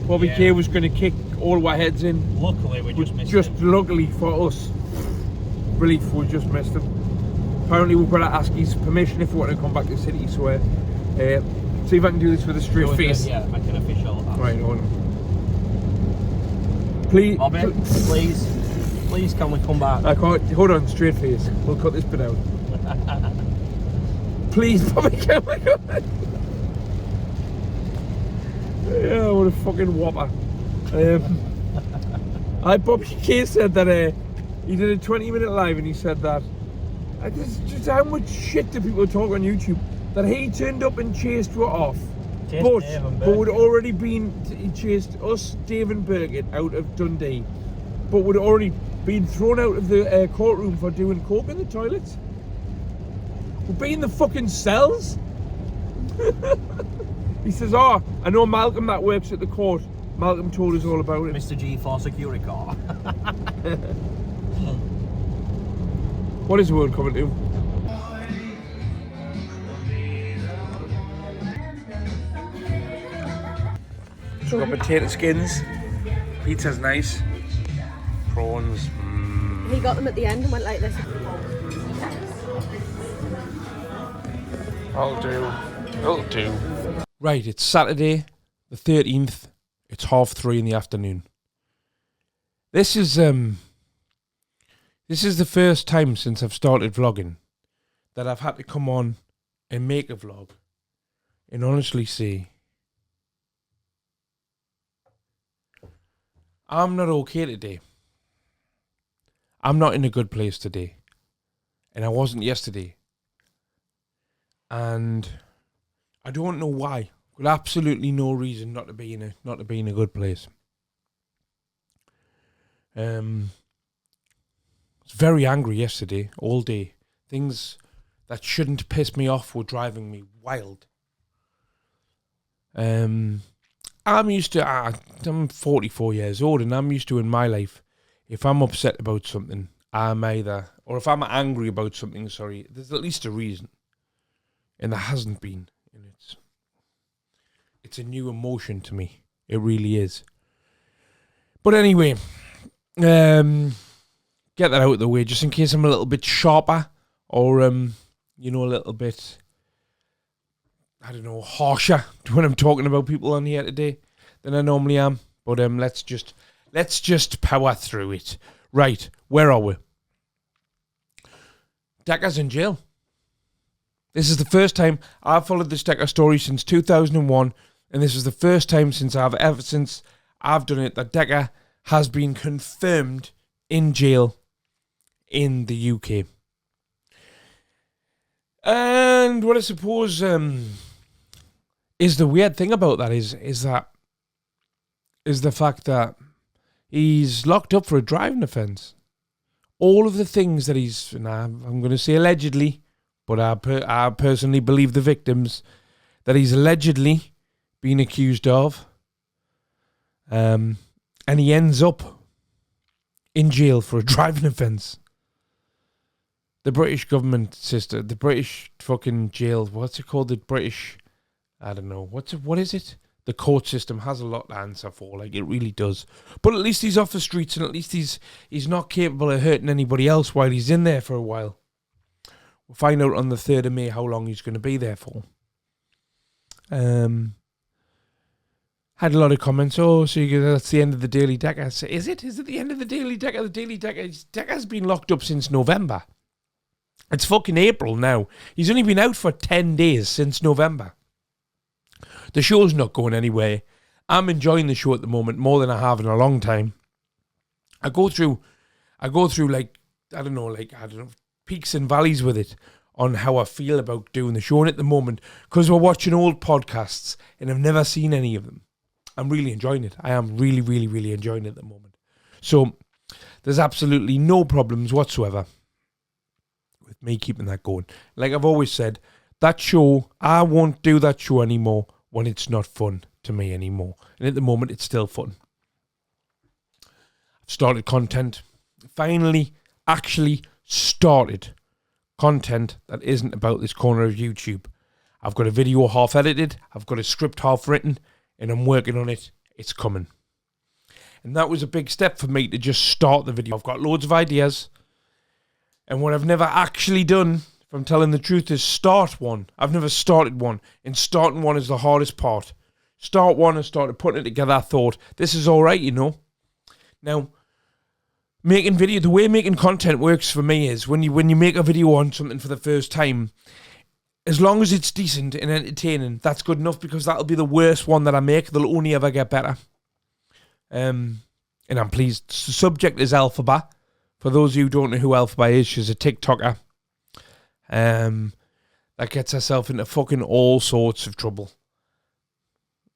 Bobby K was going to kick all of our heads in. Luckily, we just missed Just luckily for us, relief, we just missed him. Apparently, we've got to ask his permission if we want to come back to the city. So, see if I can do this with a straight face. Yeah, make an official. Right, hold on. Please, Bobby, please, can we come back? I can't. Hold on, straight face. We'll cut this bit out. Please, Bobby, can we go? Yeah, what a fucking whopper. Bobby K said that he did a 20-minute live and he said that just how much shit do people talk on YouTube that he turned up and chased her off, but would already been he chased us, Dave and Birgit, out of Dundee, but would already been thrown out of the courtroom for doing coke in the toilets. We'd be in the fucking cells. He says, "Oh, I know Malcolm that works at the court. Malcolm told us all about it." Mr. G4 security car. What is the world coming to? So we've got potato skins. Pizza's nice. Prawns. He got them at the end and went like this. I'll do. It'll do. Right, it's Saturday, the 13th. It's 3:30 in the afternoon. This is the first time since I've started vlogging that I've had to come on and make a vlog and honestly say I'm not okay today. I'm not in a good place today. And I wasn't yesterday. And I don't know why. With absolutely no reason not to be in a good place. I was very angry yesterday, all day. Things that shouldn't piss me off were driving me wild. I'm 44 years old, and I'm used to in my life, if I'm upset about something, or if I'm angry about something, there's at least a reason. And there hasn't been. And it's a new emotion to me. It really is. But anyway, get that out of the way, just in case I'm a little bit sharper, or a little bit, I don't know, harsher when I'm talking about people on here today than I normally am. But let's just power through it. Right, where are we? Decker's in jail. This is the first time I've followed this Decker story since 2001, and this is the first time since I've done it that Decker has been confirmed in jail in the UK. And what I suppose is the weird thing about that is the fact that he's locked up for a driving offence. All of the things that I'm going to say allegedly, but I personally believe the victims that he's allegedly been accused of. And he ends up in jail for a driving offence. The British government system, the British fucking jail, what's it called? The British, I don't know. What is it? The court system has a lot to answer for, like it really does. But at least he's off the streets, and at least he's not capable of hurting anybody else while he's in there for a while. We'll find out on the 3rd of May how long he's going to be there for. Had a lot of comments. Oh, so that's the end of the Daily Decker. I say, is it? Is it the end of the Daily Decker? The Daily Decker's been locked up since November. It's fucking April now. He's only been out for 10 days since November. The show's not going anywhere. I'm enjoying the show at the moment more than I have in a long time. I go through like, I don't know, peaks and valleys with it on how I feel about doing the show. And at the moment, because we're watching old podcasts and I've never seen any of them, I'm really enjoying it. I am really, really, really enjoying it at the moment. So there's absolutely no problems whatsoever with me keeping that going. Like I've always said, that show, I won't do that show anymore when it's not fun to me anymore. And at the moment, it's still fun. started content. Finally, actually started content that isn't about this corner of YouTube. I've got a video half edited, I've got a script half written, and I'm working on it. It's coming. And that was a big step for me to just start the video. I've got loads of ideas. And what I've never actually done, if I'm telling the truth, is start one. I've never started one. And starting one is the hardest part. Start one and started putting it together. I thought, this is all right, you know. Now, making video, the way making content works for me is when you make a video on something for the first time, as long as it's decent and entertaining, that's good enough, because that'll be the worst one that I make. They'll only ever get better. And I'm pleased. The subject is Alphaba. For those of you who don't know who Alphaba is, she's a TikToker that gets herself into fucking all sorts of trouble.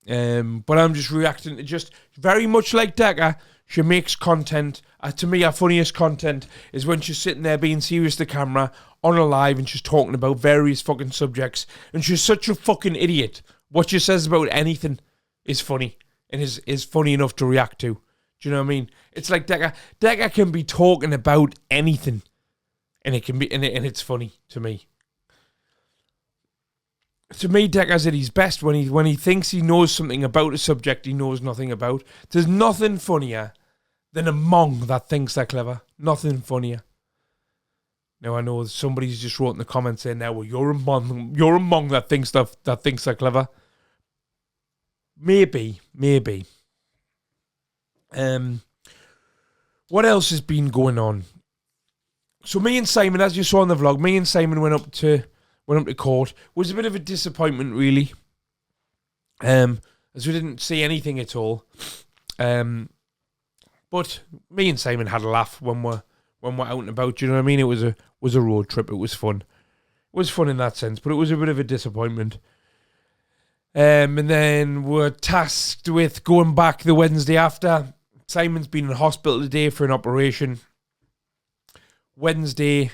But I'm just reacting to just very much like Decker. She makes content. To me, her funniest content is when she's sitting there being serious to the camera on a live and she's talking about various fucking subjects. And she's such a fucking idiot. What she says about anything is funny and is funny enough to react to. Do you know what I mean? It's like Decker. Decker can be talking about anything, and it can be and it's funny to me. To me, Decker's at his best when he thinks he knows something about a subject he knows nothing about. There's nothing funnier than a mong that thinks they're clever. Nothing funnier. Now I know somebody's just wrote in the comments saying, "Now, well, you're a mong that thinks they're clever." Maybe. What else has been going on? So me and Simon, as you saw in the vlog, me and Simon went up to court. It was a bit of a disappointment, really, as we didn't see anything at all. But me and Simon had a laugh when we're out and about. Do you know what I mean? It was a road trip. It was fun. It was fun in that sense, but it was a bit of a disappointment. And then we're tasked with going back the Wednesday after. Simon's been in hospital today for an operation. Wednesday,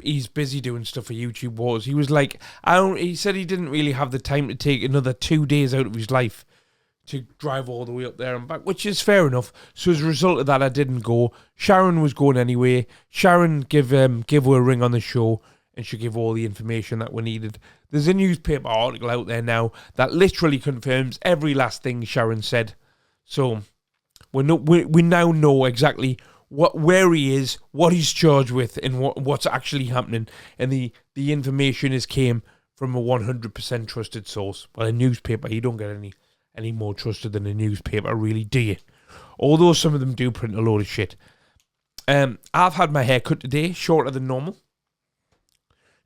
he's busy doing stuff for YouTube Wars. He was like, he said he didn't really have the time to take another 2 days out of his life to drive all the way up there and back, which is fair enough. So as a result of that, I didn't go. Sharon was going anyway. Sharon give her a ring on the show, and she gave all the information that we needed. There's a newspaper article out there now that literally confirms every last thing Sharon said. So we now know exactly where he is, what he's charged with, and what's actually happening. And the information came from a 100% trusted source. Well, a newspaper, you don't get any more trusted than a newspaper, really, do you? Although some of them do print a load of shit. I've had my hair cut today, shorter than normal.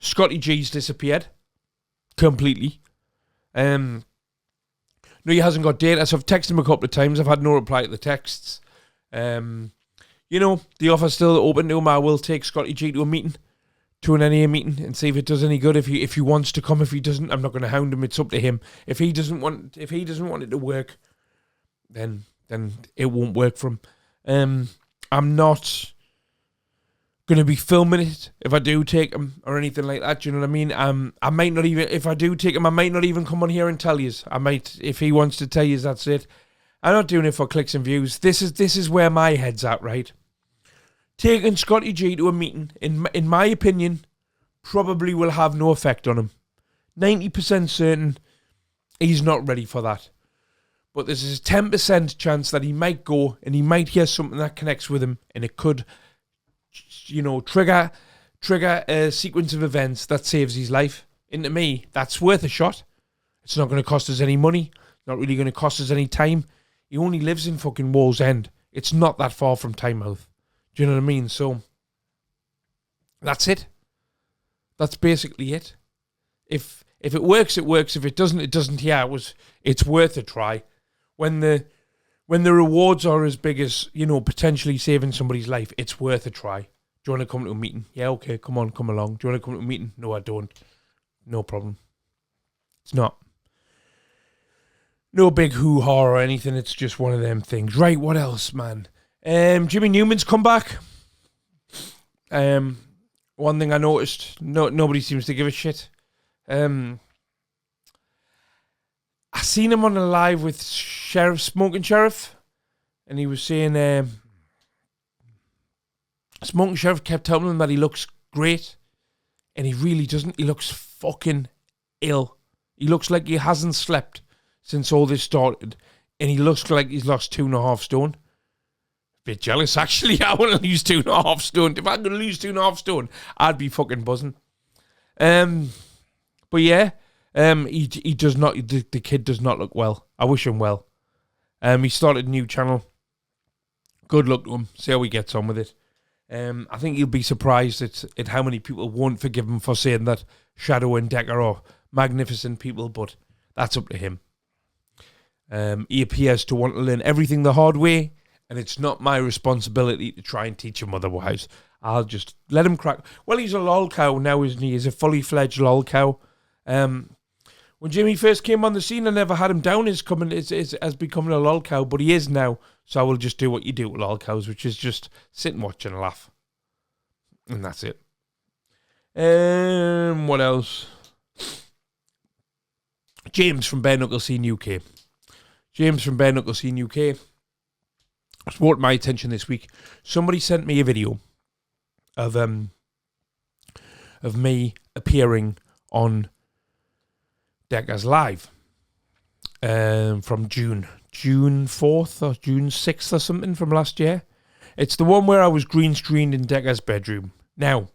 Scotty G's disappeared completely. No, he hasn't got data, so I've texted him a couple of times. I've had no reply to the texts. You know, the offer's still open to him. I will take Scotty G to a meeting, to an NA meeting, and see if it does any good. If he wants to come, if he doesn't, I'm not going to hound him. It's up to him. If he doesn't want it to work, then it won't work for him. I'm not going to be filming it if I do take him or anything like that. Do you know what I mean? I might not even, if I do take him, I might not even come on here and tell you. I might, if he wants to tell you, that's it. I'm not doing it for clicks and views. This is where my head's at, right? Taking Scotty G to a meeting, in my opinion, probably will have no effect on him. 90% certain he's not ready for that. But there's a 10% chance that he might go and he might hear something that connects with him, and it could, you know, trigger a sequence of events that saves his life. And to me, that's worth a shot. It's not going to cost us any money. Not really going to cost us any time. He only lives in fucking Wall's End. It's not that far from Tynemouth. Do you know what I mean? So, that's it. That's basically it. If it works, it works. If it doesn't, it doesn't. Yeah, it's worth a try. When the rewards are as big as, you know, potentially saving somebody's life, it's worth a try. Do you want to come to a meeting? Yeah, okay, come along. Do you want to come to a meeting? No, I don't. No problem. It's not. No big hoo-ha or anything. It's just one of them things. Right, what else, man? Jimmy Newman's come back. One thing I noticed, nobody seems to give a shit. I seen him on a live with Smoking Sheriff, and he was saying Smoking Sheriff kept telling him that he looks great, and he really doesn't. He looks fucking ill. He looks like he hasn't slept since all this started, and he looks like he's lost 2.5 stone. Bit jealous, actually. I want to lose 2.5 stone. If I could lose 2.5 stone, I'd be fucking buzzing. But yeah, he does not. The kid does not look well. I wish him well. He started a new channel. Good luck to him. See how he gets on with it. I think you'll be surprised at how many people won't forgive him for saying that Shadow and Decker are magnificent people, but that's up to him. He appears to want to learn everything the hard way, and it's not my responsibility to try and teach him otherwise. I'll just let him crack. Well, he's a lol cow now, isn't he? He's a fully fledged lol cow. When Jimmy first came on the scene, I never had him down as becoming a lol cow, but he is now. So I will just do what you do with lol cows, which is just sit and watch and laugh. And that's it. What else? James from Bare Knuckle Scene UK. James from Bare Knuckle Scene UK. It's brought my attention this week. Somebody sent me a video of me appearing on Decker's Live from June 4th or June 6th or something from last year. It's the one where I was green screened in Decker's bedroom. Now,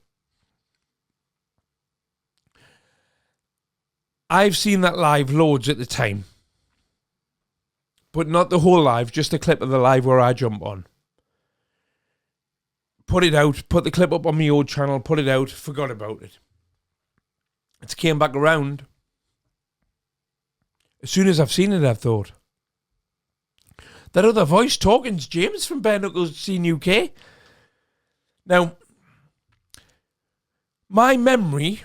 I've seen that live loads at the time, but not the whole live, just a clip of the live where I jump on. Put it out, put the clip up on my old channel, put it out, forgot about it. It came back around. As soon as I've seen it, I've thought, that other voice talking's James from Bare Knuckles Scene UK. Now, my memory,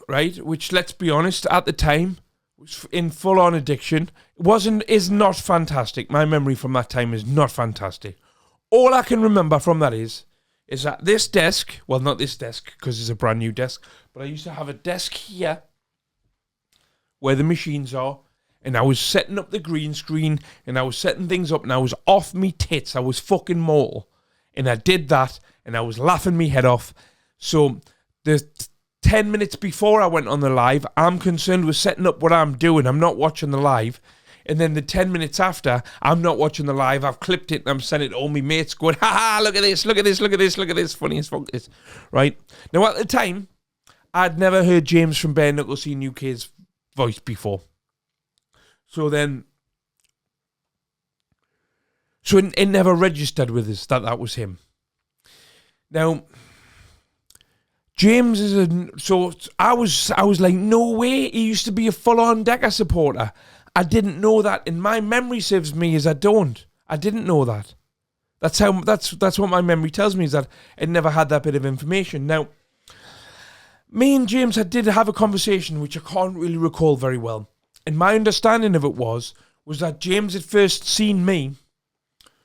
right, which, let's be honest, at the time was in full-on addiction, is not fantastic. My memory from that time is not fantastic. All I can remember from that is that this desk, well, not this desk because it's a brand new desk, but I used to have a desk here where the machines are, and I was setting up the green screen, and I was setting things up, and I was off me tits. I was fucking mortal. And I did that, and I was laughing me head off. So the 10 minutes before I went on the live, I'm concerned with setting up what I'm doing. I'm not watching the live. And then the 10 minutes after, I'm not watching the live. I've clipped it, and I'm sending it to all my mates going, ha, look at this, look at this, look at this, look at this. Funny as fuck this. Right? Now, at the time, I'd never heard James from Bare Knuckle Scene UK's voice before. So it never registered with us that was him. Now, James I was like, no way, he used to be a full-on Decker supporter. I didn't know that, and my memory serves me as I didn't know that. That's what my memory tells me, is that it never had that bit of information. Now, me and James did have a conversation which I can't really recall very well. And my understanding of it was that James had first seen me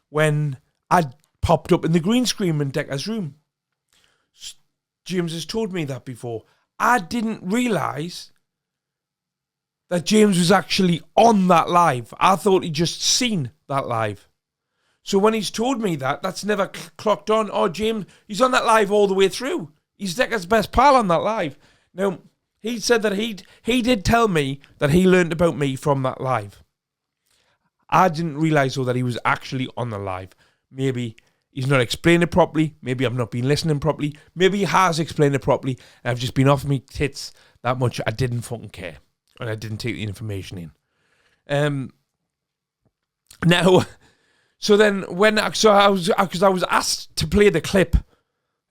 when I'd popped up in the green screen in Decker's room. James has told me that before. I didn't realise that James was actually on that live. I thought he'd just seen that live. So when he's told me that's never clocked on. Oh, James, he's on that live all the way through. He's Decker's best pal on that live. Now, he said that he did tell me that he learned about me from that live. I didn't realise, though, that he was actually on the live. Maybe he's not explained it properly. Maybe I've not been listening properly. Maybe he has explained it properly, and I've just been off me tits that much. I didn't fucking care, and I didn't take the information in. Now, so then because I was asked to play the clip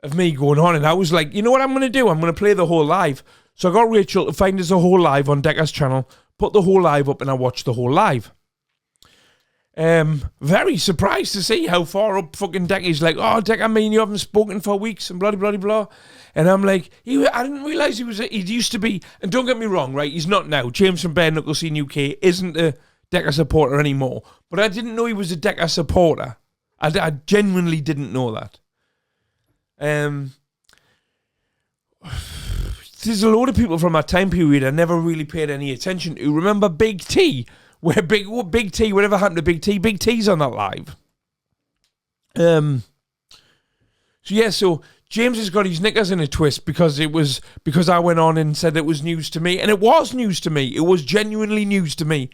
of me going on, and I was like, you know what I'm going to do? I'm going to play the whole live. So I got Rachel to find us a whole live on Decker's channel, put the whole live up, and I watched the whole live. Very surprised to see how far up fucking Decker's like, oh, Decker, I mean, you haven't spoken for weeks, and blah, blah, blah, blah. And I'm like, I didn't realise he used to be, and don't get me wrong, right, he's not now. James from Bare Knuckle Scene UK isn't a Decker supporter anymore, but I didn't know he was a Decker supporter. I genuinely didn't know that. There's a load of people from that time period I never really paid any attention to. Remember Big T? Where Big T, whatever happened to Big T? Big T's on that live. So James has got his knickers in a twist because I went on and said it was news to me, and it was news to me. It was genuinely news to me,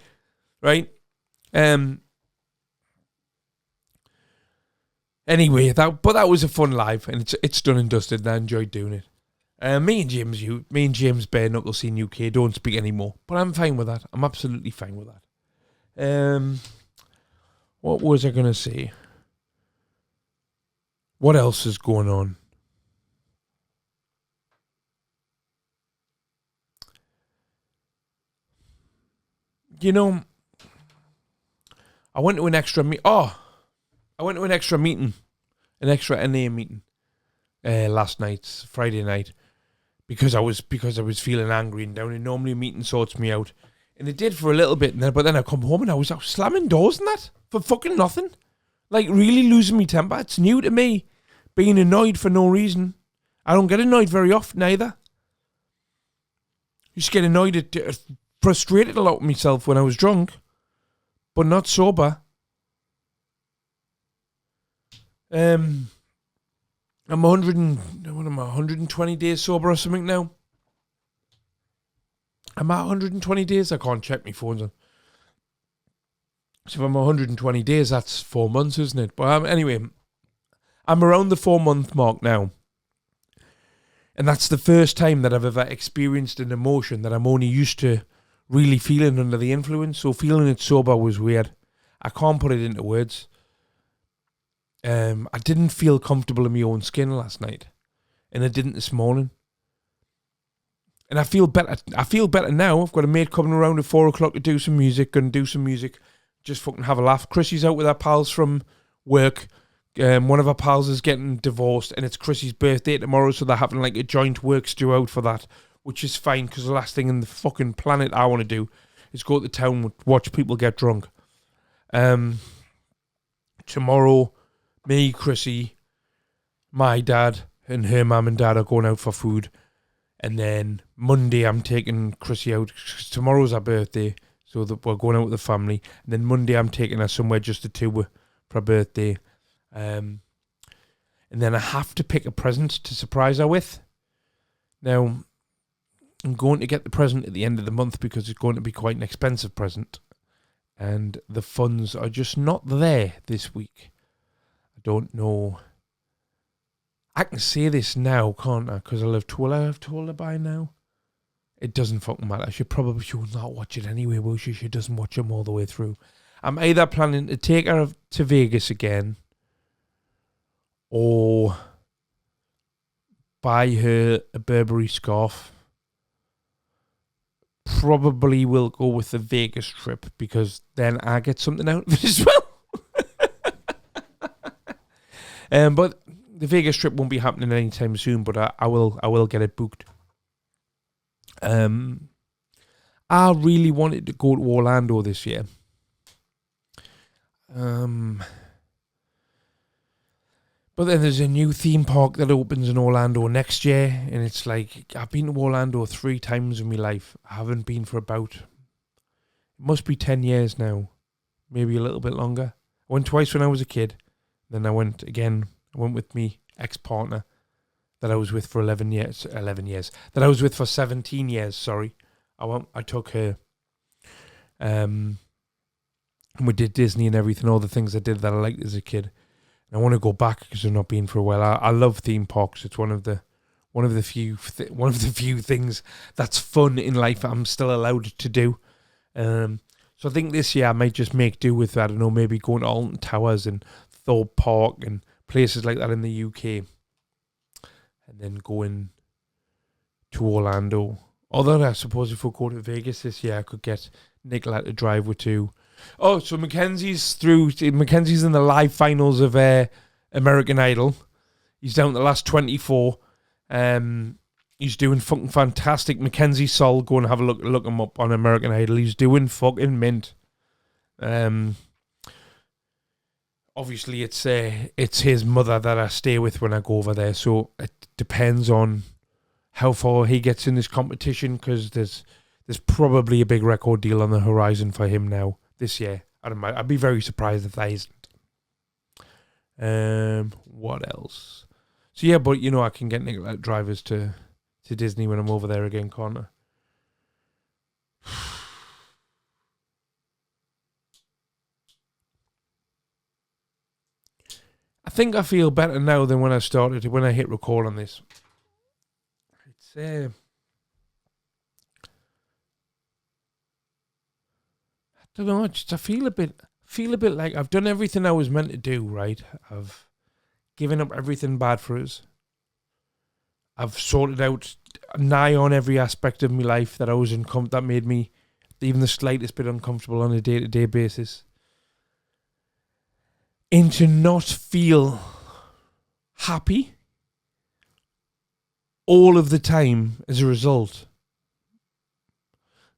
right? Anyway, that was a fun live, and it's done and dusted, and I enjoyed doing it. Me and James Bare Knuckle Scene UK don't speak anymore, but I'm fine with that. I'm absolutely fine with that. What was I gonna say? What else is going on? You know, I went to an extra meeting, an extra NA meeting last night, Friday night, because I was feeling angry and down. And normally a meeting sorts me out, and it did for a little bit. But then I come home and I was slamming doors and that for fucking nothing, like really losing my temper. It's new to me, being annoyed for no reason. I don't get annoyed very often either. Used to get annoyed frustrated a lot with myself when I was drunk, but not sober. I'm 120 days sober or something now. I'm at 120 days. I can't check my phone. So if I'm 120 days, that's 4 months, isn't it? But anyway, I'm around the 4-month mark now. And that's the first time that I've ever experienced an emotion that I'm only used to really feeling under the influence. So feeling it sober was weird. I can't put it into words. I didn't feel comfortable in my own skin last night, and I didn't this morning. And I feel better. I feel better now. I've got a mate coming around at 4 o'clock to do some music. Gonna do some music. Just fucking have a laugh. Chrissy's out with her pals from work. One of our pals is getting divorced, and it's Chrissy's birthday tomorrow, so they're having like a joint work stew out for that, which is fine, because the last thing in the fucking planet I want to do is go to the town and watch people get drunk. Tomorrow, me, Chrissy, my dad, and her mum and dad are going out for food. And then Monday, I'm taking Chrissy out. Tomorrow's her birthday, so that we're going out with the family. And then Monday, I'm taking her somewhere just the two for her birthday. And then I have to pick a present to surprise her with. Now, I'm going to get the present at the end of the month because it's going to be quite an expensive present. And the funds are just not there this week. I don't know. I can say this now, can't I? Because I'll have told her by now. It doesn't fucking matter. She will not watch it anyway, will she? She doesn't watch them all the way through. I'm either planning to take her to Vegas again, or buy her a Burberry scarf. Probably will go with the Vegas trip, because then I get something out of it as well. But the Vegas trip won't be happening anytime soon, but I will get it booked. I really wanted to go to Orlando this year. But then there's a new theme park that opens in Orlando next year, and it's like, I've been to Orlando 3 times in my life. I haven't been for about, it must be 10 years now, maybe a little bit longer. I went twice when I was a kid, then I went with me ex-partner that I was with for 11 years, that I was with for 17 years, sorry. I took her, and we did Disney and everything, all the things I did that I liked as a kid. I want to go back because I've not been for a while. I love theme parks. It's one of the few things that's fun in life I'm still allowed to do. So I think this year I might just make do with, I don't know, maybe going to Alton Towers and Thorpe Park and places like that in the UK, and then going to Orlando. Although I suppose if we go to Vegas this year, I could get Nicola to drive with too. Oh, so Mackenzie's in the live finals of American Idol. He's down to the last 24. He's doing fucking fantastic. Mackenzie Sol, go and have a look him up on American Idol. He's doing fucking mint. Obviously it's his mother that I stay with when I go over there, so it depends on how far he gets in this competition, because there's probably a big record deal on the horizon for him now this year. I'd be very surprised if that isn't. What else? So yeah, but you know I can get Nicolette drivers to Disney when I'm over there again, can't I? I think I feel better now than when I hit record on this. It's I don't know. I feel a bit like I've done everything I was meant to do. Right, I've given up everything bad for us. I've sorted out nigh on every aspect of my life that I was that made me even the slightest bit uncomfortable on a day-to-day basis. And to not feel happy all of the time as a result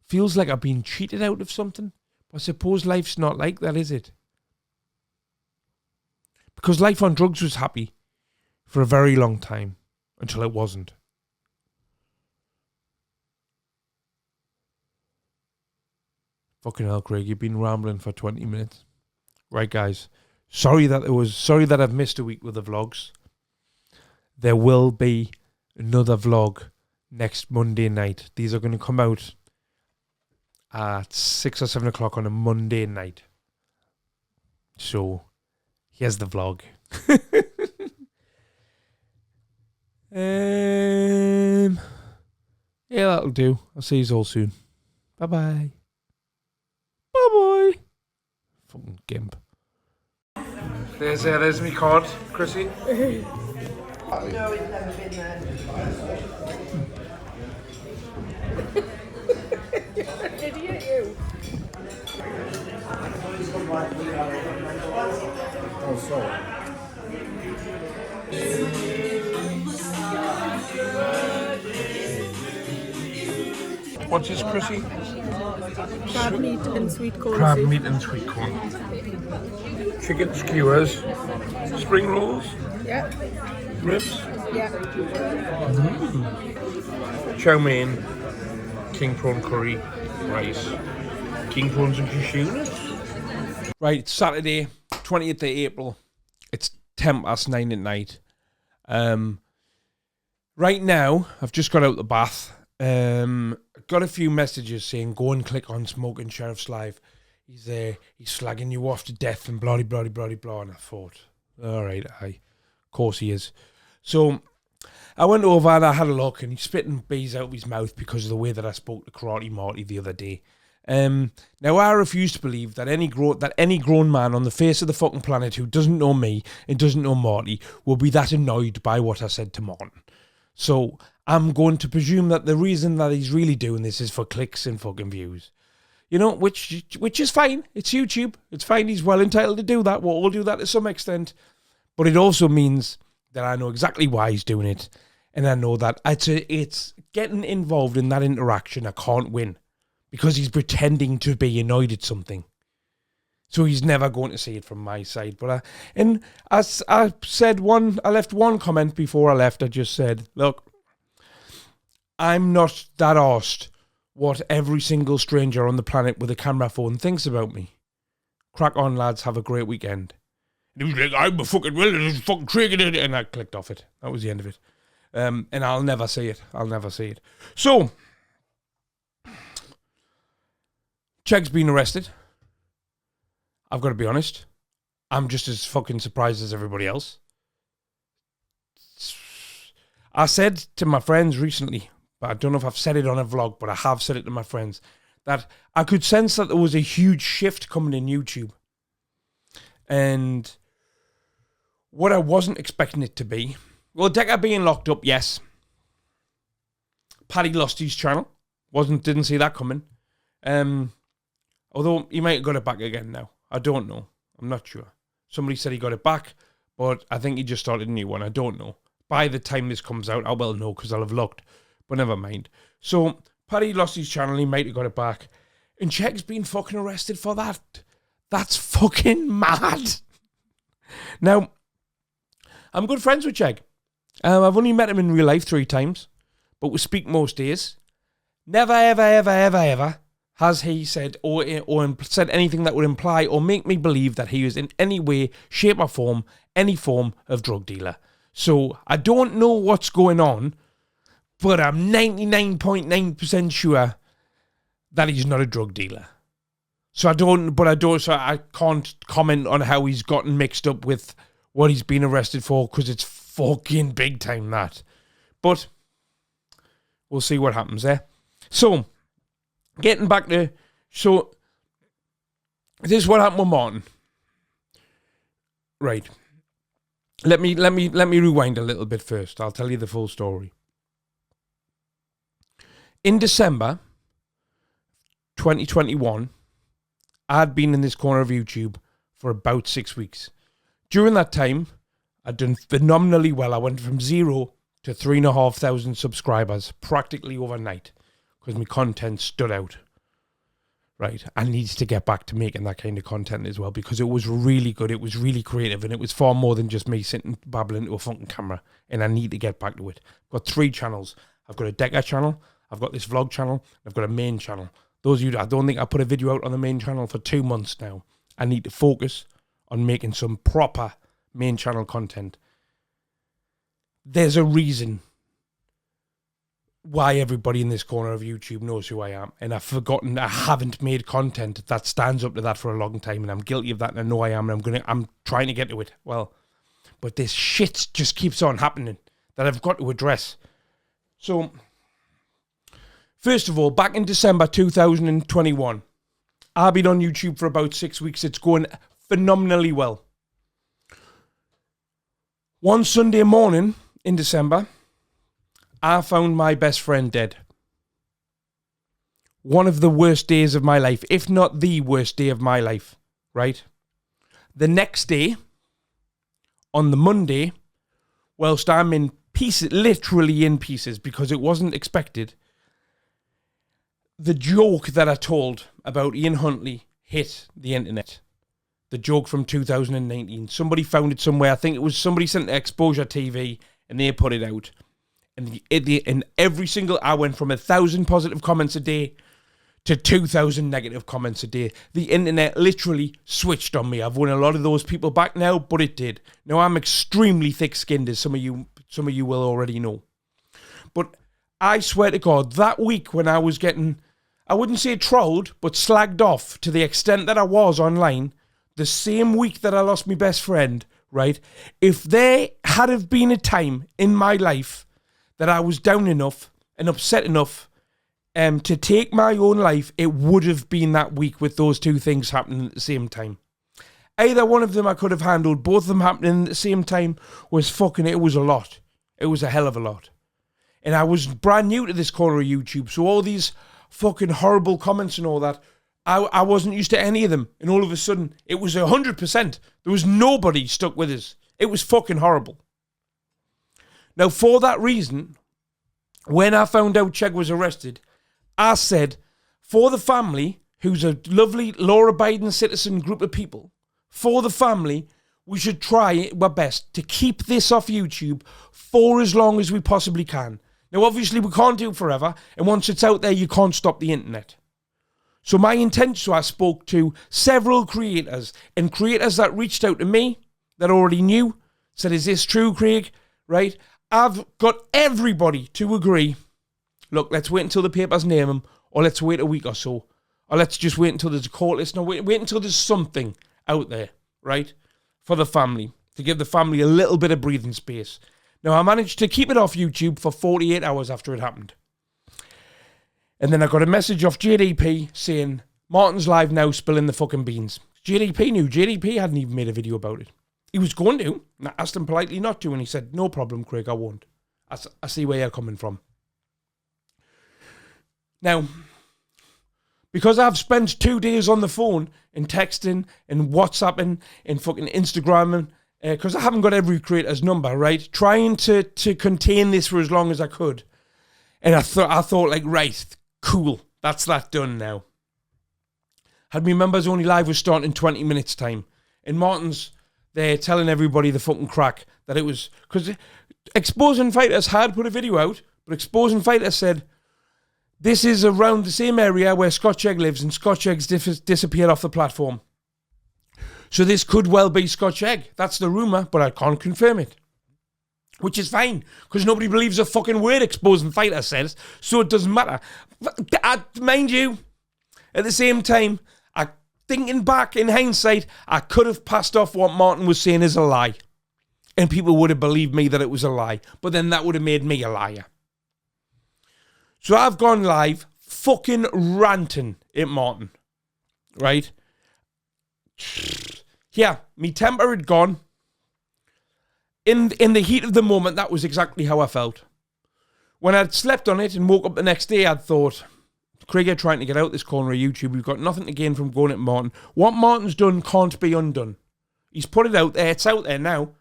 feels like I've been cheated out of something. I suppose life's not like that, is it? Because life on drugs was happy for a very long time until it wasn't. Fucking hell, Craig, you've been rambling for 20 minutes. Right, guys. Sorry that I've missed a week with the vlogs. There will be another vlog next Monday night. These are going to come out at 6 or 7 o'clock on a Monday night. So, here's the vlog. Yeah, that'll do. I'll see you all soon. Bye-bye. Bye-bye. Fucking gimp. There's me card, Chrissy. No, he's never been there. Idiot, you. Oh, sorry. What's this, Chrissy? Crab meat and sweet corn. Crab soup. meat and sweet corn. Chicken skewers. Spring rolls. Yeah. Ribs. Yeah. Chow mein. King prawn curry. Rice. King prawns and cashew nuts. Right, it's Saturday, 20th of April. It's 9:10 at night. Right now, I've just got out the bath. Got a few messages saying go and click on Smoking Sheriff's Live. He's slagging you off to death and bloody blah. And I thought, all right, of course he is. So I went over and I had a look, and he's spitting bees out of his mouth because of the way that I spoke to Karate Marty the other day. Now I refuse to believe that any grown man on the face of the fucking planet who doesn't know me and doesn't know Marty will be that annoyed by what I said to Martin. So I'm going to presume that the reason that he's really doing this is for clicks and fucking views. You know, which is fine. It's YouTube. It's fine. He's well entitled to do that. We'll all do that to some extent. But it also means that I know exactly why he's doing it. And I know that it's getting involved in that interaction I can't win. Because he's pretending to be annoyed at something. So he's never going to see it from my side. But as I said I left one comment before I left. I just said, look, I'm not that arsed what every single stranger on the planet with a camera phone thinks about me. Crack on, lads. Have a great weekend. And he was like, I'm a fucking willing, it's fucking tricking it. And I clicked off it. That was the end of it. And I'll never see it. So, Cheg's been arrested. I've got to be honest. I'm just as fucking surprised as everybody else. I said to my friends recently, but I don't know if I've said it on a vlog, but I have said it to my friends, that I could sense that there was a huge shift coming in YouTube. And what I wasn't expecting it to be, well, Decker being locked up, yes. Paddy lost his channel. Didn't see that coming. Although he might have got it back again now. I don't know. I'm not sure. Somebody said he got it back, but I think he just started a new one. I don't know. By the time this comes out, I will know because I'll have looked. But never mind. So, Paddy lost his channel. He might have got it back. And Cheg's been fucking arrested for that. That's fucking mad. Now, I'm good friends with Cheg. I've only met him in real life 3 times. But we speak most days. Never, ever has he said or said anything that would imply or make me believe that he is in any way, shape or form, any form of drug dealer. So I don't know what's going on, but I'm 99.9% sure that he's not a drug dealer. So I can't comment on how he's gotten mixed up with what he's been arrested for, because it's fucking big time, that. But we'll see what happens there. So, getting back to, so this is what happened with Martin. Right. Let me rewind a little bit first. I'll tell you the full story. In December 2021, I'd been in this corner of YouTube for about 6 weeks. During that time, I'd done phenomenally well. I went from 0 to 3,500 subscribers practically overnight because my content stood out. Right, I needed to get back to making that kind of content as well, because it was really good, it was really creative, and it was far more than just me sitting babbling to a fucking camera, and I need to get back to it. I've got 3 channels. I've got a Decker channel, I've got this vlog channel, I've got a main channel. Those of you, I don't think I put a video out on the main channel for 2 months now. I need to focus on making some proper main channel content. There's a reason why everybody in this corner of YouTube knows who I am, and I've forgotten I haven't made content that stands up to that for a long time, and I'm guilty of that, and I know I am, and I'm trying to get to it. Well, but this shit just keeps on happening that I've got to address. So, first of all, back in December 2021, I've been on YouTube for about 6 weeks. It's going phenomenally well. One Sunday morning in December, I found my best friend dead. One of the worst days of my life, if not the worst day of my life, right? The next day, on the Monday, whilst I'm in pieces, literally in pieces, because it wasn't expected, the joke that I told about Ian Huntley hit the internet. The joke from 2019. Somebody found it somewhere. I think it was somebody sent it to Exposure TV and they put it out. And every single, I went from 1,000 positive comments a day to 2,000 negative comments a day. The internet literally switched on me. I've won a lot of those people back now, but it did. Now I'm extremely thick-skinned, as some of you will already know. But I swear to God, that week when I was getting, I wouldn't say trolled, but slagged off to the extent that I was online, the same week that I lost my best friend, right? If there had have been a time in my life that I was down enough and upset enough to take my own life, it would have been that week with those two things happening at the same time. Either one of them I could have handled. Both of them happening at the same time was it was a lot. It was a hell of a lot. And I was brand new to this corner of YouTube, so all these fucking horrible comments and all that, I wasn't used to any of them. And all of a sudden, it was 100%. There was nobody stuck with us. It was fucking horrible. Now, for that reason, when I found out Chegg was arrested, I said, for the family, who's a lovely law-abiding citizen group of people, for the family, we should try our best to keep this off YouTube for as long as we possibly can. Now, obviously, we can't do it forever, and once it's out there, you can't stop the internet. So my intention, so I spoke to several creators, and creators that reached out to me, that already knew, said, is this true, Craig? Right? I've got everybody to agree, look, let's wait until the papers name him, or let's wait a week or so, or let's just wait until there's a court list, no, wait until there's something out there, right, for the family, to give the family a little bit of breathing space. Now, I managed to keep it off YouTube for 48 hours after it happened. And then I got a message off JDP saying, Martin's live now spilling the fucking beans. JDP knew. JDP hadn't even made a video about it. He was going to. And I asked him politely not to, and he said, no problem, Craig, I won't. I see where you're coming from. Now, because I've spent 2 days on the phone and texting and WhatsApping and fucking Instagramming, because I haven't got every creator's number, right? Trying to contain this for as long as I could. And I thought like, right, cool, that's that done now. Had me members only live was starting in 20 minutes time. And Martin's there telling everybody the fucking crack that it was, because Exposing Fighters had put a video out, but Exposing Fighters said, this is around the same area where Scotch Egg lives, and Scotch Egg's disappeared off the platform. So this could well be Scotch Egg. That's the rumour, but I can't confirm it. which is fine, because nobody believes a fucking word Exposing Fighter says, so it doesn't matter. Mind you, at the same time, thinking back in hindsight, I could have passed off what Martin was saying as a lie. And people would have believed me that it was a lie. But then that would have made me a liar. So I've gone live fucking ranting at Martin. Right? Yeah, me temper had gone. In the heat of the moment, that was exactly how I felt. When I'd slept on it and woke up the next day, I'd thought, Craig, you're trying to get out this corner of YouTube. We've got nothing to gain from going at Martin. What Martin's done can't be undone. He's put it out there. It's out there now.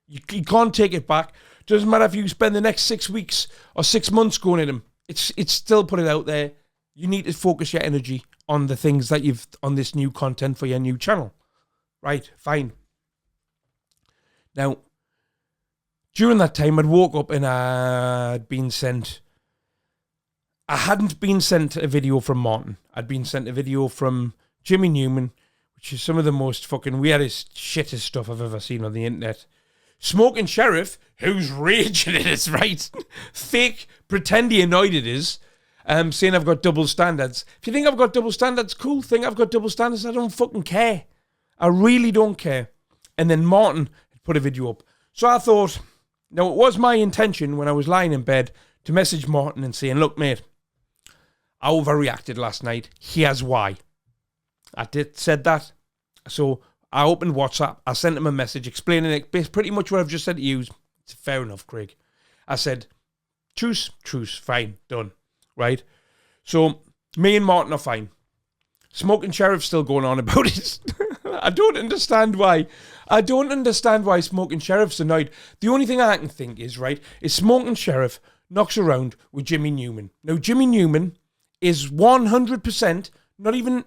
You can't take it back. Doesn't matter if you spend the next 6 weeks or 6 months going at him. It's still put it out there. You need to focus your energy on the things that you've on this new content for your new channel. Right, fine. Now, during that time, I'd woke up and I hadn't been sent a video from Martin. I'd been sent a video from Jimmy Newman, which is some of the most fucking weirdest, shittest stuff I've ever seen on the internet. Smoking Sheriff, who's raging at us, right? Fake, pretending annoyed it is, saying I've got double standards. If you think I've got double standards, cool. Think I've got double standards, I don't fucking care. I really don't care. And then Martin had put a video up. So I thought, now it was my intention when I was lying in bed to message Martin and saying, look, mate, I overreacted last night. Here's why. I said that. So I opened WhatsApp. I sent him a message explaining it. Pretty much what I've just said to you. It's fair enough, Craig. I said, truce, fine, done. Right? So me and Martin are fine. Smoking Sheriff's still going on about it. I don't understand why. I don't understand why Smoking Sheriff's annoyed. The only thing I can think is, right, is Smoking Sheriff knocks around with Jimmy Newman. Now, Jimmy Newman is 100%, not even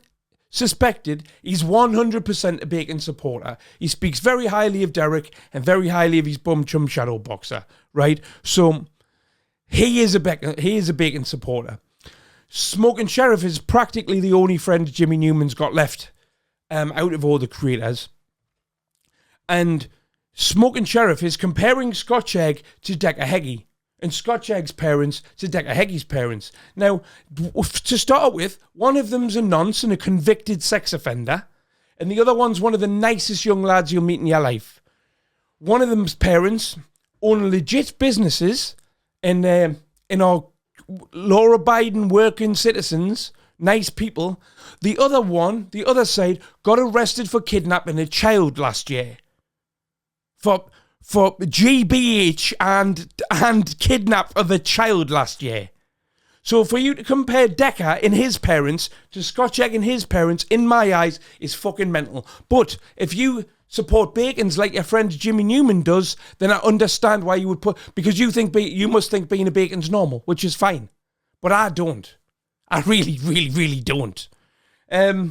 suspected, he's 100% a Bacon supporter. He speaks very highly of Derek and very highly of his bum chum shadow boxer, right? So he is a Bacon supporter. Smoking Sheriff is practically the only friend Jimmy Newman's got left out of all the creators. And Smoking Sheriff is comparing Scotch Egg to Decker Heggie and Scotch Egg's parents to Decker Heggie's parents. Now, to start with, one of them's a nonce and a convicted sex offender, and the other one's one of the nicest young lads you'll meet in your life. One of them's parents own legit businesses and are law-abiding working citizens, nice people. The other side, got arrested for kidnapping a child last year. For GBH and kidnap of a child last year. So for you to compare Decker and his parents to Scotch Egg and his parents, in my eyes, is fucking mental. But if you support Bacons like your friend Jimmy Newman does, then I understand why you would because you must think being a Bacon's normal, which is fine. But I don't. I really, really, really don't. I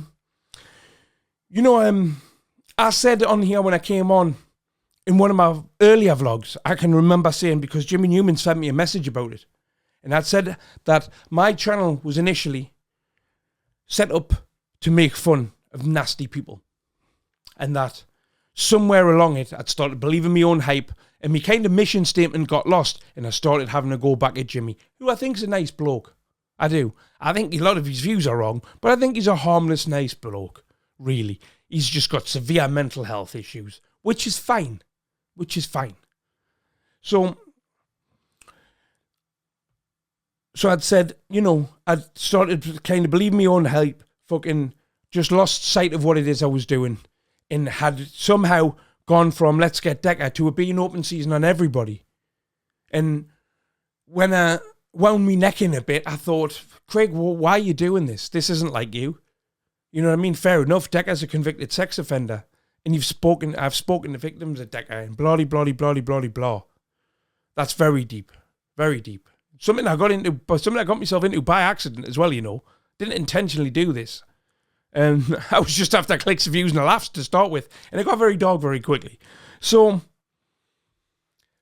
said on here when I came on, in one of my earlier vlogs, I can remember saying, because Jimmy Newman sent me a message about it, and I'd said that my channel was initially set up to make fun of nasty people, and that somewhere along it, I'd started believing my own hype, and my kind of mission statement got lost, and I started having to go back at Jimmy, who I think's a nice bloke. I do. I think a lot of his views are wrong, but I think he's a harmless, nice bloke, really. He's just got severe mental health issues, which is fine. So I'd said, I'd started to kind of believe my own hype, fucking just lost sight of what it is I was doing, and had somehow gone from let's get Decker to it being open season on everybody. And when I wound me neck in a bit, I thought, Craig, why are you doing this? This isn't like you. You know what I mean? Fair enough, Decker's a convicted sex offender. And I've spoken to victims of Decker and blah, blah, blah, blah, blah, blah. That's very deep. Very deep. Something I got myself into by accident as well, Didn't intentionally do this. I was just after clicks, views and laughs to start with. And it got very dark very quickly. So,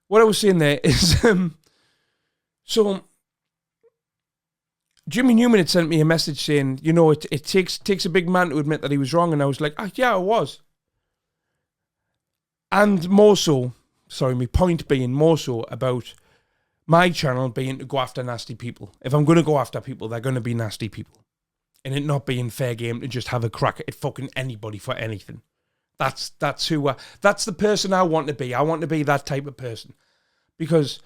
what I was saying there is, Jimmy Newman had sent me a message saying, it takes a big man to admit that he was wrong. And I was like, yeah, I was. And more so, my point being more so about my channel being to go after nasty people. If I'm going to go after people, they're going to be nasty people. And it not being fair game to just have a crack at fucking anybody for anything. That's the person I want to be. I want to be that type of person. Because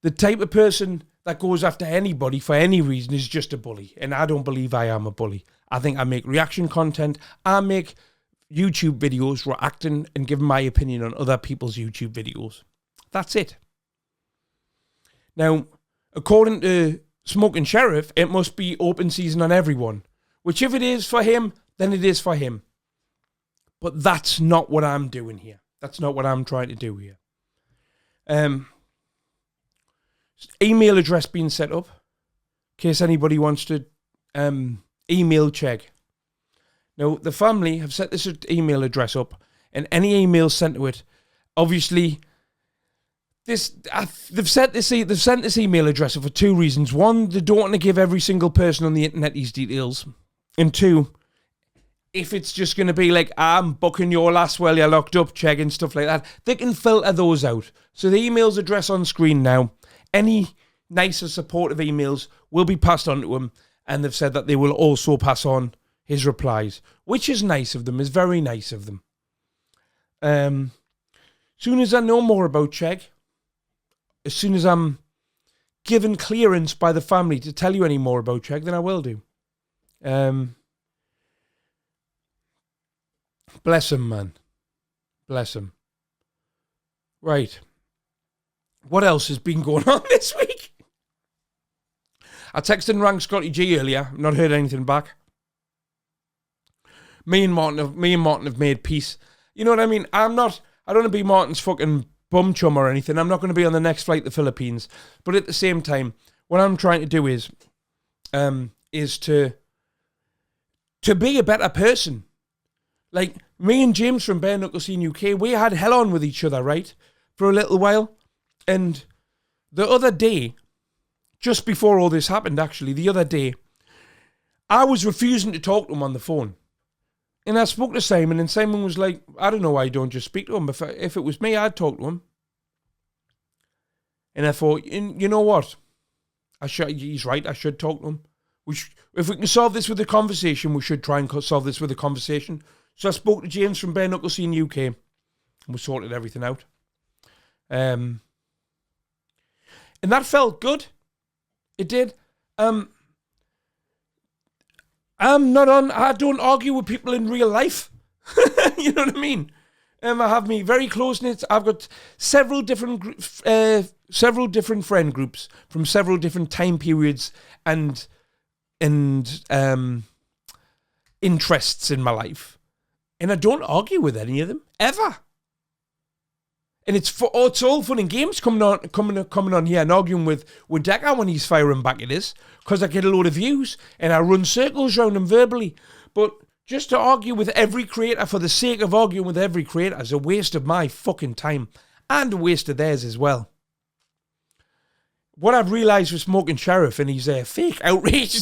the type of person that goes after anybody for any reason is just a bully. And I don't believe I am a bully. I think I make reaction content. I make YouTube videos reacting and giving my opinion on other people's YouTube videos. That's it. Now, according to Smoking Sheriff, it must be open season on everyone. Which if it is for him, then it is for him. But that's not what I'm doing here. That's not what I'm trying to do here. Email address being set up. In case anybody wants to email check. Now, the family have set this email address up. And any email sent to it, obviously, they've sent this email address up for two reasons. One, they don't want to give every single person on the internet these details. And two, if it's just going to be like, I'm booking your last while you're locked up, check and stuff like that, they can filter those out. So the email's address on screen now. Any nice or supportive emails will be passed on to him. And they've said that they will also pass on his replies, which is nice of them, is very nice of them. Soon as I know more about Chegg, as soon as I'm given clearance by the family to tell you any more about Chegg, then I will do. Bless him, man. Bless him. Right. What else has been going on this week? I texted and rang Scotty G earlier. Not heard anything back. Me and Martin have made peace. You know what I mean? I don't want to be Martin's fucking bum chum or anything. I'm not going to be on the next flight to the Philippines. But at the same time, what I'm trying to do is to be a better person. Like, me and James from Bare Knuckle Scene UK, we had hell on with each other, right? For a little while. And the other day, just before all this happened, actually, the other day, I was refusing to talk to him on the phone. And I spoke to Simon, and Simon was like, I don't know why you don't just speak to him. If it was me, I'd talk to him. And I thought, you know what? He's right, I should talk to him. If we can solve this with a conversation, we should try and solve this with a conversation. So I spoke to James from Bare Knuckle Scene UK, and we sorted everything out. And that felt good. It did. I don't argue with people in real life. You know what I mean? I have me very close knit. I've got several different friend groups from several different time periods and interests in my life, and I don't argue with any of them ever. And it's all fun and games coming on here and arguing with Decker when he's firing back at us, because I get a load of views and I run circles around him verbally. But just to argue with every creator for the sake of arguing with every creator is a waste of my fucking time, and a waste of theirs as well. What I've realised with Smoking Sheriff and his fake outrage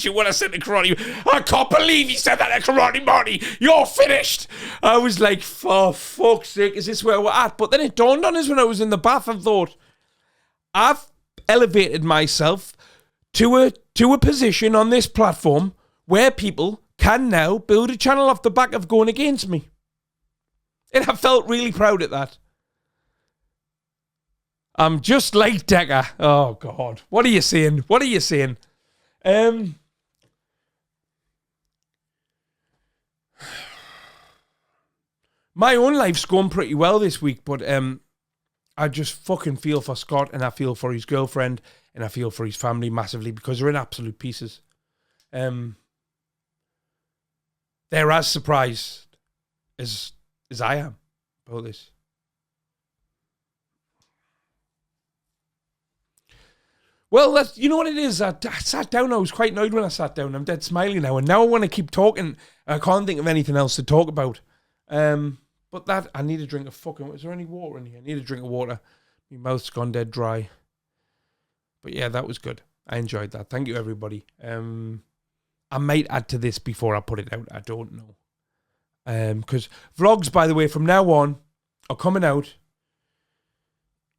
at what I said to Karate. I can't believe he said that to Karate Marty. You're finished. I was like, for fuck's sake, is this where we're at? But then it dawned on us when I was in the bath and thought, I've elevated myself to a position on this platform where people can now build a channel off the back of going against me. And I felt really proud at that. I'm just like Decker. Oh, God. What are you saying? What are you saying? My own life's going pretty well this week, but I just fucking feel for Scott, and I feel for his girlfriend, and I feel for his family massively, because they're in absolute pieces. They're as surprised as I am about this. Well, you know what it is. I sat down. I was quite annoyed when I sat down. I'm dead smiling now. And now I want to keep talking. I can't think of anything else to talk about. But that, I need a drink of fucking... Is there any water in here? I need a drink of water. My mouth's gone dead dry. But yeah, that was good. I enjoyed that. Thank you, everybody. I might add to this before I put it out. I don't know. Because vlogs, by the way, from now on are coming out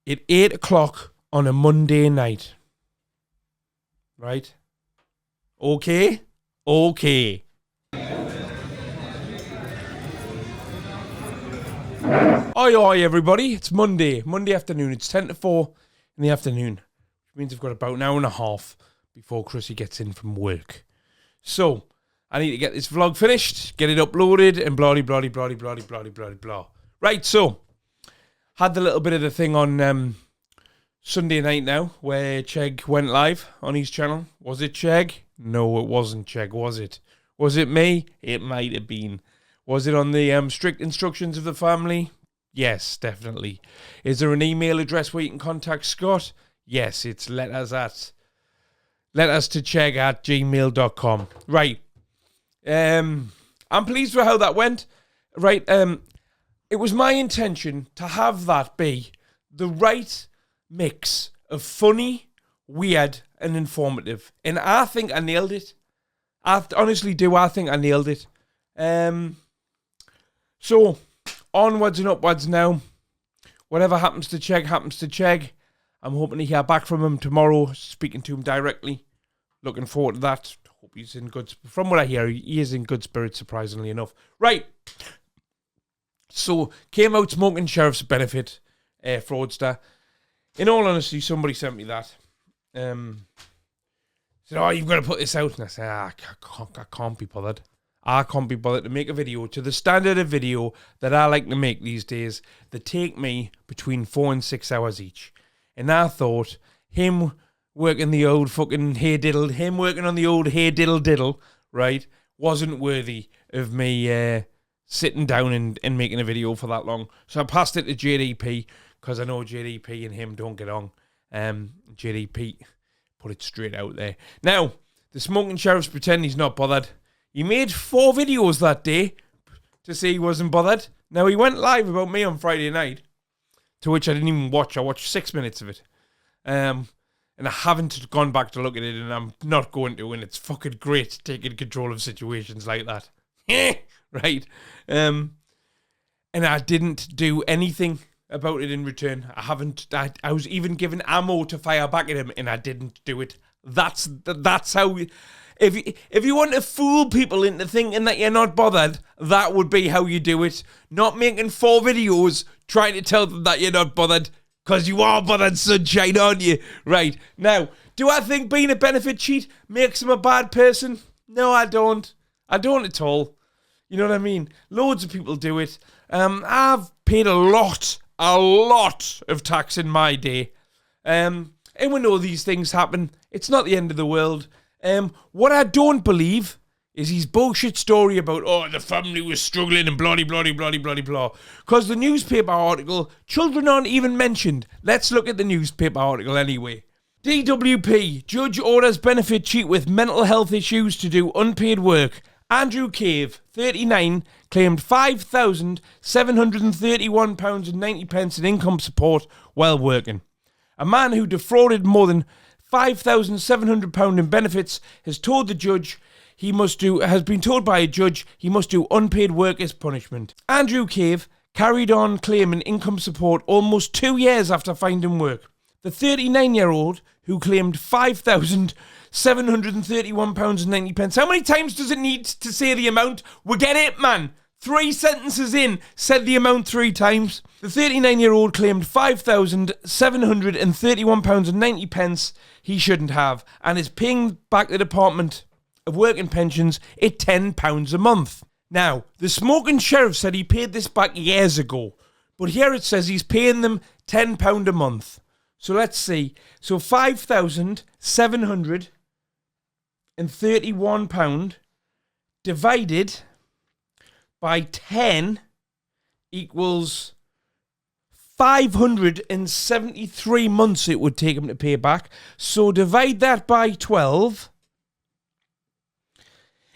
at 8 o'clock on a Monday night. Right? Okay? Okay. Oi, oi, everybody. It's Monday. Monday afternoon. It's 10 to 4 in the afternoon. Which means I've got about an hour and a half before Chrissy gets in from work. So, I need to get this vlog finished, get it uploaded, and blah. Right, so, had the little bit of the thing on Sunday night now, where Chegg went live on his channel. Was it Chegg? No, it wasn't Chegg, was it? Was it me? It might have been. Was it on the strict instructions of the family? Yes, definitely. Is there an email address where you can contact Scott? Yes, it's letters to Chegg@gmail.com. Right. I'm pleased with how that went. Right. It was my intention to have that be the right mix of funny, weird, and informative. And I think I nailed it. I honestly do. I think I nailed it. So, onwards and upwards now. Whatever happens to Chegg, happens to Chegg. I'm hoping to hear back from him tomorrow, speaking to him directly. Looking forward to that. Hope he's in good... From what I hear, he is in good spirits, surprisingly enough. Right. So, came out smoking sheriff's benefit, fraudster. In all honesty, somebody sent me that. Said, oh, you've got to put this out. And I said, I can't be bothered. I can't be bothered to make a video to the standard of video that I like to make these days that take me between 4 and 6 hours each. And I thought him working the old fucking him working on the old hey diddle diddle, right, wasn't worthy of me sitting down and making a video for that long. So I passed it to JDP because I know JDP and him don't get on. JDP put it straight out there. Now, the smoking sheriff's pretend he's not bothered. He made 4 videos that day to say he wasn't bothered. Now, he went live about me on Friday night, to which I didn't even watch. I watched 6 minutes of it. And I haven't gone back to look at it, and I'm not going to, and it's fucking great taking control of situations like that. Right? And I didn't do anything about it in return. I was even given ammo to fire back at him, and I didn't do it. That's how... If you want to fool people into thinking that you're not bothered, that would be how you do it. Not making 4 videos trying to tell them that you're not bothered, because you are bothered, sunshine, aren't you? Right. Now, do I think being a benefit cheat makes him a bad person? No, I don't. I don't at all. You know what I mean? Loads of people do it. I've paid a lot of tax in my day. And we know these things happen. It's not the end of the world. What I don't believe is his bullshit story about, oh, the family was struggling and blah. Because the newspaper article, children aren't even mentioned. Let's look at the newspaper article anyway. DWP, judge orders benefit cheat with mental health issues to do unpaid work. Andrew Cave, 39, claimed £5,731.90 in income support while working. A man who defrauded more than £5,700 in benefits has told the judge has been told by a judge he must do unpaid work as punishment. Andrew Cave carried on claiming income support almost 2 years after finding work. The 39-year-old who claimed £5,731.90. How many times does it need to say the amount? We get it, man. 3 sentences in, said the amount 3 times. The 39-year-old claimed £5,731.90 he shouldn't have, and is paying back the Department of Work and Pensions at £10 a month. Now, the smoking sheriff said he paid this back years ago, but here it says he's paying them £10 a month. So let's see. So £5,731 divided by 10 equals 573 months it would take him to pay back. So divide that by 12.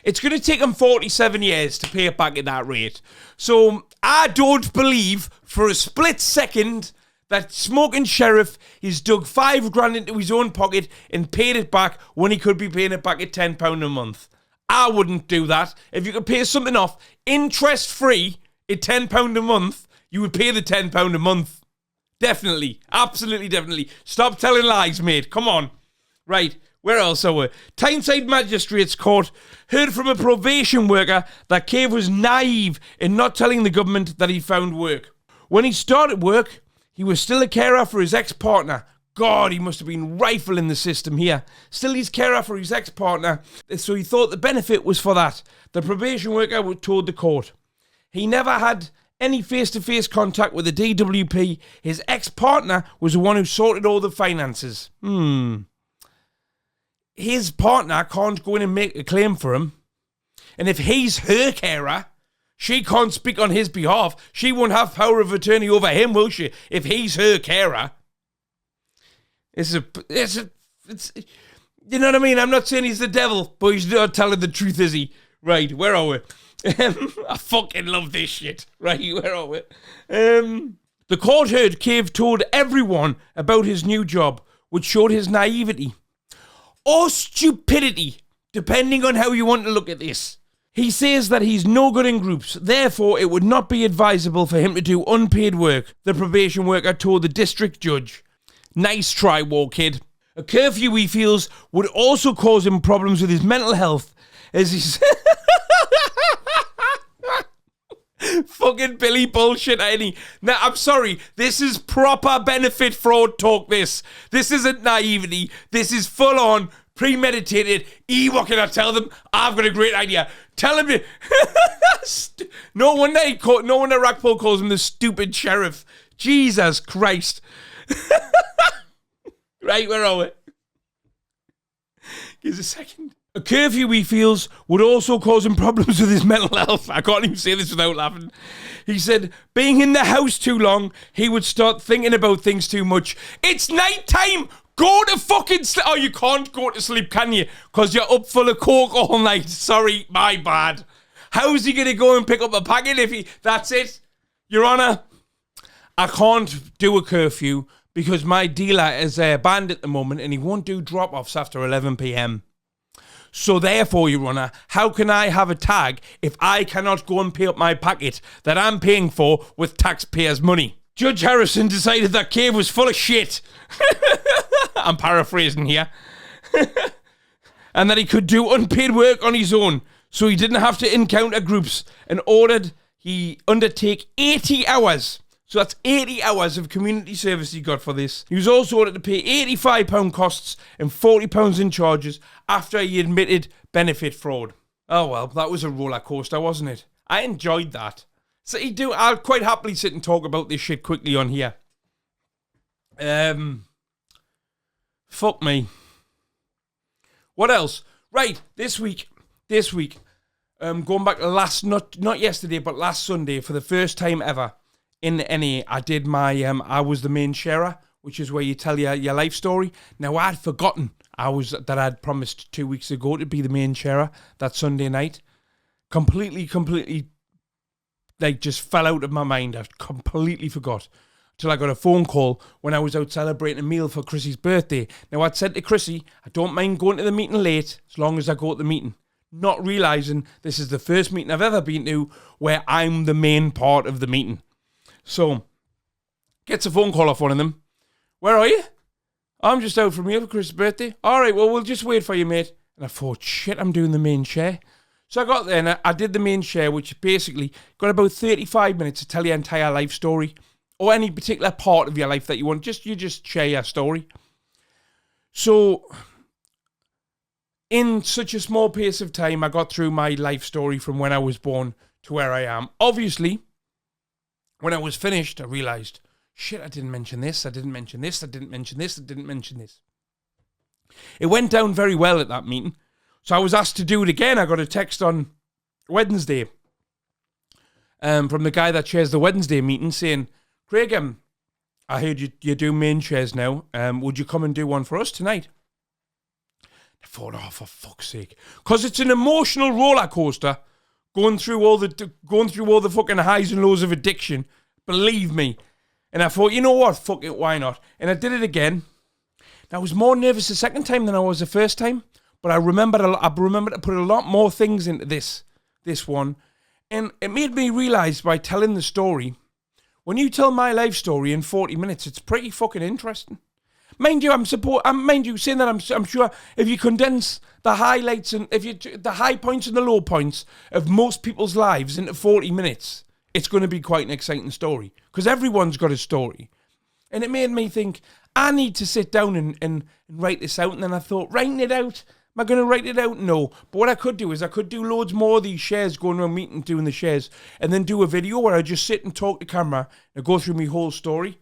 It's going to take him 47 years to pay it back at that rate. So I don't believe for a split second that smoking sheriff has dug £5,000 into his own pocket and paid it back when he could be paying it back at £10 a month. I wouldn't do that. If you could pay something off interest-free at £10 a month, you would pay the £10 a month. Definitely. Absolutely, definitely. Stop telling lies, mate. Come on. Right. Where else are we? Tyneside Magistrates Court heard from a probation worker that Cave was naive in not telling the government that he found work. When he started work, he was still a carer for his ex-partner. God, he must have been rifling the system here. Still he's carer for his ex-partner, so he thought the benefit was for that. The probation worker told the court. He never had any face-to-face contact with the DWP. His ex-partner was the one who sorted all the finances. His partner can't go in and make a claim for him. And if he's her carer, she can't speak on his behalf. She won't have power of attorney over him, will she? If he's her carer. It's you know what I mean? I'm not saying he's the devil, but he's not telling the truth, is he? Right, where are we? I fucking love this shit. Right, where are we? The court heard Cave told everyone about his new job, which showed his naivety. Or stupidity, depending on how you want to look at this. He says that he's no good in groups, therefore it would not be advisable for him to do unpaid work, the probation worker told the district judge. Nice try, war kid. A curfew, he feels, would also cause him problems with his mental health, as he's... Fucking Billy bullshit, any. Now, I'm sorry, this is proper benefit fraud talk, this. This isn't naivety. This is full on, premeditated. What can I tell them? I've got a great idea. Tell him to... No wonder Rackpole calls him the stupid sheriff. Jesus Christ. Right, where are we? Give us a second. A curfew, he feels, would also cause him problems with his mental health. I can't even say this without laughing. He said, being in the house too long, he would start thinking about things too much. It's night time! Go to fucking sleep! Oh, you can't go to sleep, can you? Because you're up full of coke all night. Sorry, my bad. How's he going to go and pick up a packet if he... That's it. Your Honour, I can't do a curfew because my dealer is banned at the moment and he won't do drop-offs after 11 p.m. So therefore, Your Honour, how can I have a tag if I cannot go and pay up my packet that I'm paying for with taxpayers' money? Judge Harrison decided that Cave was full of shit. I'm paraphrasing here. And that he could do unpaid work on his own, so he didn't have to encounter groups, and ordered he undertake 80 hours. So that's 80 hours of community service he got for this. He was also ordered to pay £85 costs and £40 in charges after he admitted benefit fraud. Oh well, that was a roller coaster, wasn't it? I enjoyed that. So I'll quite happily sit and talk about this shit quickly on here. Fuck me. What else? Right, this week, going back to not yesterday, but last Sunday, for the first time ever, in NA, I did my, I was the main sharer, which is where you tell your life story. Now, I'd forgotten that I'd promised 2 weeks ago to be the main sharer that Sunday night. Completely, like, just fell out of my mind. I completely forgot. Till I got a phone call when I was out celebrating a meal for Chrissy's birthday. Now, I'd said to Chrissy, I don't mind going to the meeting late, as long as I go to the meeting. Not realising this is the first meeting I've ever been to where I'm the main part of the meeting. So, gets a phone call off one of them. Where are you? I'm just out for a meal for Chris's birthday. All right, well, we'll just wait for you, mate. And I thought, shit, I'm doing the main share. So I got there and I did the main share, which basically got about 35 minutes to tell your entire life story, or any particular part of your life that you want. You just share your story. So, in such a small pace of time, I got through my life story from when I was born to where I am. Obviously, when I was finished, I realised, shit, I didn't mention this, I didn't mention this, I didn't mention this, I didn't mention this. It went down very well at that meeting, so I was asked to do it again. I got a text on Wednesday from the guy that chairs the Wednesday meeting saying, Craig, I heard you do main chairs now. Would you come and do one for us tonight? I thought, oh, for fuck's sake. Because it's an emotional roller coaster. Going through all the fucking highs and lows of addiction, believe me. And I thought, you know what, fuck it, why not? And I did it again. I was more nervous the second time than I was the first time, but I remember to put a lot more things into this one, and it made me realise by telling the story, When you tell my life story in 40 minutes, it's pretty fucking interesting. Mind you, saying that I'm sure if you condense the highlights and the high points and the low points of most people's lives into 40 minutes, it's going to be quite an exciting story because everyone's got a story. And it made me think, I need to sit down and write this out. And then I thought, writing it out, am I going to write it out? No. But what I could do is I could do loads more of these shares, going around meeting, doing the shares, and then do a video where I just sit and talk to camera and go through my whole story.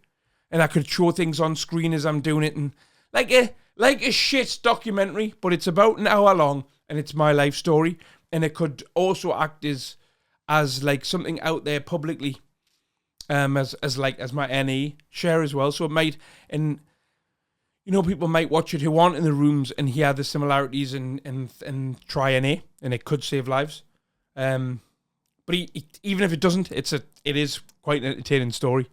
And I could show things on screen as I'm doing it, and like a shit documentary, but it's about an hour long, and it's my life story, and it could also act as like something out there publicly, as my NE share as well. So it might, and you know, people might watch it who aren't in the rooms and hear the similarities and try NA, and it could save lives. But even if it doesn't, it is quite an entertaining story.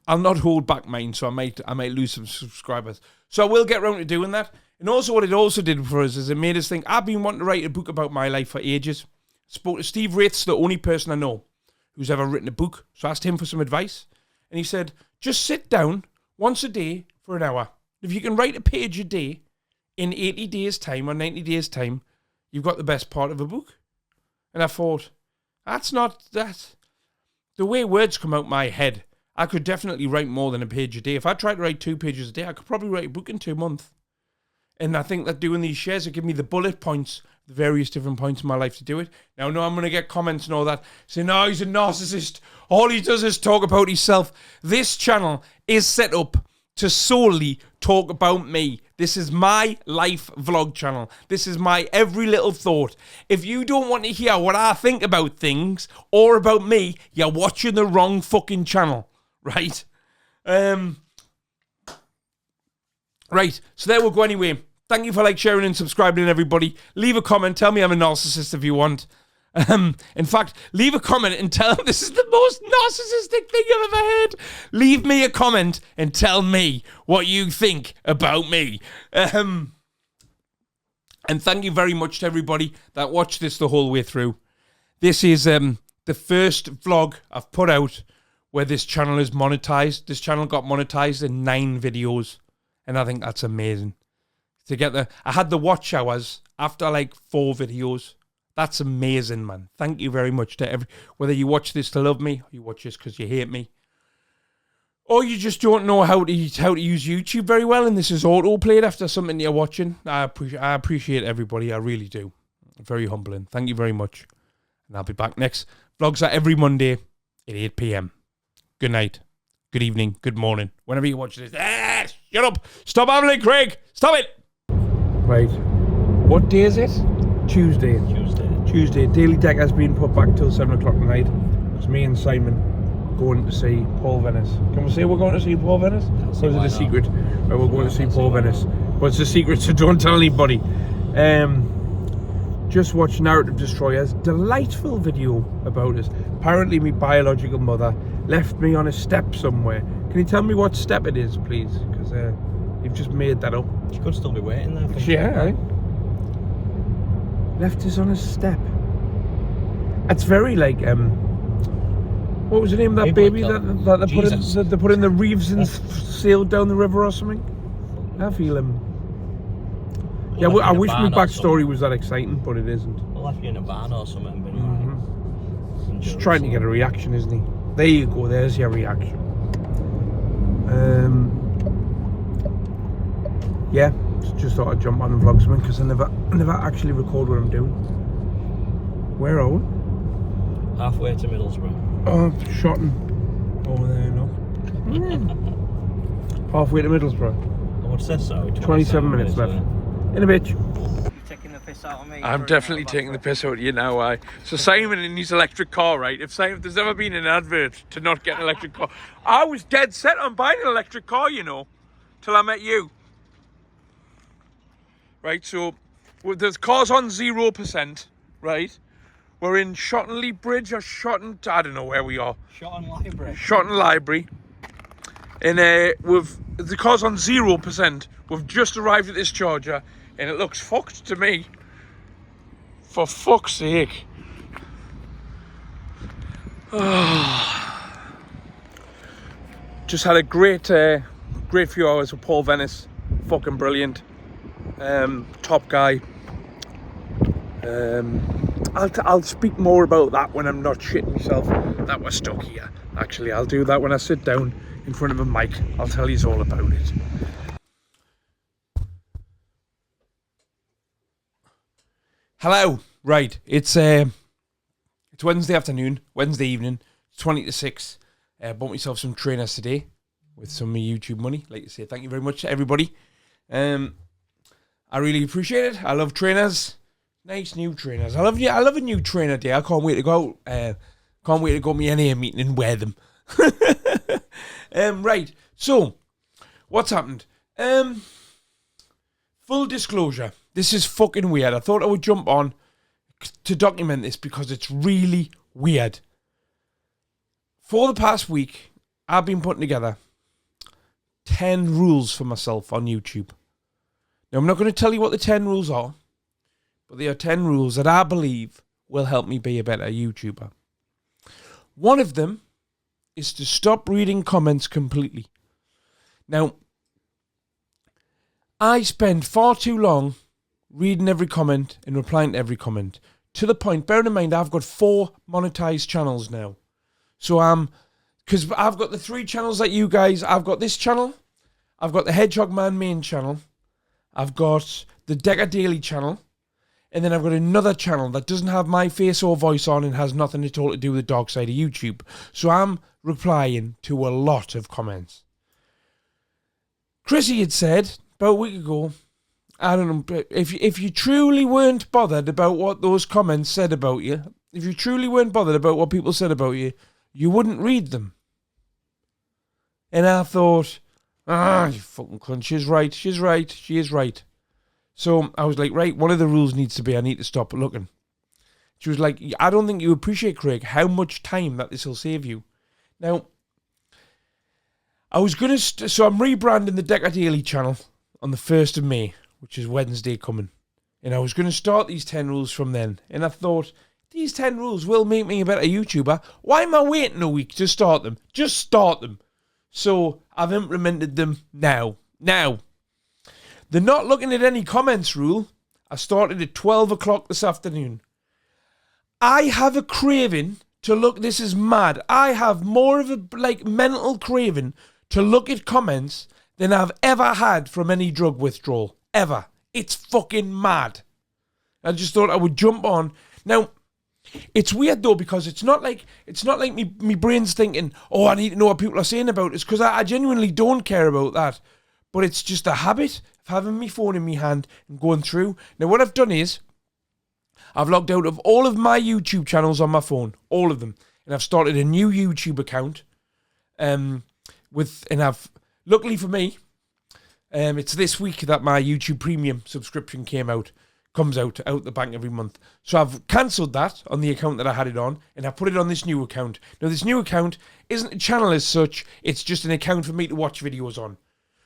I'll not hold back mine, so I might lose some subscribers. So I will get around to doing that. And also what it also did for us is it made us think, I've been wanting to write a book about my life for ages. Spoke to Steve Wraith's the only person I know who's ever written a book. So I asked him for some advice. And he said, just sit down once a day for an hour. If you can write a page a day in 80 days' time or 90 days' time, you've got the best part of a book. And I thought, that's not that. The way words come out my head, I could definitely write more than a page a day. If I tried to write 2 pages a day, I could probably write a book in 2 months. And I think that doing these shares will give me the bullet points, the various different points in my life to do it. Now, no, I'm going to get comments and all that saying, no, he's a narcissist. All he does is talk about himself. This channel is set up to solely talk about me. This is my life vlog channel. This is my every little thought. If you don't want to hear what I think about things or about me, you're watching the wrong fucking channel. Right? Right, so there we'll go anyway. Thank you for sharing and subscribing, everybody. Leave a comment. Tell me I'm a narcissist if you want. In fact, leave a comment and tell them this is the most narcissistic thing I've ever heard. Leave me a comment and tell me what you think about me. And thank you very much to everybody that watched this the whole way through. This is the first vlog I've put out where this channel is monetized. This channel got monetized in 9 videos. And I think that's amazing. To get I had the watch hours after 4 videos. That's amazing, man. Thank you very much to whether you watch this to love me, or you watch this because you hate me, or you just don't know how to use YouTube very well, and this is auto-played after something you're watching. I appreciate everybody. I really do. Very humbling. Thank you very much. And I'll be back next. Vlogs are every Monday at 8 p.m. Good night, good evening, good morning. Whenever you watch this. Shut up. Stop having it, Craig. Stop it. Right. What day is it? Tuesday. Daily Deck has been put back till 7 o'clock tonight. It's me and Simon going to see Paul Venice. Can we say we're going to see Paul Venice? Or is it a secret? Right, we're going to see Paul Venice. But it's a secret, so don't tell anybody. Just watched Narrative Destroyers. Delightful video about us. Apparently my biological mother left me on a step somewhere. Can you tell me what step it is, please? Because you've just made that up. She could still be waiting there. Yeah, left us on a step. It's very what was the name of that baby that they put in the reefs and sailed down the river or something? I feel yeah, I wish my backstory was that exciting, but it isn't. Well, if you're in a van or something, just trying to get a reaction, isn't he? There you go. There's your reaction. Yeah, just thought I'd jump on and vlog something because I never actually record what I'm doing. Where are we? Halfway to Middlesbrough. Oh, Shotton. Over there, no. Halfway to Middlesbrough. What's this? 27 minutes left. In a bit. Taking the piss out of me. I'm definitely taking the piss out of you now, aye. So Simon in his electric car, right? If there's ever been an advert to not get an electric car, I was dead set on buying an electric car, you know, till I met you. Right, so there's cars on 0%, right? We're in Shotton Bridge or Shotton, I don't know where we are. Shotton Library. Shotton Library. And the car's on 0%. We've just arrived at this charger and it looks fucked to me. For fuck's sake. Oh. just had a great few hours with Paul Venice. Fucking brilliant. Top guy. I'll speak more about that when I'm not shitting myself that we're stuck here. Actually, I'll do that when I sit down in front of a mic. I'll tell you all about it. Hello. Right, it's Wednesday afternoon, Wednesday evening, 20 to 6. Bought myself some trainers today with some of my YouTube money. I'd like to say thank you very much to everybody. I really appreciate it. I love trainers. Nice new trainers. I love a new trainer day. I can't wait to go out. Can't wait to go to my NA meeting and wear them. Right. So, what's happened? Full disclosure. This is fucking weird. I thought I would jump on to document this because it's really weird. For the past week, I've been putting together 10 rules for myself on YouTube. Now, I'm not going to tell you what the 10 rules are, but they are 10 rules that I believe will help me be a better YouTuber. One of them is to stop reading comments completely. Now, I spend far too long reading every comment and replying to every comment. To the point, bearing in mind, I've got 4 monetized channels now. So because I've got the 3 channels that you guys, I've got this channel, I've got the Hedgehog Man main channel, I've got the Decker Daily channel, and then I've got another channel that doesn't have my face or voice on and has nothing at all to do with the dark side of YouTube. So I'm replying to a lot of comments. Chrissy had said about a week ago, I don't know, if you truly weren't bothered about what those comments said about you, if you truly weren't bothered about what people said about you, you wouldn't read them. And I thought, you fucking cunt, she's right, she is right. So I was like, right, one of the rules needs to be I need to stop looking. She was like, I don't think you appreciate, Craig, how much time that this will save you. Now, I was going to, so I'm rebranding the Decker Daily channel on the 1st of May, which is Wednesday coming. And I was going to start these 10 rules from then. And I thought, these 10 rules will make me a better YouTuber. Why am I waiting a week to start them? Just start them. So I've implemented them now. Now, the not looking at any comments rule, I started at 12 o'clock this afternoon. I have a craving to look, this is mad. I have more of a mental craving to look at comments than I've ever had from any drug withdrawal. Ever. It's fucking mad. I just thought I would jump on. Now, it's weird though because it's not like me brain's thinking, oh, I need to know what people are saying about it. It's because I genuinely don't care about that. But it's just a habit of having my phone in my hand and going through. Now, what I've done is I've logged out of all of my YouTube channels on my phone, all of them, and I've started a new YouTube account. Luckily for me, it's this week that my YouTube Premium subscription comes out the bank every month. So I've cancelled that on the account that I had it on, and I put it on this new account. Now, this new account isn't a channel as such, it's just an account for me to watch videos on.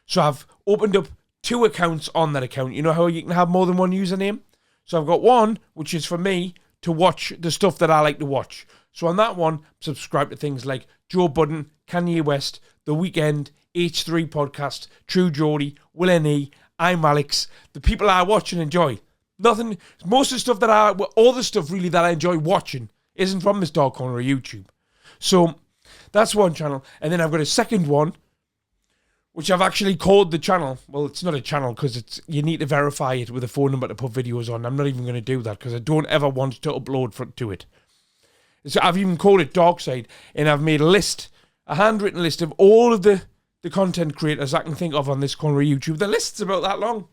So I've opened up 2 accounts on that account. You know how you can have more than one username? So I've got one, which is for me to watch the stuff that I like to watch. So on that one, subscribe to things like Joe Budden, Kanye West, The Weeknd, H3 Podcast, True Geordie, Will N.E., I'm Alex, the people I watch and enjoy. Most of the stuff all the stuff really that I enjoy watching isn't from this dark corner of YouTube. So that's one channel. And then I've got a second one, which I've actually called the channel. Well, it's not a channel because you need to verify it with a phone number to put videos on. I'm not even going to do that because I don't ever want to upload to it. So I've even called it Dark Side, and I've made a handwritten list of all of the content creators I can think of on this corner of YouTube. The list's about that long.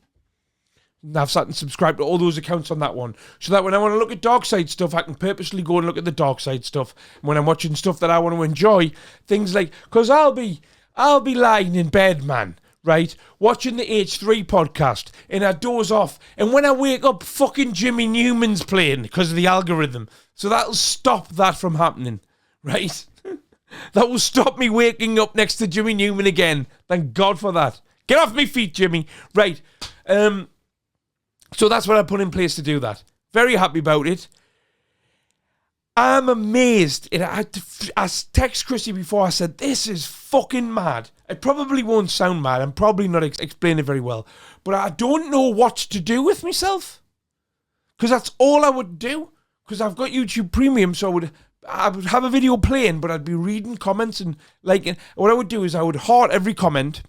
And I've sat and subscribed to all those accounts on that one. So that when I want to look at Dark Side stuff, I can purposely go and look at the Dark Side stuff. And when I'm watching stuff that I want to enjoy, things like, because I'll be lying in bed, man, right, watching the H3 podcast, and I doze off. And when I wake up, fucking Jimmy Newman's playing because of the algorithm. So that'll stop that from happening, right? That will stop me waking up next to Jimmy Newman again. Thank God for that. Get off me feet, Jimmy. Right. So that's what I put in place to do that. Very happy about it. I'm amazed. I text Chrissy before. I said, this is fucking mad. It probably won't sound mad. I'm probably not explaining it very well. But I don't know what to do with myself. Because that's all I would do. Because I've got YouTube Premium, so I would have a video playing, but I'd be reading comments and liking. What I would do is I would heart every comment.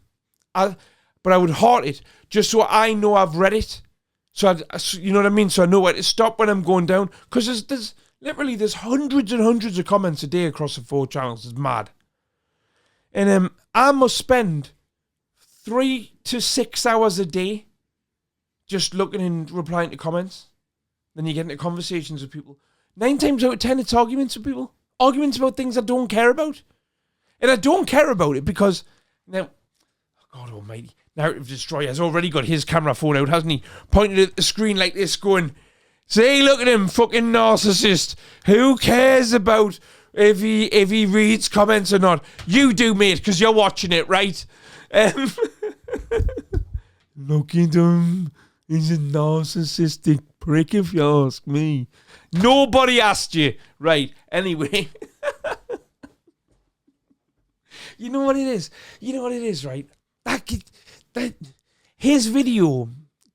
But I would heart it just so I know I've read it. So you know what I mean? So I know where to stop when I'm going down. Because there's hundreds and hundreds of comments a day across the 4 channels. It's mad. And I must spend 3 to 6 hours a day just looking and replying to comments. Then you get into conversations with people. 9 times out of 10, it's arguments with people. Arguments about things I don't care about. And I don't care about it because now, oh God almighty, Narrative Destroyer has already got his camera phone out, hasn't he? Pointed at the screen like this going, say, look at him, fucking narcissist. Who cares about if he reads comments or not? You do, mate, because you're watching it, right? Look at him. He's a narcissistic prick, if you ask me. Nobody asked you. Right, anyway. You know what it is? You know what it is, right? That his video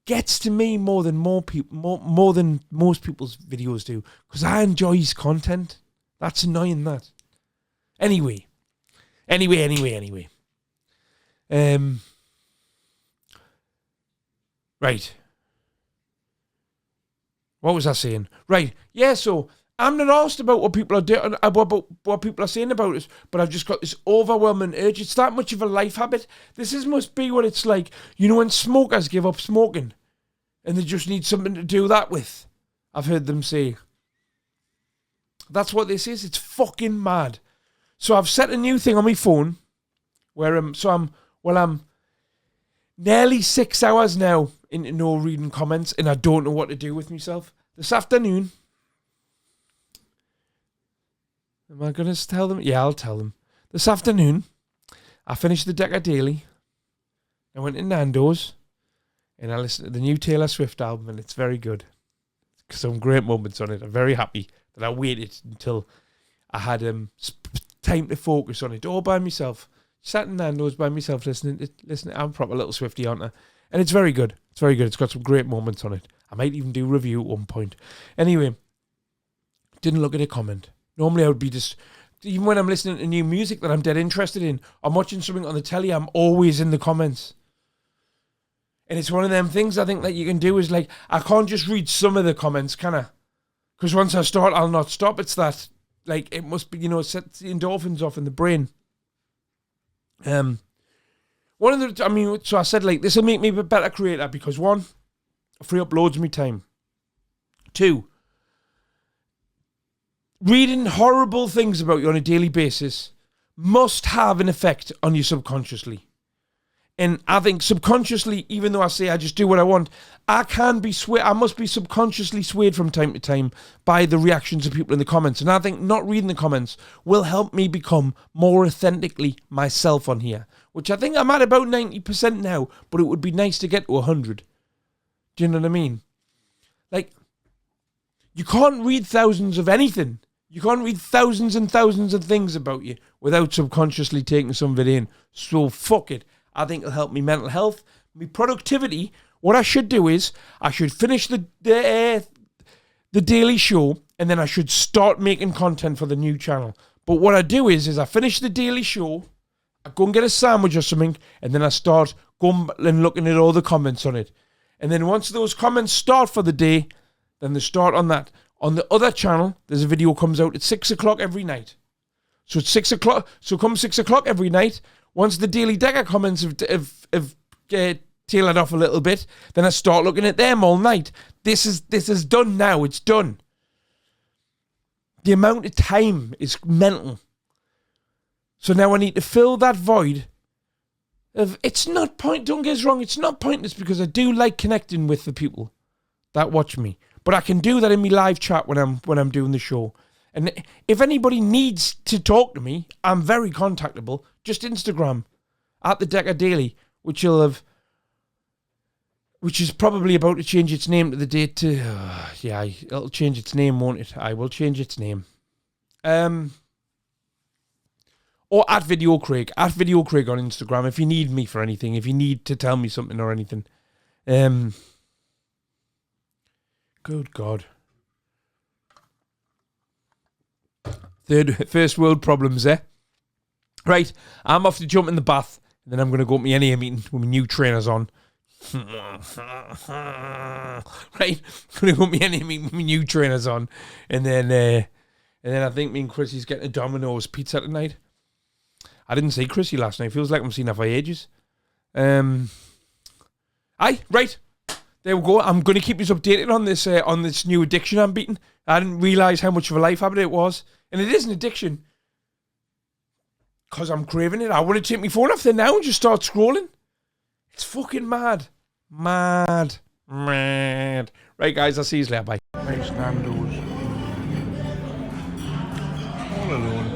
gets to me more than more than most people's videos do. Because I enjoy his content. That's annoying, that. Anyway. Right. What was I saying? Right. Yeah, so I'm not asked about what people are doing, about what people are saying about us, but I've just got this overwhelming urge. It's that much of a life habit. Must be what it's like. You know when smokers give up smoking and they just need something to do that with. I've heard them say. That's what this is. It's fucking mad. So I've set a new thing on my phone where I'm nearly 6 hours now into no reading comments, and I don't know what to do with myself. This afternoon, am I going to tell them? Yeah, I'll tell them. This afternoon, I finished the Decca Daily. I went to Nando's, and I listened to the new Taylor Swift album, and it's very good. Some great moments on it. I'm very happy that I waited until I had time to focus on it all by myself. Sat in Nando's by myself listening. I'm a proper little Swiftie, aren't I? And it's very good. It's very good. It's got some great moments on it. I might even do a review at one point. Anyway, didn't look at a comment. Normally I would be just, even when I'm listening to new music that I'm dead interested in, I'm watching something on the telly, I'm always in the comments. And it's one of them things I think that you can do is like, I can't just read some of the comments, can I? Because once I start, I'll not stop. It's that, like, it must be, set the endorphins off in the brain. So I said, like, this will make me a better creator because 1, I free up loads of my time. 2, reading horrible things about you on a daily basis must have an effect on you subconsciously. And I think subconsciously, even though I say I just do what I want, I must be subconsciously swayed from time to time by the reactions of people in the comments. And I think not reading the comments will help me become more authentically myself on here, which I think I'm at about 90% now, but it would be nice to get to 100. Do you know what I mean? Like, you can't read thousands of anything. You can't read thousands and thousands of things about you without subconsciously taking some of it in. So fuck it. I think it'll help me mental health, me productivity. What I should do is I should finish the daily show and then I should start making content for the new channel. But what I do is I finish the daily show, I go and get a sandwich or something, and then I start going and looking at all the comments on it. And then once those comments start for the day, then they start on that. On the other channel, there's a video comes out at 6 o'clock every night. So it's 6 o'clock. So come 6 o'clock every night. Once the Daily Decker comments have tailored off a little bit, then I start looking at them all night. This is done now. It's done. The amount of time is mental. So now I need to fill that void. It's not don't get us wrong. It's not pointless because I do like connecting with the people that watch me. But I can do that in my live chat when I'm doing the show. And if anybody needs to talk to me, I'm very contactable. Just Instagram at the Decker Daily, which is probably about to change its name to the date to it'll change its name, won't it? I will change its name. Or at Video Craig. At Video Craig on Instagram if you need me for anything. If you need to tell me something or anything. Good God. First world problems, eh? Right, I'm off to jump in the bath. And then I'm going to go to my NA meeting with my new trainers on. Right, I'm going to go to my NA meeting with my new trainers on. And then I think me and Chrissy's getting a Domino's pizza tonight. I didn't see Chrissy last night. Feels like I'm seeing her for ages. Right. There we go. I'm going to keep you updated on this new addiction I'm beating. I didn't realise how much of a life habit it was. And it is an addiction. Because I'm craving it. I want to take my phone off there now and just start scrolling. It's fucking mad. Mad. Right, guys. I'll see you later. Bye. Nice Nando's. All alone.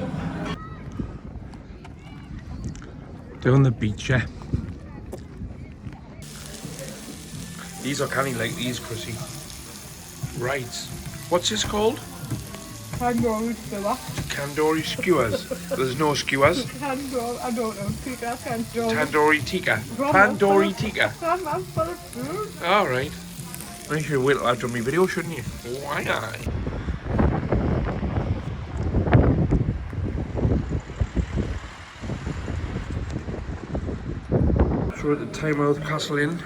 Down the beach, yeah. These are kind of like these, Chrissy. Right. What's this called? Tandoori skewer. Tandoori skewers. There's no skewers. Tandoori, I don't know. Tikka, Tandoori tikka. Tandoori tikka. I'm full of food. All right. I should wait till after my video, shouldn't you? Why not? So we're at the Tynemouth Castle Inn.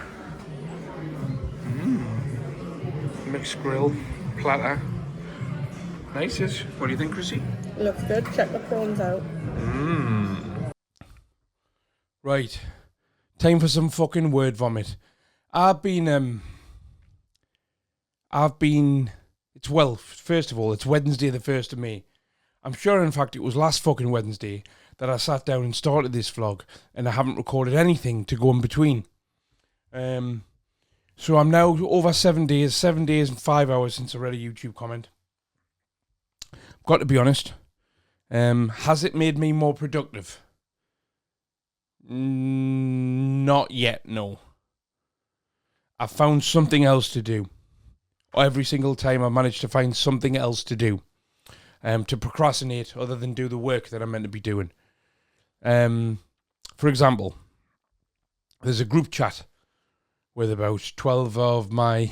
Mixed grill, platter. Nice. What do you think, Chrissy? Looks good. Check the prawns out. Right. Time for some fucking word vomit. First of all, it's Wednesday the 1st of May. I'm sure, in fact, it was last fucking Wednesday that I sat down and started this vlog, and I haven't recorded anything to go in between. So I'm now over 7 days and 5 hours since I read a YouTube comment. Got to be honest. Has it made me more productive? Not yet, no. I found something else to do. Every single time I managed to find something else to do. To procrastinate other than do the work that I'm meant to be doing. For example, there's a group chat with about 12 of my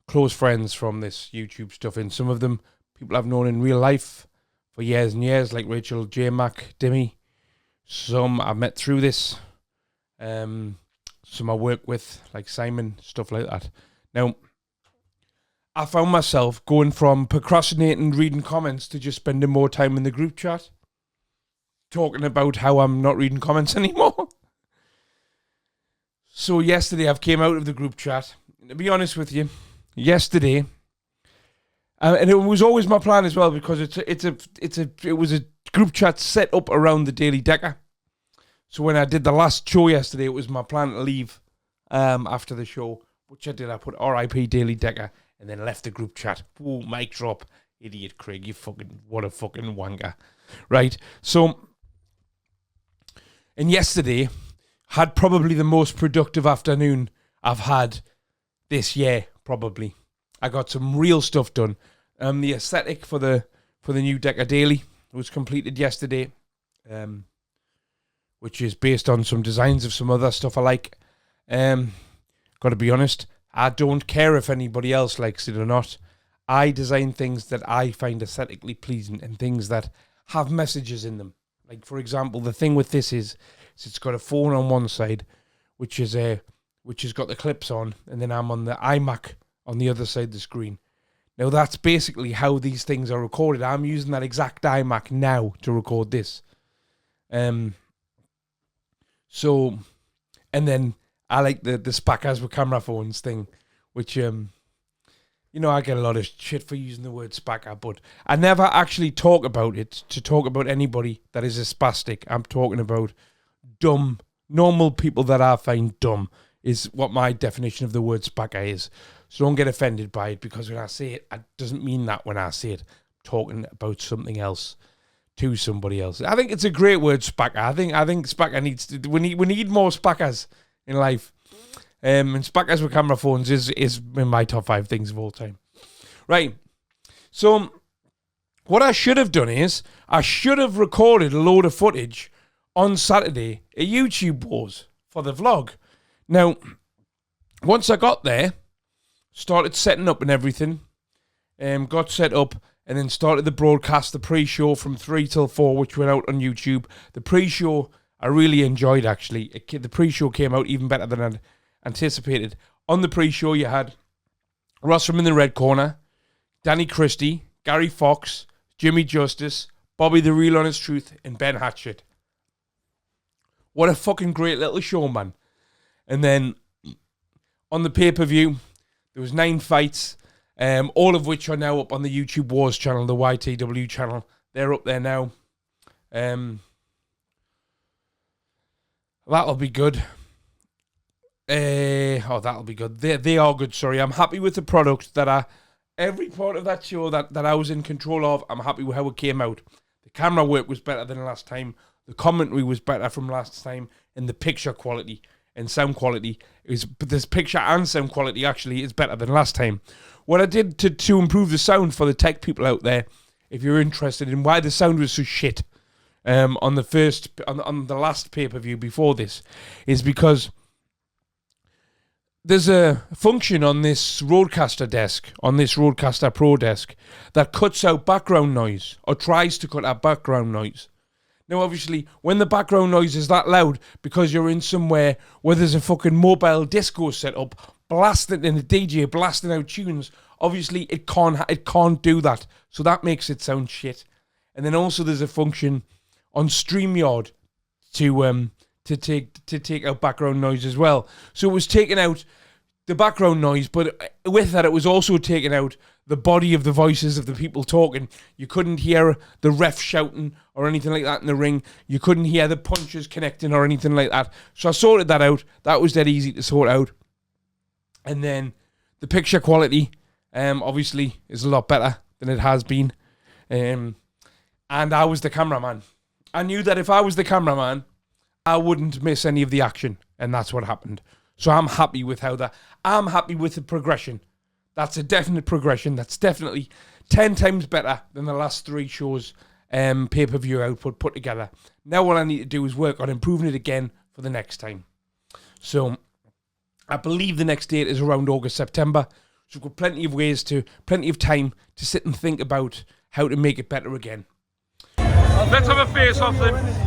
close friends from this YouTube stuff in. Some of them people I've known in real life for years and years, like Rachel, J Mac, Dimmy. Some I've met through this. Some I work with, like Simon, stuff like that. Now, I found myself going from procrastinating reading comments to just spending more time in the group chat, talking about how I'm not reading comments anymore. So yesterday I've came out of the group chat. To be honest with you, yesterday, and it was always my plan as well, because it was a group chat set up around the Daily Decker. So when I did the last show yesterday, it was my plan to leave after the show, which I did. I put RIP Daily Decker and then left the group chat. Ooh, mic drop. Idiot Craig, what a fucking wanker. Right, so, and yesterday had probably the most productive afternoon I've had this year, probably. I got some real stuff done. The aesthetic for the new Decker Daily was completed yesterday, which is based on some designs of some other stuff I like. Got to be honest, I don't care if anybody else likes it or not. I design things that I find aesthetically pleasing and things that have messages in them. Like, for example, the thing with this is it's got a phone on one side, which has got the clips on, and then I'm on the iMac on the other side of the screen. Now, that's basically how these things are recorded. I'm using that exact iMac now to record this. So, and then I like the spackers with camera phones thing, which, I get a lot of shit for using the word spacker, but I never actually talk about it to talk about anybody that is a spastic. I'm talking about dumb, normal people that I find dumb is what my definition of the word spacker is. So don't get offended by it, because when I say it, it doesn't mean that when I say it. I'm talking about something else to somebody else. I think it's a great word, spacker. I think spacker needs to, we need more spackers in life. And spackers with camera phones is in my top 5 things of all time. Right. So What I should have done is I should have recorded a load of footage on Saturday at YouTube Wars for the vlog. Now, once I got there, started setting up and everything, got set up, and then started the broadcast, the pre-show from 3 till 4, which went out on YouTube. The pre-show I really enjoyed, actually. The pre-show came out even better than I'd anticipated. On the pre-show, you had Ross from In the Red Corner, Danny Christie, Gary Fox, Jimmy Justice, Bobby the Real Honest Truth, and Ben Hatchett. What a fucking great little show, man. And then on the pay-per-view, there was 9 fights, all of which are now up on the YouTube Wars channel, the YTW channel. They're up there now. That'll be good. That'll be good. They are good, sorry. I'm happy with the product every part of that show that I was in control of. I'm happy with how it came out. The camera work was better than last time. The commentary was better from last time. And the picture quality and sound quality this picture and sound quality actually is better than last time. What I did to improve the sound for the tech people out there, if you're interested in why the sound was so shit on the last pay-per-view before this, is because there's a function on this Rodecaster desk, on this Rodecaster Pro desk, that cuts out background noise, or tries to cut out background noise. Now, obviously, when the background noise is that loud, because you're in somewhere where there's a fucking mobile disco set up, blasting in a DJ, blasting out tunes, obviously it can't do that. So that makes it sound shit. And then also there's a function on StreamYard to take out background noise as well. So it was taking out the background noise, but with that it was also taking out the body of the voices of the people talking. You couldn't hear the ref shouting or anything like that in the ring. You couldn't hear the punches connecting or anything like that. So I sorted that out. That was dead easy to sort out. And then the picture quality, obviously, is a lot better than it has been. And I was the cameraman. I knew that if I was the cameraman, I wouldn't miss any of the action. And that's what happened. So I'm happy with I'm happy with the progression. That's a definite progression. That's definitely 10 times better than the last 3 shows pay-per-view output put together. Now what I need to do is work on improving it again for the next time. So I believe the next date is around August, September. So we've got plenty of time to sit and think about how to make it better again. Let's have a face-off then.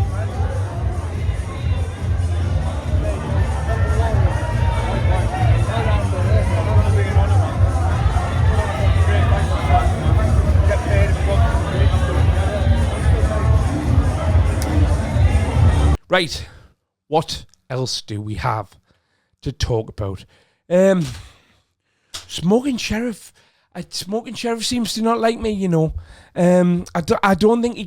Right, what else do we have to talk about? Smoking Sheriff. Smoking Sheriff seems to not like me, you know. I don't think he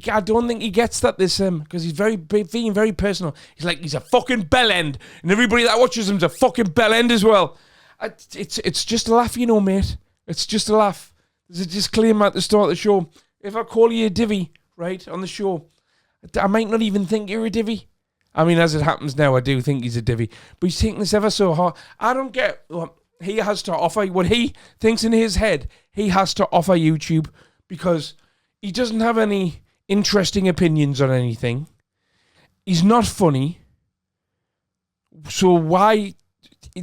gets that this because he's being very personal. He's a fucking bellend, and everybody that watches him's a fucking bellend as well. It's just a laugh, you know, mate. It's just a laugh. There's a disclaimer at the start of the show. If I call you a divvy, right, on the show, I might not even think you're a divvy. I mean, as it happens now, I do think he's a divvy. But he's taking this ever so hard. I don't get what he has to offer. What he thinks in his head, he has to offer YouTube because he doesn't have any interesting opinions on anything. He's not funny. So why...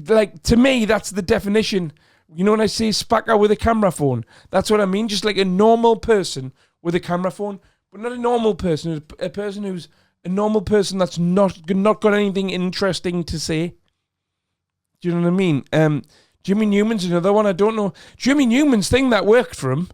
Like, to me, that's the definition. You know when I say spacker with a camera phone? That's what I mean. Just like a normal person with a camera phone. But not a normal person. A person who's... A normal person that's not got anything interesting to say. Do you know what I mean? Jimmy Newman's another one. I don't know. Jimmy Newman's thing that worked for him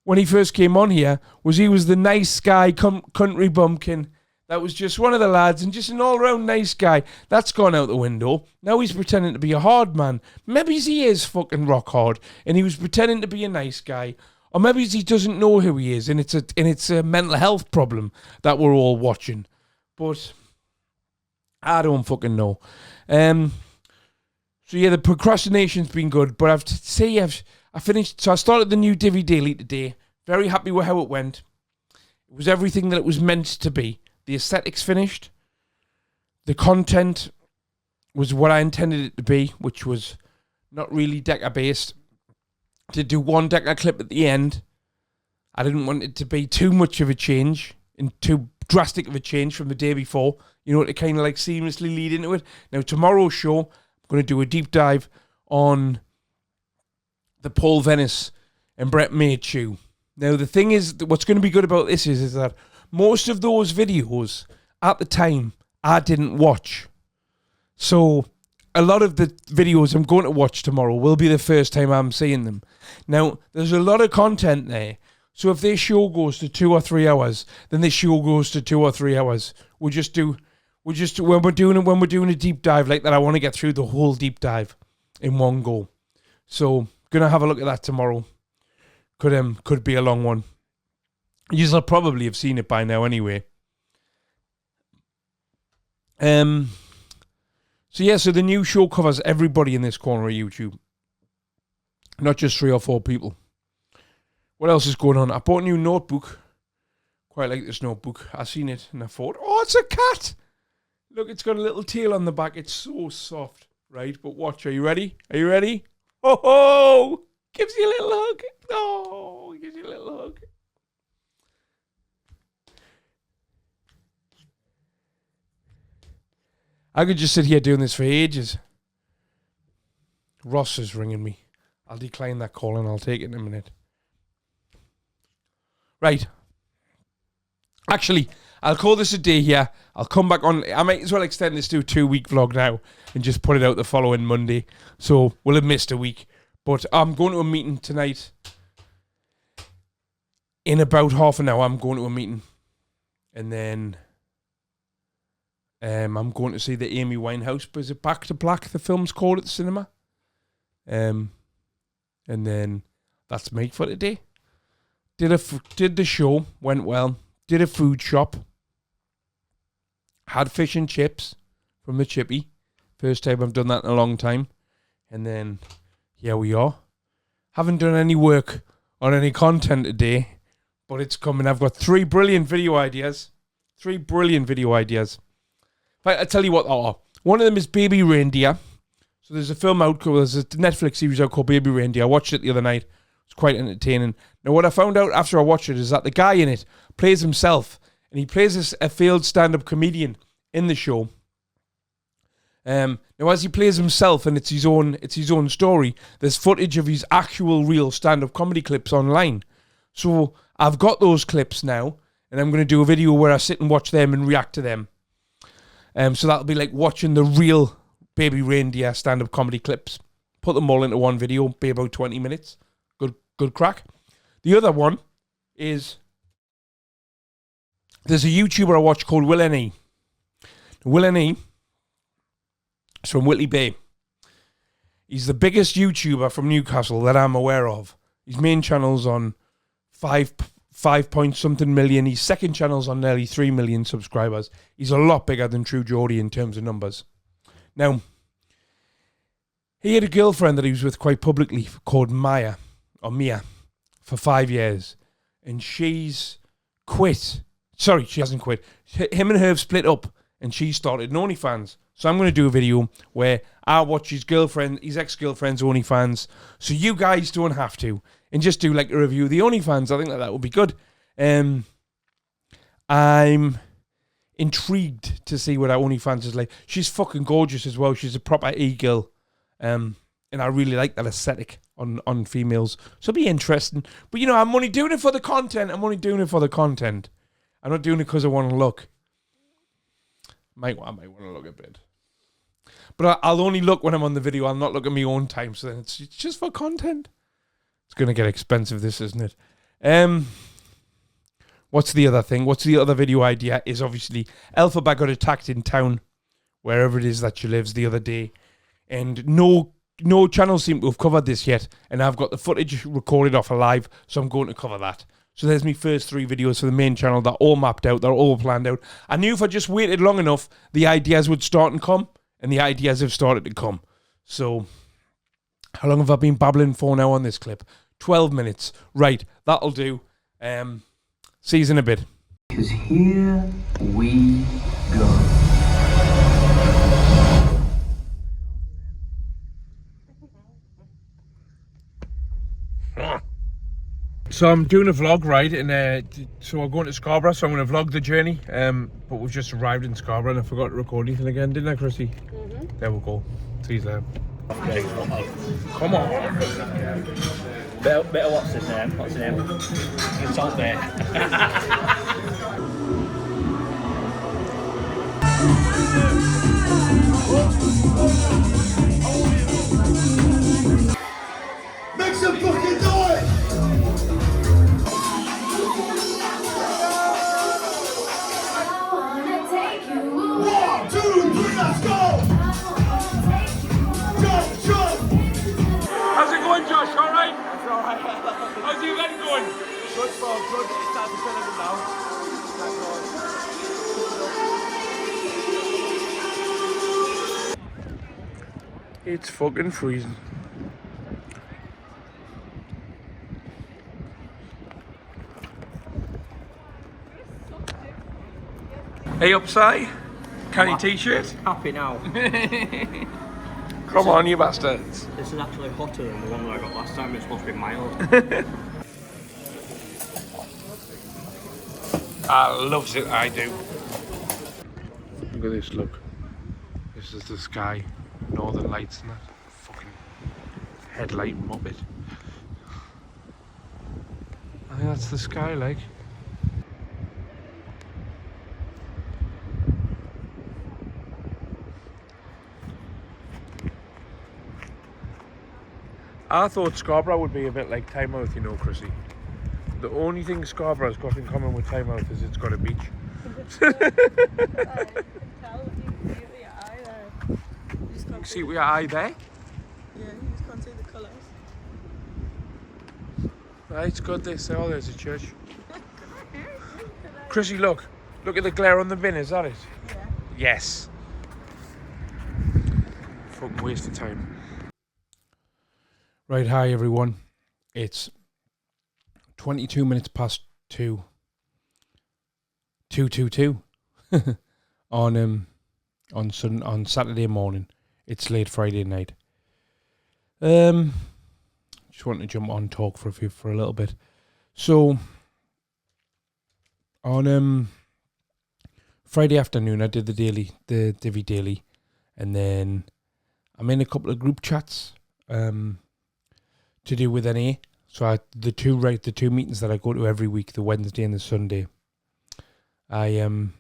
when he first came on here was he was the nice guy, country bumpkin. That was just one of the lads and just an all-round nice guy. That's gone out the window. Now he's pretending to be a hard man. Maybe he is fucking rock hard and he was pretending to be a nice guy. Or maybe he doesn't know who he is and it's a mental health problem that we're all watching. But I don't fucking know. So yeah, the procrastination's been good, but I have to say I finished. So I started the new Divi Daily today. Very happy with how it went. It was everything that it was meant to be. The aesthetics finished. The content was what I intended it to be, which was not really Decker based. To do one Decker clip at the end. I didn't want it to be too much of a change and too drastic of a change from the day before, you know, to kind of like seamlessly lead into it. Now, tomorrow's show, I'm going to do a deep dive on the Paul Venice and Brett Mayhew. Now, the thing is, what's going to be good about this is that most of those videos at the time I didn't watch. So a lot of the videos I'm going to watch tomorrow will be the first time I'm seeing them. Now, there's a lot of content there. So if this show goes to 2 or 3 hours, then this show goes to 2 or 3 hours. When we're doing a deep dive like that, I want to get through the whole deep dive in one go. So gonna have a look at that tomorrow. Could be a long one. You'll probably have seen it by now anyway. So the new show covers everybody in this corner of YouTube. Not just 3 or 4 people. What else is going on? I bought a new notebook. Quite like this notebook. I seen it and I thought, oh, it's a cat. Look, it's got a little tail on the back. It's so soft, right? But watch, are you ready? Are you ready? Oh, ho! Gives you a little hug. Oh, gives you a little hug. I could just sit here doing this for ages. Ross is ringing me. I'll decline that call and I'll take it in a minute. Right. Actually, I'll call this a day here. I'll come back on. I might as well extend this to a 2-week vlog now and just put it out the following Monday. So we'll have missed a week. But I'm going to a meeting tonight. In about half an hour, I'm going to a meeting. And then I'm going to see the Amy Winehouse. But is it Back to Black, the film's called, at the cinema? And then that's me for today. Did the show, went well. Did a food shop. Had fish and chips from the chippy. First time I've done that in a long time. And then here we are. Haven't done any work on any content today, but it's coming. I've got 3 brilliant video ideas. 3 brilliant video ideas. In fact, I'll tell you what they are. One of them is Baby Reindeer. So there's a film out, there's a Netflix series out called Baby Reindeer. I watched it the other night. It's quite entertaining. Now, what I found out after I watched it is that the guy in it plays himself, and he plays a failed stand-up comedian in the show. Now, as he plays himself, and it's his own story, there's footage of his actual real stand-up comedy clips online. So I've got those clips now, and I'm going to do a video where I sit and watch them and react to them. So that'll be like watching the real Baby Reindeer stand-up comedy clips. Put them all into one video, be about 20 minutes. Good crack. The other one is, there's a YouTuber I watch called Will N.E. Will N.E. is from Whitley Bay. He's the biggest YouTuber from Newcastle that I'm aware of. His main channel's on 5 point something million. His second channel's on nearly 3 million subscribers. He's a lot bigger than True Geordie in terms of numbers. Now, he had a girlfriend that he was with quite publicly called Mia, for 5 years. And she's quit. Sorry, she hasn't quit. Him and her have split up, and she started an OnlyFans. So I'm going to do a video where I watch his ex-girlfriend's OnlyFans, so you guys don't have to, and just do like a review of the OnlyFans. I think that would be good. I'm intrigued to see what our OnlyFans is like. She's fucking gorgeous as well. She's a proper e-girl. And I really like that aesthetic on females. So it'll be interesting. But, you know, I'm only doing it for the content. I'm not doing it because I want to look. I might want to look a bit. But I'll only look when I'm on the video. I'll not look at my own time. So then it's just for content. It's going to get expensive, this, isn't it? What's the other thing? What's the other video idea? Is obviously Elphaba got attacked in town, wherever it is that she lives, the other day. And no channel seem to have covered this yet. And I've got the footage recorded off alive, so I'm going to cover that. So there's my first 3 videos for the main channel. They're all mapped out. They're all planned out. I knew if I just waited long enough, the ideas would start and come. And the ideas have started to come. So, how long have I been babbling for now on this clip? 12 minutes. Right, that'll do. See you in a bit. Because here we go. So I'm doing a vlog, right? And so we're going to Scarborough, so I'm going to vlog the journey. But we've just arrived in Scarborough and I forgot to record anything again, didn't I, Chrissy? There we go. See you later. Come on. Bit of what's his name? What's his name? Insult me. Make some fucking noise! 1, 2, 3, let's go! Jump, jump! How's it going, Josh? All right? That's all right. How's the event going? Good, bro. Good. It's time to finish it now. It's fucking freezing. Hey, Upside. Canny t-shirt? Happy now. Come on, you bastards. This is actually hotter than the one that I got last time. It's supposed to be mild. I loves it, I do. Look at this, look. This is the sky. Northern lights and that. Fucking headlight muppet. I think that's the sky, like. I thought Scarborough would be a bit like Tynemouth, you know, Chrissy. The only thing Scarborough's got in common with Tynemouth is it's got a beach. You can see with your eye there? Yeah, you just can't see the colours. Right, it's got this. Oh, there's a church. Chrissy, look. Look at the glare on the bin, is that it? Yeah. Yes. Fucking waste of time. Right, hi everyone. It's 22 minutes past 2. 2:22 on Saturday morning. It's late Friday night. Just want to jump on talk for a little bit. So on Friday afternoon I did the Divi Daily, and then I'm in a couple of group chats to do with NA. So the two meetings that I go to every week, the Wednesday and the Sunday. I'm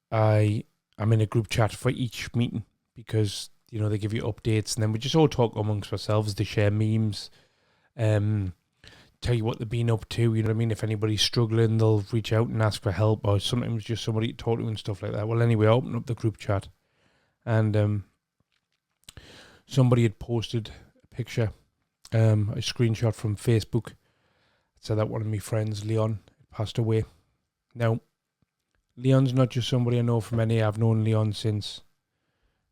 in a group chat for each meeting because, you know, they give you updates and then we just all talk amongst ourselves. They share memes, tell you what they've been up to, you know what I mean? If anybody's struggling, they'll reach out and ask for help, or sometimes just somebody to talk to and stuff like that. Well, anyway, I opened up the group chat and somebody had posted a picture, a screenshot from Facebook. It said that one of my friends, Leon, passed away. Now, Leon's not just somebody I know from NA. I've known Leon since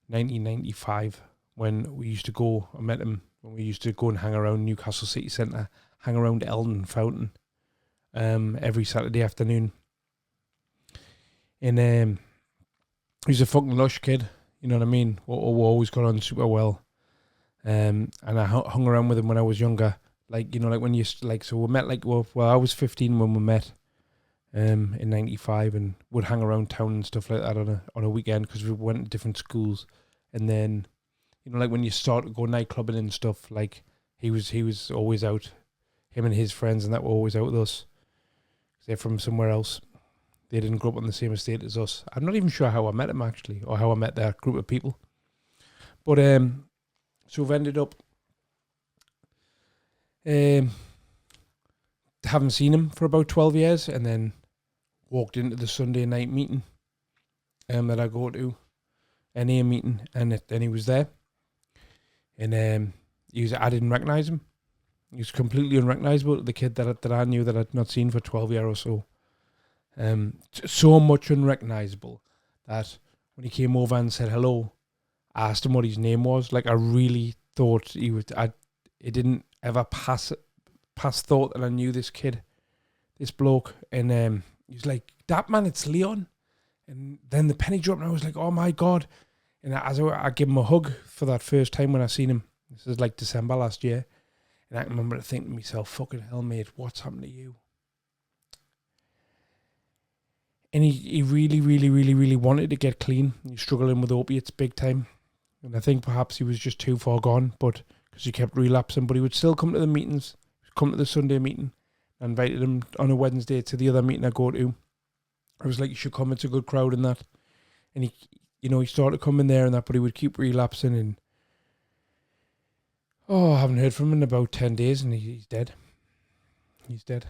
1995 when we used to go. I met him when we used to go and hang around Newcastle City Centre, hang around Eldon Fountain every Saturday afternoon. And he's a fucking lush kid, you know what I mean? We always got on super well. And I hung around with him when I was younger. Like, you know, like when you, like, so we met, like, well, I was 15 when we met in 95 and would hang around town and stuff like that on a weekend because we went to different schools. And then, you know, like when you start to go nightclubbing and stuff, like he was always out, him and his friends and that were always out with us. They're from somewhere else. They didn't grow up on the same estate as us. I'm not even sure how I met him actually, or how I met that group of people. But so we've ended up haven't seen him for about 12 years, and then walked into the Sunday night meeting that I go to, NA meeting, and he was there, and I didn't recognise him. He was completely unrecognisable, the kid that I knew that I'd not seen for 12 years or so. So much unrecognisable that when he came over and said hello, I asked him what his name was. Like, I really thought he would. It didn't ever pass thought that I knew this kid, this bloke, and he was like, "That man, it's Leon." And then the penny dropped, and I was like, "Oh my god!" And I gave him a hug for that first time when I seen him. This is like December last year, And I can remember thinking to myself, fucking hell, mate, what's happened to you? And he really, really, really, really wanted to get clean. He was struggling with opiates big time. And I think perhaps he was just too far gone, but because he kept relapsing. But he would still come to the meetings, come to the Sunday meeting. I invited him on a Wednesday to the other meeting I go to. I was like, you should come, it's a good crowd and that. And he, you know, he started coming there and that, but he would keep relapsing. And I haven't heard from him in about 10 days and he's dead. He's dead.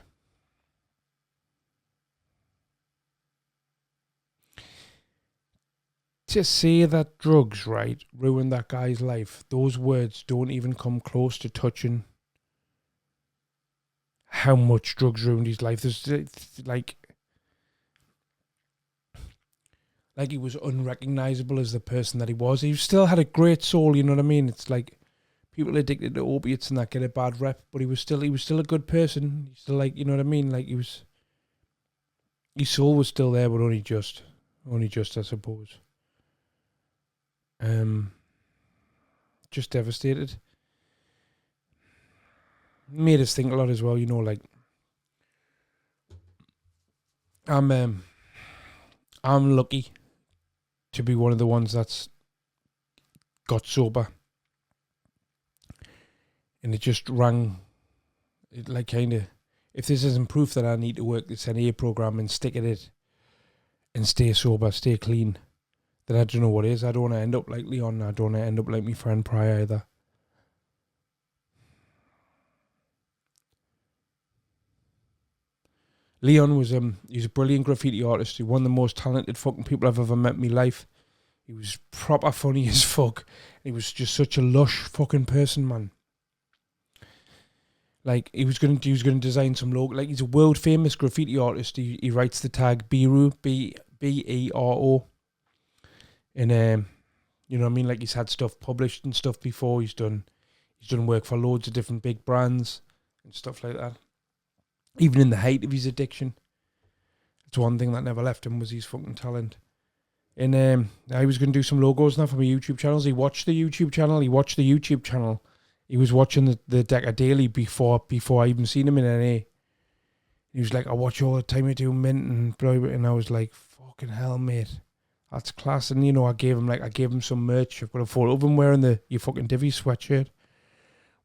To say that drugs, right, ruined that guy's life, those words don't even come close to touching how much drugs ruined his life. There's like he was unrecognizable as the person that he was. He still had a great soul, you know what I mean? It's like people addicted to opiates and that get a bad rep, but he was still a good person. He's still, like, you know what I mean? Like, his soul was still there, but only just, I suppose. Just devastated. Made us think a lot as well, you know, like I'm lucky to be one of the ones that's got sober. And it just rang, it like kind of, if this isn't proof that I need to work this NA program and stick at it and stay sober, stay clean, then I don't know what is. I don't want to end up like Leon. I don't want to end up like my friend Pryor either. Leon was he's a brilliant graffiti artist. He's one of the most talented fucking people I've ever met in my life. He was proper funny as fuck. He was just such a lush fucking person, man. Like, he was gonna design some logo. Like, he's a world famous graffiti artist. He writes the tag Bero, Bero. And you know what I mean? Like, he's had stuff published and stuff before. He's done work for loads of different big brands and stuff like that. Even in the height of his addiction, it's one thing that never left him was his fucking talent. And I was going to do some logos now for my YouTube channels. He watched the YouTube channel. He was watching the Decker Daily before I even seen him in NA. He was like, I watch all the time you do mint and blah, blah, and I was like, fucking hell, mate. That's class. And, you know, I gave him some merch. I've got a photo of him wearing your fucking Divvy sweatshirt.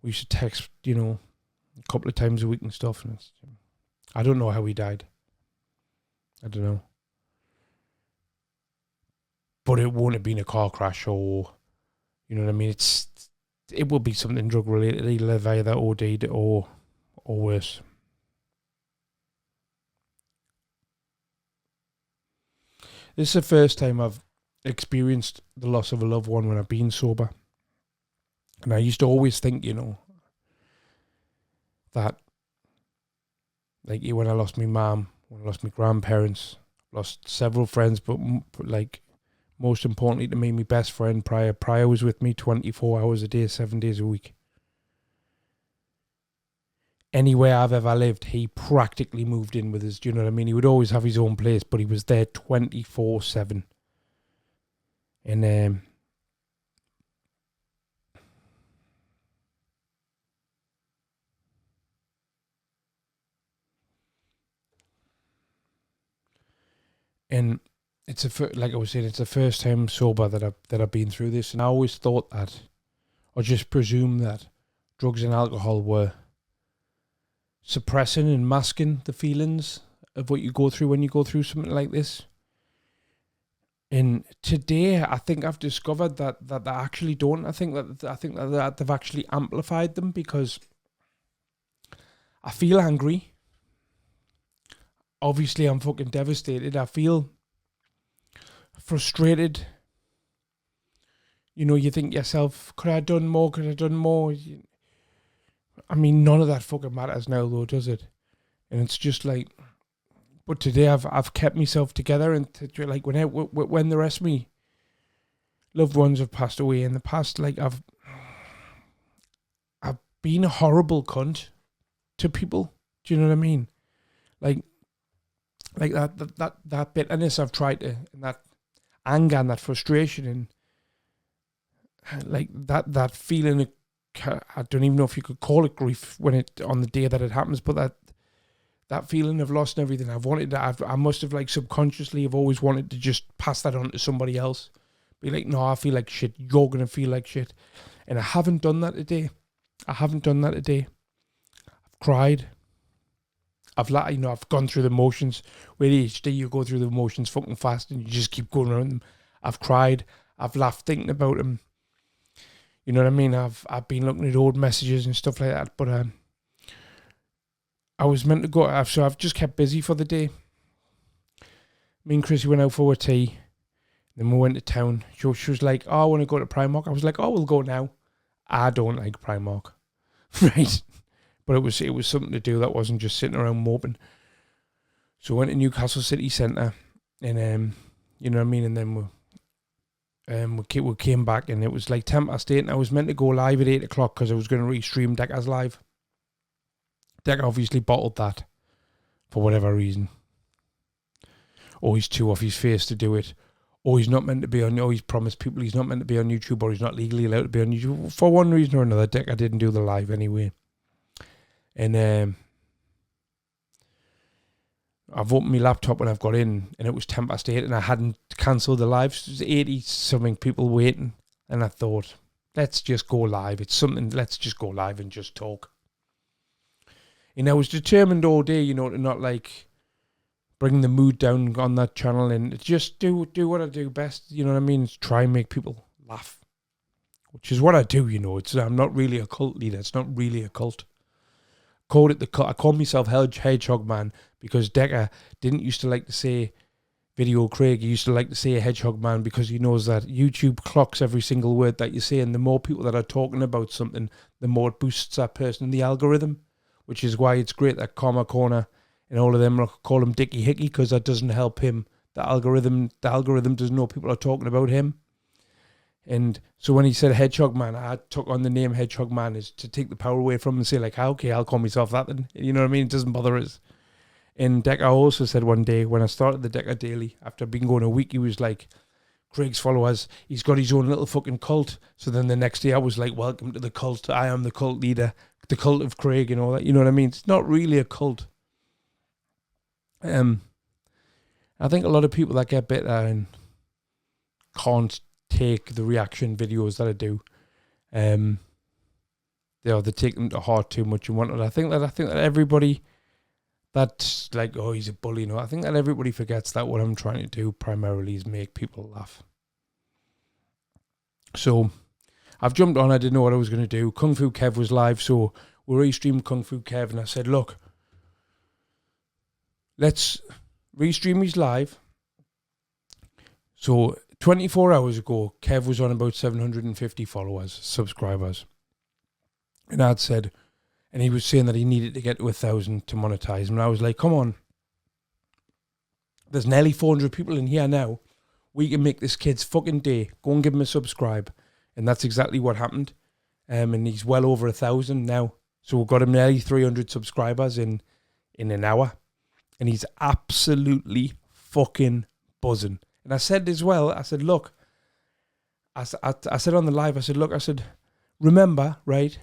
We used to text, you know, a couple of times a week and stuff. And I don't know how he died. I don't know. But it won't have been a car crash or, you know what I mean? It will be something drug related. He'll have either OD'd or worse. This is the first time I've experienced the loss of a loved one when I've been sober. And I used to always think, you know, that, like, when I lost my mum, when I lost my grandparents, lost several friends, but like, most importantly to me, my best friend Pryor was with me 24 hours a day, 7 days a week. Anywhere I've ever lived, he practically moved in with us. Do you know what I mean? He would always have his own place, but he was there 24/7. And it's like I was saying, it's the first time sober that I've been through this, and I always thought that, or just presumed that, drugs and alcohol were suppressing and masking the feelings of what you go through when you go through something like this. And today, I think I've discovered that they actually don't. I think that they've actually amplified them, because I feel angry. Obviously, I'm fucking devastated. I feel frustrated. You know, you think to yourself, could I have done more? I mean, none of that fucking matters now, though, does it? And it's just like, but today I've kept myself together, and like when the rest of me loved ones have passed away in the past, like I've been a horrible cunt to people. Do you know what I mean? Like that bitterness I've tried to, and that anger and that frustration, and like that feeling of I don't even know if you could call it grief when it on the day that it happens, but that feeling of loss and everything, I must have like subconsciously have always wanted to just pass that on to somebody else. Be like, no, I feel like shit. You're gonna feel like shit, and I haven't done that today. I've cried. I've gone through the motions. With ADHD, you go through the motions fucking fast, and you just keep going around them. I've cried. I've laughed thinking about them. You know what I mean? I've been looking at old messages and stuff like that, but I was meant to go. So I've just kept busy for the day. Me and Chrissy went out for a tea. Then we went to town. She was like, "Oh, I want to go to Primark." I was like, "Oh, we'll go now." I don't like Primark, right? But it was something to do that wasn't just sitting around moping. So we went to Newcastle City Centre, and you know what I mean. And then we came back, and it was like 8:10, and I was meant to go live at 8 o'clock because I was going to restream Decker's live. Decker obviously bottled that for whatever reason. Or he's too off his face to do it. Or he's not meant to be on, or he's promised people he's not meant to be on YouTube, or he's not legally allowed to be on YouTube. For one reason or another, Decker didn't do the live anyway. And I've opened my laptop when I've got in, and it was 8:10, and I hadn't cancelled the live. So there's 80-something people waiting, and I thought, let's just go live. It's something, let's just go live and just talk. And I was determined all day, you know, to not like bring the mood down on that channel and just do what I do best, you know what I mean? It's try and make people laugh, which is what I do, you know. I'm not really a cult leader. It's not really a cult. I called myself Hedgehog Man because Decker didn't used to like to say Video Craig. He used to like to say Hedgehog Man because he knows that YouTube clocks every single word that you say, and the more people that are talking about something, the more it boosts that person in the algorithm, which is why it's great that Karma Corner and all of them call him Dicky Hickey, because that doesn't help him. The algorithm doesn't know people are talking about him. And so when he said Hedgehog Man, I took on the name Hedgehog Man is to take the power away from him and say like, okay, I'll call myself that then. You know what I mean? It doesn't bother us. And Decker also said one day when I started the Decker Daily, after being going a week, he was like, Craig's followers, he's got his own little fucking cult. So then the next day I was like, welcome to the cult. I am the cult leader, the cult of Craig and all that. You know what I mean? It's not really a cult. I think a lot of people that get bitter and can't take the reaction videos that I do, they take them to heart too much and whatnot. I think that everybody that's like, oh, he's a bully, you know. I think that everybody forgets that what I'm trying to do primarily is make people laugh. So I've jumped on. I didn't know what I was going to do. Kung Fu Kev was live, so we restreamed Kung Fu Kev, and I said, look, let's restream his live. So 24 hours ago, Kev was on about 750 subscribers. And I'd said, and he was saying that he needed to get to 1,000 to monetize. And I was like, come on. There's nearly 400 people in here now. We can make this kid's fucking day. Go and give him a subscribe. And that's exactly what happened. And he's well over 1,000 now. So we've got him nearly 300 subscribers in an hour. And he's absolutely fucking buzzing. And I said as well, I said, look, I said on the live, I said, remember, right,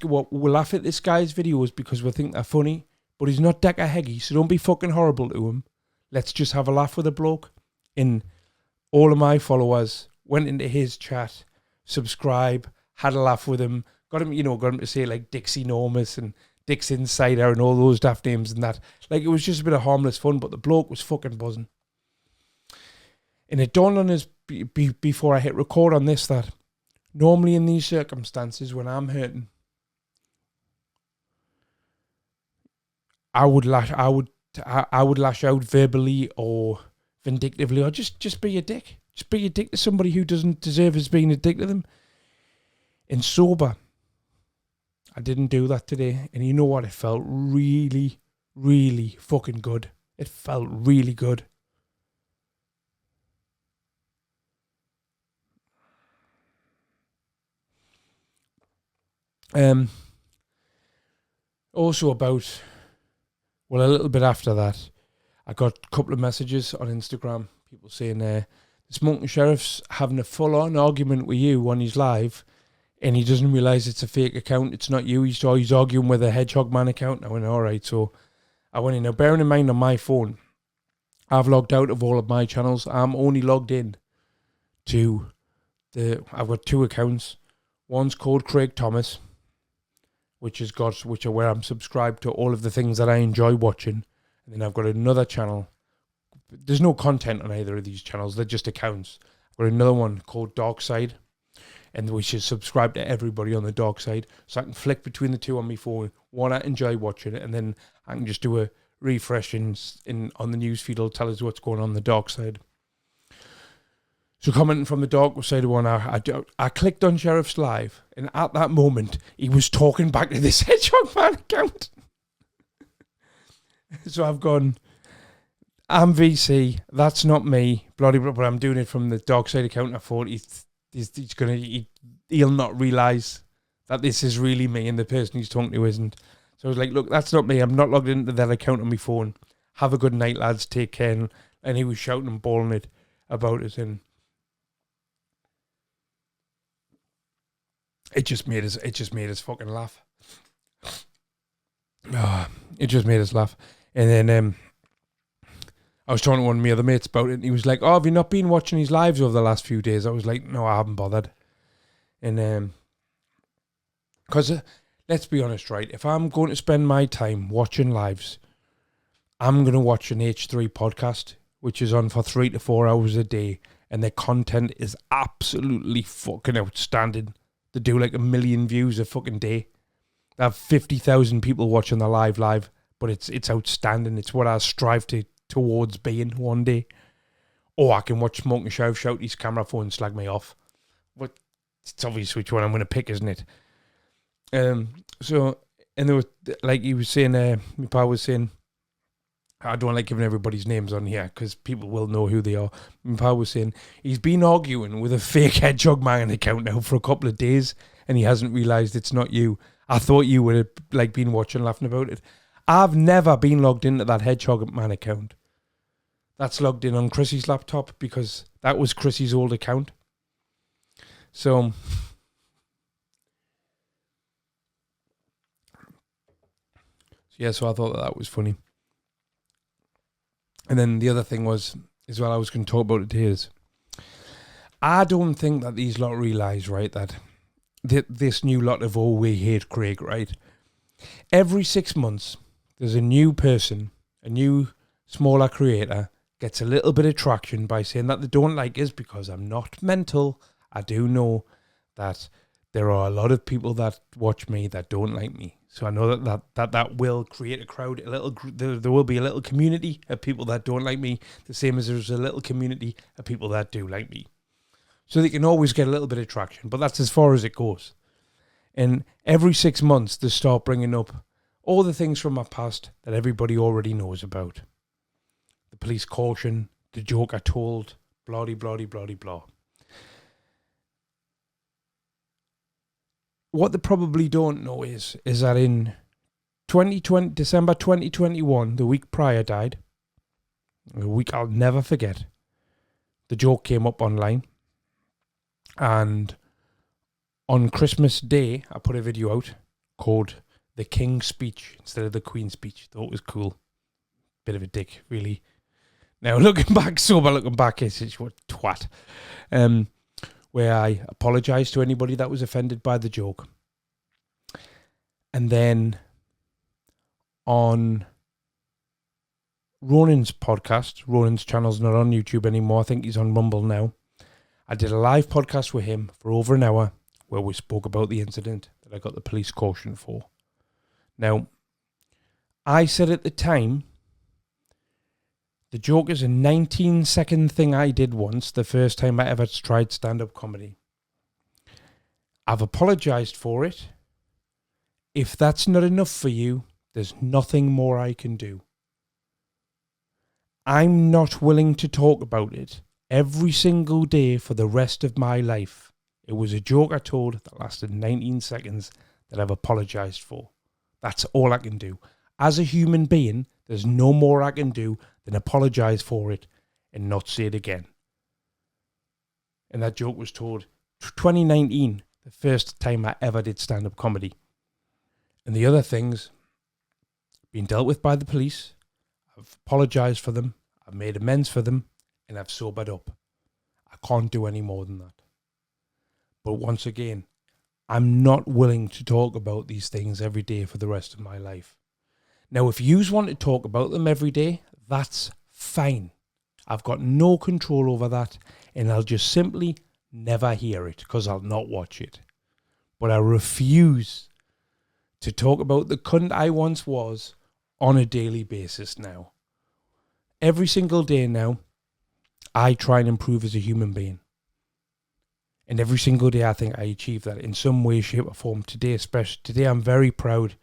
we'll laugh at this guy's videos because we think they're funny, but he's not Decker Heggy, so don't be fucking horrible to him. Let's just have a laugh with the bloke. And all of my followers went into his chat, subscribe, had a laugh with him, got him to say like Dick's Enormous and Dick's Insider and all those daft names and that. Like, it was just a bit of harmless fun, but the bloke was fucking buzzing. And it dawned on us before I hit record on this that normally in these circumstances when I'm hurting, I would lash out verbally or vindictively, or just be a dick. Just be a dick to somebody who doesn't deserve us being a dick to them. And sober, I didn't do that today. And you know what? It felt really, really fucking good. It felt really good. Also about, well, a little bit after that, I got a couple of messages on Instagram, people saying, the Smoking Sheriff's having a full-on argument with you on his live, and he doesn't realise it's a fake account. It's not you. He's arguing with a Hedgehog Man account. I went, all right. So I went in. Now, bearing in mind on my phone, I've logged out of all of my channels. I'm only logged in to I've got 2 accounts. One's called Craig Thomas, which are where I'm subscribed to all of the things that I enjoy watching. And then I've got another channel. There's no content on either of these channels. They're just accounts. I've got another one called Dark Side, and we should subscribe to everybody on the Dark Side, so I can flick between the 2 on my phone. One, I enjoy watching it, and then I can just do a refresh on the newsfeed. It'll tell us what's going on the Dark Side. So commenting from the Dark Side one, I clicked on Sheriff's Live, and at that moment, he was talking back to this Hedgehog Man account. So I've gone, I'm VC, that's not me, bloody, but I'm doing it from the Dark Side account. I thought he'll not realise that this is really me and the person he's talking to isn't. So I was like, look, that's not me. I'm not logged into that account on my phone. Have a good night, lads. Take care. And he was shouting and bawling it about it, and it just made us fucking laugh. It just made us laugh. And then I was talking to one of my other mates about it, and he was like, oh, have you not been watching his lives over the last few days? I was like, no, I haven't bothered. And because let's be honest, right? If I'm going to spend my time watching lives, I'm going to watch an H3 podcast, which is on for 3 to 4 hours a day, and their content is absolutely fucking outstanding. They do like 1 million views a fucking day. They have 50,000 people watching the live, but it's outstanding. It's what I strive towards being one day. Or I can watch Smoking Sheriff shout his camera phone and slag me off. But it's obvious which one I'm going to pick, isn't it? So, and there was, like he was saying, my pal was saying, I don't like giving everybody's names on here because people will know who they are. My pal was saying he's been arguing with a fake Hedgehog Man account now for a couple of days, and he hasn't realised it's not you. I thought you would have like been watching, laughing about it. I've never been logged into that Hedgehog Man account. That's logged in on Chrissy's laptop because that was Chrissy's old account. So yeah, so I thought that was funny. And then the other thing was, as well, I was going to talk about it here, is I don't think that these lot realise, right, that this new lot of, oh, we hate Craig, right? Every 6 months, there's a new person, a new, smaller creator, gets a little bit of traction by saying that they don't like us because I'm not mental. I do know that there are a lot of people that watch me that don't like me. So I know that will create a crowd, there will be a little community of people that don't like me, the same as there's a little community of people that do like me. So they can always get a little bit of traction, but that's as far as it goes. And every 6 months, they start bringing up all the things from my past that everybody already knows about. The police caution, the joke I told, blah, blah, blah, blah, blah. What they probably don't know is that in December 2021, the week prior died, a week I'll never forget, the joke came up online, and on Christmas Day, I put a video out called The King's Speech instead of the Queen's Speech. Thought it was cool. Bit of a dick, really. Now, looking back, it's just what twat. Where I apologised to anybody that was offended by the joke. And then on Ronan's podcast, Ronan's channel's not on YouTube anymore, I think he's on Rumble now. I did a live podcast with him for over an hour where we spoke about the incident that I got the police caution for. Now, I said at the time, the joke is a 19-second thing I did once, the first time I ever tried stand-up comedy. I've apologised for it. If that's not enough for you, there's nothing more I can do. I'm not willing to talk about it every single day for the rest of my life. It was a joke I told that lasted 19 seconds that I've apologised for. That's all I can do. As a human being, there's no more I can do than apologise for it and not say it again. And that joke was told 2019, the first time I ever did stand-up comedy. And the other things, been dealt with by the police. I've apologised for them. I've made amends for them. And I've sobered up. I can't do any more than that. But once again, I'm not willing to talk about these things every day for the rest of my life. Now, if yous want to talk about them every day, that's fine. I've got no control over that, and I'll just simply never hear it because I'll not watch it. But I refuse to talk about the cunt I once was on a daily basis now. Every single day now, I try and improve as a human being. And every single day I think I achieve that in some way, shape or form. Today, especially today, I'm very proud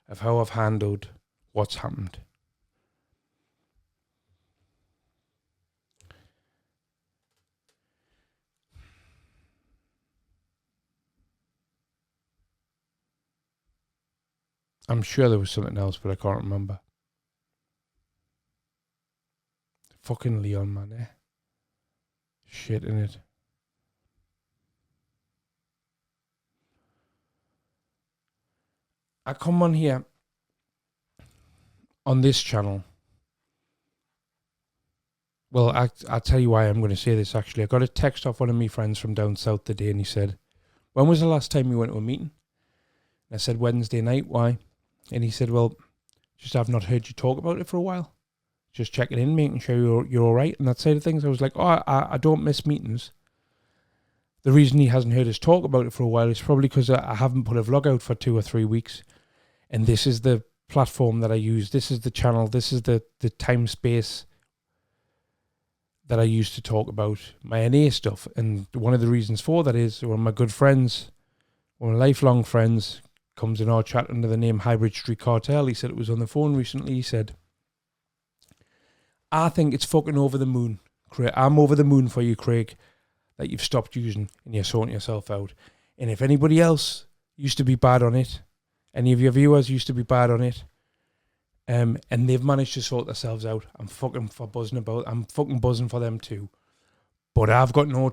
of how I've handled what's happened. I'm sure there was something else, but I can't remember. Fucking Leon, man, eh? Shit in it. I come on here on this channel. Well, I'll tell you why I'm going to say this, actually. I got a text off one of my friends from down south today, and he said, when was the last time you went to a meeting? And I said, Wednesday night. Why? And he said, well, just I've not heard you talk about it for a while. Just checking in, making sure you're all right, and that side of things. I was like, oh, I don't miss meetings. The reason he hasn't heard us talk about it for a while is probably because I haven't put a vlog out for 2 or 3 weeks. And this is the platform that I use. This is the channel. This is the time space that I use to talk about my NA stuff. And one of the reasons for that is one of my good friends, one of my lifelong friends, comes in our chat under the name Hybrid Street Cartel. He said it was on the phone recently. He said, I think it's fucking over the moon, Craig. I'm over the moon for you, Craig, that you've stopped using and you're sorting yourself out. And if anybody else used to be bad on it, any of your viewers used to be bad on it, and they've managed to sort themselves out, I'm fucking buzzing for them too. But I've got no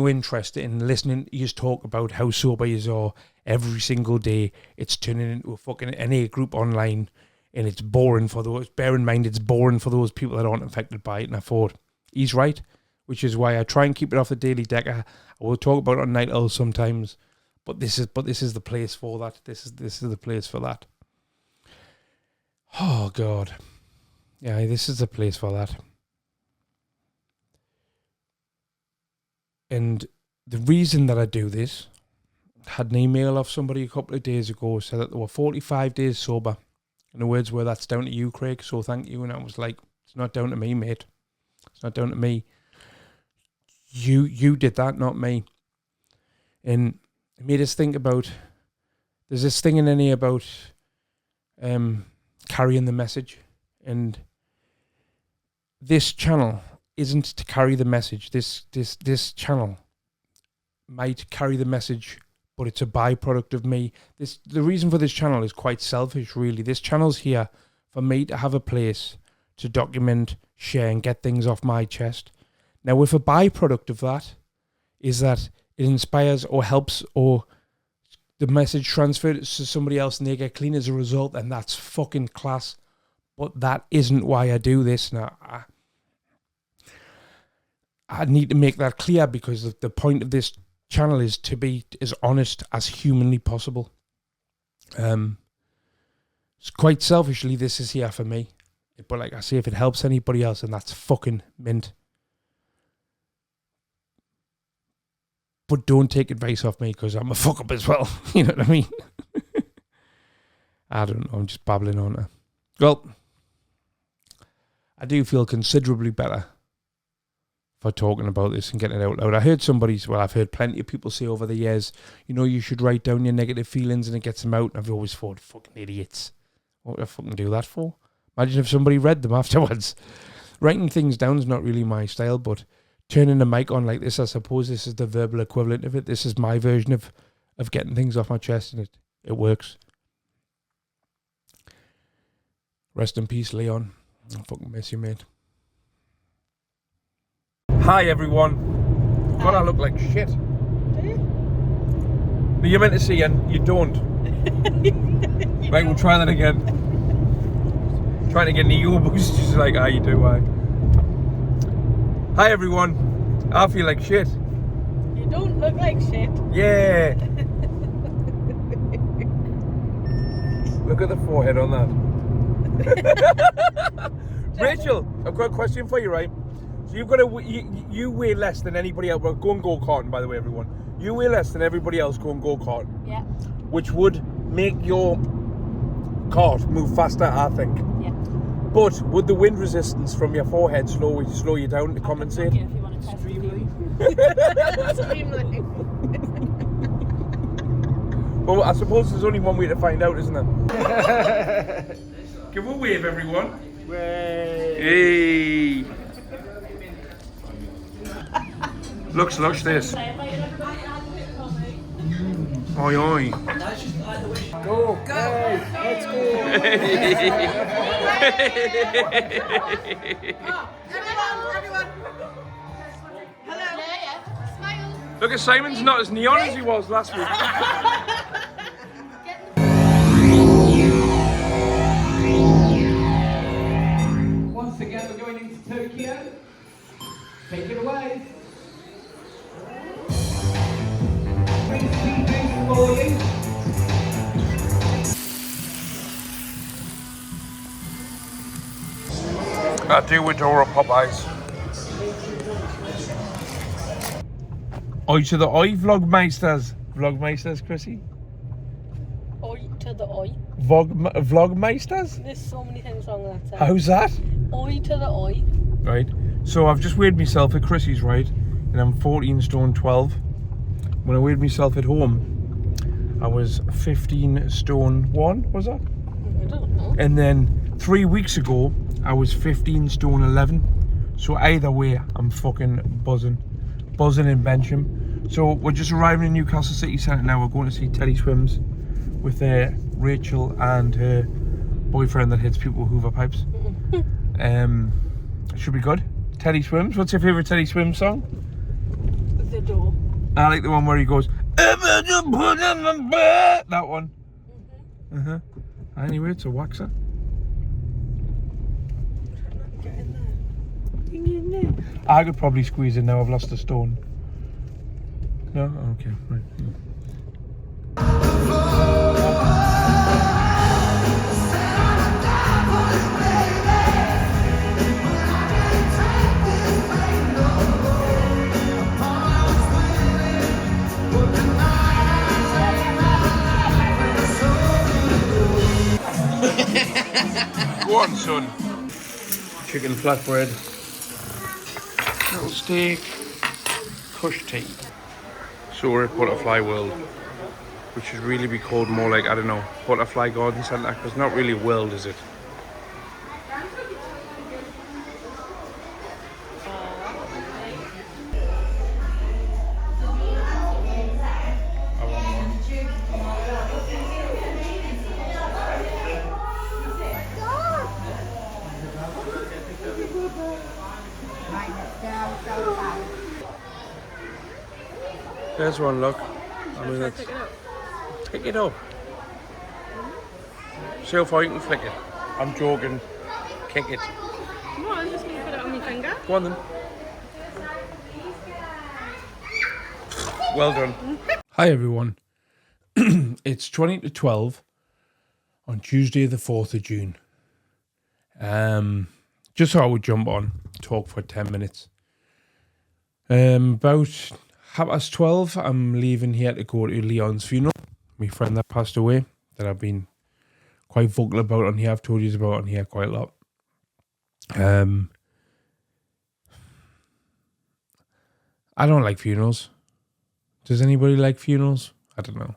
interest in listening to you talk about how sober you are every single day. It's turning into a fucking NA group online, and it's boring for those. Bear in mind, it's boring for those people that aren't affected by it. And I thought, he's right, which is why I try and keep it off the Daily Decker. I will talk about it on Night Owl sometimes, but this is the place for that. This is the place for that. Oh God, yeah, this is the place for that. And the reason that I do this, I had an email off somebody a couple of days ago, said that they were 45 days sober. And the words were, that's down to you, Craig, so thank you. And I was like, it's not down to me, mate. It's not down to me. You did that, not me. And it made us think about, there's this thing in NA about carrying the message. And this channel isn't to carry the message. This channel might carry the message, but it's a byproduct of me. The reason for this channel is quite selfish, really. This channel's here for me to have a place to document, share, and get things off my chest. Now, if a byproduct of that is that it inspires or helps or the message transferred to somebody else and they get clean as a result, then that's fucking class. But that isn't why I do this. Now, I need to make that clear, because the point of this channel is to be as honest as humanly possible. It's quite selfishly, this is here for me. But like I say, if it helps anybody else, then that's fucking mint. But don't take advice off me, because I'm a fuck up as well. You know what I mean? I don't know, I'm just babbling on her. Well, I do feel considerably better for talking about this and getting it out loud. I've heard plenty of people say over the years, you should write down your negative feelings and it gets them out. And I've always thought, fucking idiots. What would I fucking do that for? Imagine if somebody read them afterwards. Writing things down is not really my style, but turning the mic on like this, I suppose this is the verbal equivalent of it. This is my version of getting things off my chest, and it works. Rest in peace, Leon. I fucking miss you, mate. Hi, everyone. God, I look like shit. Do you? You're meant to see and you don't. Right, we'll try that again. Trying to get an ego boost, just like how you do, I. Hi everyone. I feel like shit. You don't look like shit. Yeah. Look at the forehead on that. Rachel, I've got a question for you, right? So you've got to, you weigh less than anybody else. Well, go and go-karting, by the way, everyone. You weigh less than everybody else going go-karting. Yeah. Which would make your cart move faster, I think. Yeah. But would the wind resistance from your forehead slow you down to compensate? If you want to test Streamline. Well, I suppose there's only one way to find out, isn't there? Give a wave, everyone. Hey. Looks lush, this. Oi, oi. Go, guys, let's go. Everyone. Hello. Smile. Look at Simon's not as neon as he was last week. Once again, we're going into Tokyo. Take it away. I do adore a Popeyes. Oi to the oi, Vlogmeisters. Vlogmeisters, Chrissy? Oi to the oi. Vlogmeisters? There's so many things wrong with that. How's that? Oi to the oi. Right. So I've just weighed myself at Chrissy's, right? And I'm 14 stone 12. When I weighed myself at home, I was 15 stone 1, was that? I don't know. And then 3 weeks ago, I was 15 stone 11. So either way, I'm fucking buzzing. Buzzing in Bencham. So we're just arriving in Newcastle City Centre now. We're going to see Teddy Swims with Rachel and her boyfriend that hits people with Hoover pipes. Should be good. Teddy Swims. What's your favourite Teddy Swims song? The door. I like the one where he goes, that one. Anyway, it's a waxer. I could probably squeeze in now. I've lost a stone. No? Okay, right. Go on, son. Chicken flatbread. Little steak. Kush tea. So we're at Butterfly World, which should really be called more like, I don't know, Butterfly Garden Centre, because not really a world, is it? There's one, look. I mean, it's... Pick it up. See how far you can flick it. I'm joking. Kick it. Come on, I'm just going to put it on my finger. Go on then. Well done. Hi everyone. It's 20 to 12 on Tuesday the 4th of June. Just so I would jump on, talk for 10 minutes. About 12:30, I'm leaving here to go to Leon's funeral. My friend that passed away, that I've been quite vocal about on here. I've told you about on here quite a lot. I don't like funerals. Does anybody like funerals? I don't know.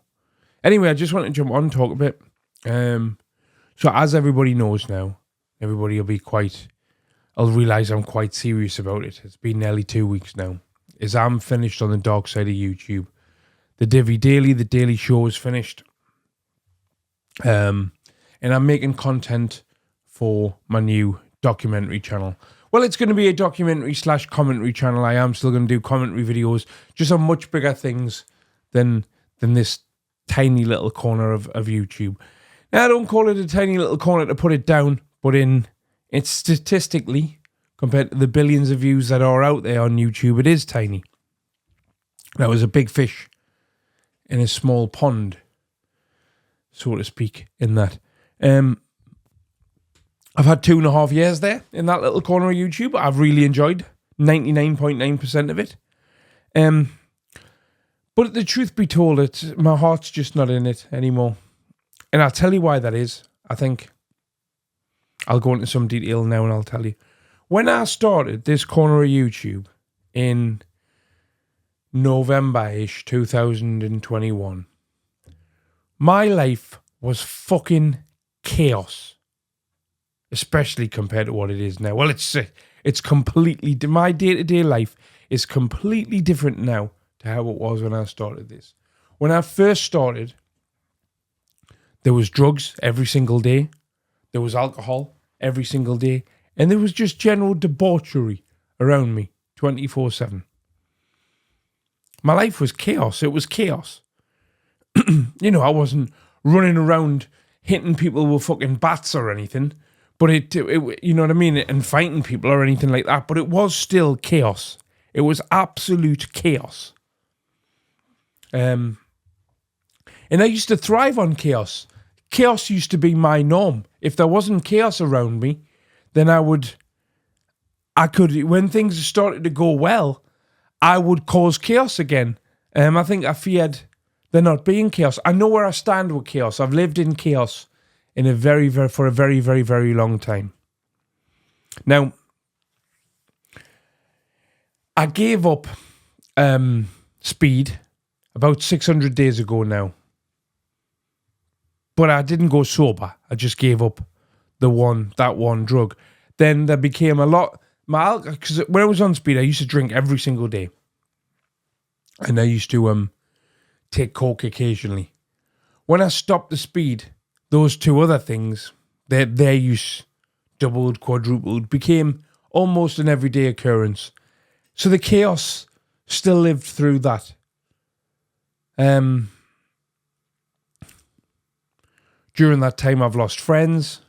Anyway, I just want to jump on and talk a bit. So as everybody knows now, everybody I'll realise I'm quite serious about it. It's been nearly 2 weeks now. Is I'm finished on the dark side of YouTube. The Divi Daily, the Daily Show is finished. And I'm making content for my new documentary channel. Well, it's going to be a documentary / commentary channel. I am still going to do commentary videos, just on much bigger things than this tiny little corner of YouTube. Now, I don't call it a tiny little corner to put it down, but it's statistically, compared to the billions of views that are out there on YouTube, it is tiny. That was a big fish in a small pond, so to speak, in that. I've had 2.5 years there in that little corner of YouTube. I've really enjoyed 99.9% of it. But the truth be told, my heart's just not in it anymore. And I'll tell you why that is. I think I'll go into some detail now and I'll tell you. When I started this corner of YouTube in November-ish 2021, my life was fucking chaos. Especially compared to what it is now. Well, it's completely... My day-to-day life is completely different now to how it was when I started this. When I first started, there was drugs every single day. There was alcohol every single day. And there was just general debauchery around me 24/7. My life was chaos. It was chaos. You know, I wasn't running around hitting people with fucking bats or anything. But it, you know what I mean? And fighting people or anything like that. But it was still chaos. It was absolute chaos. And I used to thrive on chaos. Chaos used to be my norm. If there wasn't chaos around me, then I could, when things started to go well, I would cause chaos again. I think I feared there not being chaos. I know where I stand with chaos. I've lived in chaos for a very, very, very long time. Now, I gave up speed about 600 days ago now. But I didn't go sober. I just gave up that one drug. Then there became a lot... Because when I was on speed, I used to drink every single day. And I used to take coke occasionally. When I stopped the speed, those two other things, their use doubled, quadrupled, became almost an everyday occurrence. So the chaos still lived through that. During that time, I've lost friends.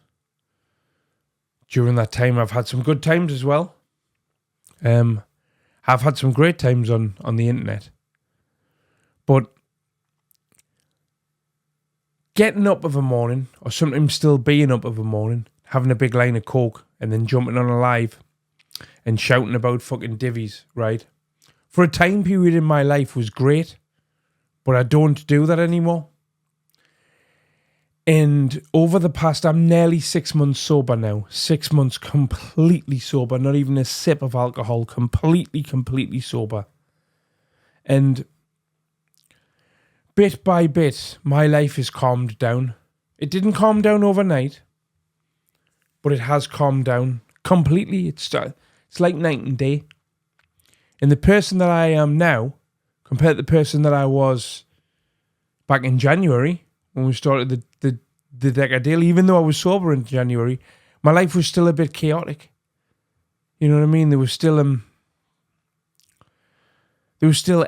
During that time, I've had some good times as well. I've had some great times on the internet. But getting up of a morning, or sometimes still being up of a morning, having a big line of coke, and then jumping on a live and shouting about fucking divvies, right? For a time period in my life was great, but I don't do that anymore. And over the past, I'm nearly 6 months sober now. 6 months completely sober, not even a sip of alcohol, completely sober. And bit by bit, my life has calmed down. It didn't calm down overnight, but it has calmed down completely. It's like night and day. And the person that I am now, compared to the person that I was back in January, when we started the Decade Deal, even though I was sober in January, my life was still a bit chaotic. You know what I mean? There was still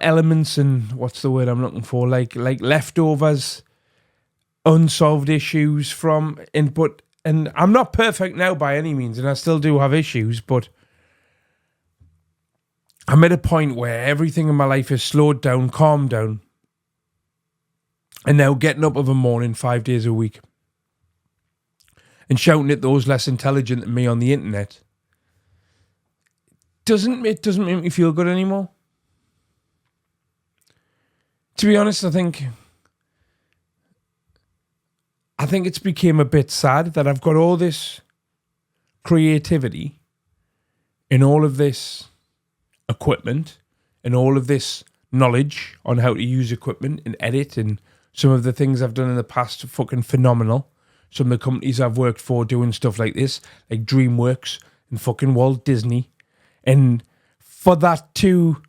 elements and what's the word I'm looking for? Like leftovers, unsolved issues from input. And I'm not perfect now by any means, and I still do have issues, but I'm at a point where everything in my life has slowed down, calmed down. And now getting up of a morning 5 days a week and shouting at those less intelligent than me on the internet doesn't make me feel good anymore. To be honest, I think it's become a bit sad that I've got all this creativity and all of this equipment and all of this knowledge on how to use equipment and edit, and some of the things I've done in the past are fucking phenomenal. Some of the companies I've worked for doing stuff like this, like DreamWorks and fucking Walt Disney. And for that to,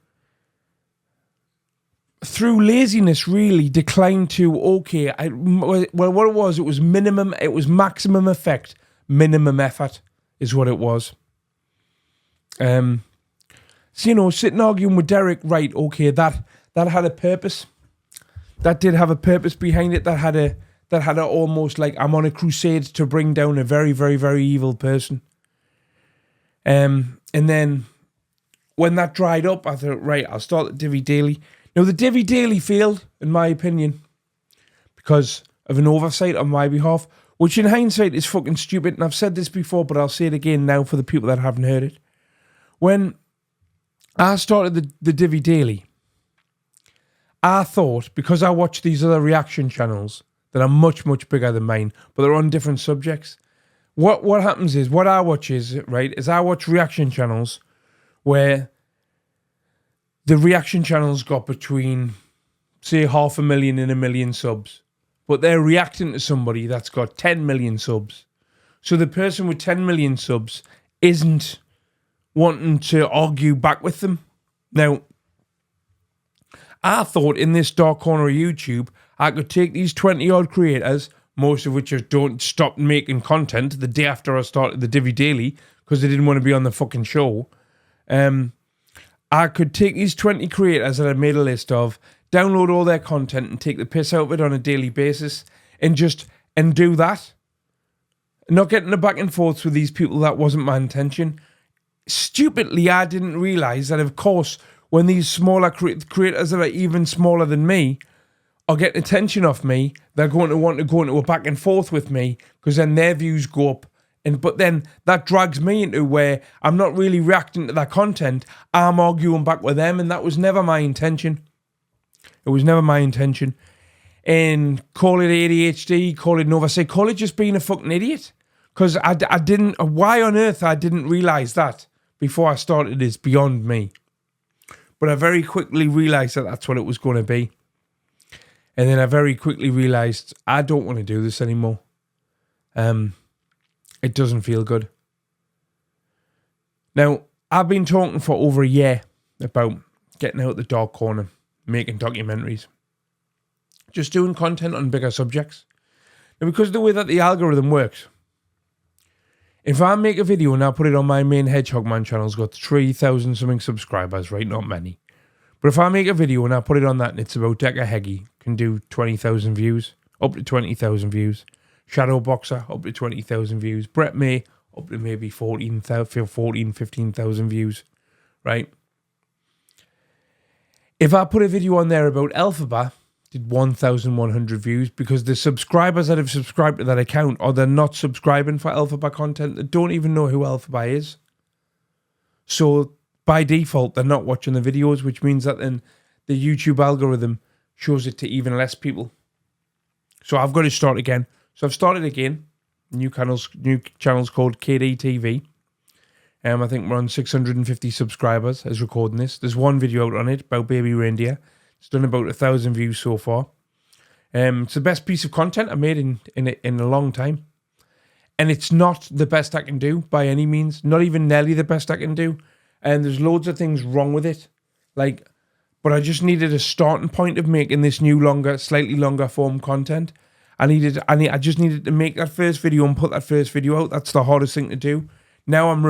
through laziness, really decline to, okay, what it was maximum effect, minimum effort is what it was. So, sitting arguing with Derek, right, okay, that had a purpose. that did have a purpose behind it. That had a almost like I'm on a crusade to bring down a very, very, very evil person. And then when that dried up, I thought, right, I'll start the Divvy Daily. Now, the Divvy Daily failed, in my opinion, because of an oversight on my behalf, which in hindsight is fucking stupid. And I've said this before, but I'll say it again now for the people that haven't heard it. When I started the Divvy Daily, I thought, because I watch these other reaction channels that are much, much bigger than mine, but they're on different subjects. What happens is, what I watch is, right, is I watch reaction channels where the reaction channels got between, say, 500,000 and 1 million subs. But they're reacting to somebody that's got 10 million subs. So the person with 10 million subs isn't wanting to argue back with them. Now, I thought in this dark corner of YouTube, I could take these 20-odd creators, most of which just don't stop making content the day after I started the Divvy Daily, because they didn't want to be on the fucking show. I could take these 20 creators that I made a list of, download all their content and take the piss out of it on a daily basis and do that. Not getting the back and forths with these people, that wasn't my intention. Stupidly, I didn't realise that, of course, when these smaller creators that are even smaller than me are getting attention off me, they're going to want to go into a back and forth with me, because then their views go up. But then that drags me into where I'm not really reacting to that content, I'm arguing back with them, and that was never my intention. It was never my intention. And call it ADHD, call it oversight, call it just being a fucking idiot. Because I didn't, why on earth I didn't realise that before I started is beyond me. But I very quickly realised that that's what it was going to be. And then I very quickly realised I don't want to do this anymore. It doesn't feel good. Now, I've been talking for over a year about getting out the dark corner, making documentaries, just doing content on bigger subjects. Now, because of the way that the algorithm works, if I make a video and I put it on my main Hedgehog Man channel, it's got 3,000 something subscribers, right? Not many. But if I make a video and I put it on that and it's about Decker Heggie, can do 20,000 views, up to 20,000 views. Shadow Boxer, up to 20,000 views. Brett May, up to maybe 15,000 views, right? If I put a video on there about Elphaba, did 1,100 views, because the subscribers that have subscribed to that account, or they're not subscribing for Elphaba content, they don't even know who Elphaba is. So by default, they're not watching the videos, which means that then the YouTube algorithm shows it to even less people. So I've got to start again. So I've started again. New channels called KD TV. I think we're on 650 subscribers as recording this. There's one video out on it about baby reindeer. It's done about 1,000 views so far. It's the best piece of content I've made in a long time. And it's not the best I can do by any means. Not even nearly the best I can do. And there's loads of things wrong with it. But I just needed a starting point of making this new slightly longer form content. I just needed to make that first video and put that first video out. That's the hardest thing to do. Now I'm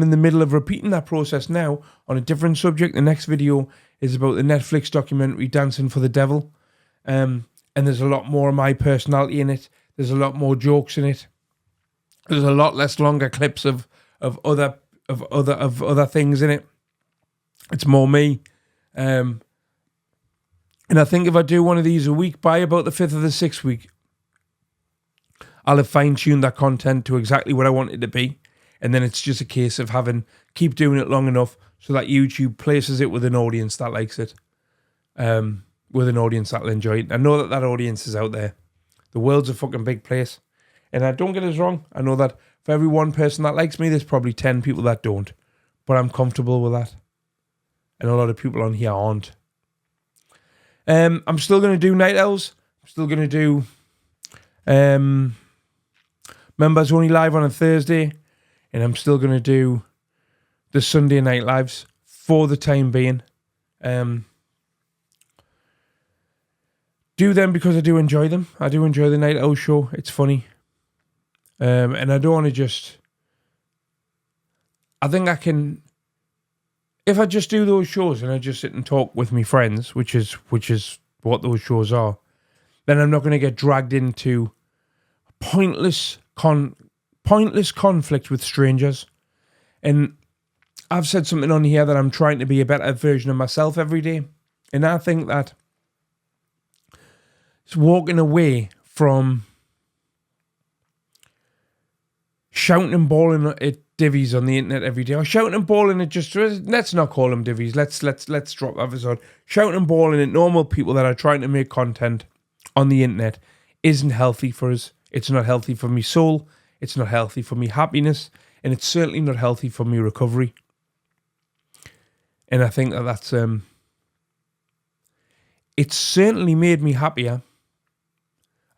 in the middle of repeating that process now on a different subject. The next video is about the Netflix documentary Dancing for the Devil. And there's a lot more of my personality in it. There's a lot more jokes in it. There's a lot less longer clips of other things in it. It's more me. And I think if I do one of these a week, by about the 5th or the 6th week, I'll have fine-tuned that content to exactly what I want it to be. And then it's just a case of keep doing it long enough so that YouTube places it with an audience that likes it. With an audience that'll enjoy it. I know that audience is out there. The world's a fucking big place. And don't get us wrong. I know that for every one person that likes me, there's probably 10 people that don't. But I'm comfortable with that. And a lot of people on here aren't. I'm still going to do Night Owls. I'm still going to do Members Only Live on a Thursday. And I'm still going to do the Sunday Night Lives for the time being. Do them because I do enjoy them. I do enjoy the Night Owl show. It's funny. And I don't want to just... I think I can... If I just do those shows and I just sit and talk with my friends, which is what what those shows are, then I'm not going to get dragged into pointless conflict with strangers. And I've said something on here that I'm trying to be a better version of myself every day. And I think that it's walking away from shouting and bawling at divvies on the internet every day, or shouting and bawling at let's not call them divvies. Let's drop that episode. Shouting and bawling at normal people that are trying to make content on the internet isn't healthy for us. It's not healthy for me soul. It's not healthy for me happiness, and it's certainly not healthy for me recovery. And I think that's it's certainly made me happier.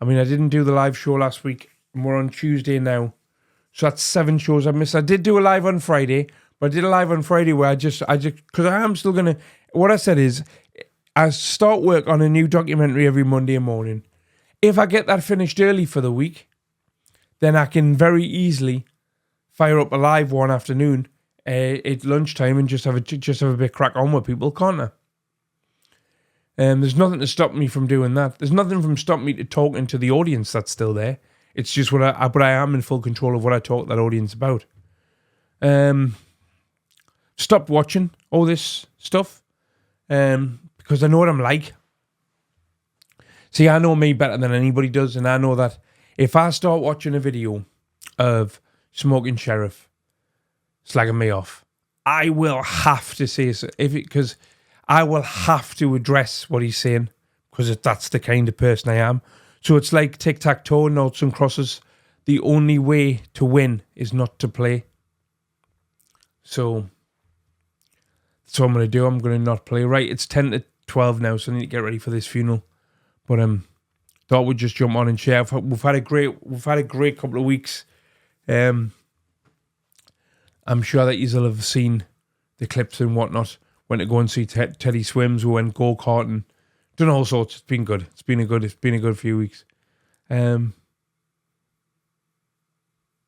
I mean, I didn't do the live show last week, and we're on Tuesday now. So that's 7 shows I missed. I did do a live on Friday, but I did a live on Friday where I just, because I am still going to, what I said is, I start work on a new documentary every Monday morning. If I get that finished early for the week, then I can very easily fire up a live one afternoon at lunchtime and just have a bit crack on with people, can't I? There's nothing to stop me from doing that. There's nothing from stopping me to talking to the audience that's still there. It's just but I am in full control of what I talk to that audience about. Stopped watching all this stuff because I know what I'm like. See, I know me better than anybody does, and I know that if I start watching a video of Smoking Sheriff slagging me off, I will have to say so, because I will have to address what he's saying, because that's the kind of person I am. So it's like tic-tac-toe, noughts and crosses. The only way to win is not to play. So that's what I'm going to do. I'm going to not play. Right, it's 10 to 12 now, so I need to get ready for this funeral. But thought we'd just jump on and share. We've had a great couple of weeks. I'm sure that you'll have seen the clips and whatnot. Went to go and see Teddy Swims. We went go-karting. Done all sorts. It's been good. It's been a good few weeks.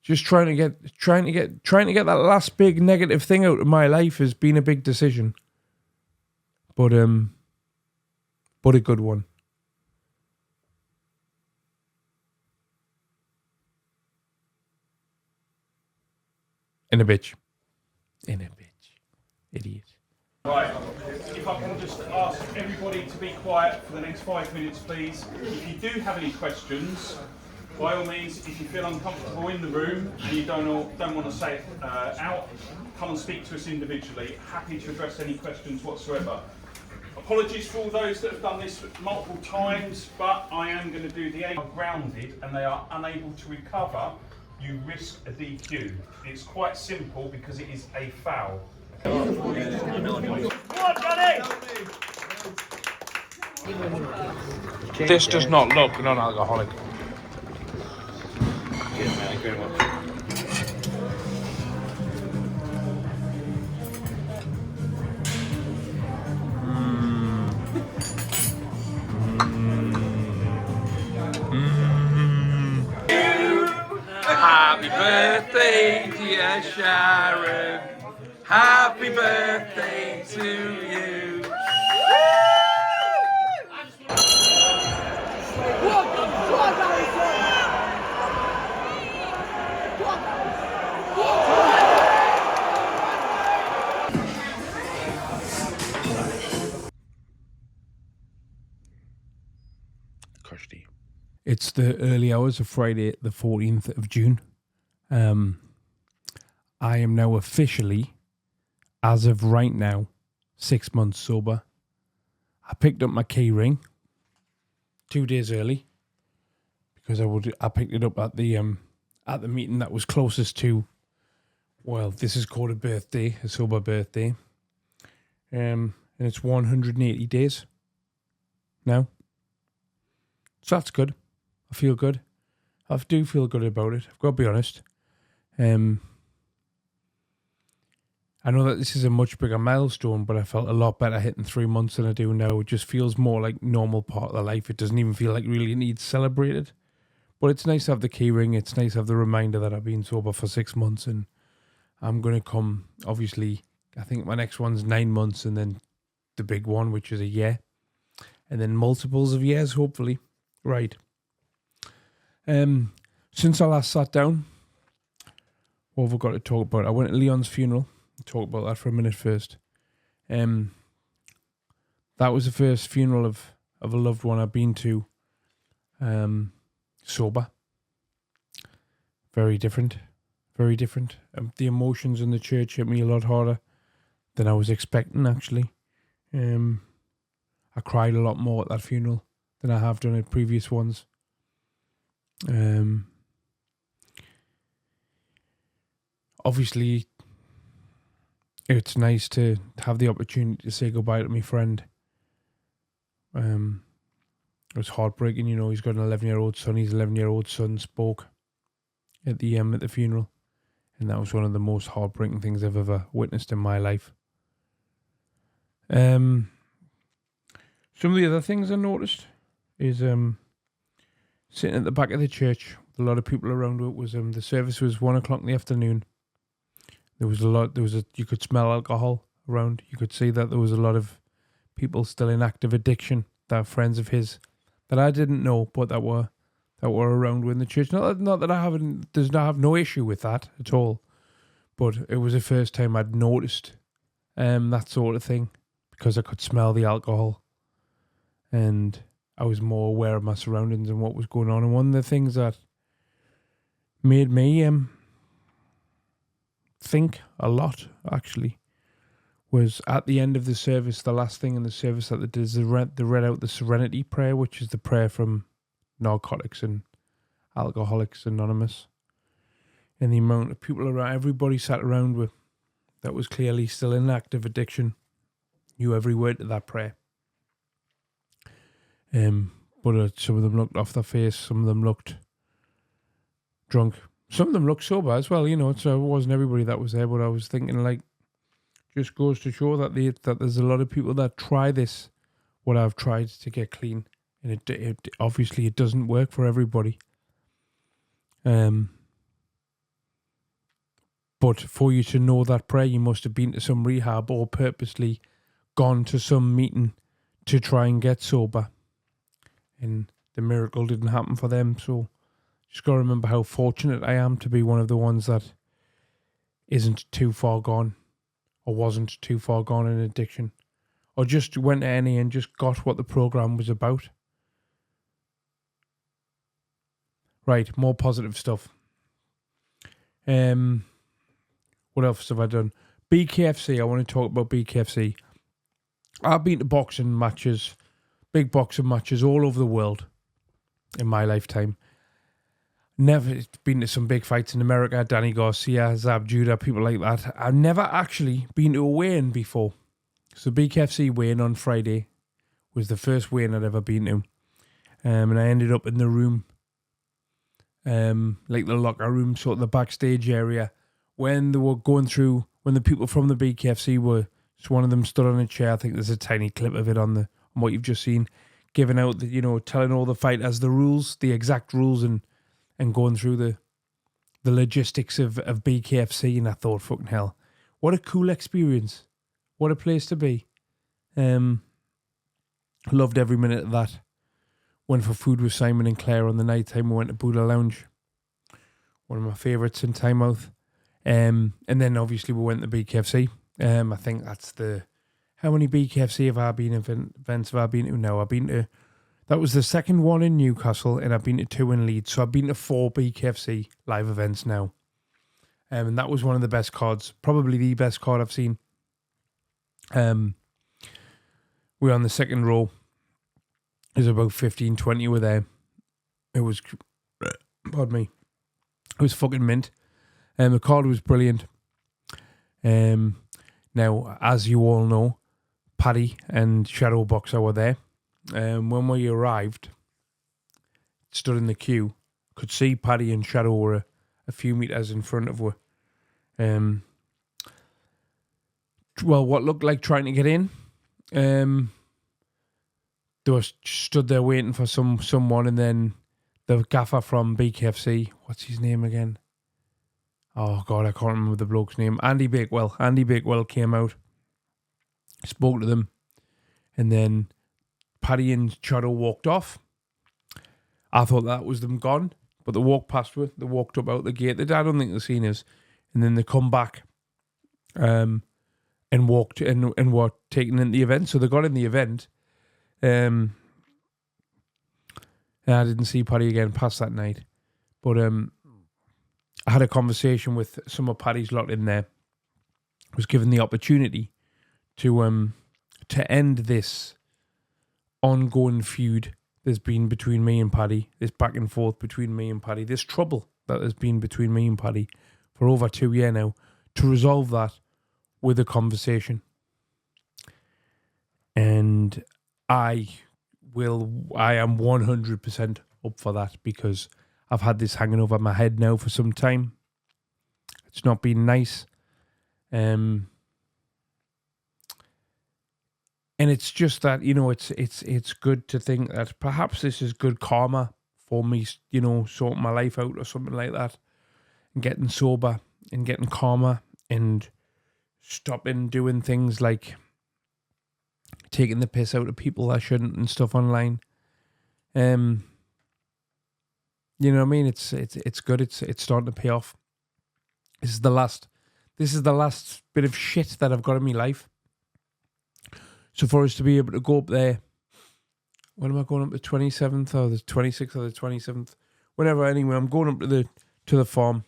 Just trying to get that last big negative thing out of my life has been a big decision. But a good one. In a bitch. Idiot. Right, if I can just ask everybody to be quiet for the next 5 minutes, please. If you do have any questions, by all means, if you feel uncomfortable in the room and you don't want to say it out, come and speak to us individually. Happy to address any questions whatsoever. Apologies for all those that have done this multiple times, but I am going to do the grounded and they are unable to recover. You risk a DQ. It's quite simple because it is a foul. This does not look non-alcoholic. Cheers, mate. Thank you very much. Happy birthday, dear Sharon. Happy birthday to you. It's the early hours of Friday, the 14th of June. I am now officially, as of right now, 6 months sober. I picked up my key ring 2 days early because I picked it up at the meeting that was closest to, well, this is called a sober birthday. And it's 180 days now. So that's good. I feel good. I do feel good about it. I've got to be honest. I know that this is a much bigger milestone, but I felt a lot better hitting 3 months than I do now. It just feels more like normal part of the life. It doesn't even feel like really it needs celebrated. But it's nice to have the key ring. It's nice to have the reminder that I've been sober for 6 months, and I'm going to come, obviously, I think my next one's 9 months and then the big one, which is a year. and then multiples of years, hopefully. Right. Since I last sat down, what have I got to talk about? I went to Leon's funeral. Talk about that for a minute first. That was the first funeral of a loved one I've been to sober. Very different. Very different. The emotions in the church hit me a lot harder than I was expecting, actually. I cried a lot more at that funeral than I have done at previous ones. Obviously, it's nice to have the opportunity to say goodbye to my friend. It was heartbreaking, you know. He's got an 11-year-old son. His 11-year-old son spoke at the funeral, and that was one of the most heartbreaking things I've ever witnessed in my life. Some of the other things I noticed is sitting at the back of the church with a lot of people around. It was the service was 1 o'clock in the afternoon. You could smell alcohol around. You could see that there was a lot of people still in active addiction, that friends of his that I didn't know, but that were around in the church. Not that I have no issue with that at all, but it was the first time I'd noticed that sort of thing, because I could smell the alcohol, and I was more aware of my surroundings and what was going on. And one of the things that made me think a lot, actually, was at the end of the service, the last thing in the service that they did is they read out the Serenity Prayer, which is the prayer from Narcotics and Alcoholics Anonymous. And the amount of people around, everybody sat around with, that was clearly still in active addiction, knew every word to that prayer. But some of them looked off their face, some of them looked drunk, some of them looked sober as well, you know. So it wasn't everybody that was there, but I was thinking, like, just goes to show that there's a lot of people that try this, what I've tried to get clean, and it obviously it doesn't work for everybody. But for you to know that prayer, you must have been to some rehab or purposely gone to some meeting to try and get sober, and the miracle didn't happen for them. So just got to remember how fortunate I am to be one of the ones that isn't too far gone, or wasn't too far gone in addiction, or just went to any and just got what the program was about. Right, more positive stuff. What else have I done? BKFC, I want to talk about BKFC. I've been to boxing matches, big boxing matches all over the world in my lifetime. Never been to some big fights in America, Danny Garcia, Zab Judah, people like that. I've never actually been to a weigh-in before. So BKFC weigh-in on Friday was the first weigh-in I'd ever been to. And I ended up in the room, like the locker room, sort of the backstage area, when they were going through, when the people from the BKFC were, just one of them stood on a chair. I think there's a tiny clip of it on what you've just seen, giving out, telling all the fighters the rules, the exact rules, and going through the logistics of BKFC. And I thought, fucking hell, what a cool experience. What a place to be. Loved every minute of that. Went for food with Simon and Claire on the night time. We went to Buddha Lounge. One of my favourites in Tynemouth. And then obviously we went to BKFC. I think that's how many BKFC have I been events have I been to? No, that was the second one in Newcastle, and I've been to 2 in Leeds. So I've been to 4 BKFC live events now. And that was one of the best cards, probably the best card I've seen. We were on the second row. There's about 15, 20 were there. It was, pardon me, it was fucking mint. The card was brilliant. Now, as you all know, Paddy and Shadow Boxer were there. When we arrived, stood in the queue, could see Paddy and Shadow were a few meters in front of her. Well, what looked like trying to get in. They were stood there waiting for someone, and then the gaffer from BKFC, what's his name again? Oh God, I can't remember the bloke's name. Andy Bakewell. Andy Bakewell came out, spoke to them, and then Paddy and Shadow walked off. I thought that was them gone, but they walked past me. They walked up out the gate. I don't think they've seen us, and then they come back, and walked and were taken in the event. So they got in the event. And I didn't see Paddy again past that night, but I had a conversation with some of Paddy's lot in there. I was given the opportunity to end this ongoing feud there's been between me and Paddy, this back and forth between me and Paddy, this trouble that has been between me and Paddy for over 2 years now, to resolve that with a conversation. And I am 100% up for that, because I've had this hanging over my head now for some time. It's not been nice. And it's just that, you know, it's good to think that perhaps this is good karma for me, you know, sorting my life out or something like that, and getting sober and getting calmer and stopping doing things like taking the piss out of people I shouldn't and stuff online. You know what I mean? It's good. It's starting to pay off. This is the last bit of shit that I've got in my life. So for us to be able to go up there, when am I going up? The 27th or the 26th or the 27th? Whenever, anyway, I'm going up to the farm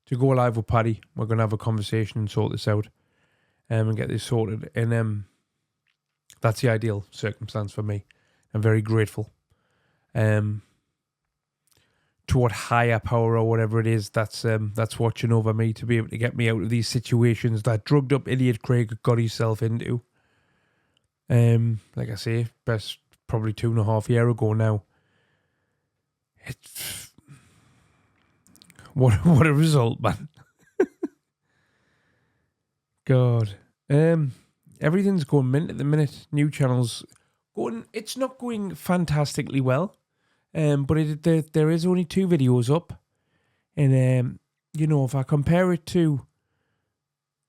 to go live with Paddy. We're going to have a conversation and sort this out, and get this sorted. And that's the ideal circumstance for me. I'm very grateful to what higher power or whatever it is that's watching over me, to be able to get me out of these situations that drugged up idiot Craig got himself into. Like I say, best probably 2.5 years ago now. It's what a result, man. God. Everything's going mint at the minute. New channels going. It's not going fantastically well. But there is only 2 videos up, and you know, if I compare it to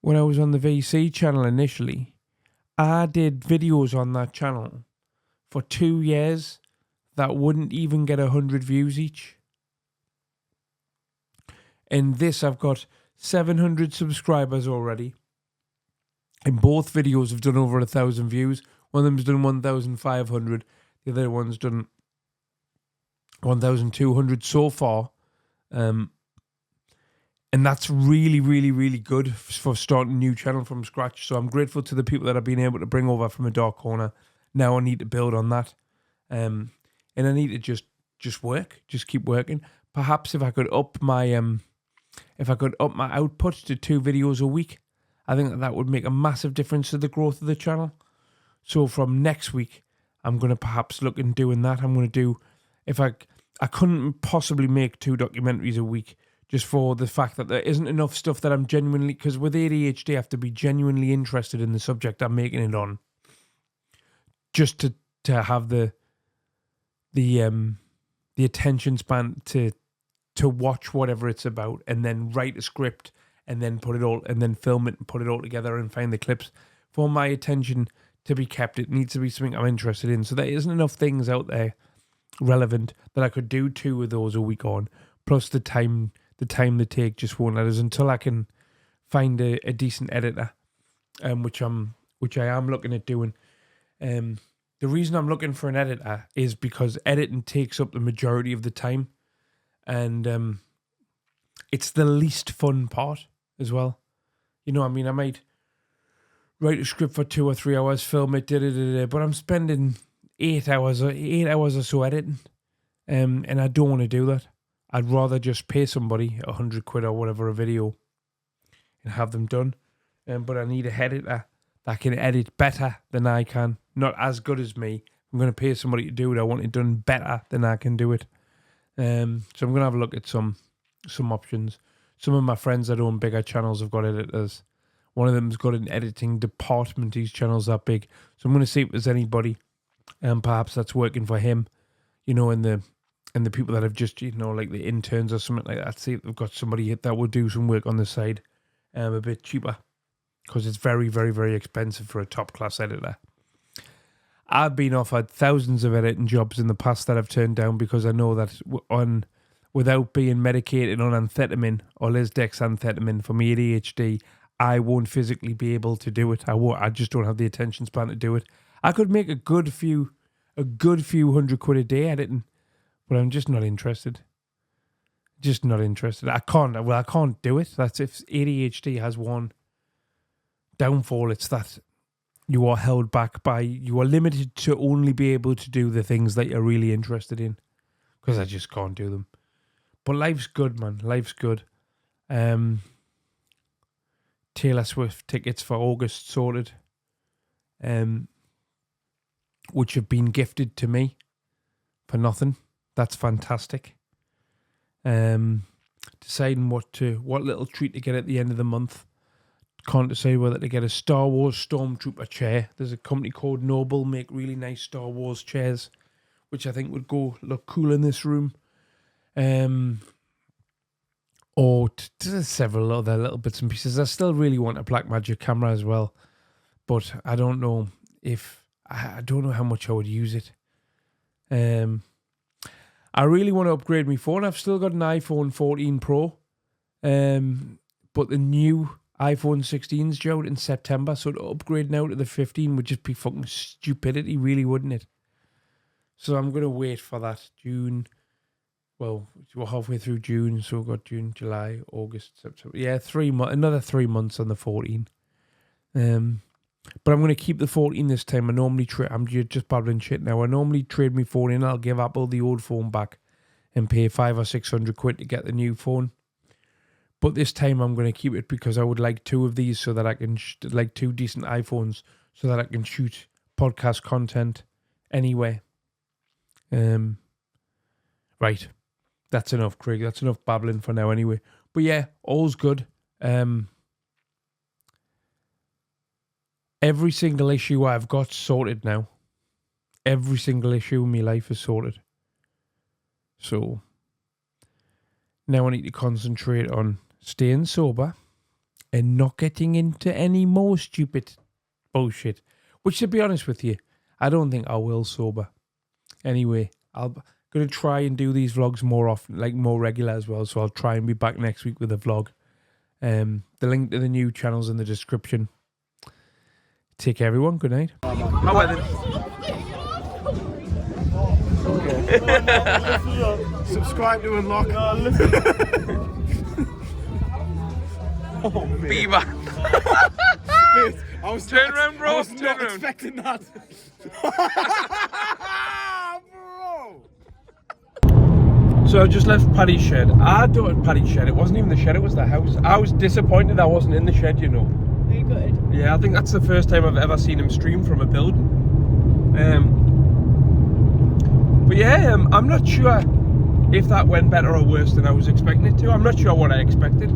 when I was on the VC channel initially, I did videos on that channel for 2 years that wouldn't even get 100 views each. And this, I've got 700 subscribers already. And both videos have done over 1,000 views. One of them's done 1,500. The other one's done 1,200 so far. And that's really, really, really good for starting a new channel from scratch. So I'm grateful to the people that I've been able to bring over from a dark corner. Now I need to build on that. And I need to just work, just keep working. Perhaps if I could up my output to 2 videos a week, I think that would make a massive difference to the growth of the channel. So from next week, I'm going to perhaps look into doing that. I'm going to do, if I couldn't possibly make 2 documentaries a week, just for the fact that there isn't enough stuff that I'm genuinely, because with ADHD, I have to be genuinely interested in the subject I'm making it on, just to have the attention span to watch whatever it's about, and then write a script, and then put it all, and then film it and put it all together and find the clips. For my attention to be kept, it needs to be something I'm interested in. So there isn't enough things out there relevant that I could do 2 of those a week on, plus the time they take just won't let us, until I can find a decent editor, which I am looking at doing. The reason I'm looking for an editor is because editing takes up the majority of the time, and it's the least fun part as well. You know, I mean, I might write a script for 2 or 3 hours, film it, but I'm spending 8 hours or so editing, and I don't want to do that. I'd rather just pay somebody £100 or whatever a video and have them done. But I need a editor that can edit better than I can, not as good as me. I'm going to pay somebody to do it. I want it done better than I can do it. So I'm going to have a look at some options. Some of my friends that own bigger channels have got editors. One of them's got an editing department. His channel's that big. So I'm going to see if there's anybody, perhaps that's working for him, you know, and the people that have just, you know, like the interns or something like that. See if they've got somebody that will do some work on the side, a bit cheaper, because it's very, very, very expensive for a top class editor. I've been offered thousands of editing jobs in the past that I've turned down because I know that without being medicated on amphetamine or lisdexamphetamine for my ADHD, I won't physically be able to do it. I just don't have the attention span to do it. I could make a good few £100 a day editing, but I'm just not interested. Just not interested. I can't do it. That's if ADHD has one downfall, it's that you are held back by, you are limited to only be able to do the things that you're really interested in, because I just can't do them. But life's good, man. Life's good. Taylor Swift tickets for August sorted, which have been gifted to me for nothing. That's fantastic. Deciding what little treat to get at the end of the month. Can't decide whether to get a Star Wars Stormtrooper chair. There's a company called Noble make really nice Star Wars chairs, which I think would look cool in this room. Or several other little bits and pieces. I still really want a Blackmagic camera as well, but I don't know how much I would use it. I really want to upgrade my phone. I've still got an iPhone 14 Pro, but the new iPhone 16's due out in September, so to upgrade now to the 15 would just be fucking stupidity, really, wouldn't it? So I'm going to wait for that June. Well, we're halfway through June, so we've got June, July, August, September. Yeah, another 3 months on the 14. But I'm going to keep the 14 this time. I'm just babbling shit now. I normally trade my phone in. I'll give Apple the old phone back and pay £500 or £600 to get the new phone. But this time I'm going to keep it because I would like two of these so that I can, like two decent iPhones, so that I can shoot podcast content anywhere. Right. That's enough, Craig. That's enough babbling for now anyway. But yeah, all's good. Every single issue I've got sorted now. Every single issue in my life is sorted. So now I need to concentrate on staying sober and not getting into any more stupid bullshit. Which, to be honest with you, I don't think I will sober. Anyway, I'm going to try and do these vlogs more often, like more regular as well. So I'll try and be back next week with a vlog. The link to the new channel's in the description. Take care, everyone. Good night. How about it? Subscribe to unlock. Beaver. I was turn around, bro. I was Turn not around. expecting that. So I just left Paddy's shed. Paddy's shed. It wasn't even the shed. It was the house. I was disappointed I wasn't in the shed. You know. Are you good? Yeah, I think that's the first time I've ever seen him stream from a building. But yeah, I'm not sure if that went better or worse than I was expecting it to. I'm not sure what I expected.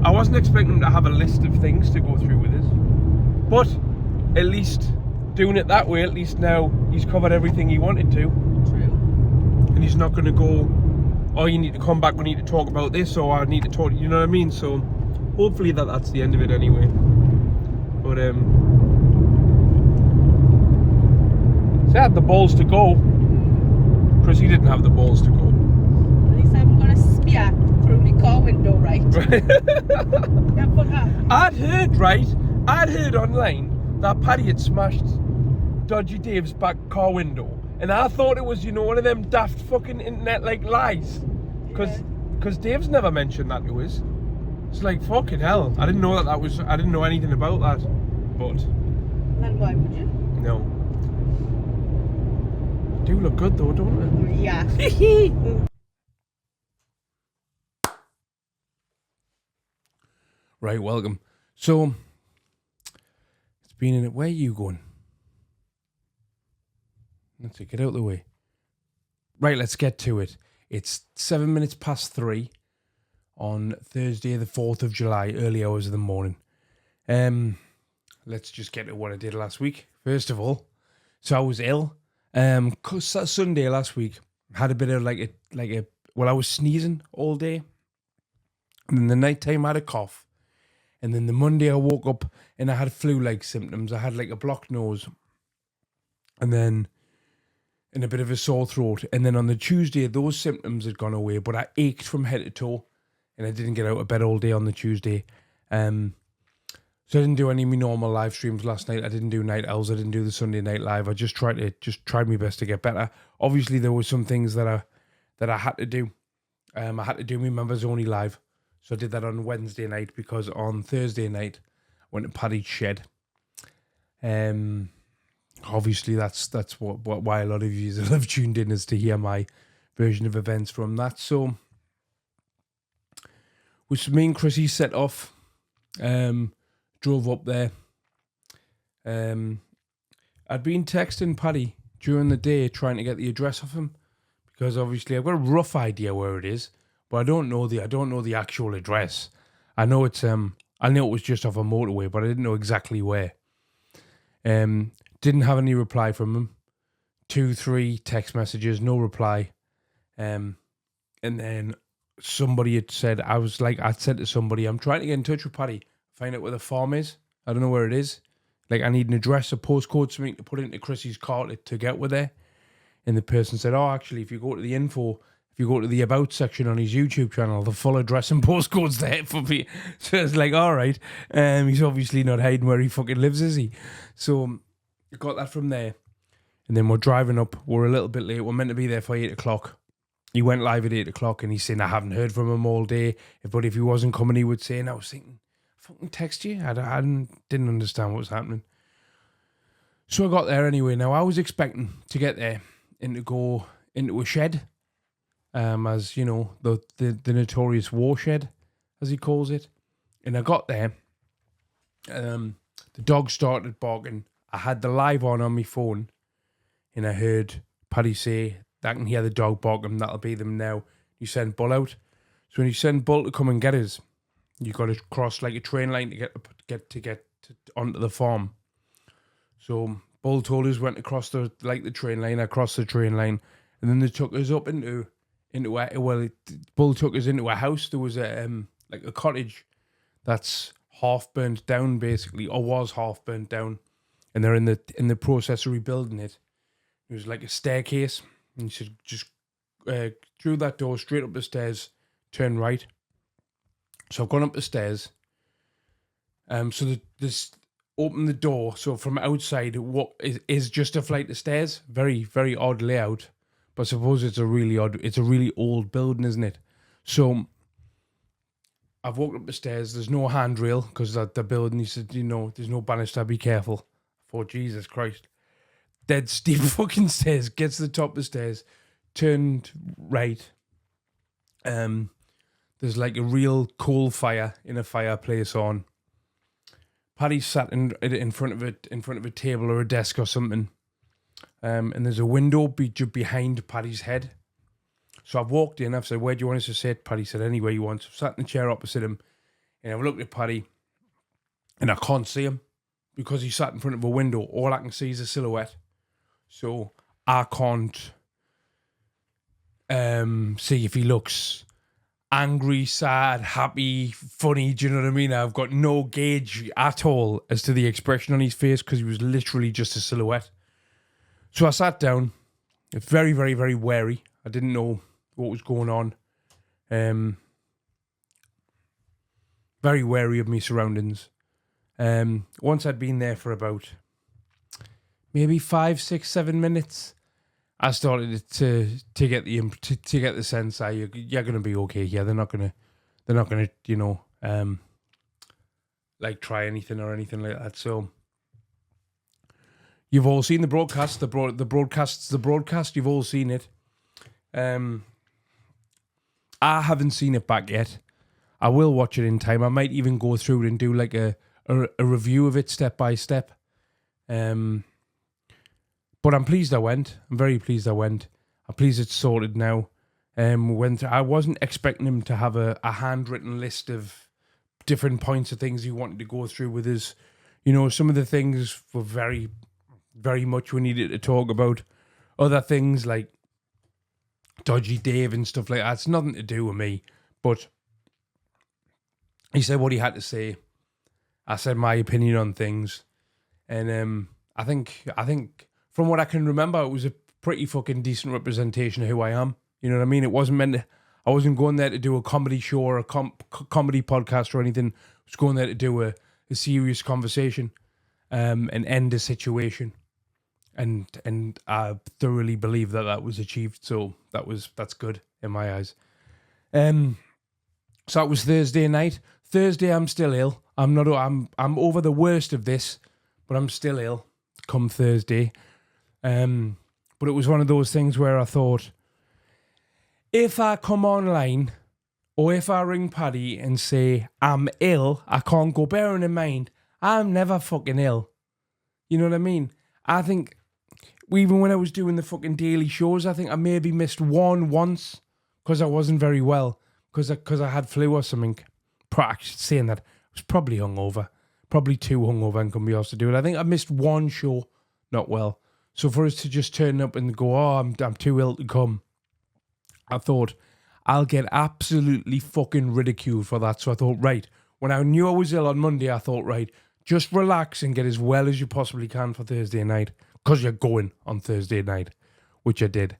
I wasn't expecting him to have a list of things to go through with us. But at least doing it that way, at least now he's covered everything he wanted to. True. And he's not going to go, oh, you need to come back, we need to talk about this, or I need to talk, you know what I mean? So hopefully that's the end of it anyway. But so I had the balls to go. Chris, he didn't have the balls to go. At least I'm gonna spear through the car window, right? Yeah, fuck that. I'd heard online that Paddy had smashed Dodgy Dave's back car window, and I thought it was, you know, one of them daft fucking internet like lies, because Dave's never mentioned that to us. It's like, fucking hell, I didn't know that was, I didn't know anything about that. But Then why would you? no, do look good though, don't they? Yeah. Right, welcome. So it's been in it. Where are you going? Let's get out of the way. Right, let's get to it. It's 7 minutes past 3 on Thursday, the 4th of July, early hours of the morning. Let's just get to what I did last week. First of all, so I was ill. Sunday last week, had a bit of I was sneezing all day. And then the night time I had a cough. And then the Monday I woke up and I had flu-like symptoms. I had like a blocked nose. and then in a bit of a sore throat. And then on the Tuesday, those symptoms had gone away, but I ached from head to toe, and I didn't get out of bed all day on the Tuesday. So I didn't do any of my normal live streams last night. I didn't do Night Owls. I didn't do the Sunday Night Live. I just tried my best to get better. Obviously, there were some things that I had to do. I had to do my members only live, so I did that on Wednesday night because on Thursday night I went to Paddy's Shed. Obviously, that's why a lot of you have tuned in, is to hear my version of events from that. So, with me and Chrissy set off, drove up there. I'd been texting Paddy during the day trying to get the address of him, because obviously I've got a rough idea where it is, but I don't know the actual address. I know it was just off a motorway, but I didn't know exactly where. Didn't have any reply from him. 2-3 text messages, no reply. And then somebody had said, I'd said to somebody, I'm trying to get in touch with Paddy, find out where the farm is. I don't know where it is. Like, I need an address, a postcode, something to put into Chrissy's car to get with there. And the person said, oh, actually, if you go to the info, if you go to the About section on his YouTube channel, the full address and postcode's there for me. So it's like, all right. He's obviously not hiding where he fucking lives, is he? So I got that from there. And then we're driving up. We're a little bit late. We're meant to be there for 8 o'clock. He went live at 8 o'clock and he's saying, I haven't heard from him all day. But if he wasn't coming, he would say, and I was thinking, fucking text you? I didn't understand what was happening. So I got there anyway. Now, I was expecting to get there and to go into a shed, as, you know, the notorious war shed, as he calls it. And I got there. The dog started barking. I had the live on my phone, and I heard Paddy say, I can hear the dog barking, that'll be them now. You send Bull out. So when you send Bull to come and get us, you got to cross like a train line to get onto the farm. So Bull told us went across the train line. I crossed the train line, and then they took us up Bull took us into a house. There was a cottage that's half burnt down, basically, or was half burnt down, and they're in the process of rebuilding it. It was like a staircase, and you should just through that door, straight up the stairs, turn right. So I've gone up the stairs. So this open the door. So from outside, what is just a flight of stairs. Very, very odd layout. But I suppose it's a really old building, isn't it? So I've walked up the stairs. There's no handrail because the building. He said, you know, there's no banister. Be careful. I thought, Jesus Christ, dead steep fucking stairs. Gets to the top of the stairs, turned right. There's like a real coal fire in a fireplace on. Paddy sat in front of a table or a desk or something. And there's a window behind Paddy's head. So I've walked in, I've said, where do you want us to sit? Paddy said, anywhere you want. So I've sat in the chair opposite him, and I've looked at Paddy, and I can't see him because he sat in front of a window. All I can see is a silhouette. So I can't see if he looks angry, sad, happy, funny. Do you know what I mean? I've got no gauge at all as to the expression on his face because he was literally just a silhouette. So I sat down, very, very, very wary. I didn't know what was going on. Very wary of my surroundings. Once I'd been there for about maybe 5, 6, 7 minutes, I started to get the sense that you're gonna be okay here. They're not gonna you know like try anything or anything like that. So you've all seen the broadcast. The broadcast's the broadcast. You've all seen it. I haven't seen it back yet. I will watch it in time. I might even go through it and do like a review of it step by step. But I'm pleased I went. I'm very pleased I went. I'm pleased it's sorted now. I wasn't expecting him to have a handwritten list of different points of things he wanted to go through with us. You know, some of the things were very, very much we needed to talk about. Other things like Dodgy Dave and stuff like that. It's nothing to do with me. But he said what he had to say. I said my opinion on things. And I think from what I can remember, it was a pretty fucking decent representation of who I am. You know what I mean? It wasn't meant to, I wasn't going there to do a comedy show or a comedy podcast or anything. I was going there to do a serious conversation and end a situation. And I thoroughly believe that was achieved. So that's good in my eyes. So it was Thursday night. Thursday, I'm still ill. I'm over the worst of this, but I'm still ill come Thursday. But it was one of those things where I thought, if I come online or if I ring Paddy and say I'm ill, I can't go, bearing in mind, I'm never fucking ill. You know what I mean? I think even when I was doing the fucking daily shows, I think I maybe missed one once because I wasn't very well, because I had flu or something. Saying that, I was probably hungover, probably too hungover and couldn't be asked to do it. I think I missed one show, not well. So for us to just turn up and go, oh, I'm too ill to come, I thought, I'll get absolutely fucking ridiculed for that. So I thought, right, when I knew I was ill on Monday, I thought, right, just relax and get as well as you possibly can for Thursday night, because you're going on Thursday night, which I did.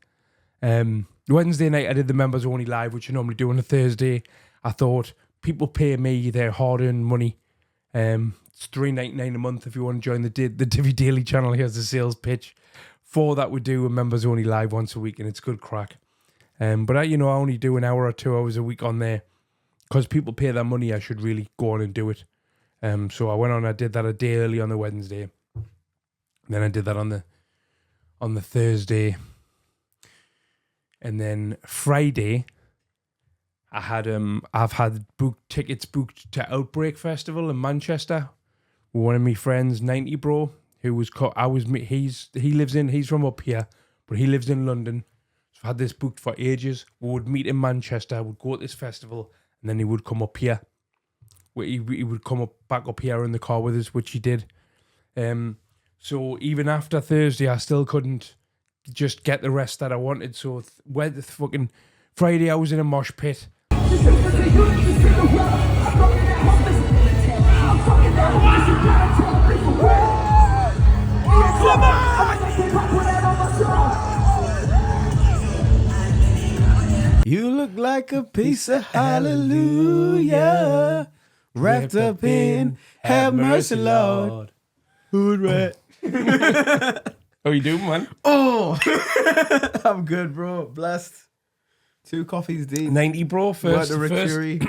Wednesday night, I did the members only live, which I normally do on a Thursday. I thought, people pay me their hard-earned money. It's $3.99 a month if you want to join the Divi Daily channel. Here's the sales pitch. For that, we do a members only live once a week, and it's good crack. But I only do an hour or 2 hours a week on there, because people pay their money. I should really go on and do it. So I went on. I did that a day early on the Wednesday. Then I did that on the Thursday, and then Friday, I've had tickets booked to Outbreak Festival in Manchester with one of my friends, 90 Bro, who was he's from up here, but he lives in London. So I had this booked for ages. We would meet in Manchester, would go to this festival, and then he would come up here. He would come back up here in the car with us, which he did. So even after Thursday, I still couldn't just get the rest that I wanted. So where the fucking Friday, I was in a mosh pit. You look like a piece of hallelujah, wrapped up in have mercy, Lord. Hood rat. How you doing, man? Oh, I'm good, bro. Blessed. 2 coffees deep. 90 Bro first. Rick Fury.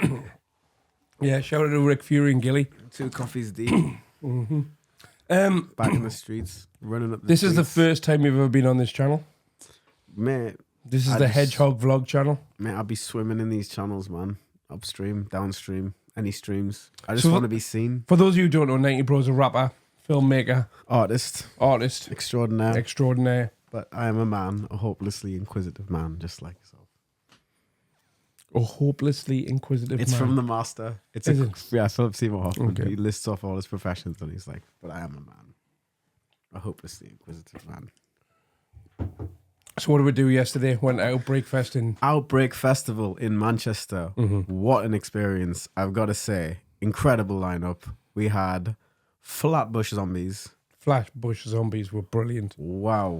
Yeah, shout out to Rick Fury and Gilly. 2 coffees deep. Mm-hmm. Back in the streets, running up the This streets. is the first time you've ever been on this channel? Man. This is the Hedgehog vlog channel? Man, I'll be swimming in these channels, man. Upstream, downstream, any streams. I just want to be seen. For those of you who don't know, 90 Bro's a rapper, filmmaker. Artist. Extraordinaire. But I am a man, a hopelessly inquisitive man, just like yourself. A hopelessly inquisitive It's man. from the master. It's yeah, Philip Seymour Hoffman. Okay. He lists off all his professions and he's like, but I am a man. A hopelessly inquisitive man. So what did we do yesterday? Went to Outbreak Fest in... Outbreak Festival in Manchester. Mm-hmm. What an experience, I've got to say. Incredible lineup. We had Flatbush Zombies. Flatbush Zombies were brilliant. Wow.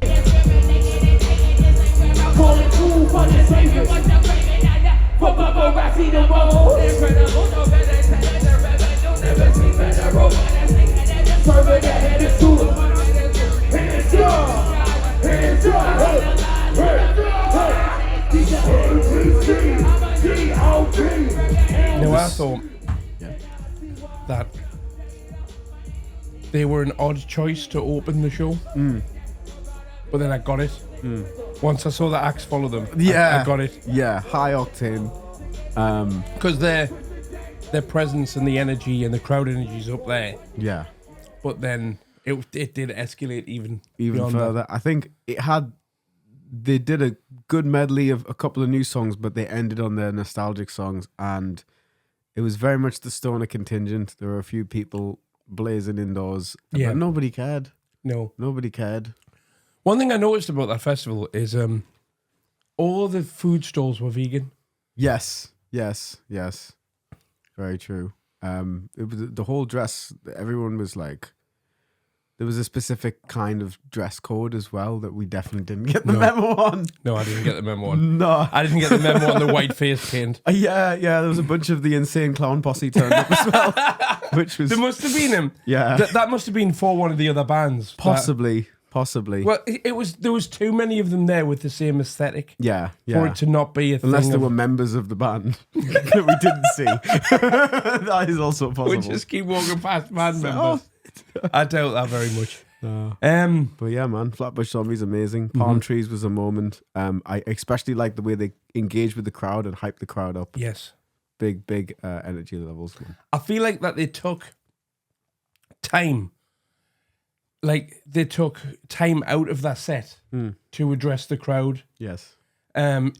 Now I thought that they were an odd choice to open the show, but then I got it. Once I saw the acts follow them, I got it. Yeah, high octane. Because their presence and the energy and the crowd energy is up there. Yeah. But then it did escalate even further. that. I think they did a good medley of a couple of new songs, but they ended on their nostalgic songs, and it was very much the stoner contingent. There were a few people blazing indoors, but nobody cared. No. Nobody cared. One thing I noticed about that festival is all the food stalls were vegan. Yes. Very true. It was the whole dress. Everyone was like There was a specific kind of dress code as well that we definitely didn't get the memo on. No, I didn't get the memo on. No. I didn't get the memo on the white face paint. Yeah, there was a bunch of the insane clown posse turned up as well. Which was... There must have been him. Yeah. That must have been for one of the other bands. Possibly. Well, there was too many of them there with the same aesthetic. Yeah. For it to not be a thing. Unless there were members of the band that we didn't see. That is also possible. We just keep walking past band members. I doubt that very much. But yeah, man, Flatbush Zombies amazing. Palm Trees was a moment. I especially like the way they engaged with the crowd and hyped the crowd up. Yes, big energy levels. Man. I feel like that they took time. Like they took time out of that set to address the crowd. Yes, and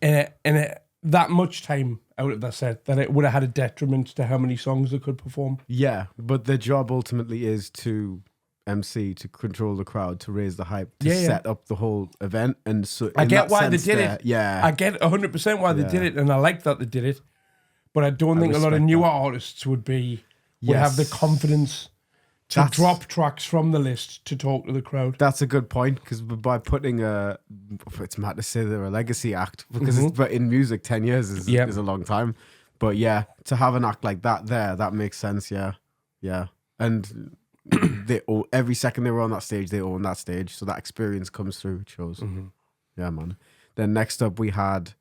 that much time out of that set that it would have had a detriment to how many songs they could perform. Yeah, but their job ultimately is to MC, to control the crowd, to raise the hype, to set up the whole event. And so I get why they did it. Yeah, I get 100% why they did it, and I like that they did it. But I don't think a lot of newer artists would have the confidence to drop tracks from the list to talk to the crowd. That's a good point, because by putting it's mad to say they're a legacy act, because but in music 10 years is a long time. But yeah, to have an act like that there, that makes sense. Yeah. And they every second they were on that stage, they own that stage, so that experience comes through. It shows. Yeah, man. Then next up we had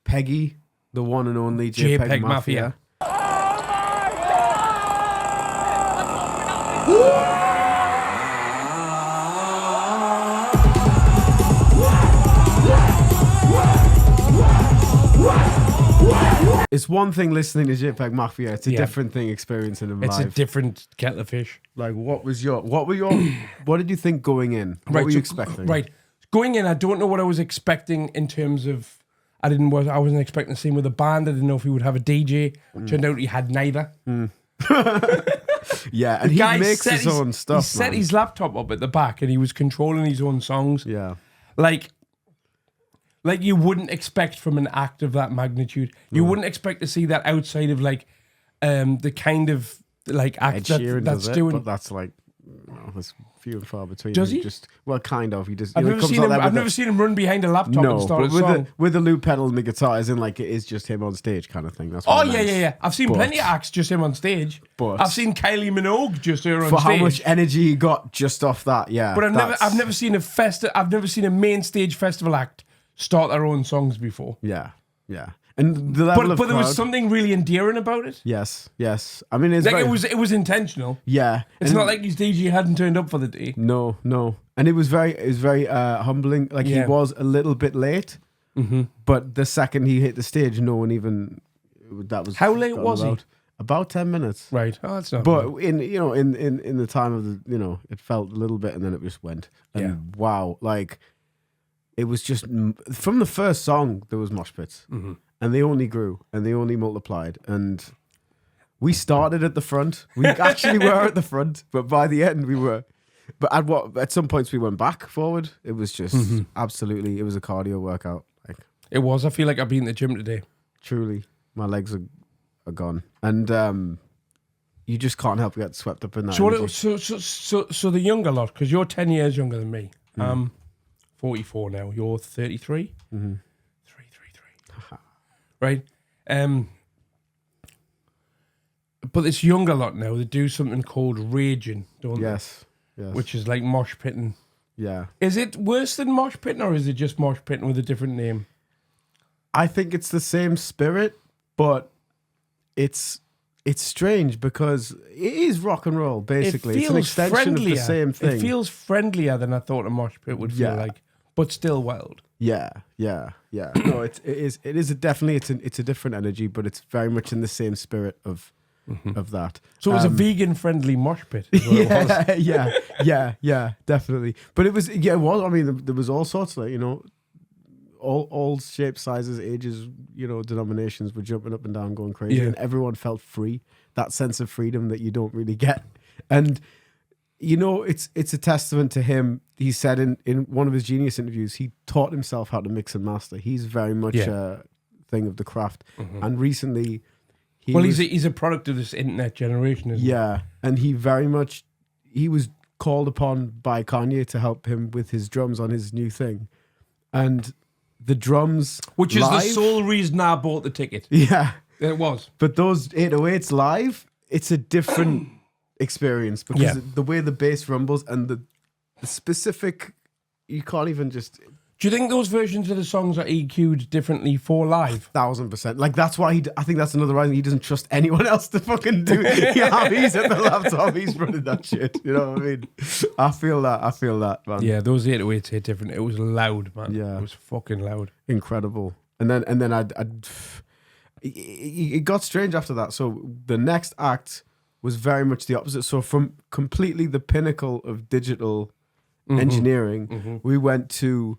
Peggy, the one and only JPEG Mafia. It's one thing listening to JPEG Mafia. It's a different thing experiencing them live. It's a different kettle of fish. Like, what did you think going in? What were you expecting? Right. Going in, I don't know what I was expecting in terms of, I wasn't expecting the same with the band. I didn't know if he would have a DJ. Turned out he had neither. Yeah, and he makes his own stuff. He set his laptop up at the back and he was controlling his own songs. Yeah. Like you wouldn't expect from an act of that magnitude. You wouldn't expect to see that outside of the kind of like act that's doing. But that's like that's few and far between. Does he? Kind of. He just. I've never seen him run behind a laptop and start a song. With the loop pedal and the guitar, as in like it is just him on stage kind of thing. That's yeah. I've seen plenty of acts just him on stage. But I've seen Kylie Minogue just her on for stage. How much energy he got just off that, yeah. But I've never seen a main stage festival act start their own songs before. Yeah. And the level of there was crowd- something really endearing about it. Yes. I mean, it's like it was intentional. Yeah, it's not like his DJ hadn't turned up for the day. No, and it was very humbling. Like he was a little bit late, but the second he hit the stage, no one even that was. How late was he? About 10 minutes. Right. Oh, that's not. But bad. in the time of the it felt a little bit, and then it just went. And wow, like it was just from the first song there was mosh pits. And they only grew and they only multiplied. And we started at the front. We actually were at the front, but by the end we were. But at some points we went back forward. It was just absolutely. It was a cardio workout. Like it was. I feel like I've been in the gym today. Truly, my legs are gone, and you just can't help but get swept up in that. So the younger lot, because you're 10 years younger than me. I'm 44 now. You're 33. 3. Right, but this younger lot now, they do something called raging, don't they? Yes. Which is like mosh pitting. Yeah. Is it worse than mosh pitting, or is it just mosh pitting with a different name? I think it's the same spirit, but it's strange because it is rock and roll, basically. It's an extension of the same thing. It feels friendlier than I thought a mosh pit would feel like, but still wild. Yeah. No, it is definitely it's a different energy, but it's very much in the same spirit of that. So it was a vegan friendly mosh pit. Yeah, definitely. But it was. I mean, there was all sorts of all shapes, sizes, ages, denominations were jumping up and down, going crazy, and everyone felt free. That sense of freedom that you don't really get, and. It's a testament to him. He said in one of his Genius interviews, he taught himself how to mix and master. He's very much a thing of the craft. And recently, he's a product of this internet generation, isn't he? Yeah, and he was called upon by Kanye to help him with his drums on his new thing. And the drums Which is live, the sole reason I bought the ticket. Yeah. It was. But those 808s live, it's a different experience because Yeah. the way the bass rumbles and the specific, you can't even just... Do you think those versions of the songs are EQ'd differently for live? 1,000%. Like, that's why I think that's another reason he doesn't trust anyone else to fucking do it. Yeah, he's at the laptop, he's running that shit. You know what I mean? I feel that, man. Yeah, those 808s hit different. It was loud, man. Yeah. It was fucking loud. Incredible. And then it got strange after that. So the next act was very much the opposite. So from completely the pinnacle of digital engineering, we went to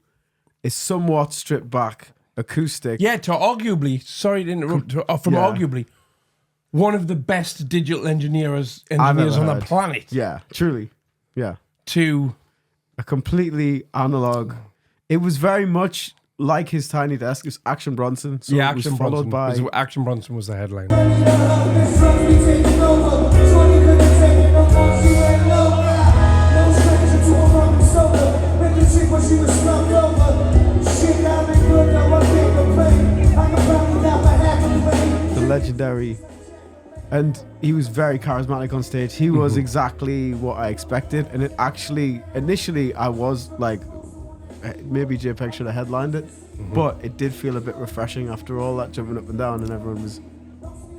a somewhat stripped back acoustic. Yeah, to arguably, sorry to interrupt, arguably one of the best digital engineers on the planet. Yeah, truly. Yeah. To a completely analog. It was very much like his Tiny Desk. It was Action Bronson. So yeah, it was Action followed Bronson. by Action Bronson was the headline. the legendary, and he was very charismatic on stage. He was exactly what I expected, and it actually initially I was like, maybe JPEG should have headlined it, but it did feel a bit refreshing after all that jumping up and down, and everyone was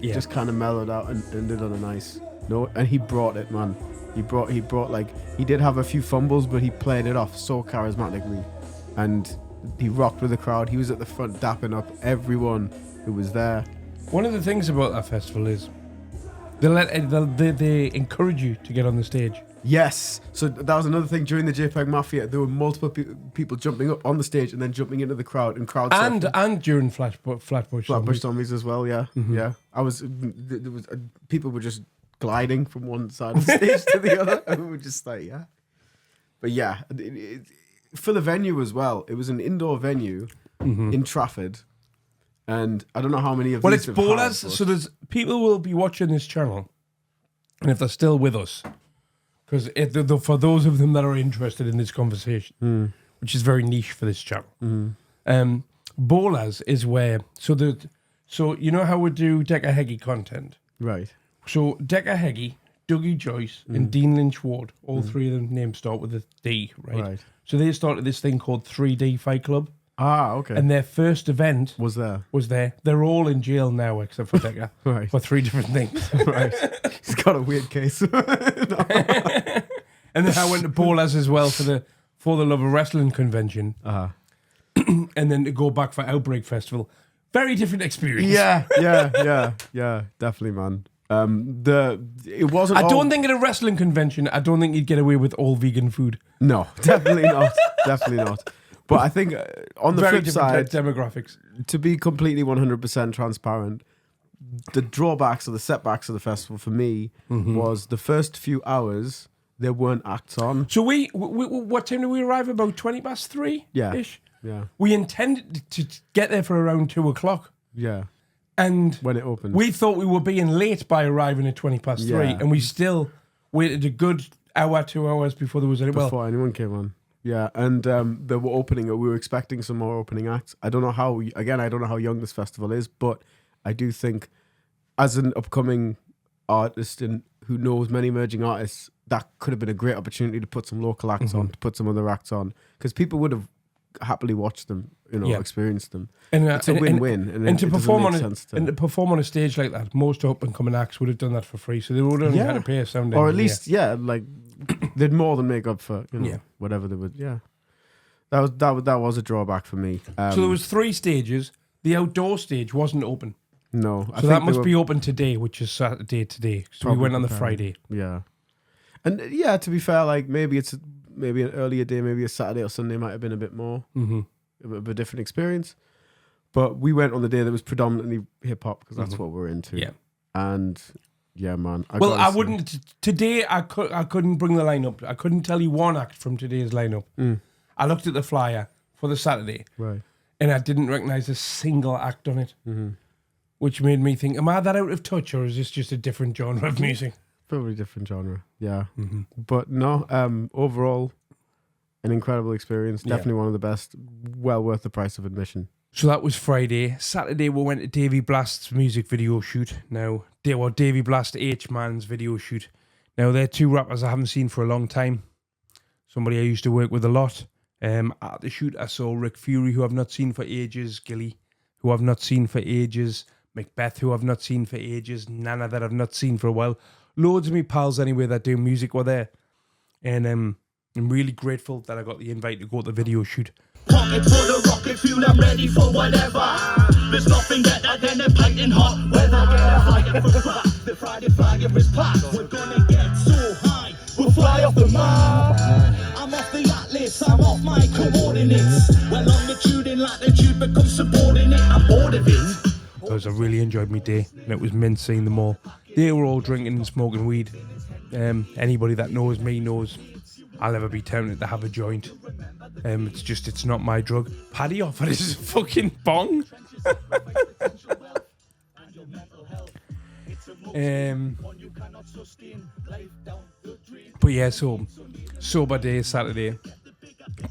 just kind of mellowed out and ended on a nice note. And he brought it, man. He brought like, he did have a few fumbles, but he played it off so charismatically, and he rocked with the crowd. He was at the front dapping up everyone who was there. One of the things about that festival is they encourage you to get on the stage. Yes. So that was another thing during the JPEG Mafia. There were multiple people jumping up on the stage and then jumping into the crowd and crowd surfing. And during Flatbush Zombies as well. Yeah, yeah. I was. There was people were just gliding from one side of the stage to the other, and we were just like, yeah. But yeah, for the venue as well. It was an indoor venue in Trafford, and I don't know how many of well, these. Well, it's ballers. So there's people will be watching this channel, and if they're still with us. Because for those of them that are interested in this conversation, which is very niche for this channel, Ballers is where so you know how we do Decker Heggie content, right? So Decker Heggie, Dougie Joyce, and Dean Lynch Ward, all three of them names start with a D, right? So they started this thing called 3D Fight Club. Ah, okay. And their first event was there. They're all in jail now, except for Decker, right? For three different things, right? He's got a weird case. And then I went to Ballers as well for the Love of Wrestling convention, and then to go back for Outbreak Festival. Very different experience. Yeah, definitely, man. It wasn't. I don't think at a wrestling convention, I don't think you'd get away with all vegan food. No, definitely not. Definitely not. But I think on the Very flip side, demographics. To be completely 100% transparent, the drawbacks or the setbacks of the festival for me was the first few hours there weren't acts on. So we what time did we arrive? About 3:20 ish. Yeah. We intended to get there for around 2:00. Yeah. And when it opened, we thought we were being late by arriving at 3:20, and we still waited a good hour, 2 hours before there was before anyone came on. Yeah, and they were opening. We were expecting some more opening acts. I don't know how. Again, I don't know how young this festival is, but I do think, as an upcoming artist and who knows many emerging artists, that could have been a great opportunity to put some local acts on, to put some other acts on, because people would have happily watched them, experienced them. And it's a win-win, and to perform on a stage like that, most up and coming acts would have done that for free, so they would have only had to pay a sound engineer. Or at least, like they'd more than make up for whatever they would. Yeah, that was a drawback for me. So there was 3 stages. The outdoor stage wasn't open. No, so that must be open today, which is Saturday today. So we went on the Friday. Yeah, and to be fair, like maybe an earlier day, maybe a Saturday or Sunday might have been a bit more of a different experience. But we went on the day that was predominantly hip hop because that's what we're into. Yeah, and yeah, man. I wouldn't today. I couldn't bring the lineup. I couldn't tell you one act from today's lineup. I looked at the flyer for the Saturday, right, and I didn't recognize a single act on it, which made me think: am I that out of touch, or is this just a different genre of music? Very different genre. Yeah. But no, overall, an incredible experience. Yeah. Definitely one of the best. Well worth the price of admission. So that was Friday. Saturday we went to Davy Blast's music video shoot. Now, Davy Blast H-Man's video shoot. Now, they're two rappers I haven't seen for a long time. Somebody I used to work with a lot. At the shoot, I saw Rick Fury, who I've not seen for ages. Gilly, who I've not seen for ages. Macbeth, who I've not seen for ages. Nana, that I've not seen for a while. Loads of me pals anyway that do music were there. And I'm really grateful that I got the invite to go to the video shoot. Pocket full of rocket fuel, I'm ready for whatever. There's nothing better than a piping hot weather. Get a fire for crack, the Friday fire is packed. We're gonna get so high, we'll fly off the map. I'm off the atlas, I'm off my coordinates. Well, longitude and latitude become subordinate, I'm bored of it. Because I really enjoyed my day, and it was mint seeing them all. They were all drinking and smoking weed. Anybody that knows me knows I'll never be tempted to have a joint. It's not my drug. Paddy offered his fucking bong. But yeah, so sober day Saturday.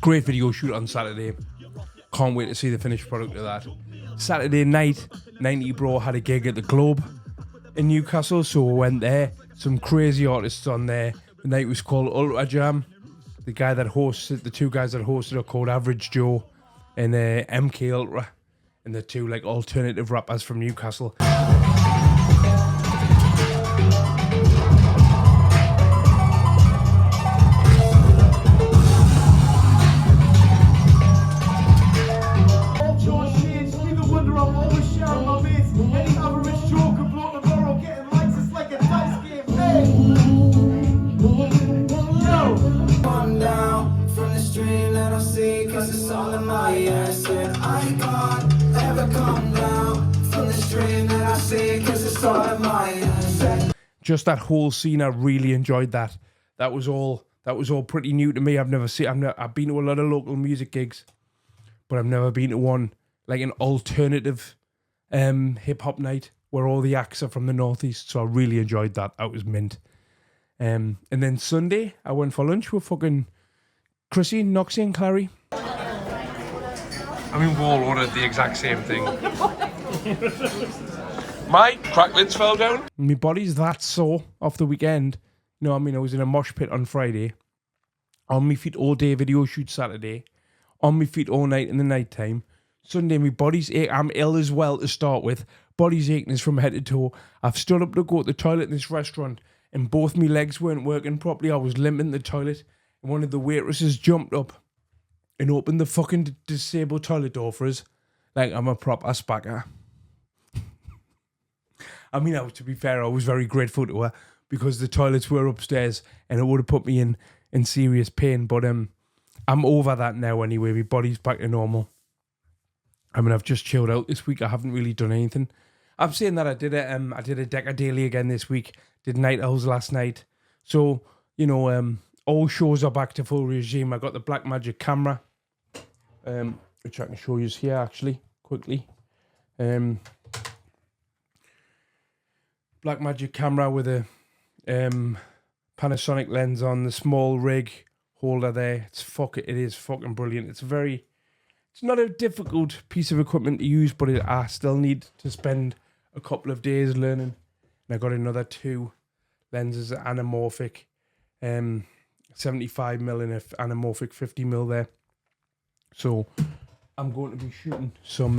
Great video shoot on Saturday. Can't wait to see the finished product of that. Saturday night, 90 Bro had a gig at the Globe in Newcastle, so we went there. Some crazy artists on there. The night was called Ultra Jam. The two guys that hosted are called Average Joe and MK Ultra, and the two like alternative rappers from Newcastle. Just that whole scene, I really enjoyed that. That was all pretty new to me. I've been to a lot of local music gigs, but I've never been to one like an alternative hip hop night where all the acts are from the northeast. So I really enjoyed that. That was mint. And then Sunday, I went for lunch with fucking Chrissy, Noxie, and Clary. I mean, we all ordered the exact same thing. My cracklins fell down. My body's that sore off the weekend. You know, I mean, I was in a mosh pit on Friday. On my feet all day, video shoot Saturday. On my feet all night in the night time. Sunday, my body's aching. I'm ill as well to start with. Body's aching is from head to toe. I've stood up to go to the toilet in this restaurant and both my legs weren't working properly. I was limping the toilet and one of the waitresses jumped up and opened the fucking disabled toilet door for us. Like I'm a proper spacker. I mean, to be fair, I was very grateful to her because the toilets were upstairs and it would have put me in serious pain. But I'm over that now anyway. My body's back to normal. I mean, I've just chilled out this week. I haven't really done anything. I'm saying that I did a Decker Daily again this week. Did Night Owls last night. So, you know, all shows are back to full regime. I got the Blackmagic camera, which I can show you here actually quickly. Blackmagic camera with a Panasonic lens on, the small rig holder there. It is fucking brilliant. It's not a difficult piece of equipment to use, but I still need to spend a couple of days learning. And I got another 2 lenses, anamorphic, 75mm and an anamorphic 50mm there. So I'm going to be shooting some.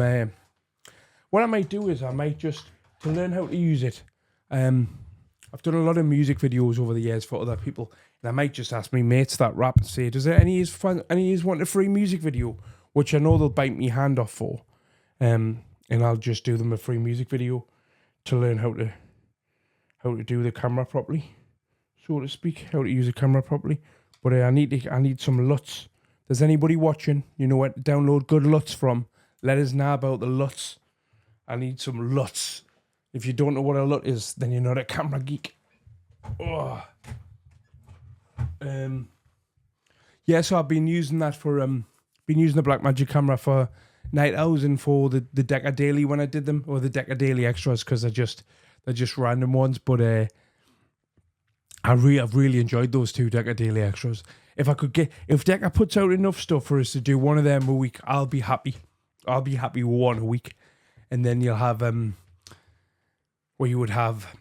What I might do is I might just to learn how to use it. I've done a lot of music videos over the years for other people, and I might just ask my mates that rap and say, "Does any of you want a free music video?" Which I know they'll bite me hand off for, and I'll just do them a free music video to learn how to do the camera properly, so to speak, how to use a camera properly. But I need some LUTs. Does anybody watching, you know where to download good LUTs from? Let us know about the LUTs. I need some LUTs. If you don't know what a LUT is, then you're not a camera geek. Oh. Yeah, so I've been using that for been using the Blackmagic camera for Night Owls and for the Decker Daily when I did them, or the Decker Daily extras, because they're just random ones. But I've really enjoyed those 2 Decker daily extras. If Decker puts out enough stuff for us to do one of them a week, I'll be happy. I'll be happy with one a week. And then you'll have where you would have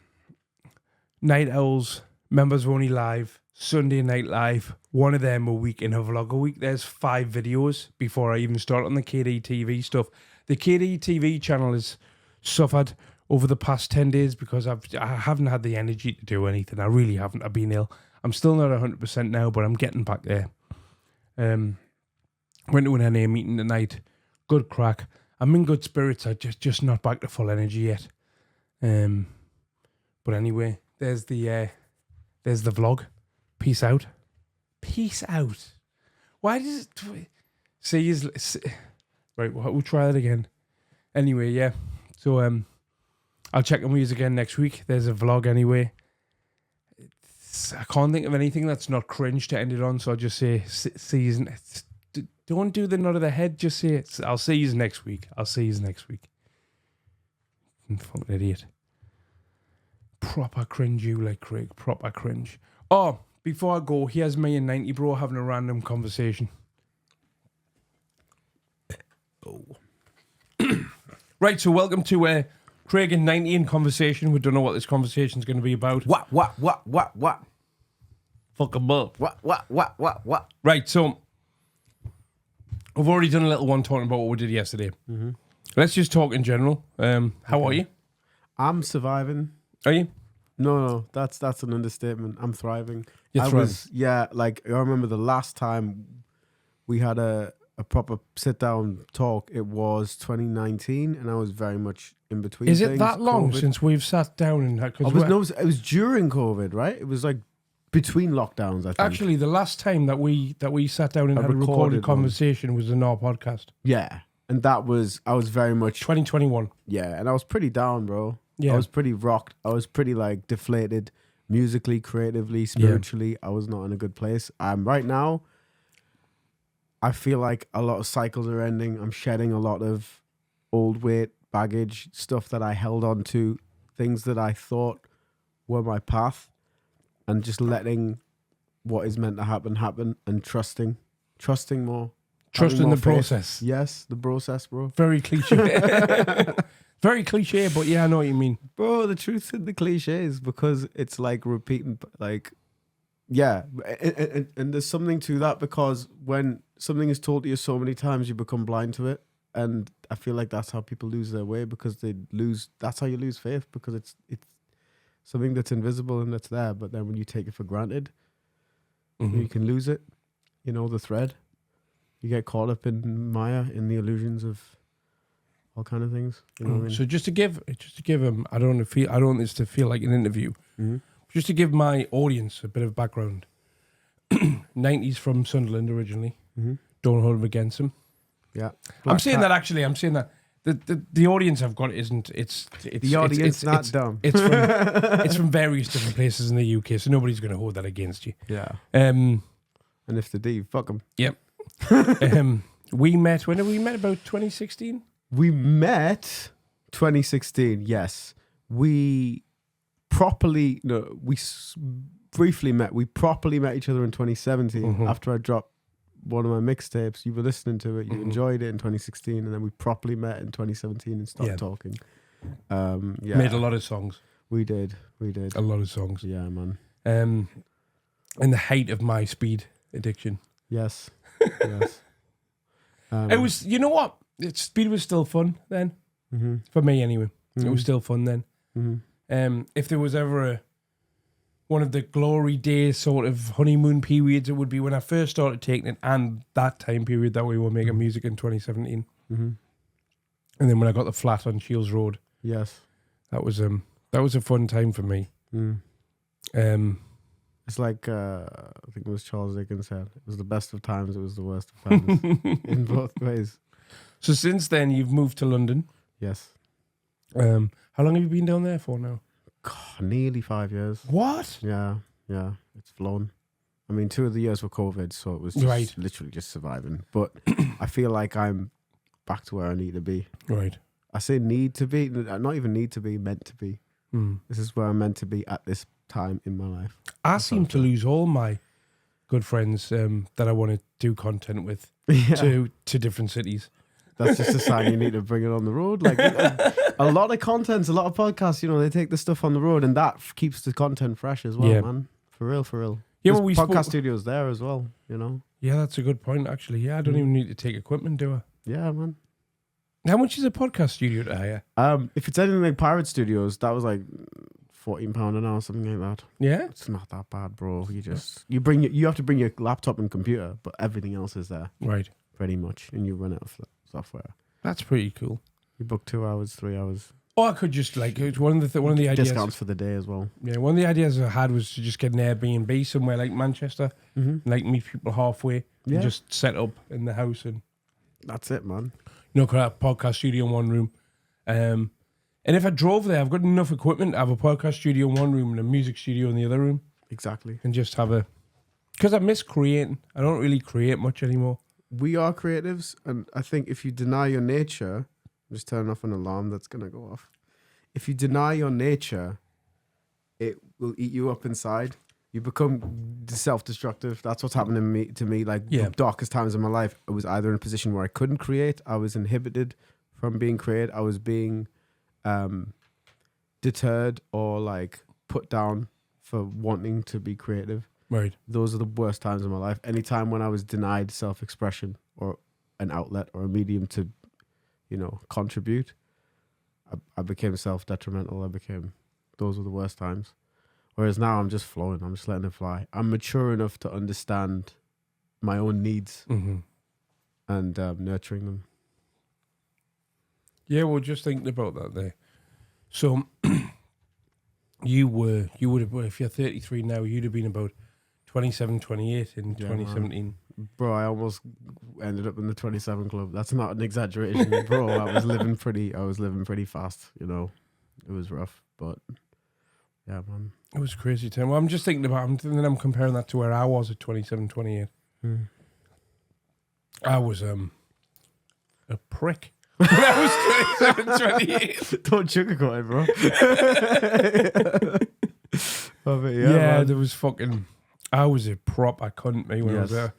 Night Owls, Members Only Live, Sunday Night Live, one of them a week, and a vlog a week. There's 5 videos before I even start on the KD TV stuff. The KD TV channel has suffered over the past 10 days because I haven't had the energy to do anything. I really haven't. I've been ill. I'm still not 100% now, but I'm getting back there. Went to an NA meeting tonight. Good crack. I'm in good spirits. I just not back to full energy yet. But anyway, there's the vlog. Peace out. Peace out. Why does it... Right, we'll try that again. Anyway, yeah. So, I'll check on with you again next week. There's a vlog anyway. I can't think of anything that's not cringe to end it on, so I'll just say, season. Don't do the nod of the head, just say it. I'll see you next week. I'll see you next week. Fucking idiot. Proper cringe, you like Craig. Proper cringe. Oh, before I go, here's me and 90 Bro having a random conversation. Oh. Right, so welcome to Craig and 90 in conversation. We don't know what this conversation's going to be about. What? Fuck 'em up. What? Right, so I've already done a little one talking about what we did yesterday. Mm-hmm. Let's just talk in general. How are you? I'm surviving. Are you? No, that's an understatement. I'm thriving. You're thriving. I remember the last time we had a proper sit-down talk, it was 2019, and I was very much in between Is it things. that long COVID. since we've sat down and had... It was during COVID, right? It was like between lockdowns, I think. Actually, the last time that we sat down and had a recorded conversation was in our podcast. Yeah, and I was very much... 2021. Yeah, and I was pretty down, bro. Yeah. I was pretty rocked. I was pretty like deflated musically, creatively, spiritually. I was not in a good place. Right now, I feel like a lot of cycles are ending. I'm shedding a lot of old weight, baggage, stuff that I held on to, things that I thought were my path, and just letting what is meant to happen and trusting more. Trusting the faith. process. Yes, the process, bro. Very cliche. Very cliche, but yeah, I know what you mean. Bro, the truth in the cliches, because it's like repeating, like, yeah. And there's something to that, because when something is told to you so many times, you become blind to it. And I feel like that's how people lose their way, because that's how you lose faith, because it's something that's invisible and that's there. But then when you take it for granted, you can lose it, the thread. You get caught up in Maya, in the illusions of all kind of things. You know what I mean? So just to give him, I don't want this to feel like an interview. Mm-hmm. Just to give my audience a bit of background. 90s from Sunderland originally. Mm-hmm. Don't hold him against him. Yeah. I'm saying that the audience I've got isn't. It's the audience not dumb. It's from various different places in the UK, so nobody's going to hold that against you. Yeah. And if they do, fuck them. Yep. We met. When did we met? About 2016. We met 2016. Yes, we properly. No, we briefly met. We properly met each other in 2017 after I dropped one of my mixtapes. You were listening to it. You enjoyed it in 2016, and then we properly met in 2017 and started talking. Yeah, made a lot of songs. We did a lot of songs. Yeah, man. In the height of my speed addiction. Yes. Yes. It was. You know what? Speed was still fun then. For me, anyway. It was still fun then. If there was ever one of the glory days sort of honeymoon periods, it would be when I first started taking it, and that time period that we were making music in 2017. And then when I got the flat on Shields Road. Yes. That was a fun time for me. It's like I think it was Charles Dickens said, it was the best of times, it was the worst of times. In both ways. So since then you've moved to London. Yes. How long have you been down there for now? God, nearly 5 years. What? Yeah. It's flown. I mean, 2 of the years were COVID, so it was just literally just surviving. But I feel like I'm back to where I need to be. Right. I say need to be, not even need to be, meant to be. This is where I'm meant to be at this time in my life. I seem to lose all my good friends that I want to do content with to different cities. That's just a sign you need to bring it on the road. Like a lot of contents, a lot of podcasts, they take the stuff on the road, and that keeps the content fresh as well, man. For real, for real. Yeah, There's well, we podcast studios there as well, Yeah, that's a good point, actually. Yeah, I don't even need to take equipment, do I? Yeah, man. How much is a podcast studio to hire? If it's anything like Pirate Studios, that was like £14 an hour, something like that. Yeah, it's not that bad, bro. You have to bring your laptop and computer, but everything else is there, right? Pretty much, and you run it off the software. That's pretty cool. You book 2 hours, 3 hours. Or I could just it's one of the ideas. Discounts for the day as well. Yeah, one of the ideas I had was to just get an Airbnb somewhere like Manchester, like meet people halfway, and just set up in the house, and that's it, man. Could have a podcast studio in one room. And if I drove there, I've got enough equipment to have a podcast studio in one room and a music studio in the other room. Exactly. And just have because I miss creating. I don't really create much anymore. We are creatives, and I think if you deny your nature, I'm just turning off an alarm that's going to go off. If you deny your nature, it will eat you up inside. You become self-destructive. That's what's happening to me. Like the darkest times in my life, I was either in a position where I couldn't create, I was inhibited from being creative, I was being deterred or like put down for wanting to be creative. Right. Those are the worst times in my life. Anytime when I was denied self-expression or an outlet or a medium to, contribute, I became self-detrimental. Those were the worst times. Whereas now I'm just flowing. I'm just letting it fly. I'm mature enough to understand my own needs and nurturing them. Yeah, well, just thinking about that there. So you would have, if you're 33 now, you'd have been about 27, 28 in 2017. Man. Bro, I almost ended up in the 27 club. That's not an exaggeration, bro. I was living pretty fast, It was rough, but yeah, man. It was a crazy time. Well, I'm just thinking about, I'm comparing that to where I was at 27, 28. I was a prick. When I was 27, 28. Don't sugarcoat it, bro. There was I was a proper cunt, me, when I was there.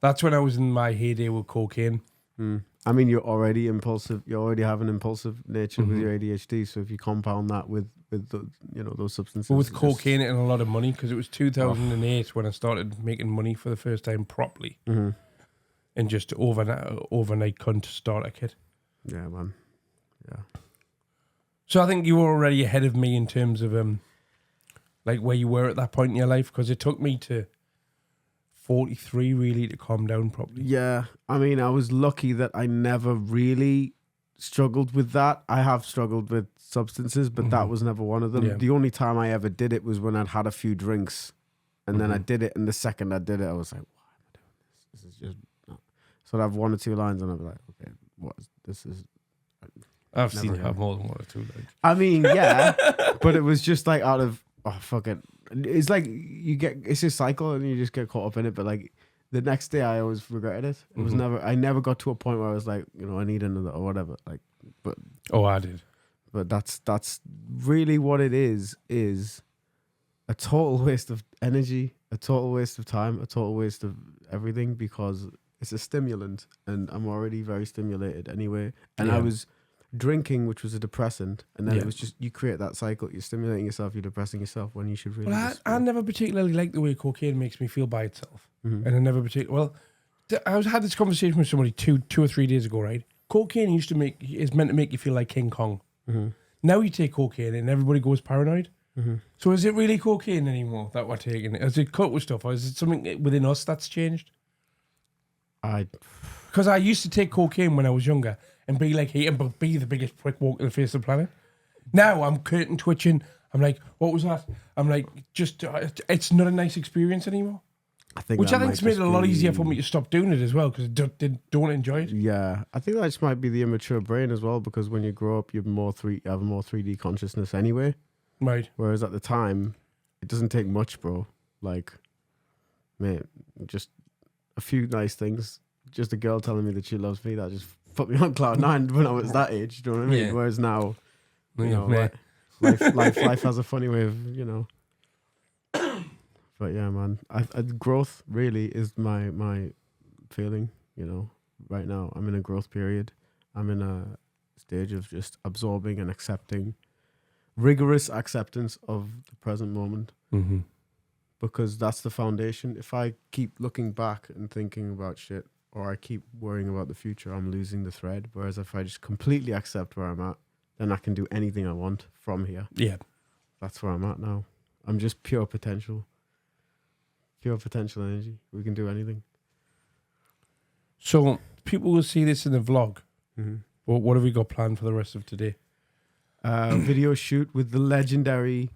That's when I was in my heyday with cocaine. I mean, you're already impulsive. You already have an impulsive nature with your ADHD. So if you compound that with the, those substances, but with cocaine and a lot of money, because it was 2008 when I started making money for the first time properly, and just overnight cunt starter kit. Yeah, man. Yeah. So I think you were already ahead of me in terms of like where you were at that point in your life, because it took me to 43 really to calm down properly. Yeah, I mean, I was lucky that I never really struggled with that. I have struggled with substances, but that was never one of them. Yeah. The only time I ever did it was when I'd had a few drinks, and then I did it, and the second I did it, I was like, why am I doing this? This is just not. So I'd have one or two lines, and I'd be like, okay, this is... I've seen you have more than one or two lines. I mean, yeah, but it was just like out of, oh, fuck it. It's like it's a cycle and you just get caught up in it. But like the next day, I always regretted it. It was I never got to a point where I was like, I need another or whatever. Like, but I did. But that's really what it is a total waste of energy, a total waste of time, a total waste of everything, because it's a stimulant and I'm already very stimulated anyway. And I was drinking, which was a depressant, and then it was just, you create that cycle. You're stimulating yourself, you're depressing yourself when you should really... Well, I never particularly like the way cocaine makes me feel by itself. And I never particularly... Well, I had this conversation with somebody two or 3 days ago, right? Cocaine is meant to make you feel like King Kong. Now you take cocaine and everybody goes paranoid. So is it really cocaine anymore that we're taking? Is it cut with stuff, or is it something within us that's changed? Because I used to take cocaine when I was younger and be like, hey, but be the biggest prick walking the face of the planet. Now I'm curtain twitching. I'm like, what was that? I'm like, just it's not a nice experience anymore. Which I think's made it a lot easier for me to stop doing it as well, because I don't enjoy it. Yeah, I think that just might be the immature brain as well, because when you grow up, you have more 3D consciousness anyway. Right. Whereas at the time, it doesn't take much, bro. Like, man, just a few nice things. Just a girl telling me that she loves me, that just put me on cloud nine when I was that age. Do you know what I mean? Yeah. Whereas now, life has a funny way of, But yeah, man, growth really is my feeling. You know, right now I'm in a growth period. I'm in a stage of just absorbing and accepting, rigorous acceptance of the present moment. Mm-hmm. Because that's the foundation. If I keep looking back and thinking about shit, or I keep worrying about the future, I'm losing the thread. Whereas if I just completely accept where I'm at, then I can do anything I want from here. Yeah. That's where I'm at now. I'm just pure potential. Pure potential energy. We can do anything. So people will see this in the vlog. Mm-hmm. Well, what have we got planned for the rest of today? Video shoot with the legendary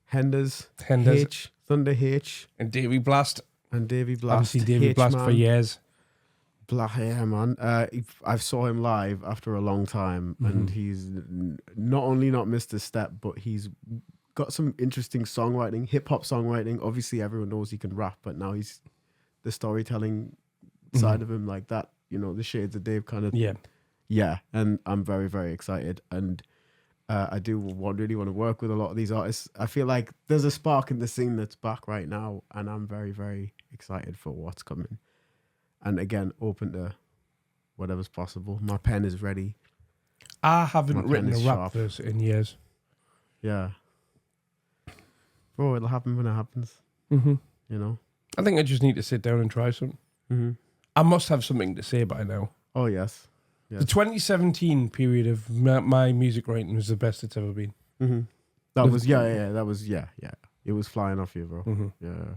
Henders. H, Thunder H. And Davey Blast. Obviously Davey Blast for years. Yeah, man. I've saw him live after a long time, and he's not only not missed a step, but he's got some interesting songwriting, hip hop songwriting. Obviously, everyone knows he can rap, but now he's the storytelling side of him, like that. You know, the shades of Dave kind of. Yeah. And I'm very, very excited, and I do really want to work with a lot of these artists. I feel like there's a spark in the scene that's back right now, and I'm very, very excited for what's coming. And again, open to whatever's possible. My pen is ready. I haven't written a rap sharp. verse in years. Yeah. Bro, it'll happen when it happens. Mm-hmm. You know? I think I just need to sit down and try something. Mm-hmm. I must have something to say by now. Oh, yes. The 2017 period of my music writing was the best it's ever been. Mm-hmm. That was, yeah. It was flying off you, bro. Mm-hmm. Yeah.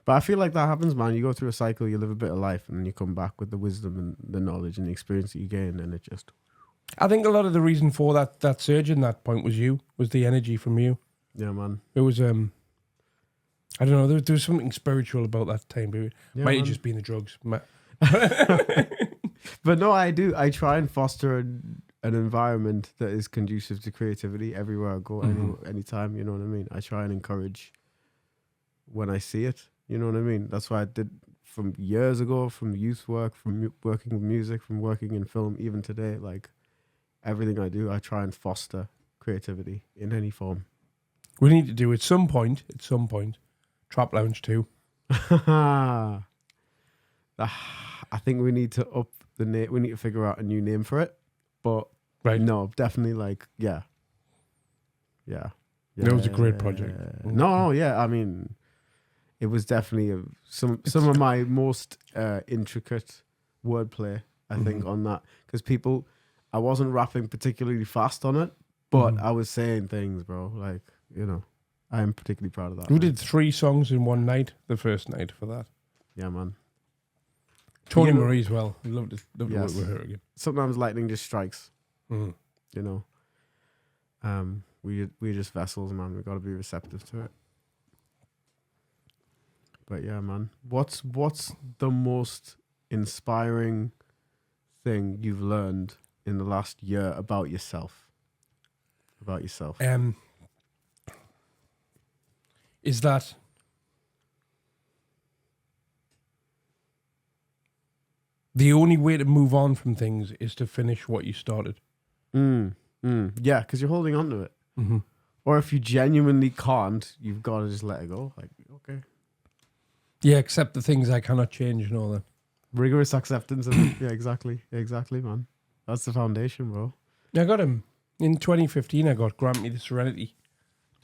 But I feel like that happens, man. You go through a cycle, you live a bit of life, and then you come back with the wisdom and the knowledge and the experience that you gain, and it just... I think a lot of the reason for that surge in that point was the energy from you. Yeah, man. It was, I don't know, there was something spiritual about that time period. Yeah, Might man. have just been the drugs. But no, I do. I try and foster an environment that is conducive to creativity everywhere I go, anytime, you know what I mean? I try and encourage when I see it. You know what I mean? That's why I did from years ago, from youth work, from working with music, from working in film, even today. Like everything I do, I try and foster creativity in any form. We need to do at some point, Trap Lounge 2. I think we need to up the name. We need to figure out a new name for it. But no, definitely like, yeah. It was a great project. No, yeah. I mean, it was definitely some of my most intricate wordplay, I think, on that. Because I wasn't rapping particularly fast on it, but I was saying things, bro. Like, you know, I am particularly proud of that. We did 3 songs in one night, the first night for that. Yeah, man. Tony Marie as well. We loved to work Yes. with her again. Sometimes lightning just strikes. Mhm. You know, we're just vessels, man. We got to be receptive to it. But yeah, man, what's the most inspiring thing you've learned in the last year about yourself? Is that the only way to move on from things is to finish what you started? Yeah, because you're holding on to it. Mm-hmm. Or if you genuinely can't, you've got to just let it go. Like, okay. Yeah, accept the things I cannot change and all that. Rigorous acceptance of it. Yeah, exactly, man. That's the foundation, bro. I got him in 2015. I got Grant Me the Serenity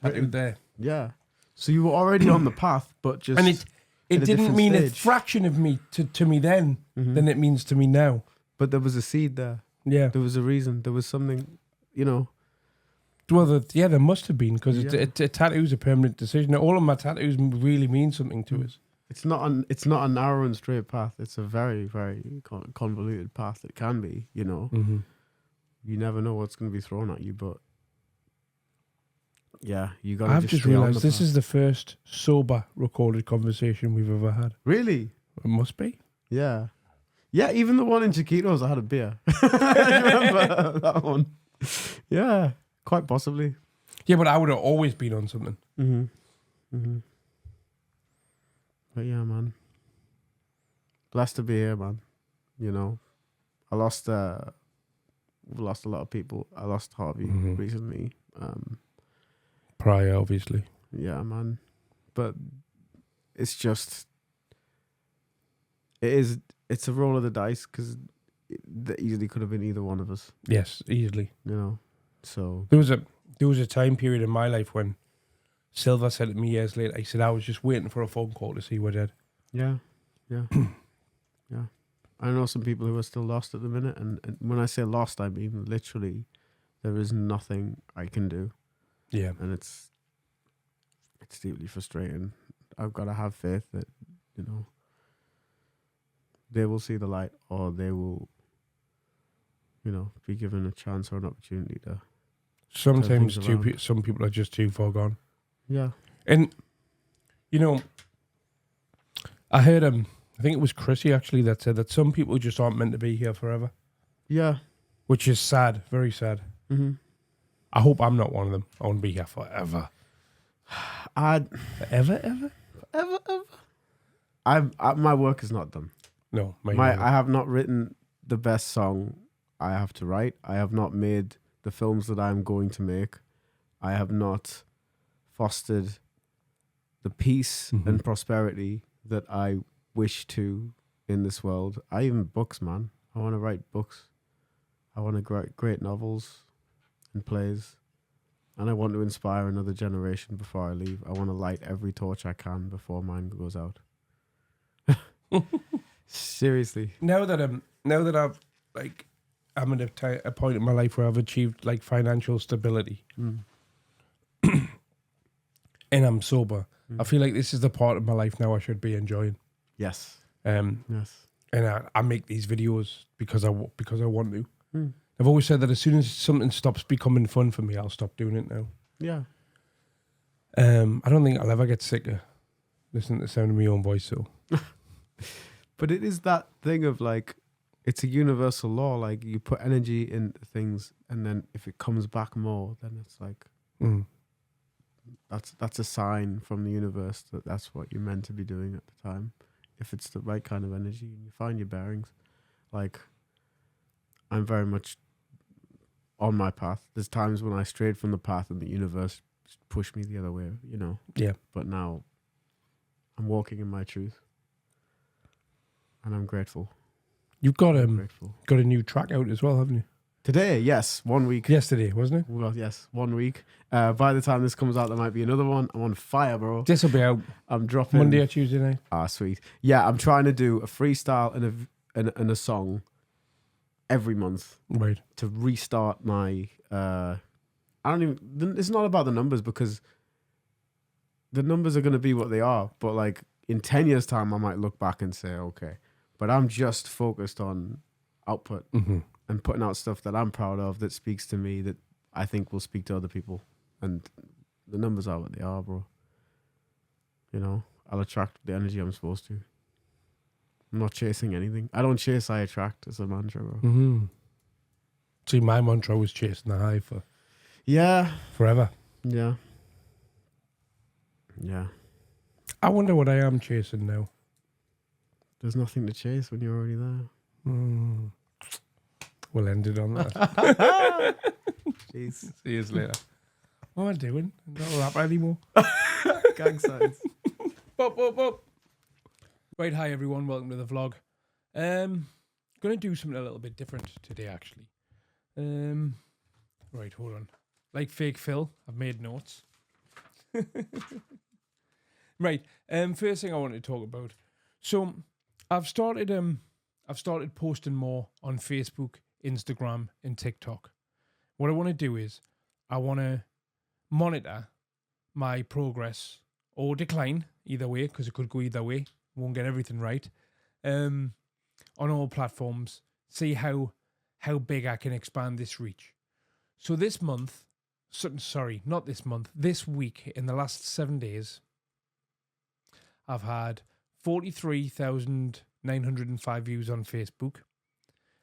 tattooed there. Yeah. So you were already on the path, but just And it didn't mean a fraction of me to me then than it means to me now. But there was a seed there. Yeah. There was a reason. There was something, you know. Well, there must have been, because a tattoo's a permanent decision. All of my tattoos really mean something to us. It's not a narrow and straight path. It's a very, very convoluted path. It can be, you know. Mm-hmm. You never know what's going to be thrown at you, but yeah, you got to I've just realised this is the first sober recorded conversation we've ever had. Really? It must be. Yeah. Yeah, even the one in Chiquitos, I had a beer. I remember that one. Yeah, quite possibly. Yeah, but I would have always been on something. Mm-hmm. Mm-hmm. But yeah, man. Blessed to be here, man. You know, we've lost a lot of people. I lost Harvey recently. Prior, obviously. Yeah, man. But it's just, it's a roll of the dice because that easily could have been either one of us. Yes, easily. You know, so there was a time period in my life when Silver said to me years later, he said, I was just waiting for a phone call to see what I did. Yeah. Yeah. I know some people who are still lost at the minute, and when I say lost, I mean literally there is nothing I can do. Yeah. And it's deeply frustrating. I've got to have faith that, you know, they will see the light, or they will, you know, be given a chance or an opportunity to. Sometimes some people are just too far gone. Yeah. And, you know, I heard I think it was Chrissy actually that said that some people just aren't meant to be here forever. Yeah. Which is sad, very sad. Mm-hmm. I hope I'm not one of them. I want to be here forever. Forever? My work is not done. No, I have not written the best song I have to write. I have not made the films that I'm going to make. I have not fostered the peace and prosperity that I wish to in this world. Even books, man. I want to write books. I want to write great novels and plays. And I want to inspire another generation before I leave. I want to light every torch I can before mine goes out. Seriously. Now that I've I'm at a point in my life where I've achieved like financial stability, and I'm sober. I feel like this is the part of my life now I should be enjoying. Yes. Yes. And I make these videos because I want to. Mm. I've always said that as soon as something stops becoming fun for me, I'll stop doing it now. Yeah. I don't think I'll ever get sick of listening to the sound of my own voice. So, but it is that thing of like, it's a universal law. Like you put energy into things, and then if it comes back more, then it's like that's a sign from the universe that that's what you're meant to be doing at the time. If it's the right kind of energy and you find your bearings, like I'm very much on my path. There's times when I strayed from the path and the universe pushed me the other way, you know. Yeah. But now I'm walking in my truth, and I'm grateful. You've got a new track out as well, haven't you? Today, yes, 1 week. Yesterday, wasn't it? Well, yes, 1 week. By the time this comes out, there might be another one. I'm on fire, bro. This will be out. I'm dropping Monday or Tuesday night. Ah, sweet. Yeah, I'm trying to do a freestyle and a song every month, right? To restart my. It's not about the numbers because the numbers are going to be what they are. But like in 10 years' time, I might look back and say, okay. But I'm just focused on output and putting out stuff that I'm proud of, that speaks to me, that I think will speak to other people. And the numbers are what they are, bro. You know, I'll attract the energy I'm supposed to. I'm not chasing anything. I don't chase, I attract. It's a mantra, bro. Mm-hmm. See, my mantra was chasing the high for forever. Yeah. I wonder what I am chasing now. There's nothing to chase when you're already there. We'll end it on that. Jeez. See you later. What am I doing? I'm not a rapper anymore. Gang signs. Bop, bop, bop. Right, hi everyone. Welcome to the vlog. Going to do something a little bit different today, actually. Right, hold on. Like fake Phil, I've made notes. Right. First thing I wanted to talk about. So, I've started posting more on Facebook, Instagram, and TikTok. What I want to do is I want to monitor my progress or decline, either way, because it could go either way. Won't get everything right. On all platforms, see how big I can expand this reach. So this month, not this month, this week, in the last 7 days, I've had 43,905 views on Facebook.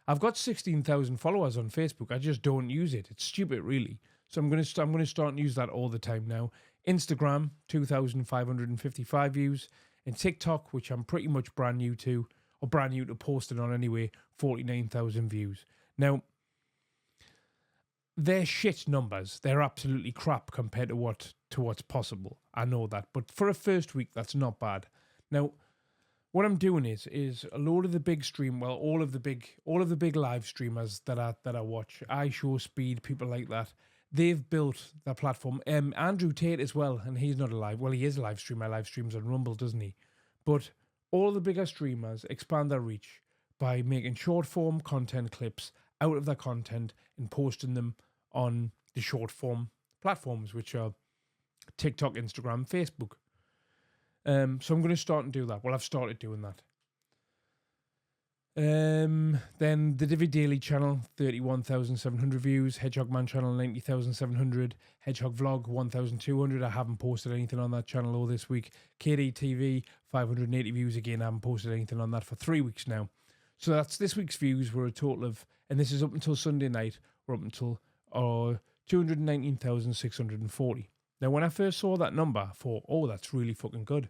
I've got 16,000 followers on Facebook. I just don't use it. It's stupid, really. So I'm going to start and use that all the time now. Instagram, 2,555 views. And TikTok, which I'm pretty much brand new to posting on anyway, 49,000 views. Now, they're shit numbers. They're absolutely crap compared to what's possible. I know that. But for a first week, that's not bad. Now, what I'm doing is a load of the big stream, well, all of the big live streamers that I watch, iShowSpeed, people like that, they've built their platform. Andrew Tate as well, and he's not a live. Well, he is a live streamer. Live streams on Rumble, doesn't he? But all the bigger streamers expand their reach by making short form content clips out of their content and posting them on the short form platforms, which are TikTok, Instagram, Facebook. So I'm going to start and do that. Well, I've started doing that. Then the Divi Daily channel, 31,700 views. Hedgehog Man channel, 90,700. Hedgehog Vlog, 1,200. I haven't posted anything on that channel all this week. KD TV, 580 views. Again, I haven't posted anything on that for 3 weeks now. So that's this week's views were a total of, and this is up until Sunday night, or up until 219,640. Now, when I first saw that number, I thought, oh, that's really fucking good.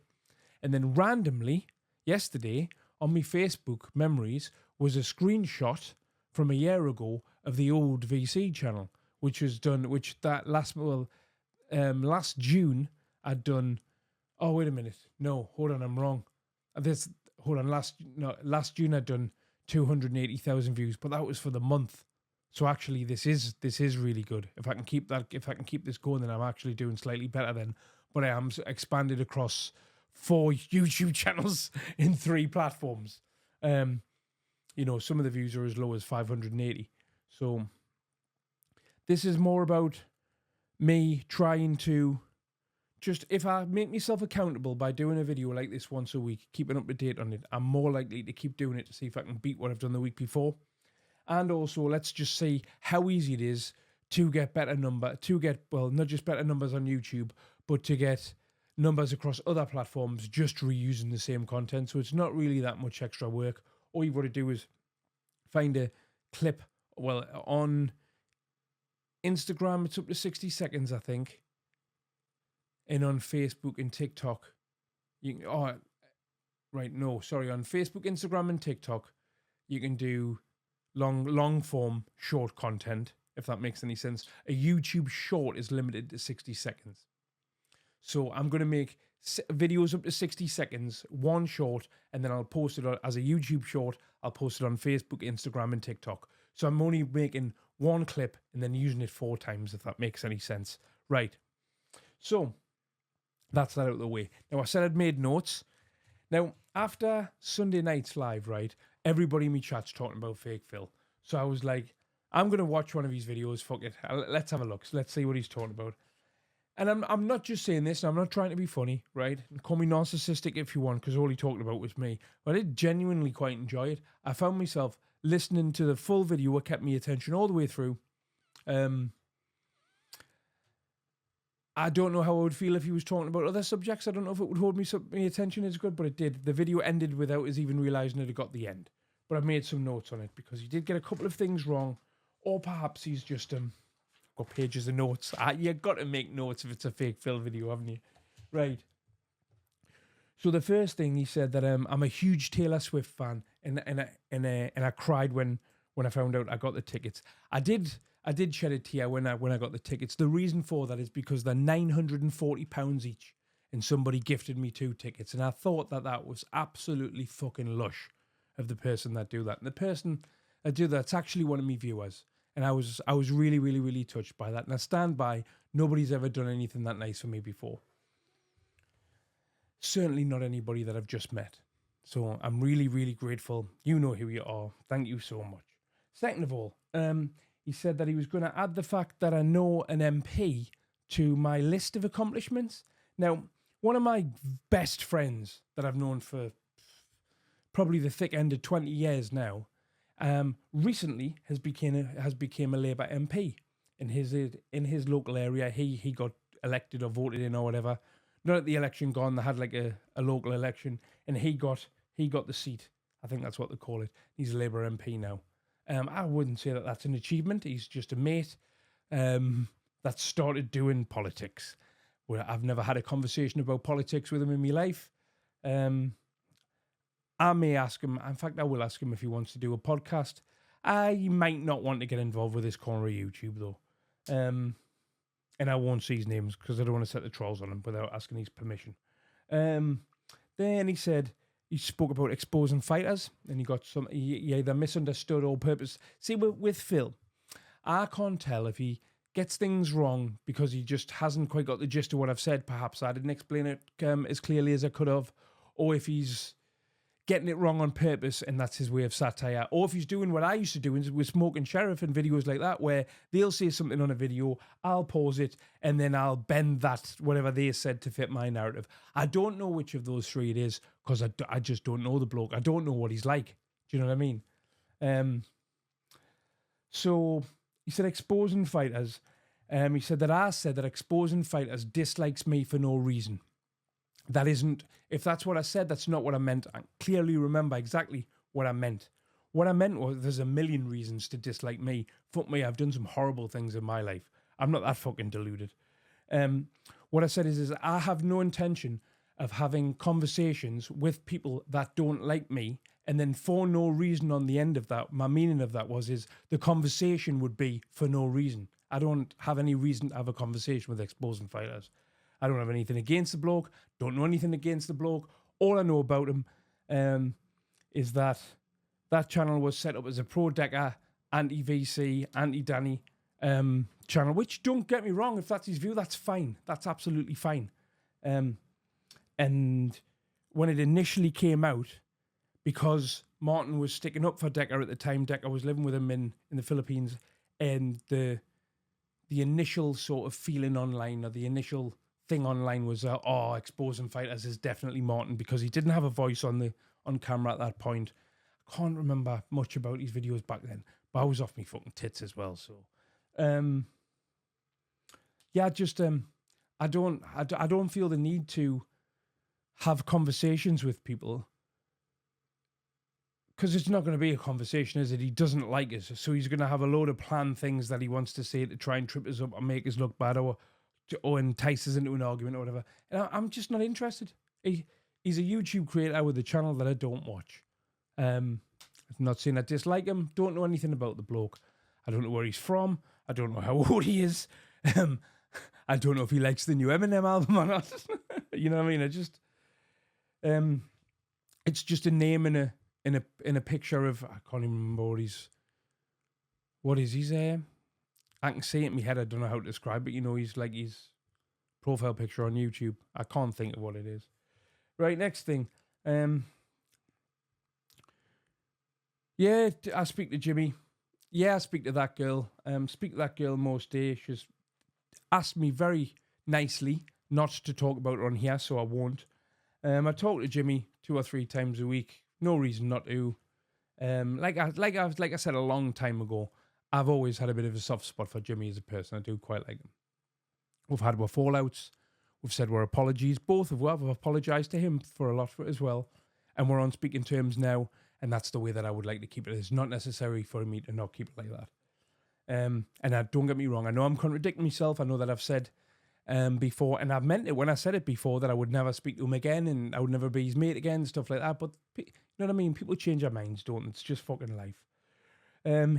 And then randomly, yesterday, on my Facebook memories, was a screenshot from a year ago of the old VC channel, which was done, last June, I'd done, oh, wait a minute. No, hold on, I'm wrong. Last June I'd done 280,000 views, but that was for the month. So actually, this is really good. If I can keep this going, then I'm actually doing slightly better then. But I am expanded across 4 YouTube channels in 3 platforms. Some of the views are as low as 580. So this is more about me trying to just, if I make myself accountable by doing a video like this once a week, keeping up to date on it, I'm more likely to keep doing it to see if I can beat what I've done the week before. And also, let's just see how easy it is to get not just better numbers on YouTube, but to get numbers across other platforms just reusing the same content. So it's not really that much extra work. All you've got to do is find a clip. Well, on Instagram, it's up to 60 seconds, I think. And on Facebook and TikTok, on Facebook, Instagram, and TikTok, you can do long form short content, if that makes any sense. A YouTube short is limited to 60 seconds. So I'm going to make videos up to 60 seconds, one short, and then I'll post it as a YouTube short. I'll post it on Facebook, Instagram, and TikTok. So I'm only making one clip and then using it 4 times, if that makes any sense. Right. So that's that out of the way. Now, I said I'd made notes. Now, after Sunday night's live, right, everybody in my chat's talking about Fake Phil. So I was like, I'm going to watch one of his videos. Fuck it. Let's have a look. So let's see what he's talking about. And I'm not just saying this, and I'm not trying to be funny, right? And call me narcissistic if you want, because all he talked about was me. But I did genuinely quite enjoy it. I found myself listening to the full video, what kept me attention all the way through. I don't know how I would feel if he was talking about other subjects. I don't know if it would hold me attention as good, but it did. The video ended without us even realising that it got the end. But I've made some notes on it, because he did get a couple of things wrong. Or perhaps he's just... got pages of notes. You got to make notes if it's a Fake Phil video, haven't you? Right. So the first thing he said that I'm a huge Taylor Swift fan, and I cried when I found out I got the tickets. I did shed a tear when I got the tickets. The reason for that is because they're £940 each, and somebody gifted me 2 tickets, and I thought that was absolutely fucking lush of the person that do that. And the person that do that's actually one of my viewers. And I was really, really, really touched by that. And I stand by, nobody's ever done anything that nice for me before. Certainly not anybody that I've just met. So I'm really, really grateful. You know who you are. Thank you so much. Second of all, he said that he was going to add the fact that I know an MP to my list of accomplishments. Now, one of my best friends that I've known for probably the thick end of 20 years now, recently has became a Labour MP in his local area. He got elected or voted in or whatever. Not at the election gone. They had like a local election, and he got the seat. I think that's what they call it. He's a Labour MP now. I wouldn't say that that's an achievement. He's just a mate that started doing politics. Well, I've never had a conversation about politics with him in my life. I may ask him, in fact, I will ask him if he wants to do a podcast. I might not want to get involved with this corner of YouTube, though. And I won't say his names because I don't want to set the trolls on him without asking his permission. Then he said he spoke about exposing fighters, and he either misunderstood or purpose. See, with Phil, I can't tell if he gets things wrong because he just hasn't quite got the gist of what I've said. Perhaps I didn't explain it as clearly as I could have, or if he's getting it wrong on purpose and that's his way of satire, or if he's doing what I used to do with Smoking Sheriff and videos like that, where they'll say something on a video, I'll pause it, and then I'll bend that, whatever they said, to fit my narrative. I don't know which of those three it is, because I just don't know the bloke. I don't know what he's like. Do you know what I mean? So he said exposing fighters. He said that I said that exposing fighters dislikes me for no reason. That isn't, if that's what I said, that's not what I meant. I clearly remember exactly what I meant. What I meant was there's a million reasons to dislike me. Fuck me, I've done some horrible things in my life. I'm not that fucking deluded. What I said is I have no intention of having conversations with people that don't like me, and then for no reason on the end of that. My meaning of that is the conversation would be for no reason. I don't have any reason to have a conversation with exposing fighters. I don't have anything against the bloke. Don't know anything against the bloke. All I know about him is that channel was set up as a pro-Decker, anti-VC, anti-Danny channel, which, don't get me wrong, if that's his view, that's fine. That's absolutely fine. And when it initially came out, because Martin was sticking up for Decker at the time, Decker was living with him in the Philippines, and the initial sort of feeling online, or the initial thing online was, exposing fighters is definitely Martin, because he didn't have a voice on camera at that point. I can't remember much about his videos back then, but I was off me fucking tits as well. So, I don't feel the need to have conversations with people, because it's not going to be a conversation, is it? He doesn't like us, so he's going to have a load of planned things that he wants to say to try and trip us up or make us look bad, or entice us into an argument or whatever. And I'm just not interested. He's a YouTube creator with a channel that I don't watch. I'm not saying I dislike him. Don't know anything about the bloke. I don't know where he's from. I don't know how old he is. I don't know if he likes the new Eminem album or not. You know what I mean? It's just a name in a picture of, I can't even remember what is his I can see it in my head. I don't know how to describe it. You know, he's like his profile picture on YouTube. I can't think of what it is. Right, next thing. Yeah, I speak to Jimmy. Yeah, I speak to that girl. Speak to that girl most days. She's asked me very nicely not to talk about her on here, so I won't. I talk to Jimmy 2 or 3 times a week. No reason not to. Like I said a long time ago, I've always had a bit of a soft spot for Jimmy as a person. I do quite like him. We've had our fallouts. We've said our apologies. Both of us have apologised to him for a lot as well. And we're on speaking terms now. And that's the way that I would like to keep it. It's not necessary for me to not keep it like that. And don't get me wrong. I know I'm contradicting myself. I know that I've said before, and I've meant it when I said it before, that I would never speak to him again and I would never be his mate again and stuff like that. But you know what I mean? People change their minds, don't they? It's just fucking life.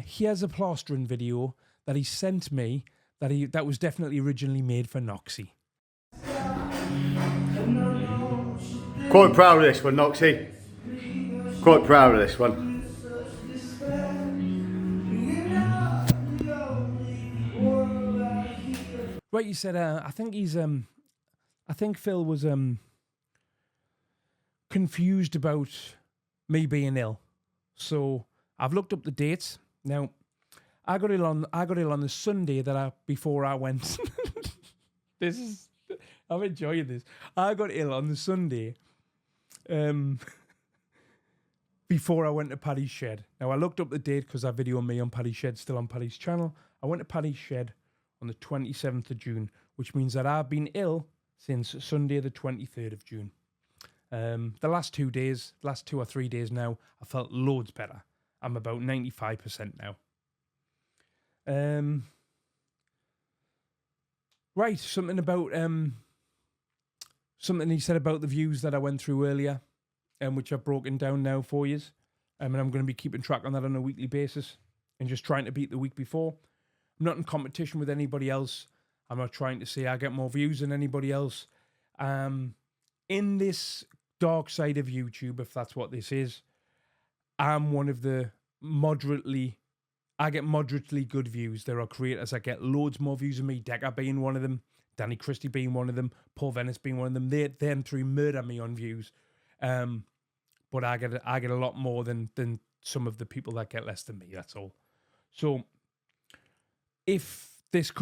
Here's a plastering video that he sent me that was definitely originally made for Noxie. Quite proud of this one, Noxie. Quite proud of this one. Right, you said, I think Phil was confused about me being ill. So I've looked up the dates. Now, I got ill on the Sunday before I went. I'm enjoying this. I got ill on the Sunday before I went to Paddy's Shed. Now, I looked up the date because that video of me on Paddy's Shed still on Paddy's channel. I went to Paddy's Shed on the 27th of June, which means that I've been ill since Sunday the 23rd of June. The last 2 or 3 days now, I felt loads better. I'm about 95% now. Right, something about something he said about the views that I went through earlier, which I've broken down now for you. And I'm going to be keeping track on that on a weekly basis and just trying to beat the week before. I'm not in competition with anybody else. I'm not trying to say I get more views than anybody else. In this dark side of YouTube, if that's what this is. I'm one of the I get moderately good views. There are creators that get loads more views than me. Decker being one of them, Danny Christie being one of them, Paul Venice being one of them. Them three murder me on views. But I get a lot more than some of the people that get less than me. That's all. So if this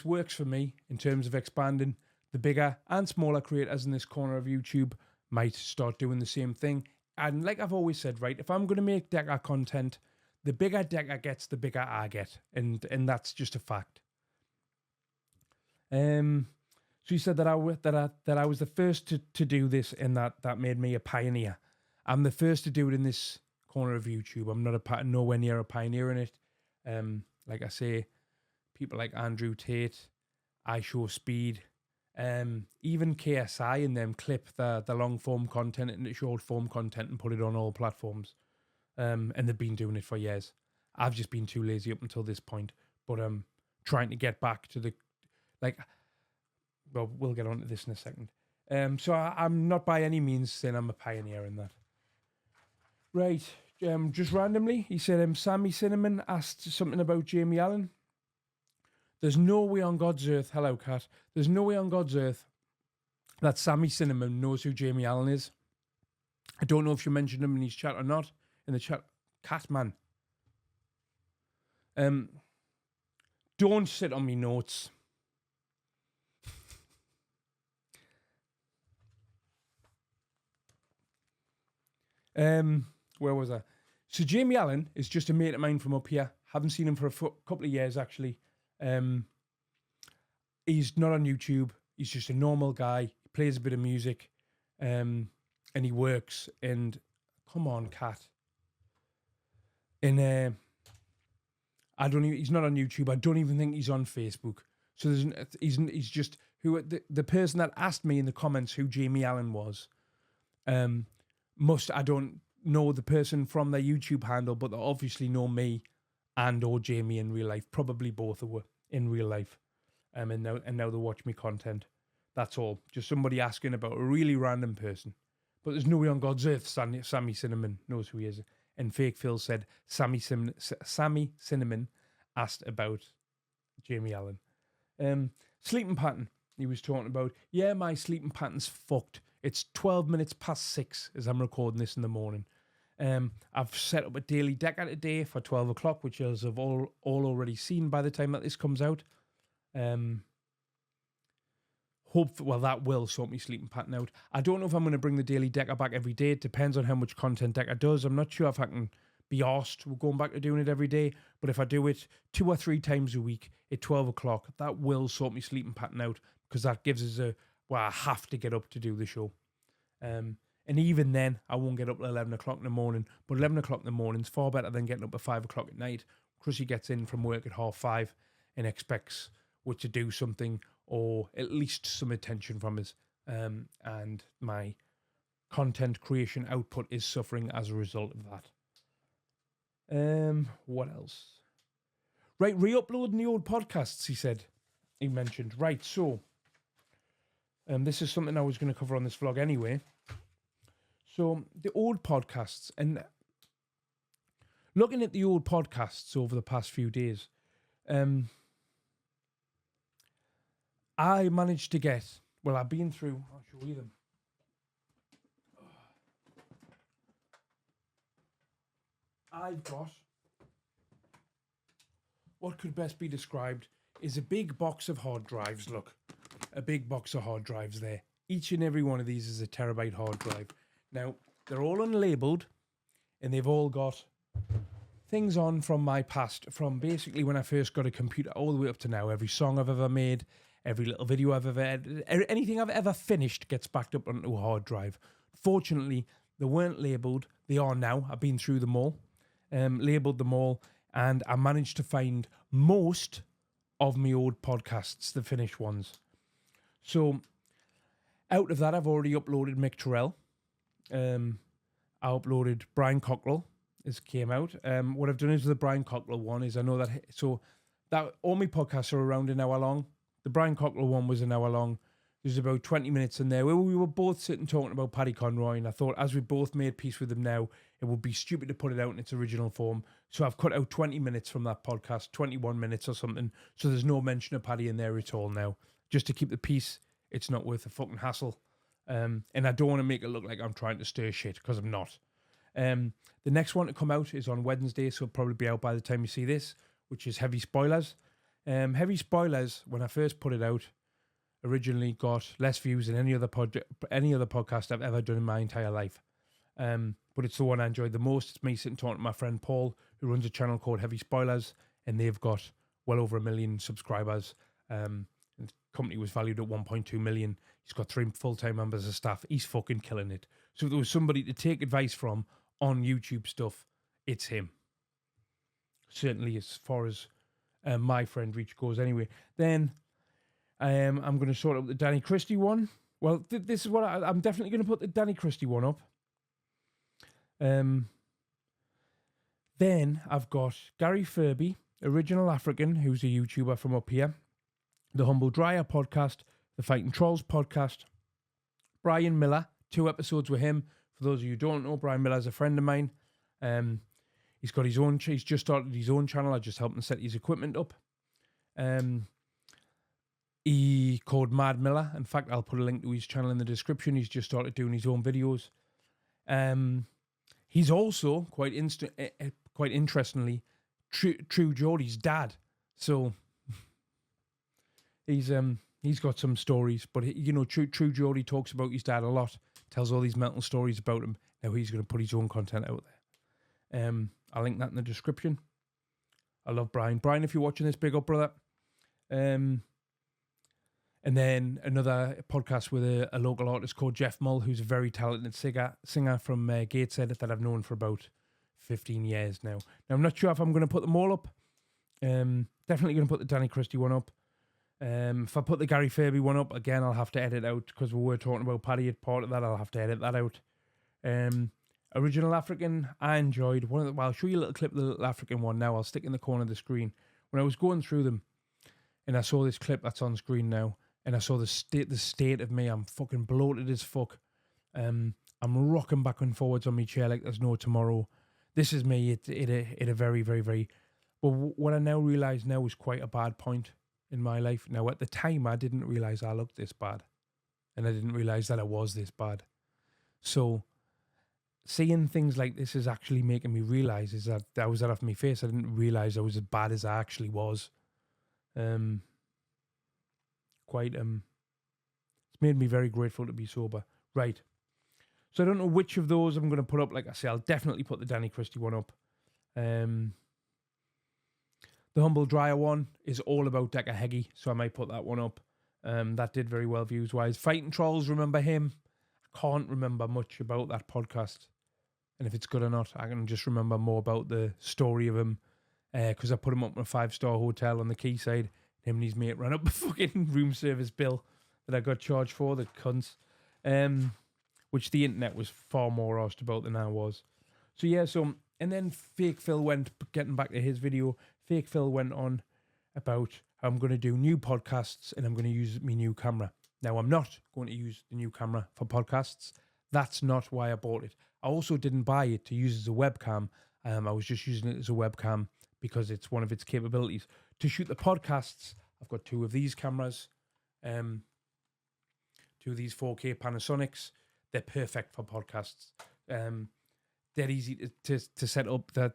works for me in terms of expanding, the bigger and smaller creators in this corner of YouTube might start doing the same thing. And like I've always said, right, if I'm going to make Decker content, the bigger Decker gets, the bigger I get. And that's just a fact. So you said that I was the first to do this, and that made me a pioneer. I'm the first to do it in this corner of YouTube. I'm not nowhere near a pioneer in it. Like I say, people like Andrew Tate, I Show Speed, even KSI and them clip the long form content into short form content and put it on all platforms. And they've been doing it for years. I've just been too lazy up until this point. But I'm trying to get back to the well, we'll get on to this in a second. So I'm not by any means saying I'm a pioneer in that. Right, just randomly, he said Sammy Cinnamon asked something about Jamie Allen. There's no way on God's earth, hello Cat, there's no way on God's earth that Sammy Cinnamon knows who Jamie Allen is. I don't know if you mentioned him in his chat or not. In the chat, Cat man. Don't sit on me notes. Where was I? So Jamie Allen is just a mate of mine from up here. Haven't seen him for a couple of years, actually. He's not on YouTube. He's just a normal guy. He plays a bit of music, and he works. And come on, Cat. And he's not on YouTube. I don't even think he's on Facebook. So he's just the person that asked me in the comments who Jamie Allen was. I don't know the person from their YouTube handle, but they obviously know me and or Jamie in real life. Probably both of them in real life. And now they watch me content. That's all. Just somebody asking about a really random person. But there's no way on God's earth Sammy Cinnamon knows who he is. And Fake Phil said Sammy Cinnamon asked about Jamie Allen. Sleeping pattern he was talking about. Yeah, my sleeping pattern's fucked. It's 12 minutes past 6 as I'm recording this in the morning. I've set up a daily Decker today for 12 o'clock, which is have all already seen by the time that this comes out. That will sort me sleeping pattern out. I don't know if I'm going to bring the daily Decker back every day. It depends on how much content Decker does. I'm not sure if I can be arsed with going back to doing it every day. But if I do it 2 or 3 times a week at 12 o'clock, that will sort me sleeping pattern out, because that gives us I have to get up to do the show. And even then, I won't get up at 11 o'clock in the morning. But 11 o'clock in the morning is far better than getting up at 5 o'clock at night. Chrissy gets in from work at 5:30 and expects us to do something or at least some attention from us. And my content creation output is suffering as a result of that. What else? Right, re-uploading the old podcasts, he mentioned. Right, so this is something I was going to cover on this vlog anyway. So the old podcasts, and looking at the old podcasts over the past few days, I managed to get, I've been through, I'll show you them. I've got what could best be described is a big box of hard drives. Look, a big box of hard drives there. Each and every one of these is a terabyte hard drive. Now, they're all unlabeled, and they've all got things on from my past, from basically when I first got a computer all the way up to now. Every song I've ever made, every little video I've ever edited, anything I've ever finished gets backed up onto a hard drive. Fortunately, they weren't labeled. They are now. I've been through them all, labeled them all, and I managed to find most of my old podcasts, the finished ones. So out of that, I've already uploaded Mick Terrell. I uploaded Brian Cockrell. This came out. What I've done is with the Brian Cockrell one is I know that all my podcasts are around an hour long. The Brian Cockrell one was an hour long. There's about 20 minutes in there where we were both sitting talking about Paddy Conroy, and I thought, as we both made peace with him now, it would be stupid to put it out in its original form. So I've cut out 20 minutes from that podcast, 21 minutes or something. So there's no mention of Paddy in there at all now. Just to keep the peace, it's not worth the fucking hassle. And I don't want to make it look like I'm trying to stir shit, because I'm not. The next one to come out is on Wednesday, so it'll probably be out by the time you see this, which is Heavy Spoilers. Heavy Spoilers, when I first put it out, originally got less views than any other podcast I've ever done in my entire life. But it's the one I enjoyed the most. It's me sitting talking to my friend Paul, who runs a channel called Heavy Spoilers, and they've got well over 1 million subscribers. The company was valued at 1.2 million. He's got 3 full-time members of staff. He's fucking killing it. So if there was somebody to take advice from on YouTube stuff, it's him. Certainly as far as my friend reach goes anyway. Then I'm going to sort out the Danny Christie one. Well, this is what I'm definitely going to put the Danny Christie one up. Then I've got Gary Furby, Original African, who's a YouTuber from up here, the Humble Dryer podcast, the Fighting Trolls podcast, Brian Miller, 2 episodes with him. For those of you who don't know, Brian Miller's a friend of mine. He's got his own. He's just started his own channel. I just helped him set his equipment up. He called Mad Miller. In fact, I'll put a link to his channel in the description. He's just started doing his own videos. He's also quite interestingly True Geordie's dad. So he's got some stories. But True Geordie talks about his dad a lot. Tells all these mental stories about him. Now he's going to put his own content out there. I'll link that in the description. I love Brian. Brian, if you're watching this, big up, brother. And then another podcast with a local artist called Jeff Mull, who's a very talented singer from Gateshead that I've known for about 15 years now. Now, I'm not sure if I'm going to put them all up. Definitely going to put the Danny Christie one up. If I put the Gary Furby one up, again, I'll have to edit out, because we were talking about Paddy at part of that. I'll have to edit that out. Original African, I enjoyed. I'll show you a little clip of the Little African one now. I'll stick in the corner of the screen. When I was going through them, and I saw this clip that's on screen now, and I saw the state of me. I'm fucking bloated as fuck. I'm rocking back and forwards on my chair like there's no tomorrow. This is me at a very, very, very... Well, what I now realise now is quite a bad point in my life. Now, at the time, I didn't realise I looked this bad. And I didn't realise that I was this bad. So, seeing things like this is actually making me realise is that I was that off my face. I didn't realise I was as bad as I actually was. It's made me very grateful to be sober. Right. So I don't know which of those I'm going to put up. Like I say, I'll definitely put the Danny Christie one up. The Humble Dryer one is all about Decker Heggie, so I might put that one up. That did very well views-wise. Fighting Trolls, remember him? I can't remember much about that podcast. And if it's good or not, I can just remember more about the story of him. Because I put him up in a 5-star hotel on the quayside. Him and his mate ran up a fucking room service bill that I got charged for, the cunts. Which the internet was far more asked about than I was. So yeah, and then Fake Phil getting back to his video, Fake Phil went on about how I'm going to do new podcasts and I'm going to use my new camera. Now, I'm not going to use the new camera for podcasts. That's not why I bought it. I also didn't buy it to use as a webcam. I was just using it as a webcam because it's one of its capabilities. To shoot the podcasts, I've got 2 of these cameras, 2 of these 4K Panasonics. They're perfect for podcasts. They're easy to set up. The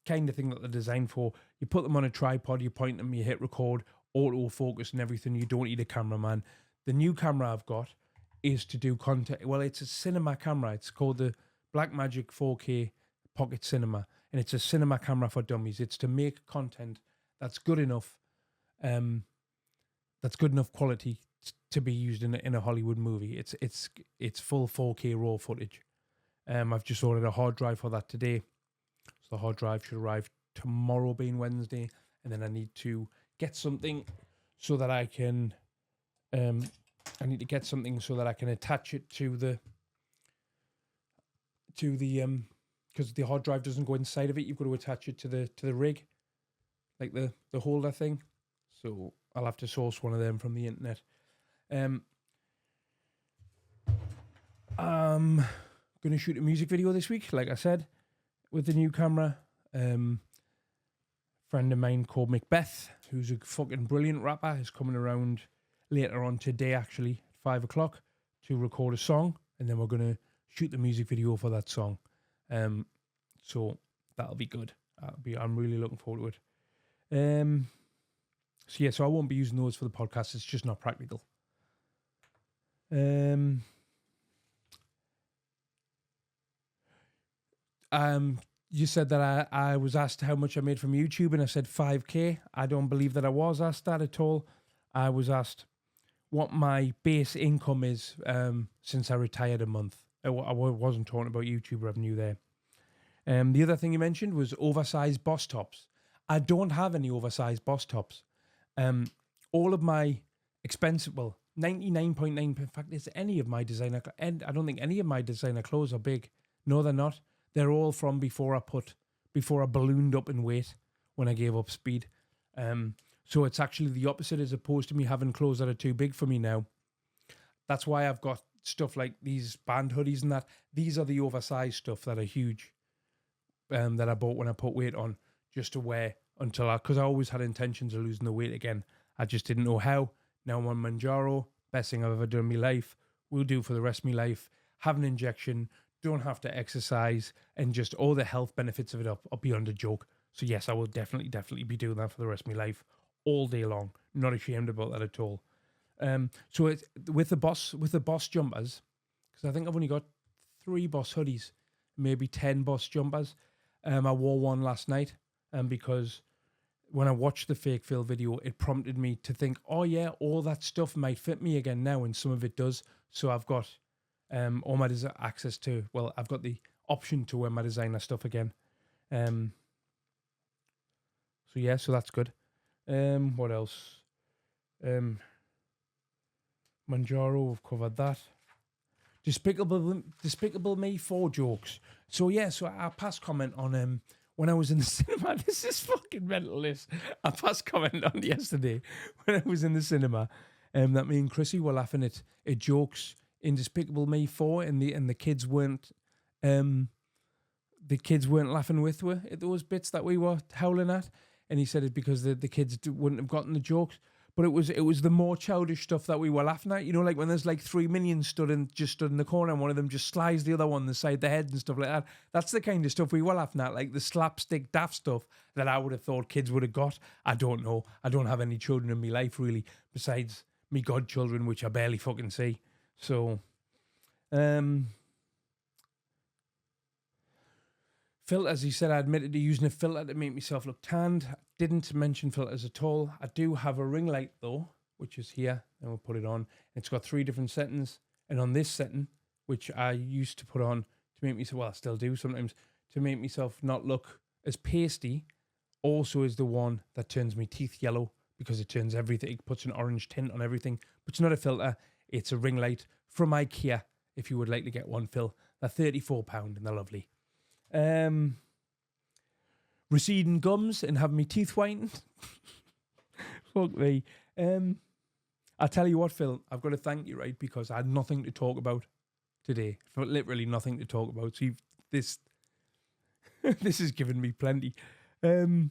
kind of thing that they're designed for. You put them on a tripod, you point them, you hit record, autofocus and everything. You don't need a cameraman. The new camera I've got is to do content. Well, it's a cinema camera. It's called the Blackmagic 4K Pocket Cinema, and it's a cinema camera for dummies. It's to make content that's good enough, quality to be used in a Hollywood movie. It's full 4K raw footage. I've just ordered a hard drive for that today. So the hard drive should arrive tomorrow, being Wednesday, and then I need to get something so that I can. I need to get something so that I can attach it to the because the hard drive doesn't go inside of it. You've got to attach it to the rig, like the holder thing. So I'll have to source one of them from the internet. I'm going to shoot a music video this week, like I said, with the new camera. Friend of mine called Macbeth, who's a fucking brilliant rapper, is coming around later on today, actually, at 5 o'clock, to record a song, and then we're going to shoot the music video for that song. So that'll be good. I'm really looking forward to it. So I won't be using those for the podcast. It's just not practical. You said that I was asked how much I made from YouTube, and I said 5k. I don't believe that I was asked that at all. I was asked what my base income is since I retired a month. I wasn't talking about YouTube revenue there. The other thing you mentioned was oversized boss tops. I don't have any oversized boss tops. All of my expensive, 99.9, in fact, is any of my designer, and I don't think any of my designer clothes are big. No, they're not. They're all from before I ballooned up in weight when I gave up speed. So it's actually the opposite, as opposed to me having clothes that are too big for me now. That's why I've got stuff like these band hoodies and that. These are the oversized stuff that are huge, that I bought when I put weight on, just to wear because I always had intentions of losing the weight again. I just didn't know how. Now I'm on Manjaro, best thing I've ever done in my life. Will do for the rest of my life. Have an injection, don't have to exercise, and just all the health benefits of it are beyond a joke. So yes, I will definitely be doing that for the rest of my life, all day long. Not ashamed about that at all. So it's with the boss jumpers, because I think I've only got 3 boss hoodies, maybe 10 boss jumpers. I wore one last night, because when I watched the fake Phil video, it prompted me to think, oh yeah, all that stuff might fit me again now, and some of it does. So I've got all my access to, I've got the option to wear my designer stuff again. So that's good. What else? Manjaro, we've covered that. Despicable Me 4 jokes. So I passed comment on when I was in the cinema. This is fucking mental, this. I passed comment on yesterday when I was in the cinema that me and Chrissy were laughing at jokes in Despicable Me 4, and the kids weren't laughing with her at those bits that we were howling at. And he said it because the kids wouldn't have gotten the jokes. But it was the more childish stuff that we were laughing at. You know, like when there's like 3 minions stood in the corner and one of them just slides the other one the side of the head and stuff like that. That's the kind of stuff we were laughing at, like the slapstick daft stuff that I would have thought kids would have got. I don't know. I don't have any children in my life really, besides me godchildren, which I barely fucking see. So, filters, he said I admitted to using a filter to make myself look tanned. I didn't mention filters at all. I do have a ring light though, which is here, and we'll put it on. It's got 3 different settings, and on this setting, which I used to put on to make myself, I still do sometimes, to make myself not look as pasty, also is the one that turns my teeth yellow, because it turns everything, it puts an orange tint on everything. But it's not a filter, it's a ring light from IKEA, if you would like to get one, Phil. They're £34 and they're lovely. Receding gums and having my teeth whitened. Fuck me. I'll tell you what, Phil, I've got to thank you, right? Because I had nothing to talk about today. Literally nothing to talk about. So this has given me plenty. So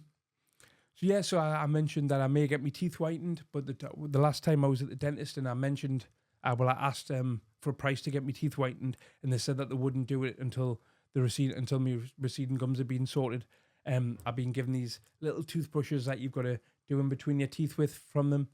I mentioned that I may get my teeth whitened, but the last time I was at the dentist and I mentioned, I asked for a price to get my teeth whitened, and they said that they wouldn't do it until my receding gums had been sorted. I've been given these little toothbrushes that you've got to do in between your teeth with from them.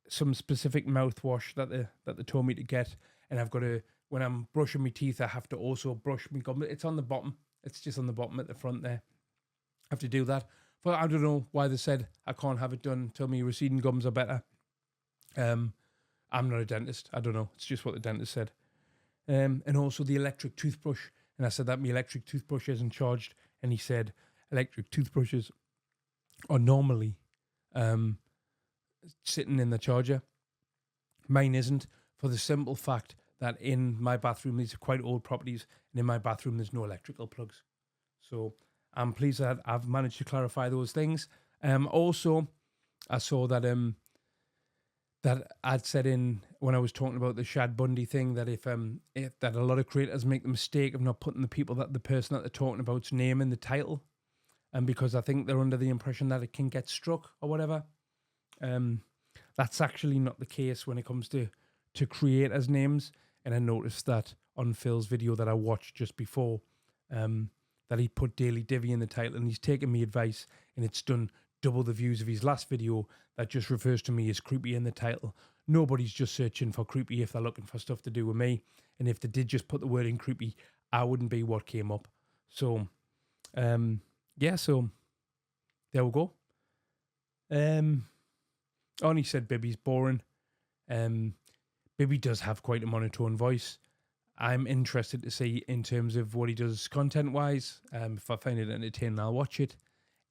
Some specific mouthwash that they told me to get, and I've got to, when I'm brushing my teeth, I have to also brush my gum. It's on the bottom. It's just on the bottom at the front there. I have to do that. But I don't know why they said I can't have it done until my receding gums are better. I'm not a dentist. I don't know. It's just what the dentist said. And also the electric toothbrush. And I said that my electric toothbrush isn't charged. And he said electric toothbrushes are normally sitting in the charger. Mine isn't, for the simple fact that in my bathroom, these are quite old properties, and in my bathroom there's no electrical plugs. So I'm pleased that I've managed to clarify those things. Also, I saw that that I'd said in when I was talking about the Shad Bundy thing that if that a lot of creators make the mistake of not putting the person that they're talking about's name in the title, and because I think they're under the impression that it can get struck or whatever. That's actually not the case when it comes to creators' names. And I noticed that on Phil's video that I watched just before, that he put Daily Divvy in the title, and he's taken me advice, and it's done double the views of his last video that just refers to me as creepy in the title. Nobody's just searching for creepy if they're looking for stuff to do with me. And if they did just put the word in creepy, I wouldn't be what came up. So, yeah, so there we go. Only said Bibby's boring. Bibby does have quite a monotone voice. I'm interested to see in terms of what he does content-wise. If I find it entertaining, I'll watch it.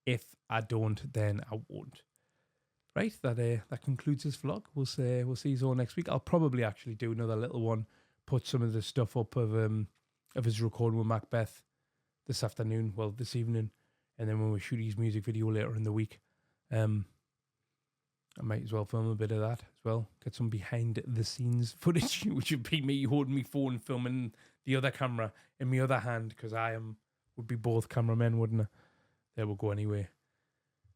If I don't, then I won't. Right, that concludes this vlog. We'll see you all next week. I'll probably actually do another little one, put some of the stuff up of his recording with Macbeth this afternoon, well, this evening, and then when we shoot his music video later in the week. I might as well film a bit of that as well. Get some behind the scenes footage, which would be me holding my phone, filming the other camera in my other hand, because would be both cameramen, wouldn't I? There we go anyway.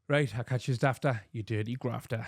Right, I'll catch you after, you dirty grafter.